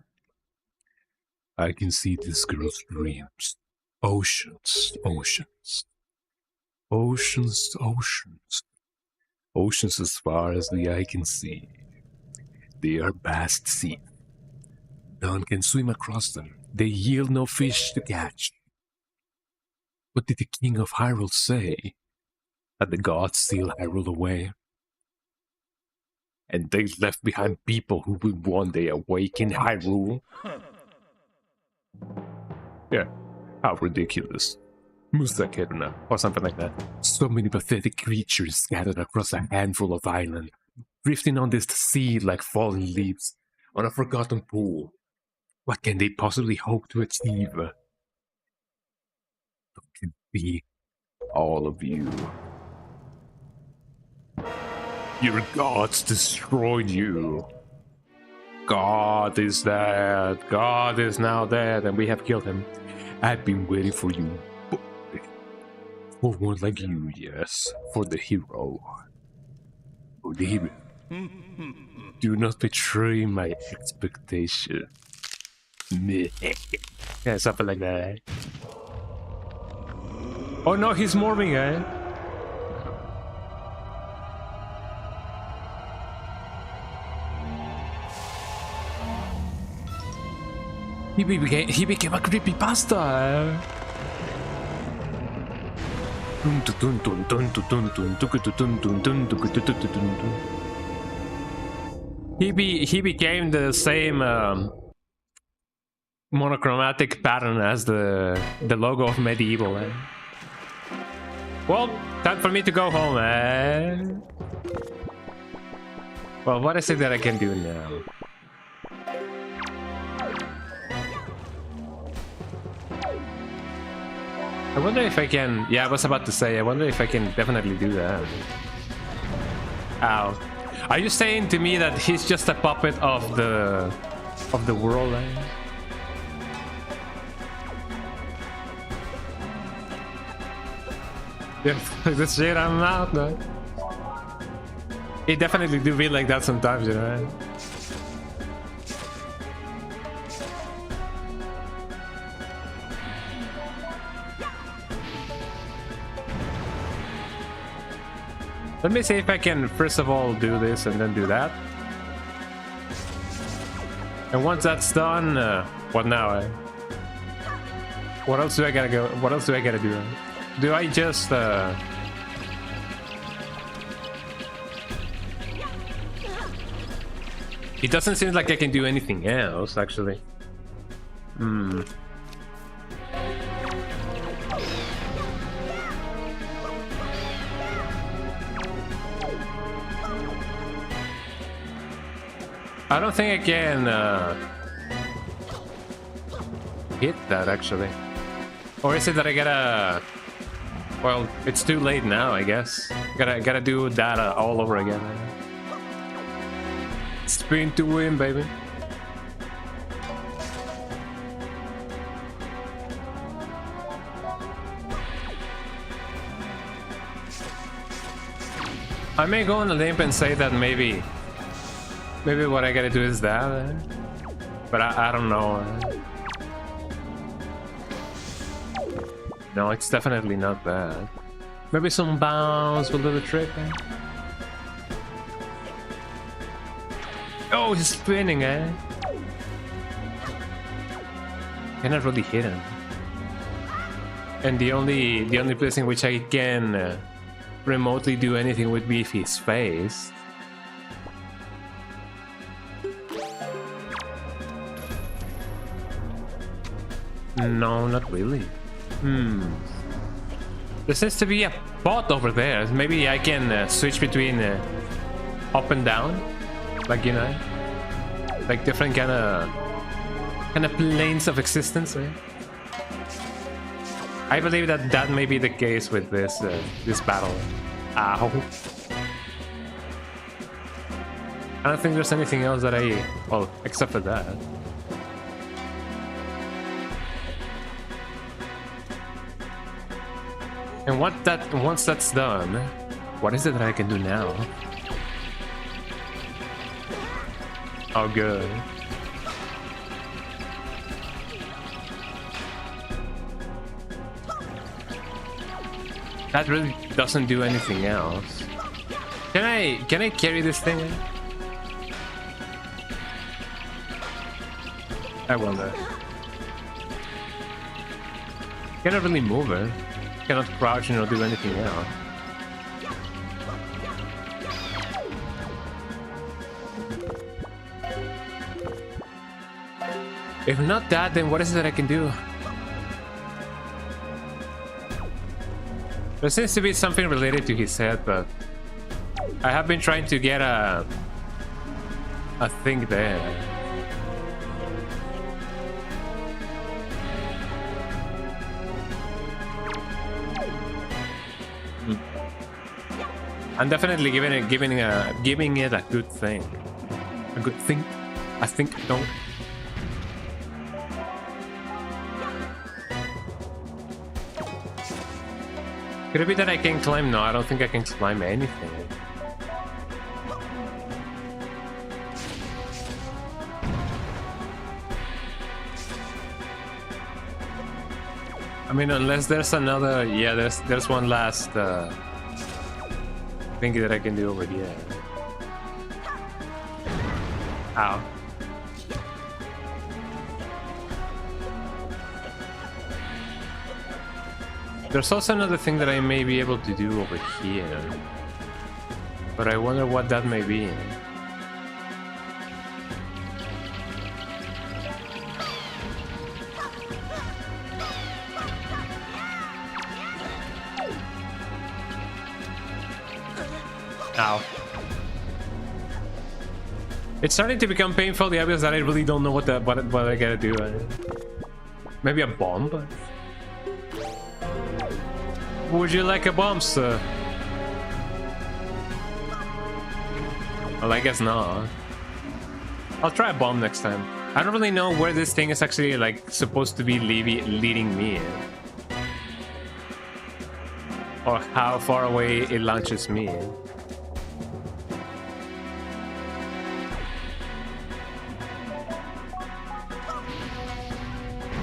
I can see this girl's dreams. Oceans, oceans. Oceans, oceans. Oceans as far as the eye can see. They are vast seas. None can swim across them. They yield no fish to catch. What did the king of Hyrule say? That the gods steal Hyrule away? And they left behind people who will one day awaken Hyrule? Yeah, how ridiculous. Musakirna, or something like that. So many pathetic creatures scattered across a handful of island, drifting on this sea like fallen leaves on a forgotten pool. What can they possibly hope to achieve? Don't it be all of you? Your gods destroyed you. God is dead. God is now dead, and we have killed him. I've been waiting for you. For one like you, yes. For the hero. For the hero. Do not betray my expectation. Yeah, something like that. Oh no, he's morphing, eh? He became a creepypasta. He became the same monochromatic pattern as the logo of Medieval. Eh? Well, time for me to go home. Eh? Well, what is it that I can do now? I wonder if I can... Yeah, I was about to say, I wonder if I can definitely do that. Ow. Are you saying to me that he's just a puppet of the world? Eh? Yeah, this shit, I'm out, man. It definitely do feel like that sometimes, you know? Let me see if I can first of all do this and then do that. And once that's done, what now? Eh? What else do I gotta go? What else do I gotta do? Do I just It doesn't seem like I can do anything else, actually. I don't think I can hit that, actually. Or is it that I gotta... Well, it's too late now, I guess. Gotta do that all over again. Spin to win, baby. I may go on a limb and say that maybe what I gotta do is that, but I don't know. No, it's definitely not bad. Maybe some bounce will do the trick. Eh? Oh, he's spinning, eh? Cannot really hit him. And the only place in which I can remotely do anything would be if his face. No, not really. There seems to be a bot over there. Maybe I can switch between up and down, like, you know, like different kind of planes of existence. Right? I believe that may be the case with this this battle. Ow! I don't think there's anything else that well, except for that. And once that's done, what is it that I can do now? Oh, good. That really doesn't do anything else. Can I carry this thing? I wonder. Cannot really move it. Cannot crouch and or do anything else. If not that, then what is it that I can do? There seems to be something related to his head, but I have been trying to get a thing there. I'm definitely giving it a good thing. A good thing. I think don't. Could it be that I can climb? No, I don't think I can climb anything. I mean, unless there's another, yeah, there's one last thing that I can do over here. Ow. There's also another thing that I may be able to do over here, but I wonder what that may be. Ow. It's starting to become painfully obvious that I really don't know what I gotta do. Maybe a bomb? Would you like a bomb, sir? Well, I guess not. I'll try a bomb next time. I don't really know where this thing is actually like supposed to be leading me, or how far away it launches me.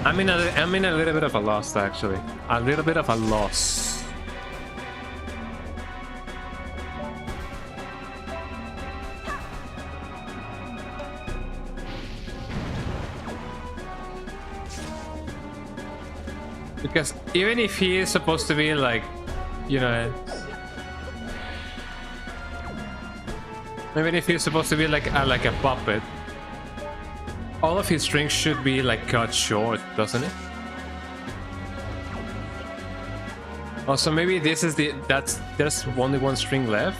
I'm in a little bit of a loss, actually. A little bit of a loss. Because even if he is supposed to be like, you know, even if he's supposed to be like a puppet, all of his strings should be like cut short, doesn't it? Also, maybe this is there's only one string left.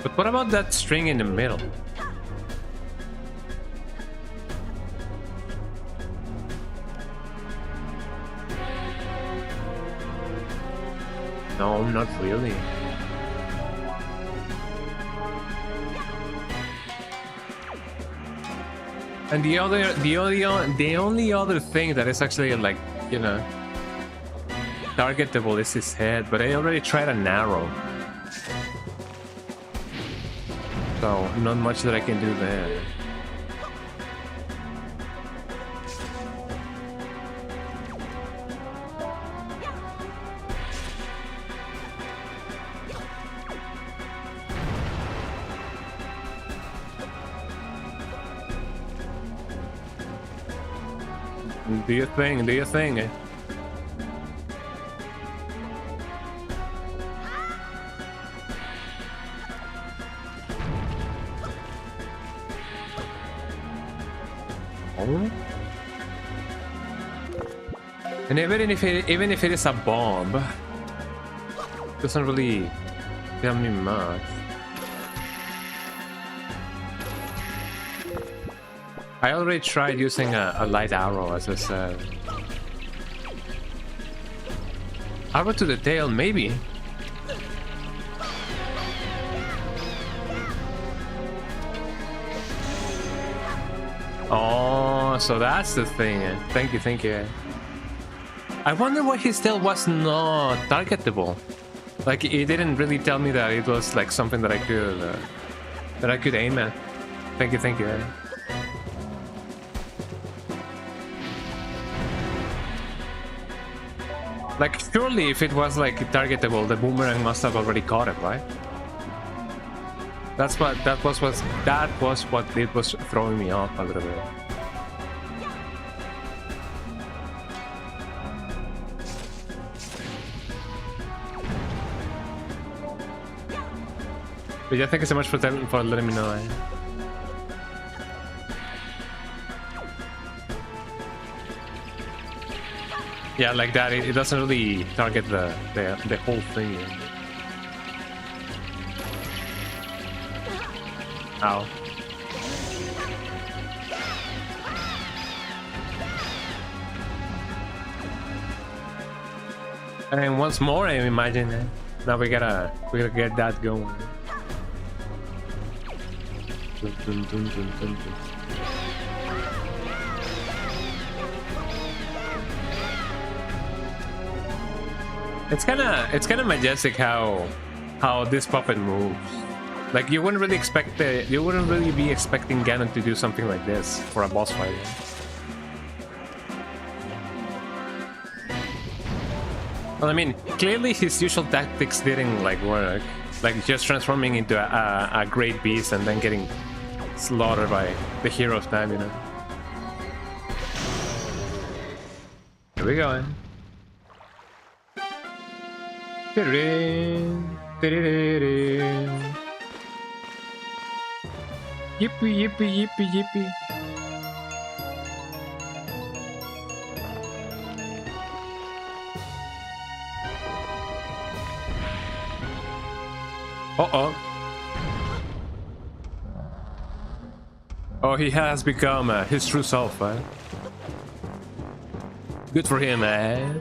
But what about that string in the middle? No, not really. And the only other thing that is actually like, you know, targetable is his head, but I already tried an arrow. So not much that I can do there. Do your thing, do your thing. Oh. And even if it is a bomb, it doesn't really tell me much. I already tried using a light arrow, as I said. Arrow to the tail, maybe. Oh, so that's the thing. Thank you. I wonder why his tail was not targetable. Like, it didn't really tell me that it was like something that I could aim at. Thank you, thank you. Like, surely if it was like targetable, the boomerang must have already caught it, right? That was what it was throwing me off a little bit. But yeah, thank you so much for letting me know. Yeah, like that, it doesn't really target the whole thing. Ow. And once more, I imagine. Now we gotta get that going. It's kind of majestic how this puppet moves. Like, you wouldn't really be expecting Ganon to do something like this for a boss fight. Well, I mean, clearly his usual tactics didn't like work. Like just transforming into a great beast and then getting slaughtered by the hero of time, you know. Here we go. Yippee, yippee, yippee, yippee. Uh-oh. Oh, he has become his true self, eh? Good for him, eh?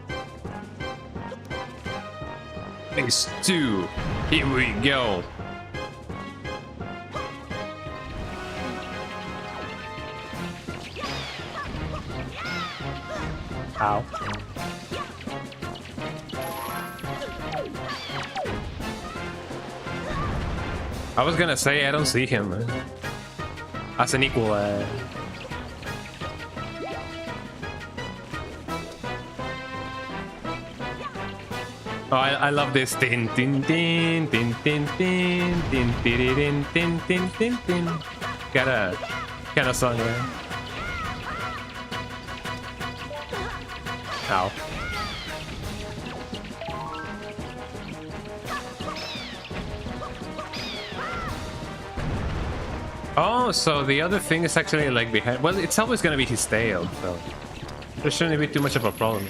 Phase 2. Here we go. Ow. I was gonna say I don't see him as an equal. Oh, I love this. Tin tin tin tin tin tin tin tin tin tin tin tin. Got a kind of song there. Ow. Oh, so the other thing is actually like behind. Well, it's always gonna be his tail, so there shouldn't be too much of a problem.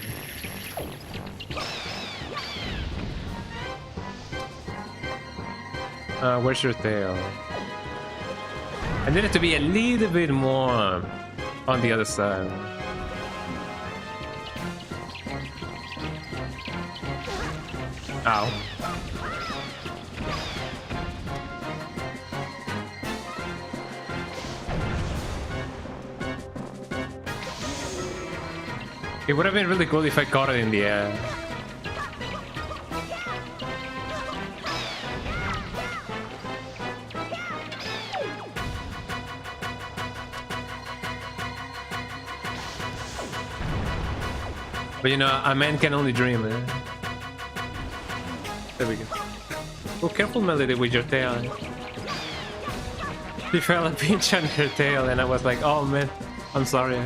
Where's your tail? I need it to be a little bit more on the other side. Ow. It would have been really cool if I caught it in the air. But you know, a man can only dream, eh? There we go. Oh, careful, Melody, with your tail. She felt a pinch on her tail, and I was like, oh man, I'm sorry.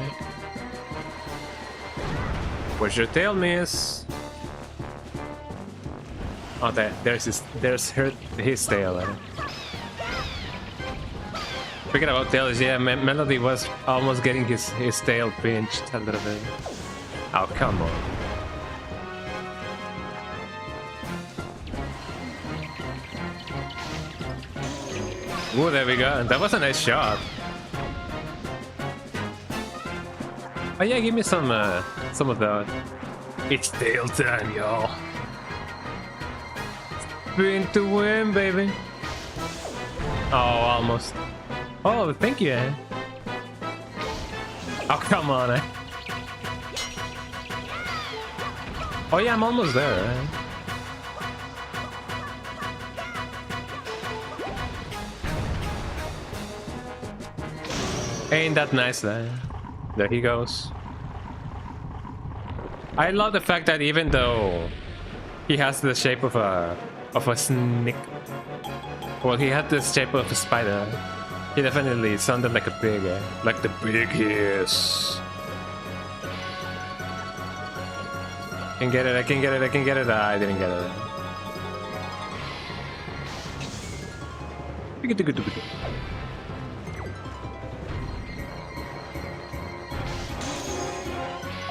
Where's your tail, miss? Oh, there's his tail. Speaking about tails, yeah, Melody was almost getting his tail pinched a little bit. Oh, come on. Ooh, there we go. That was a nice shot. Oh yeah, give me some of that. It's tail time, y'all. Spin to win, baby. Oh, almost. Oh, thank you, eh? Oh, come on, eh? Oh yeah, I'm almost there, eh? Ain't that nice there? There he goes. I love the fact that even though he has the shape of a snake, well, he had the shape of a spider. He definitely sounded like a pig, like the big hiss. I can get it, I can get it, I can get it. I didn't get it.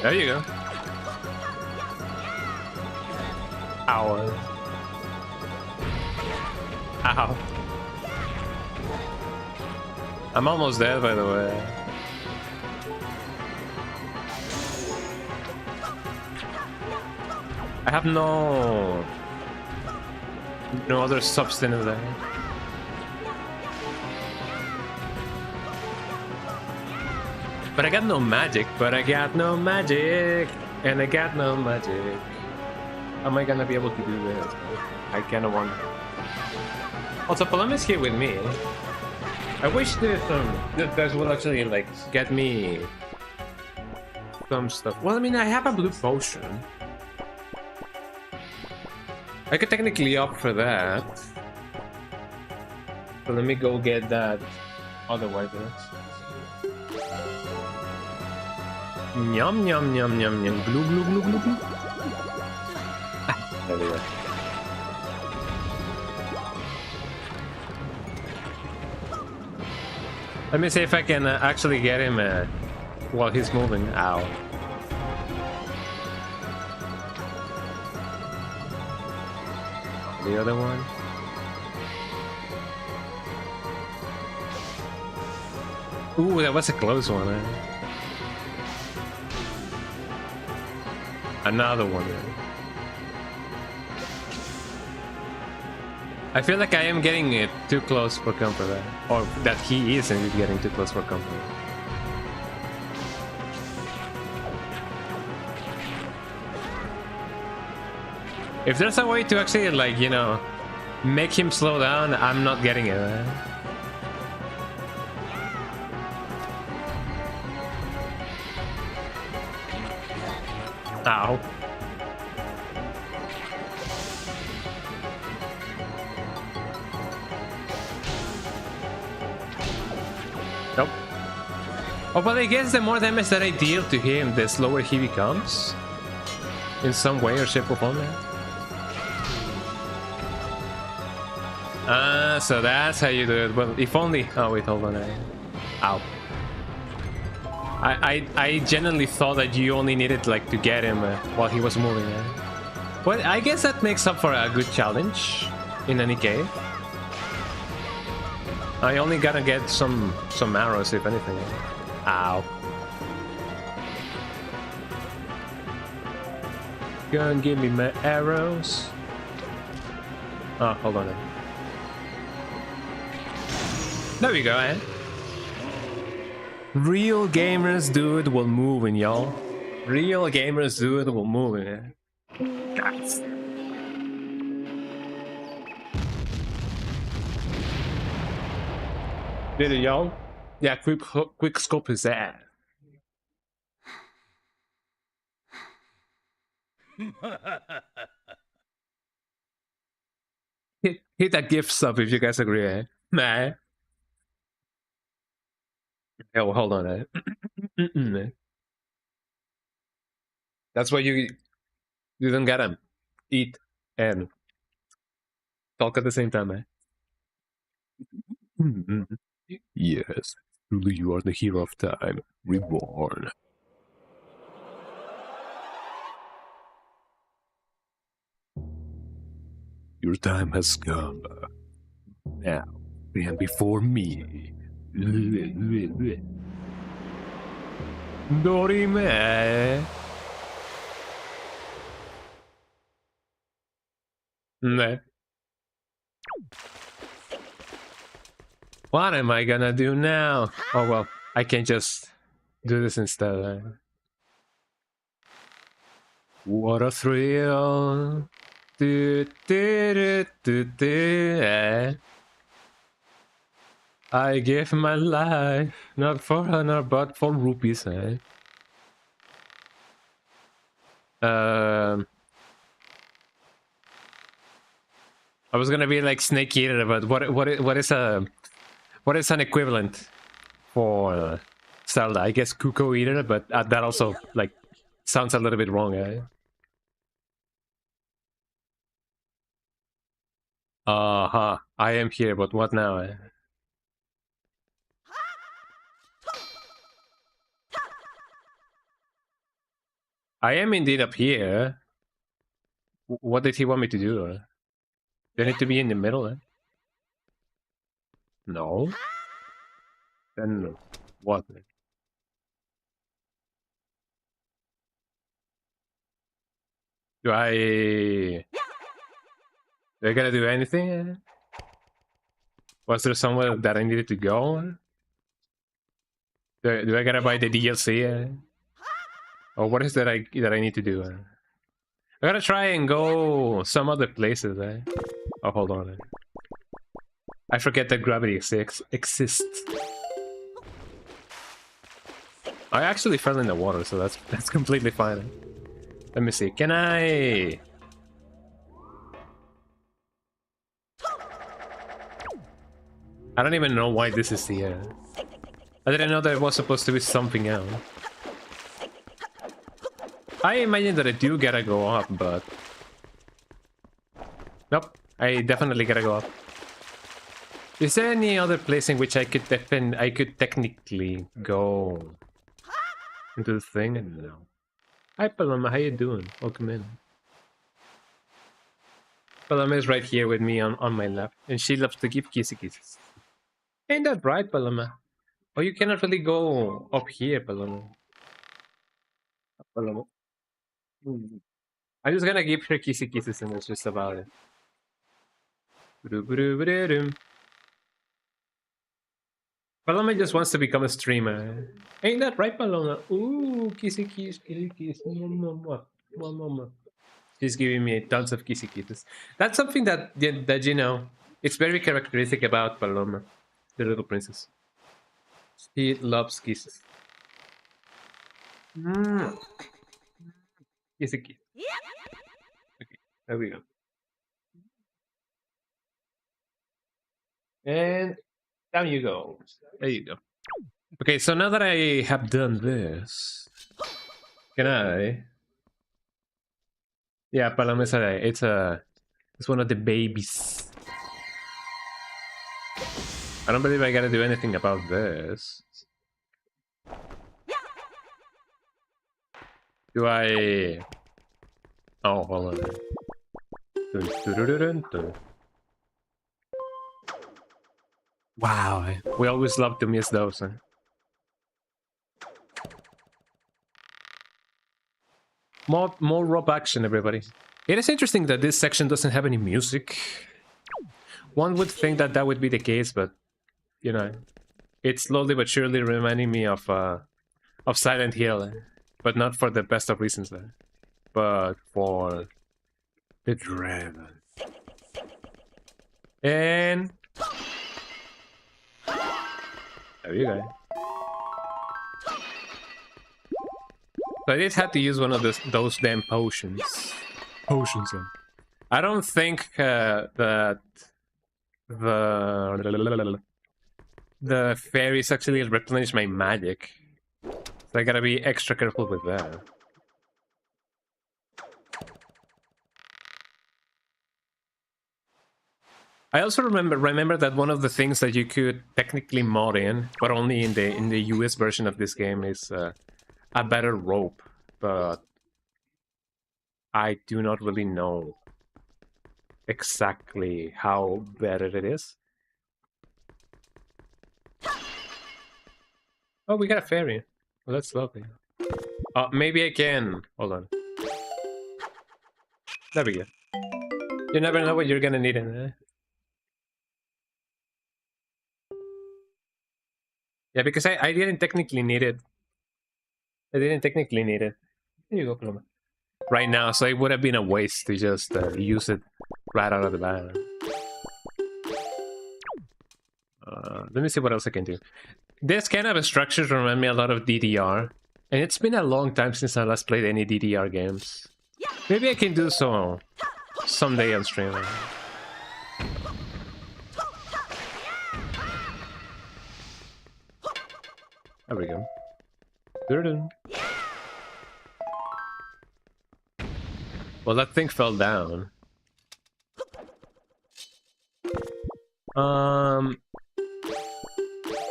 There you go. Ow. Ow. I'm almost dead, by the way. I have no other substance there. But I got no magic, and I got no magic. How am I gonna be able to do this? I kinda wonder. Also, Palom is here with me. I wish this guys will actually like get me some stuff. Well, I mean, I have a blue potion. I could technically opt for that. So let me go get that. Otherwise, Yum yum yum yum yum. Glue glue glue glue glue. There we go. Let me see if I can actually get him while he's moving. Ow. The other one. Ooh, that was a close one. Another one. I feel like I am getting it too close for comfort, or that he is indeed getting too close for comfort. If there's a way to actually, like, you know, make him slow down, I'm not getting it. Ow. Nope. Oh, but I guess the more damage that I deal to him, the slower he becomes. In some way or shape or form. Ah, so that's how you do it. Well, if only... Oh, wait, hold on. Ow. I genuinely thought that you only needed like to get him while he was moving. Well, I guess that makes up for a good challenge in any case. I only gotta get some arrows if anything. Ow. Go and give me my arrows. Oh, hold on. There we go, Real gamers do it while moving, y'all. Real gamers do it while moving, Guys. Did it, y'all? Yeah, quick scope his ass. hit that gift sub if you guys agree, Nah. Oh, hold on, That's why you don't gotta eat and talk at the same time, Yes, truly you are the hero of time, reborn. Your time has come. Now, stand before me. Dorime. Nah. What am I gonna do now? Oh well, I can just do this instead. What a thrill! Do, do, do, do, do. I gave my life, not for honor, but for rupees, eh? I was gonna be like Snake Eater, but what is an equivalent for Zelda? I guess Kuko Eater, but that also like sounds a little bit wrong, eh? Uh-huh. I am here, but what now? Eh? I am indeed up here. What did he want me to do? Do I need to be in the middle? Eh? No. Then what? Do I... Do I gotta do anything? Was there somewhere that I needed to go? Do I gotta buy the DLC? Or what is that I need to do? I gotta try and go some other places. Oh, hold on. I forget that gravity exists. I actually fell in the water, so that's completely fine. Let me see. Can I? I don't even know why this is here. I didn't know that it was supposed to be something else. I imagine that I do gotta go up, but... Nope, I definitely gotta go up. Is there any other place in which I could technically go into the thing? No. Hi Paloma, how you doing? Welcome in. Paloma is right here with me on my lap, and she loves to give kissy kisses. Ain't that right, Paloma? Oh, you cannot really go up here, Paloma. Paloma. I'm just gonna give her kissy kisses and that's just about it. Paloma just wants to become a streamer. Ain't that right, Paloma? Ooh, kissy kiss, kissy kiss. Mama. She's giving me tons of kissy kisses. That's something that you know, it's very characteristic about Paloma, the little princess. She loves kisses. Kissy kiss. Okay, there we go. And down you go. There you go. Okay, so now that I have done this, can I? Yeah, Paloma is it's one of the babies. I don't believe I gotta do anything about this. Do I? Oh, hold on. Wow, we always love to miss those. Huh? More rope action, everybody. It is interesting that this section doesn't have any music. One would think that would be the case, but you know, it's slowly but surely reminding me of Silent Hill, but not for the best of reasons, but for the dragon. And there you go. So I did have to use one of those damn potions. I don't think that the fairies actually replenish my magic. So I gotta be extra careful with that. I also remember that one of the things that you could technically mod in, but only in the US version of this game, is a better rope, but I do not really know exactly how better it is. Oh, we got a fairy. Well, that's lovely. Maybe I can. Hold on. There we go. You never know what you're gonna need in there. Yeah, because I didn't technically need it. I didn't technically need it. Here you go, Pluma. Right now, so it would have been a waste to just use it right out of the bat. Let me see what else I can do. This kind of structures remind me a lot of DDR. And it's been a long time since I last played any DDR games. Maybe I can do so someday on stream. There we go. Well, that thing fell down.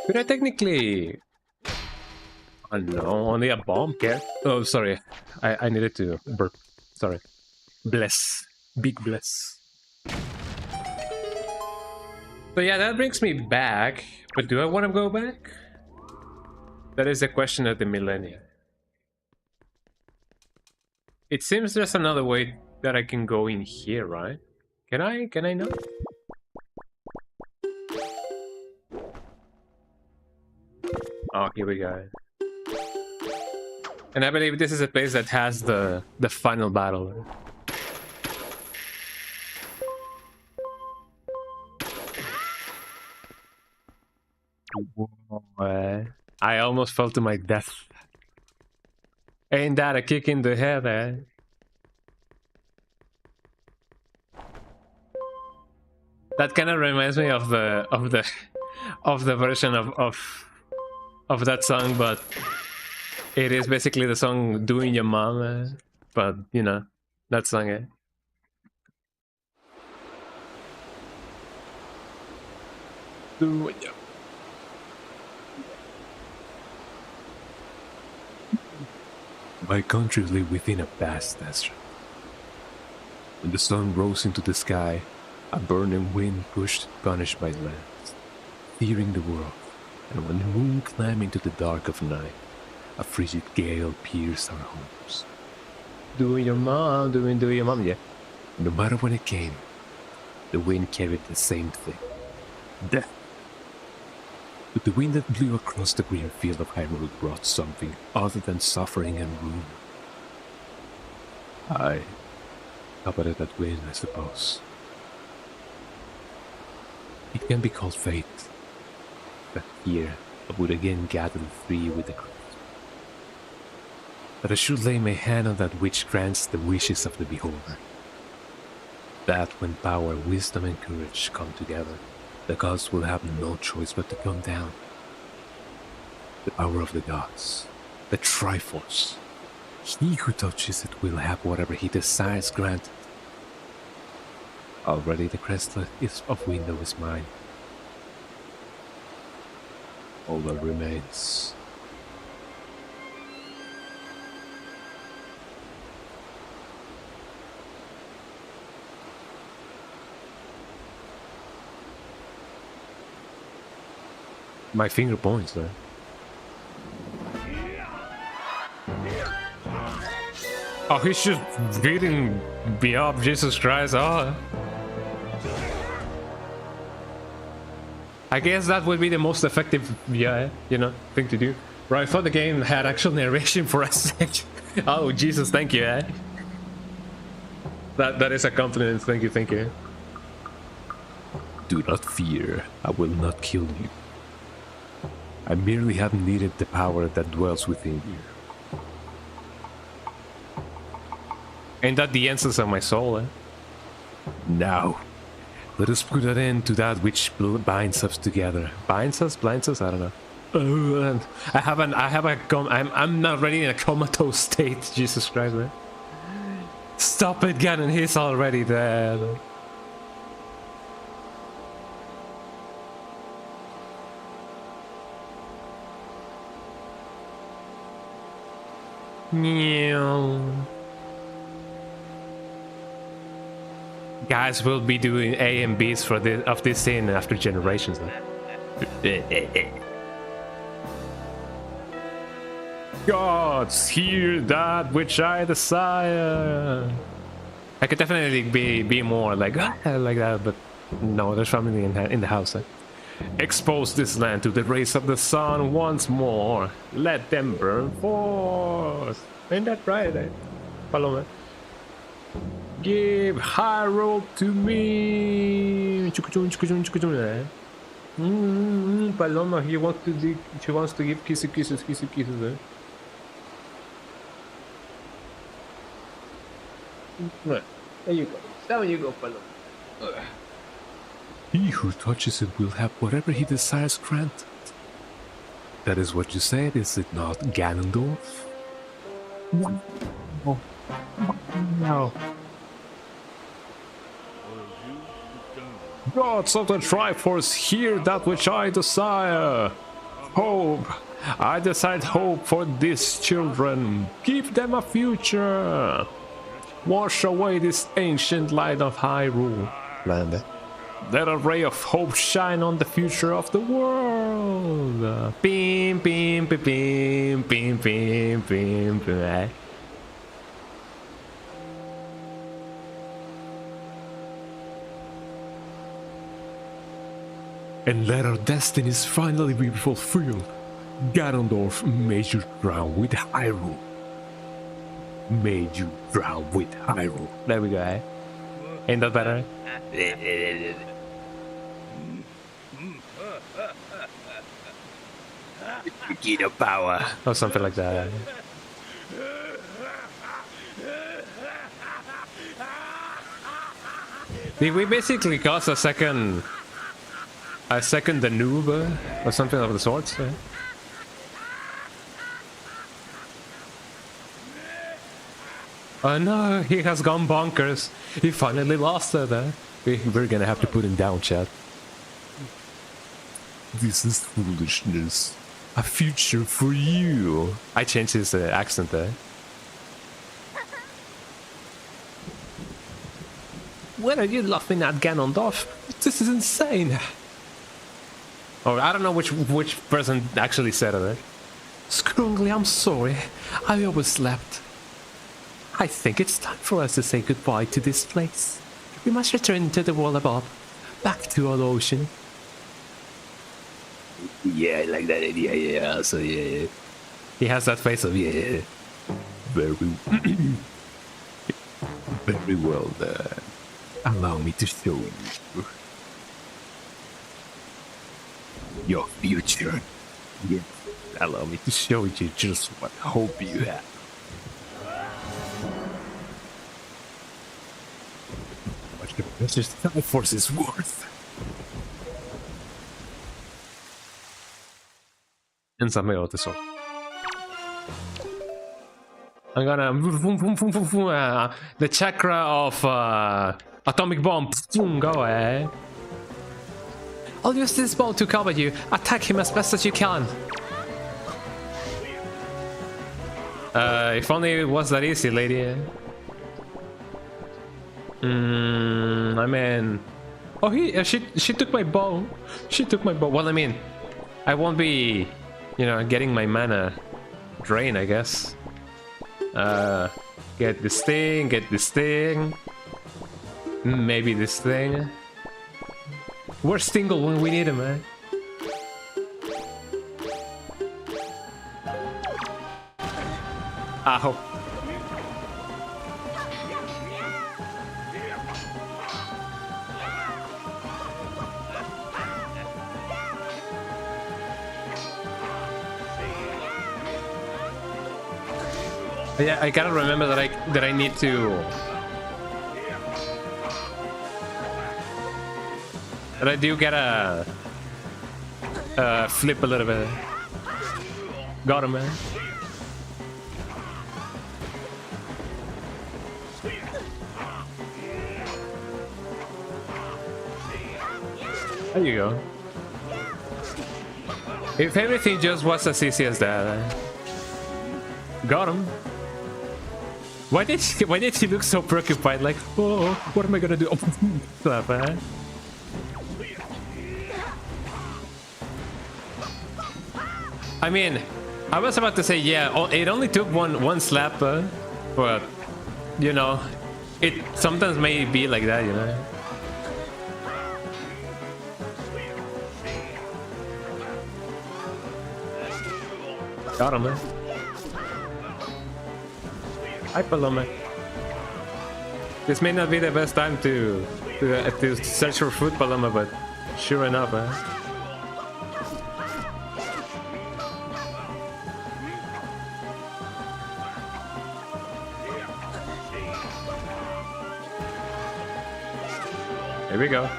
Could I technically... Oh no, only a bomb can... Oh, sorry. I needed to burp. Sorry. Bless. Big bless. So yeah, that brings me back. But do I want to go back? That is the question of the millennium. It seems there's another way that I can go in here, right? Can I not? Oh, here we go. And I believe this is a place that has the final battle. I almost fell to my death. Ain't that a kick in the head, eh? That kind of reminds me of the version of that song, but it is basically the song "Doing Your Mom," but you know that song. Eh? Doing your... My country lay within a vast desert. When the sun rose into the sky, a burning wind pushed punished by lands, tearing the world, and when the moon climbed into the dark of night, a frigid gale pierced our homes. Doing your mom, doing your mom, yeah. No matter when it came, the wind carried the same thing, death. But the wind that blew across the green field of Hyrule brought something other than suffering and ruin. I coveted that wind, I suppose. It can be called fate, but here I would again gather free with the crowd. But I should lay my hand on that which grants the wishes of the beholder. That when power, wisdom and courage come together, the gods will have no choice but to come down. The power of the gods, the Triforce. He who touches it will have whatever he desires granted. Already the crestlet of window is mine. All that remains. My finger points there. Oh, he's just beating me up, Jesus Christ. Oh. I guess that would be the most effective, yeah, you know, thing to do. Right, I thought the game had actual narration for a second. Oh, Jesus, thank you, eh? That is a compliment, thank you. Do not fear, I will not kill you. I merely have needed the power that dwells within you. Ain't that the essence of my soul, eh? Now, let us put an end to that which binds us together. Binds us? Blinds us? I don't know. Oh, I'm not ready in a comatose state, Jesus Christ, man. Stop it, Ganon, he's already dead. Guys will be doing A and Bs for this scene after generations. Gods, hear that which I desire. I could definitely be more like that, but no, there's family in the house. Expose this land to the rays of the sun once more. Let them burn forth. Ain't that right? Eh? Follow me. Give Hyrule to me. Paloma, she wants to give kisses, eh? There you go. Down you go, Paloma. He who touches it will have whatever he desires granted. That is what you said, is it not, Ganondorf? No. No. Gods of the Triforce, hear that which I desire. Hope. I decide hope for these children. Give them a future. Wash away this ancient light of Hyrule. Let a ray of hope shine on the future of the world. Beam, beam, beam, beam, beam, beam, beam, beam. And let our destinies finally be fulfilled. Ganondorf, may you drown with Hyrule. May you drown with Hyrule. There we go, eh? Ain't that better? Vegeta power. Or something like that. Did we basically cause a second Danube or something of the sorts? Yeah? Oh no, he has gone bonkers. He finally lost it. We're gonna have to put him down, chat. This is foolishness. A future for you. I changed his accent there. What are you laughing at, Ganondorf? This is insane. Or I don't know which person actually said it. Scrungly, I'm sorry. I overslept. I think it's time for us to say goodbye to this place. We must return to the world above. Back to our ocean. Yeah, I like that idea, yeah. So yeah. He has that face of yeah. Very very well done. Allow me to show you your future. Yes. Allow me to show you just what hope you have. What the precious Triforce is worth. And something of the sort. I'm gonna the chakra of atomic bomb. Go ahead. I'll use this ball to cover you. Attack him as best as you can. If only it was that easy, lady. I mean, oh, she took my bow. She took my bow. Well, I mean, I won't be, getting my mana drain, I guess. Get this thing, maybe this thing. Where's Tingle when we need him, man? Ow. Yeah, I gotta remember that I need to. That I do gotta flip a little bit. Got him, man. There you go. If everything just was as easy as that, got him. Why did he look so preoccupied? Like, oh, what am I gonna do? Slap, man. I mean, I was about to say, yeah, it only took one slap, but it sometimes may be like that, Got him, man. Hi, Paloma. This may not be the best time to search for food, Paloma, but sure enough, Here we go.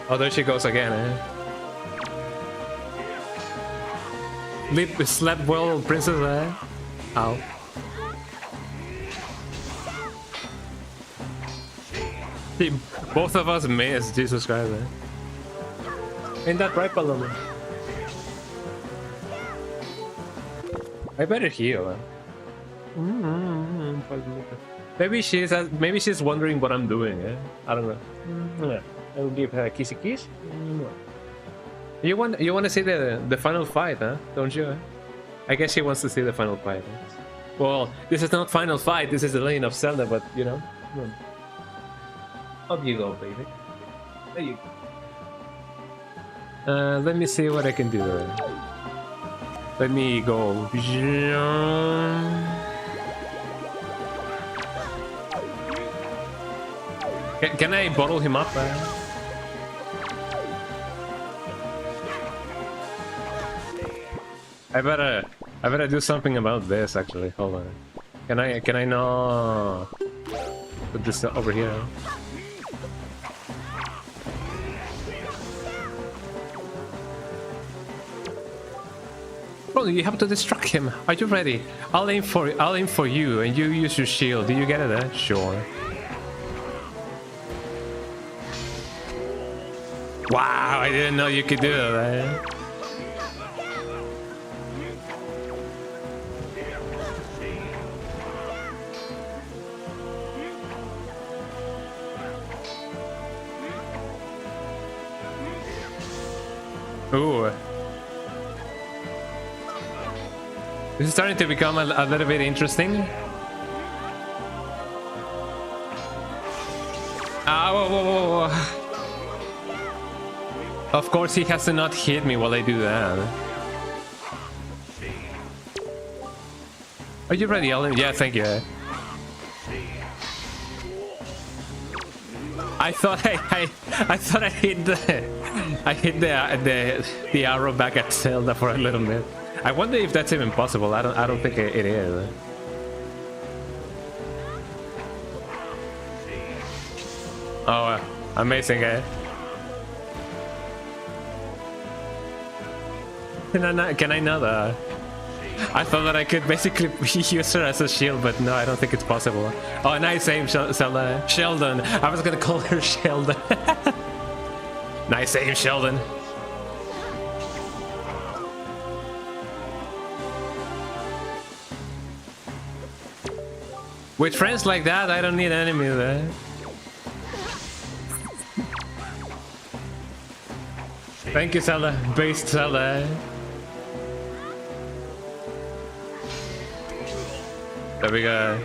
Oh, there she goes again, eh? Slept well, princess, eh? Ow. Both of us missed, Jesus Christ, eh? Ain't that right, Paloma? I better heal, eh? Maybe she's wondering what I'm doing, eh? I don't know. I will give her a kissy kiss. You want to see the final fight, huh? Don't you? Eh? I guess she wants to see the final fight. Eh? Well, this is not final fight. This is the Legend of Zelda, but you know. Up you go, baby. There you go. Let me see what I can do. Let me go. Can I bottle him up? I better do something about this actually. Hold on. Can I not put this over here? Bro, you have to distract him. Are you ready? I'll aim for you and you use your shield. Do you get it? Sure. Wow, I didn't know you could do that. Ooh. This is starting to become a little bit interesting. Ah, whoa, whoa, whoa, whoa. Of course he has to not hit me while I do that. Are you ready, Alan? Yeah, thank you. I thought I hit the arrow back at Zelda for a little bit. I wonder if that's even possible. I don't think it is. Oh, amazing, eh? Can I not? I thought that I could basically use her as a shield, but no, I don't think it's possible. Oh, nice aim, Sheldon. I was gonna call her Sheldon. Nice aim, Sheldon. With friends like that, I don't need enemies there. Thank you, Zelda. Based Zelda. There we go.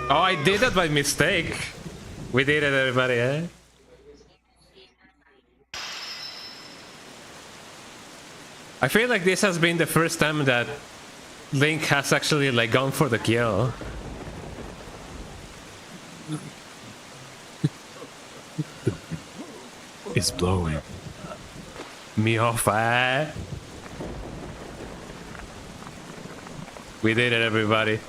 Oh, I did that by mistake. We did it, everybody, eh? I feel like this has been the first time that Link has actually like gone for the kill. It's blowing me off, eh? We did it, everybody.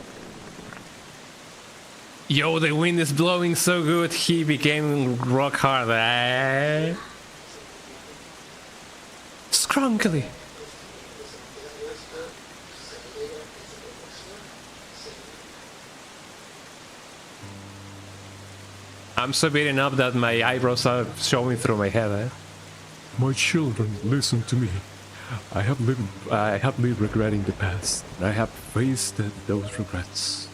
Yo, the wind is blowing so good, he became rock hard, eh? Scrunkily. I'm so beaten up that my eyebrows are showing through my head, eh? My children, listen to me. I have lived regretting the past, and I have faced those regrets.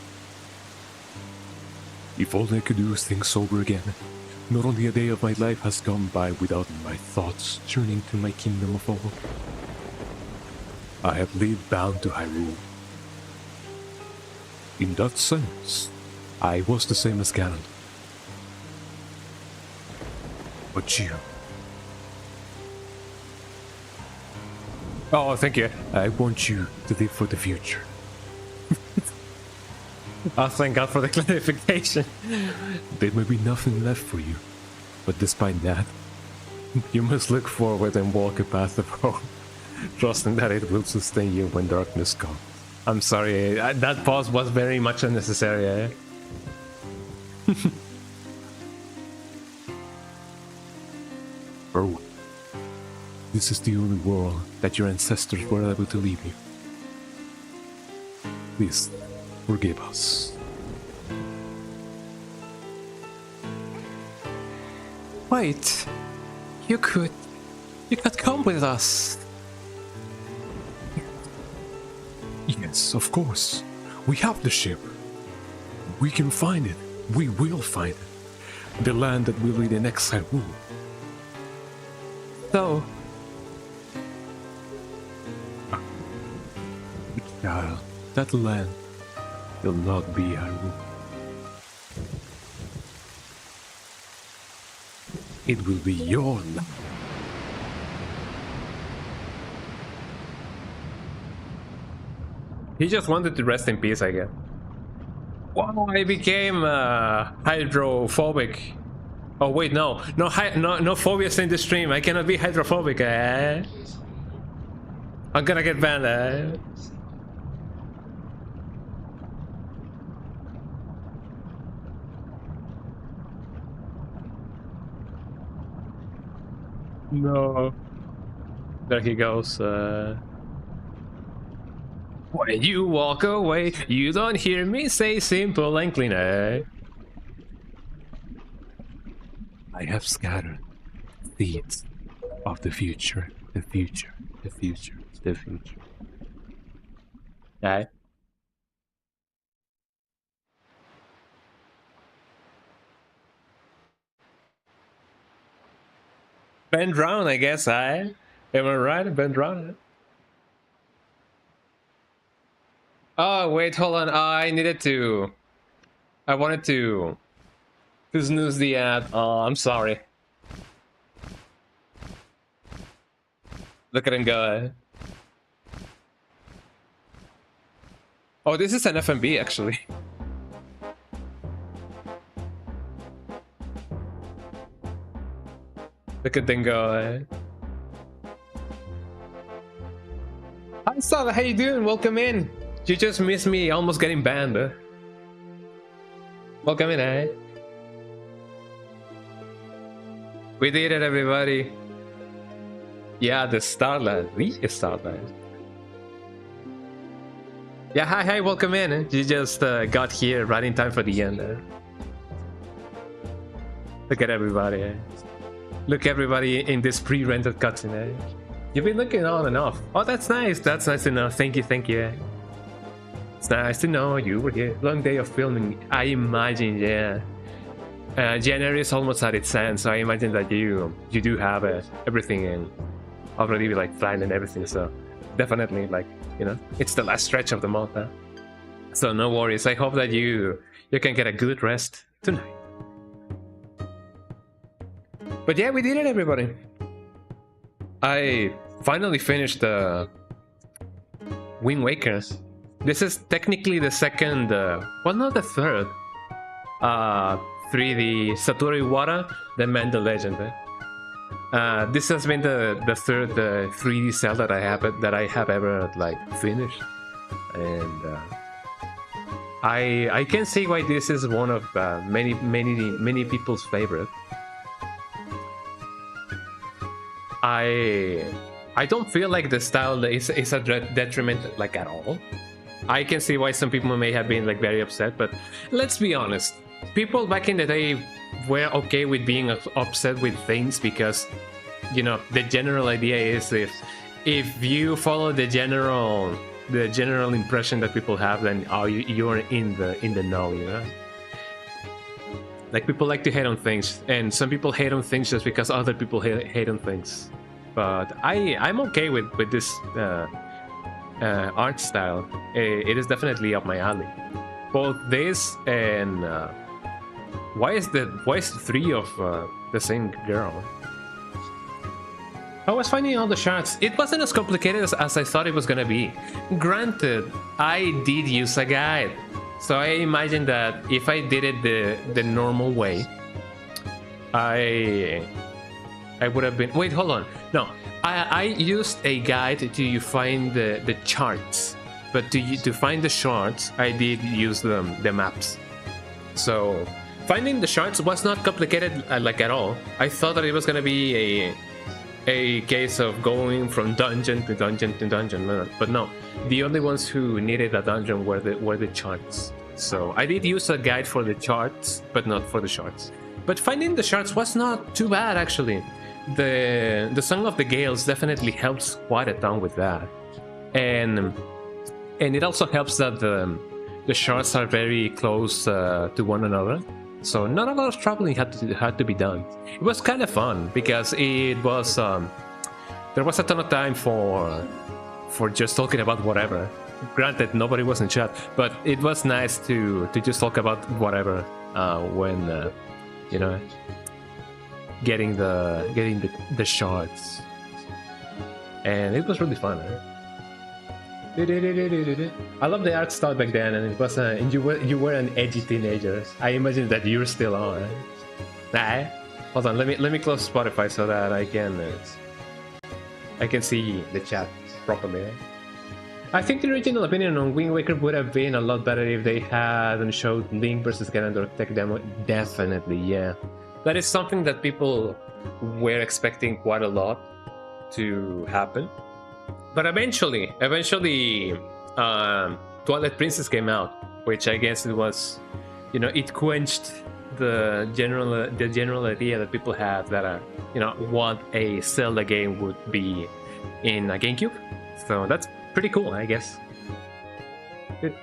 If all I could do is think sober again, not only a day of my life has gone by without my thoughts turning to my kingdom of all. I have lived bound to Hyrule. In that sense, I was the same as Ganon. But you... Oh, thank you. I want you to live for the future. Oh, thank God for the clarification. There may be nothing left for you, but despite that, you must look forward and walk a path of hope, trusting that it will sustain you when darkness comes. I'm sorry. That pause was very much unnecessary. Eh? Bro, this is the only world that your ancestors were able to leave you. Please, forgive us. Wait, you could come with us. Yes, of course. We have the ship. We can find it. We will find it. The land that will be the next Hyrule. So, Child, that land will not be Hyrule. It will be your land. he just wanted to rest in peace, I guess. Wow, I became hydrophobic. Oh wait, no phobias in the stream. I cannot be hydrophobic. Eh? I'm gonna get banned. Eh? No. There he goes. When you walk away, you don't hear me say simple and clean. Eh? I have scattered seeds of the future, the future, the future, the future. Okay. Ben Drown, I guess. Am I right? Ben Drown. Oh wait, hold on. I needed to. I wanted to snooze the ad. Oh, I'm sorry. Look at him go. Oh, this is an FMB actually. Look at them go. Hi Sal, how you doing? Welcome in. You just missed me almost getting banned. Welcome in, eh? We did it, everybody. Yeah, the Starlight. The Starlight. Yeah, hi, welcome in. You just got here right in time for the end. Look at everybody. Eh? Look everybody in this pre-rendered cutscene. Eh? You've been looking on and off. Oh, that's nice. That's nice to know. Thank you. Eh? It's nice to know you were here. Long day of filming. I imagine, yeah. January is almost at its end, so I imagine that you do have everything in already like planned and everything. So definitely, like, you know, it's the last stretch of the month. Huh? So no worries. I hope that you can get a good rest tonight. But yeah, we did it, everybody. I finally finished Wind Wakers. This is technically the second, well, not the third, 3D Satoru Iwata, the Man the Legend. This has been the third 3D Zelda that I have ever like finished, and I can see why this is one of many people's favorite. I don't feel like the style is a detriment like at all. I can see why some people may have been like very upset, but let's be honest. People back in the day were okay with being upset with things because, you know, the general idea is if you follow the general impression that people have, then you're in the know, you know. Like, people like to hate on things, and some people hate on things just because other people hate on things. But I'm okay with this art style. It is definitely up my alley. Both this and why is the three of the same girl? I was finding all the shards. It wasn't as complicated as I thought it was gonna be. Granted, I did use a guide, so I imagine that if I did it the normal way, I would have been. Wait, hold on. No, I used a guide to find the charts, but to find the shards, I did use the maps. So finding the shards was not complicated like at all. I thought that it was gonna be a case of going from dungeon to dungeon to dungeon, but no. The only ones who needed a dungeon were the charts. So I did use a guide for the charts, but not for the shards. But finding the shards was not too bad, actually. The Song of the Gales definitely helps quite a ton with that, and it also helps that the shards are very close to one another. So not a lot of traveling had to be done. It was kind of fun because it was there was a ton of time for just talking about whatever. Granted, nobody was in chat, but it was nice to just talk about whatever when you know, getting the shards, and it was really fun. I love the art style back then, and it was and you were an edgy teenager. I imagine that you still are. Hold on, let me close Spotify so that I can see the chat properly. I think the original opinion on Wind Waker would have been a lot better if they hadn't showed Link versus Ganon tech demo. Definitely, yeah. That is something that people were expecting quite a lot to happen. But eventually, Twilight Princess came out, which I guess it was, you know, it quenched the general idea that people have that you know, what a Zelda game would be in a GameCube. So that's pretty cool, I guess. Then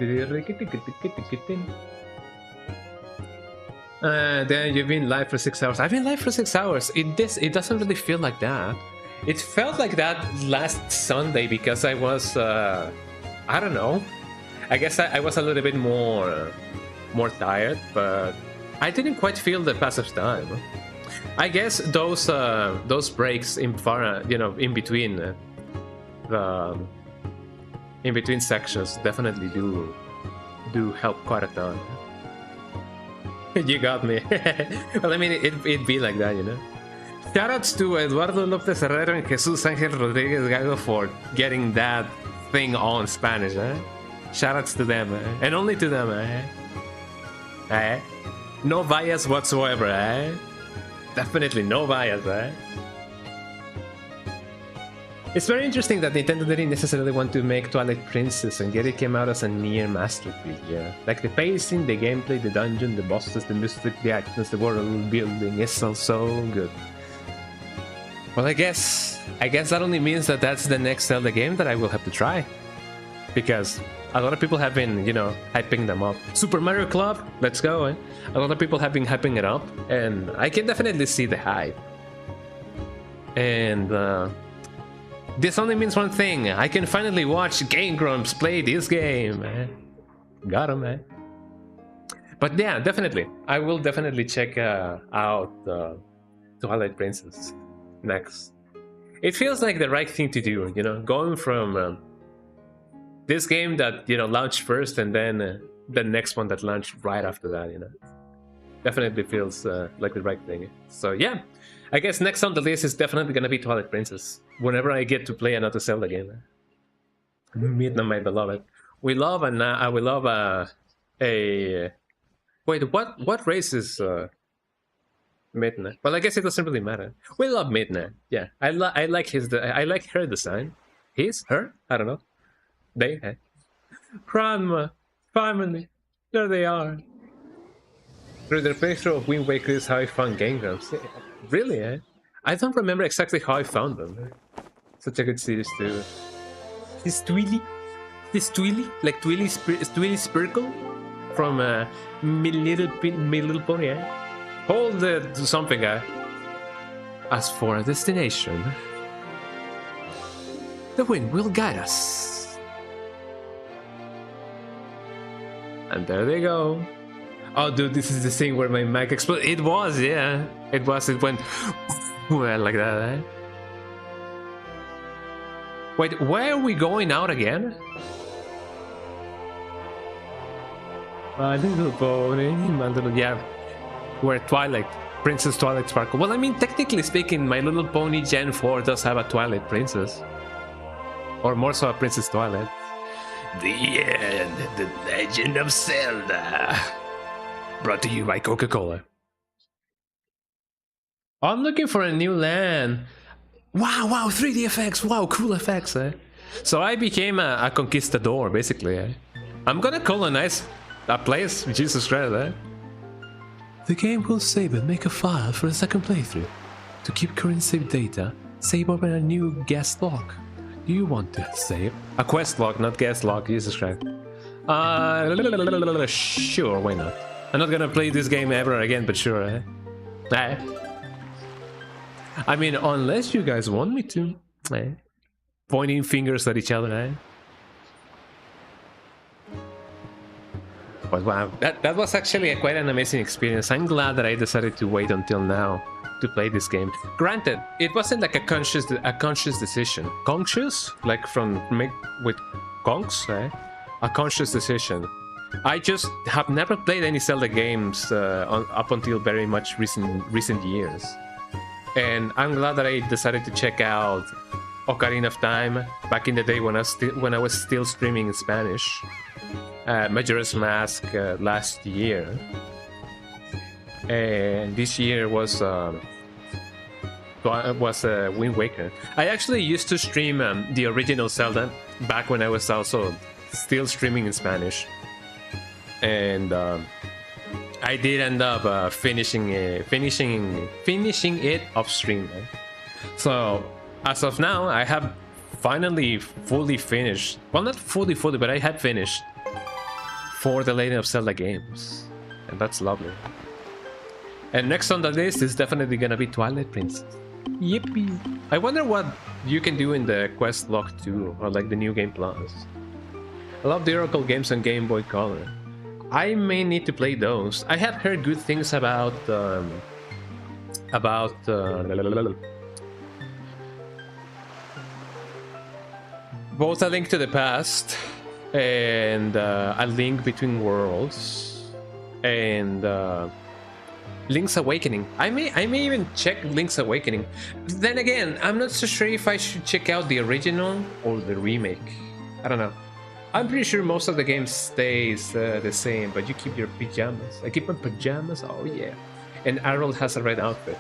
you've been live for 6 hours. I've been live for 6 hours. It doesn't really feel like that. It felt like that last Sunday because I was I don't know. I guess I was a little bit more tired, but I didn't quite feel the passage of time. I guess those breaks in between sections definitely do help quite a ton. You got me. Well, I mean, it'd be like that, you know. Shoutouts to Eduardo López Herrera and Jesus Ángel Rodríguez Gago for getting that thing on Spanish, eh? Shoutouts to them, eh? And only to them, eh? Eh? No bias whatsoever, eh? Definitely no bias, eh? It's very interesting that Nintendo didn't necessarily want to make Twilight Princess, and yet it came out as a near masterpiece, yeah. Like the pacing, the gameplay, the dungeon, the bosses, the music, the actions, the world building is all so good. Well, I guess that only means that that's the next Zelda game that I will have to try. Because a lot of people have been, you know, hyping them up. Super Mario Club, let's go, eh? A lot of people have been hyping it up, and I can definitely see the hype. And, this only means one thing. I can finally watch Game Grumps play this game, man. Got him, man. But yeah, definitely. I will definitely check out Twilight Princess next. It feels like the right thing to do, you know, going from this game that, you know, launched first and then the next one that launched right after that, you know. Definitely feels like the right thing. So yeah, I guess next on the list is definitely gonna be Twilight Princess. Whenever I get to play another Zelda game. Midna, my beloved. We love a wait, what race is Midna? Well, I guess it doesn't really matter. We love Midna. Yeah, I like her design. His, her, I don't know. They, eh? Grandma, family, there they are. Through their playthrough of Wind Waker is how I found Game Grumps. Really, eh? I don't remember exactly how I found them. Such a good series too. This Twilly? Like Twilly Spirkle? From My Little Pony, eh? Hold it to something, eh? As for a destination, the wind will guide us. And there they go. Oh, dude, this is the thing where my mic exploded. It was, yeah. It was. It went well like that, eh? Wait, where are we going out again? My Little Pony, My Little... Yeah. Where Princess Twilight Sparkle. Well, I mean, technically speaking, My Little Pony Gen 4 does have a Twilight Princess. Or more so a Princess Twilight. The end. The Legend of Zelda. Brought to you by Coca-Cola. I'm looking for a new land. Wow, 3D effects. Wow, cool effects, eh? So I became a conquistador, basically, eh? I'm gonna colonize a place, Jesus Christ, eh? The game will save and make a file for a second playthrough. To keep current save data, save open a new guest log. Do you want to save? A quest log, not guest log, Jesus Christ. Sure, why not? I'm not gonna play this game ever again, but sure, eh? I mean, unless you guys want me to. Eh? Pointing fingers at each other, eh? But wow, that was actually quite an amazing experience. I'm glad that I decided to wait until now to play this game. Granted, it wasn't like a conscious decision. Conscious? Like from make with conks, eh? A conscious decision. I just have never played any Zelda games up until very much recent years. And I'm glad that I decided to check out Ocarina of Time back in the day when I was still streaming in Spanish. Majora's Mask last year, and this year was Wind Waker. I actually used to stream the original Zelda back when I was also still streaming in Spanish, and I did end up finishing it off stream. So as of now, I have finally fully finished. Well, not fully, but I have finished for the Legend of Zelda games, and that's lovely. And next on the list is definitely gonna be Twilight Princess. Yippee! I wonder what you can do in the quest log 2 or like the New Game Plus. I love the Oracle games on Game Boy Color. I may need to play those. I have heard good things about both A Link to the Past and A Link Between Worlds and Link's Awakening. I may even check Link's Awakening. Then again, I'm not so sure if I should check out the original or the remake. I don't know. I'm pretty sure most of the game stays the same, but you keep your pajamas. I keep my pajamas. Oh yeah. And Harold has a red outfit.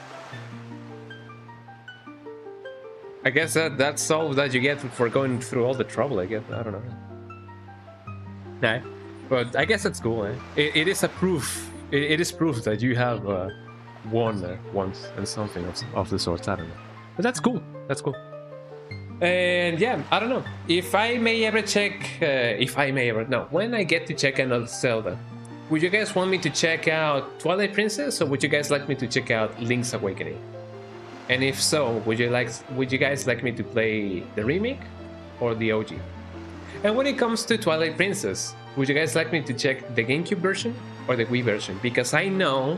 I guess that's all that you get for going through all the trouble. I guess I don't know. Nah, but I guess that's cool. Eh? It is a proof. It is proof that you have won once and something of the sort. I don't know, but that's cool. That's cool. And yeah, I don't know if I may ever check. When I get to check another Zelda, would you guys want me to check out Twilight Princess, or would you guys like me to check out Link's Awakening? And if so, would you guys like me to play the remake or the OG? And when it comes to Twilight Princess, would you guys like me to check the GameCube version or the Wii version? Because I know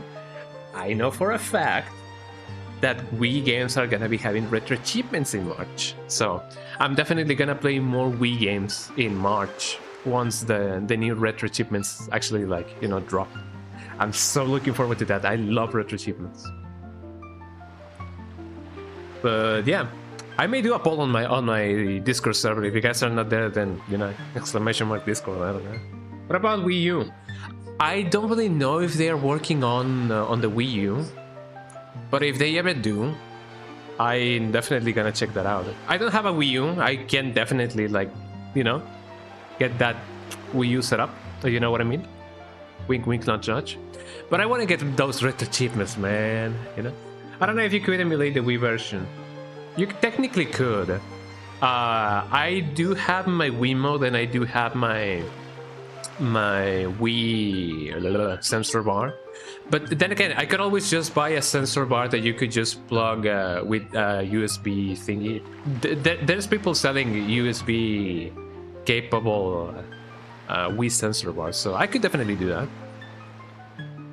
for a fact that Wii games are gonna be having retro achievements in March. So I'm definitely gonna play more Wii games in March once the new retro achievements actually drop. I'm so looking forward to that. I love retro achievements. But yeah, I may do a poll on my Discord server. If you guys are not there, then !Discord. I don't know. What about Wii U? I don't really know if they are working on the Wii U, but if they ever do, I'm definitely gonna check that out. I don't have a Wii U. I can definitely get that Wii U set up. You know what I mean? Wink, wink, not judge. But I want to get those retro achievements, man. I don't know if you could emulate the Wii version. You technically could. I do have my Wii mode, and I do have my Wii sensor bar. But then again, I could always just buy a sensor bar that you could just plug with a USB thingy. There's people selling USB capable Wii sensor bars, so I could definitely do that.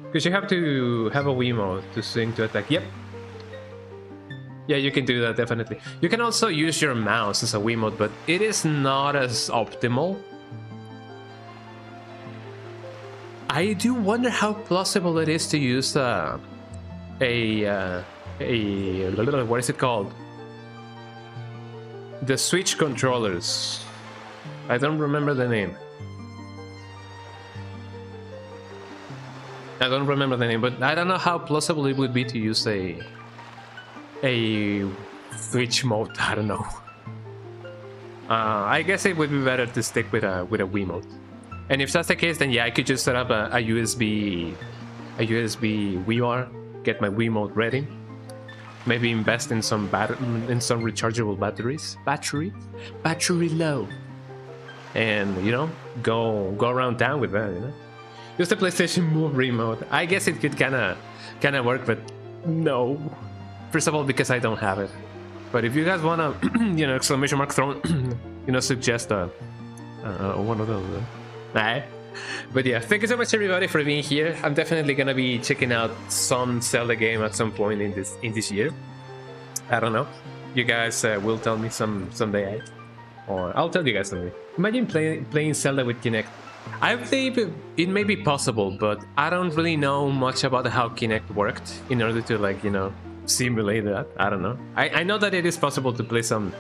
Because you have to have a Wii mode to swing to attack. Yep. Yeah, you can do that, definitely. You can also use your mouse as a Wii mode, but it is not as optimal. I do wonder how plausible it is to use what is it called? The Switch controllers I don't remember the name. I don't remember the name, but I don't know how plausible it would be to use a Switch mode. I don't know. I guess it would be better to stick with a Wii mode. And if that's the case, then yeah, I could just set up a USB WiiWire, get my Wii mode ready, maybe invest in some rechargeable battery low, and you know, go around town with that. You know, use the PlayStation Move remote. I guess it could kind of work, but no. First of all, because I don't have it. But if you guys wanna, you know, exclamation mark thrown, you know, suggest one of those. But yeah, thank you so much everybody for being here. I'm definitely gonna be checking out some Zelda game at some point in this year. I don't know. You guys will tell me someday, or I'll tell you guys someday. Imagine playing Zelda with Kinect. I believe it may be possible, but I don't really know much about how Kinect worked in order to, like, you know, simulate that. I don't know. I know that it is possible to play some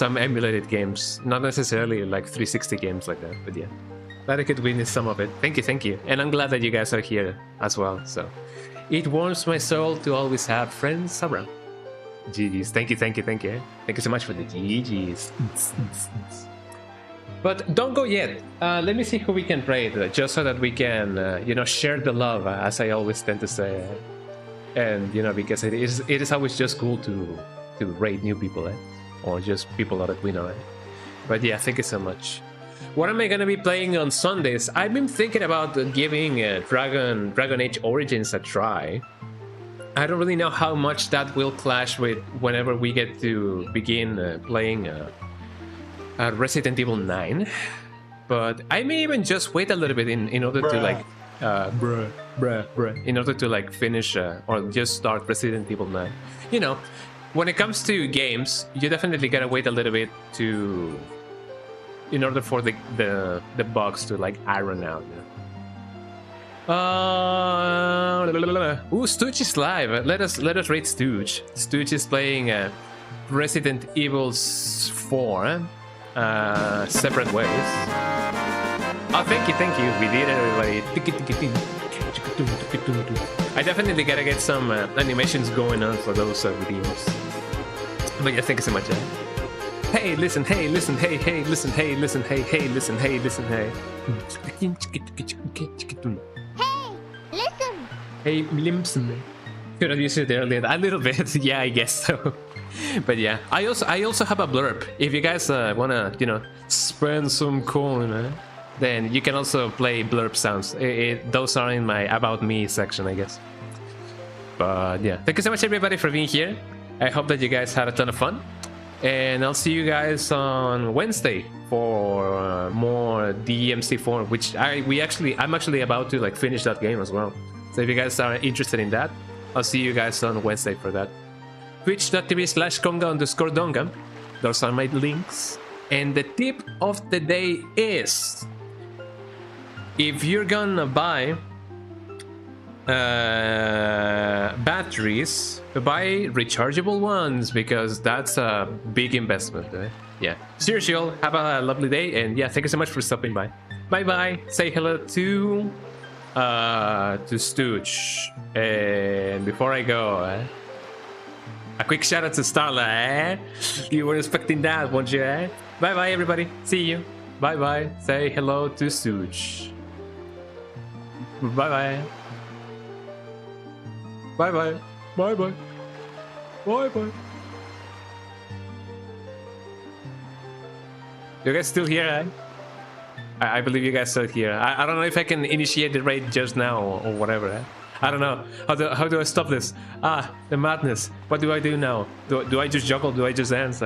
emulated games, not necessarily like 360 games like that, but yeah. Glad I could witness some of it. Thank you. And I'm glad that you guys are here as well. So it warms my soul to always have friends around. GG's. Thank you. Thank you so much for the GG's. But don't go yet. Let me see who we can raid, just so that we can, you know, share the love, as I always tend to say. And, you know, because it is always just cool to raid new people, or just people that we know. But yeah, thank you so much. What am I gonna be playing on Sundays? I've been thinking about giving Dragon Age Origins a try. I don't really know how much that will clash with whenever we get to begin playing Resident Evil 9. But I may even just wait a little bit in order to like in order to like finish or just start Resident Evil 9. You know, when it comes to games, you definitely gotta wait a little bit in order for the bugs to like iron out. Ooh, Stooge is live. Let us rate Stooge. Stooge is playing Resident Evil 4 separate ways. Oh, thank you. We did it, everybody. I definitely gotta get some animations going on for those videos. But yeah, thank you so much. Hey, listen, hey, listen, hey, listen, hey, listen, hey, listen, hey, listen, hey. Hey, listen. Could have used it earlier a little bit. Yeah, I guess so. But yeah, I also have a blurb. If you guys wanna, you know, spend some coin, then you can also play blurb sounds. Those are in my About Me section, I guess. But yeah, thank you so much everybody for being here. I hope that you guys had a ton of fun. And I'll see you guys on Wednesday for more DMC4, which I'm actually about to like finish that game as well. So if you guys are interested in that, I'll see you guys on Wednesday for that. Twitch.tv/Conga_Donga. Those are my links. And the tip of the day is, if you're gonna buy batteries, buy rechargeable ones, because that's a big investment. Yeah, seriously, all have a lovely day, and yeah, thank you so much for stopping by. Bye. Say hello to Stooge. And before I go, a quick shout out to Starla. You were expecting that, weren't you? Bye everybody, see you. Bye. Say hello to Stooge. Bye. You guys still here, I believe you guys still here. I don't know if I can initiate the raid just now or whatever. I don't know. How do I stop this? The madness. What do I do now? Do I just juggle? Do I just dance?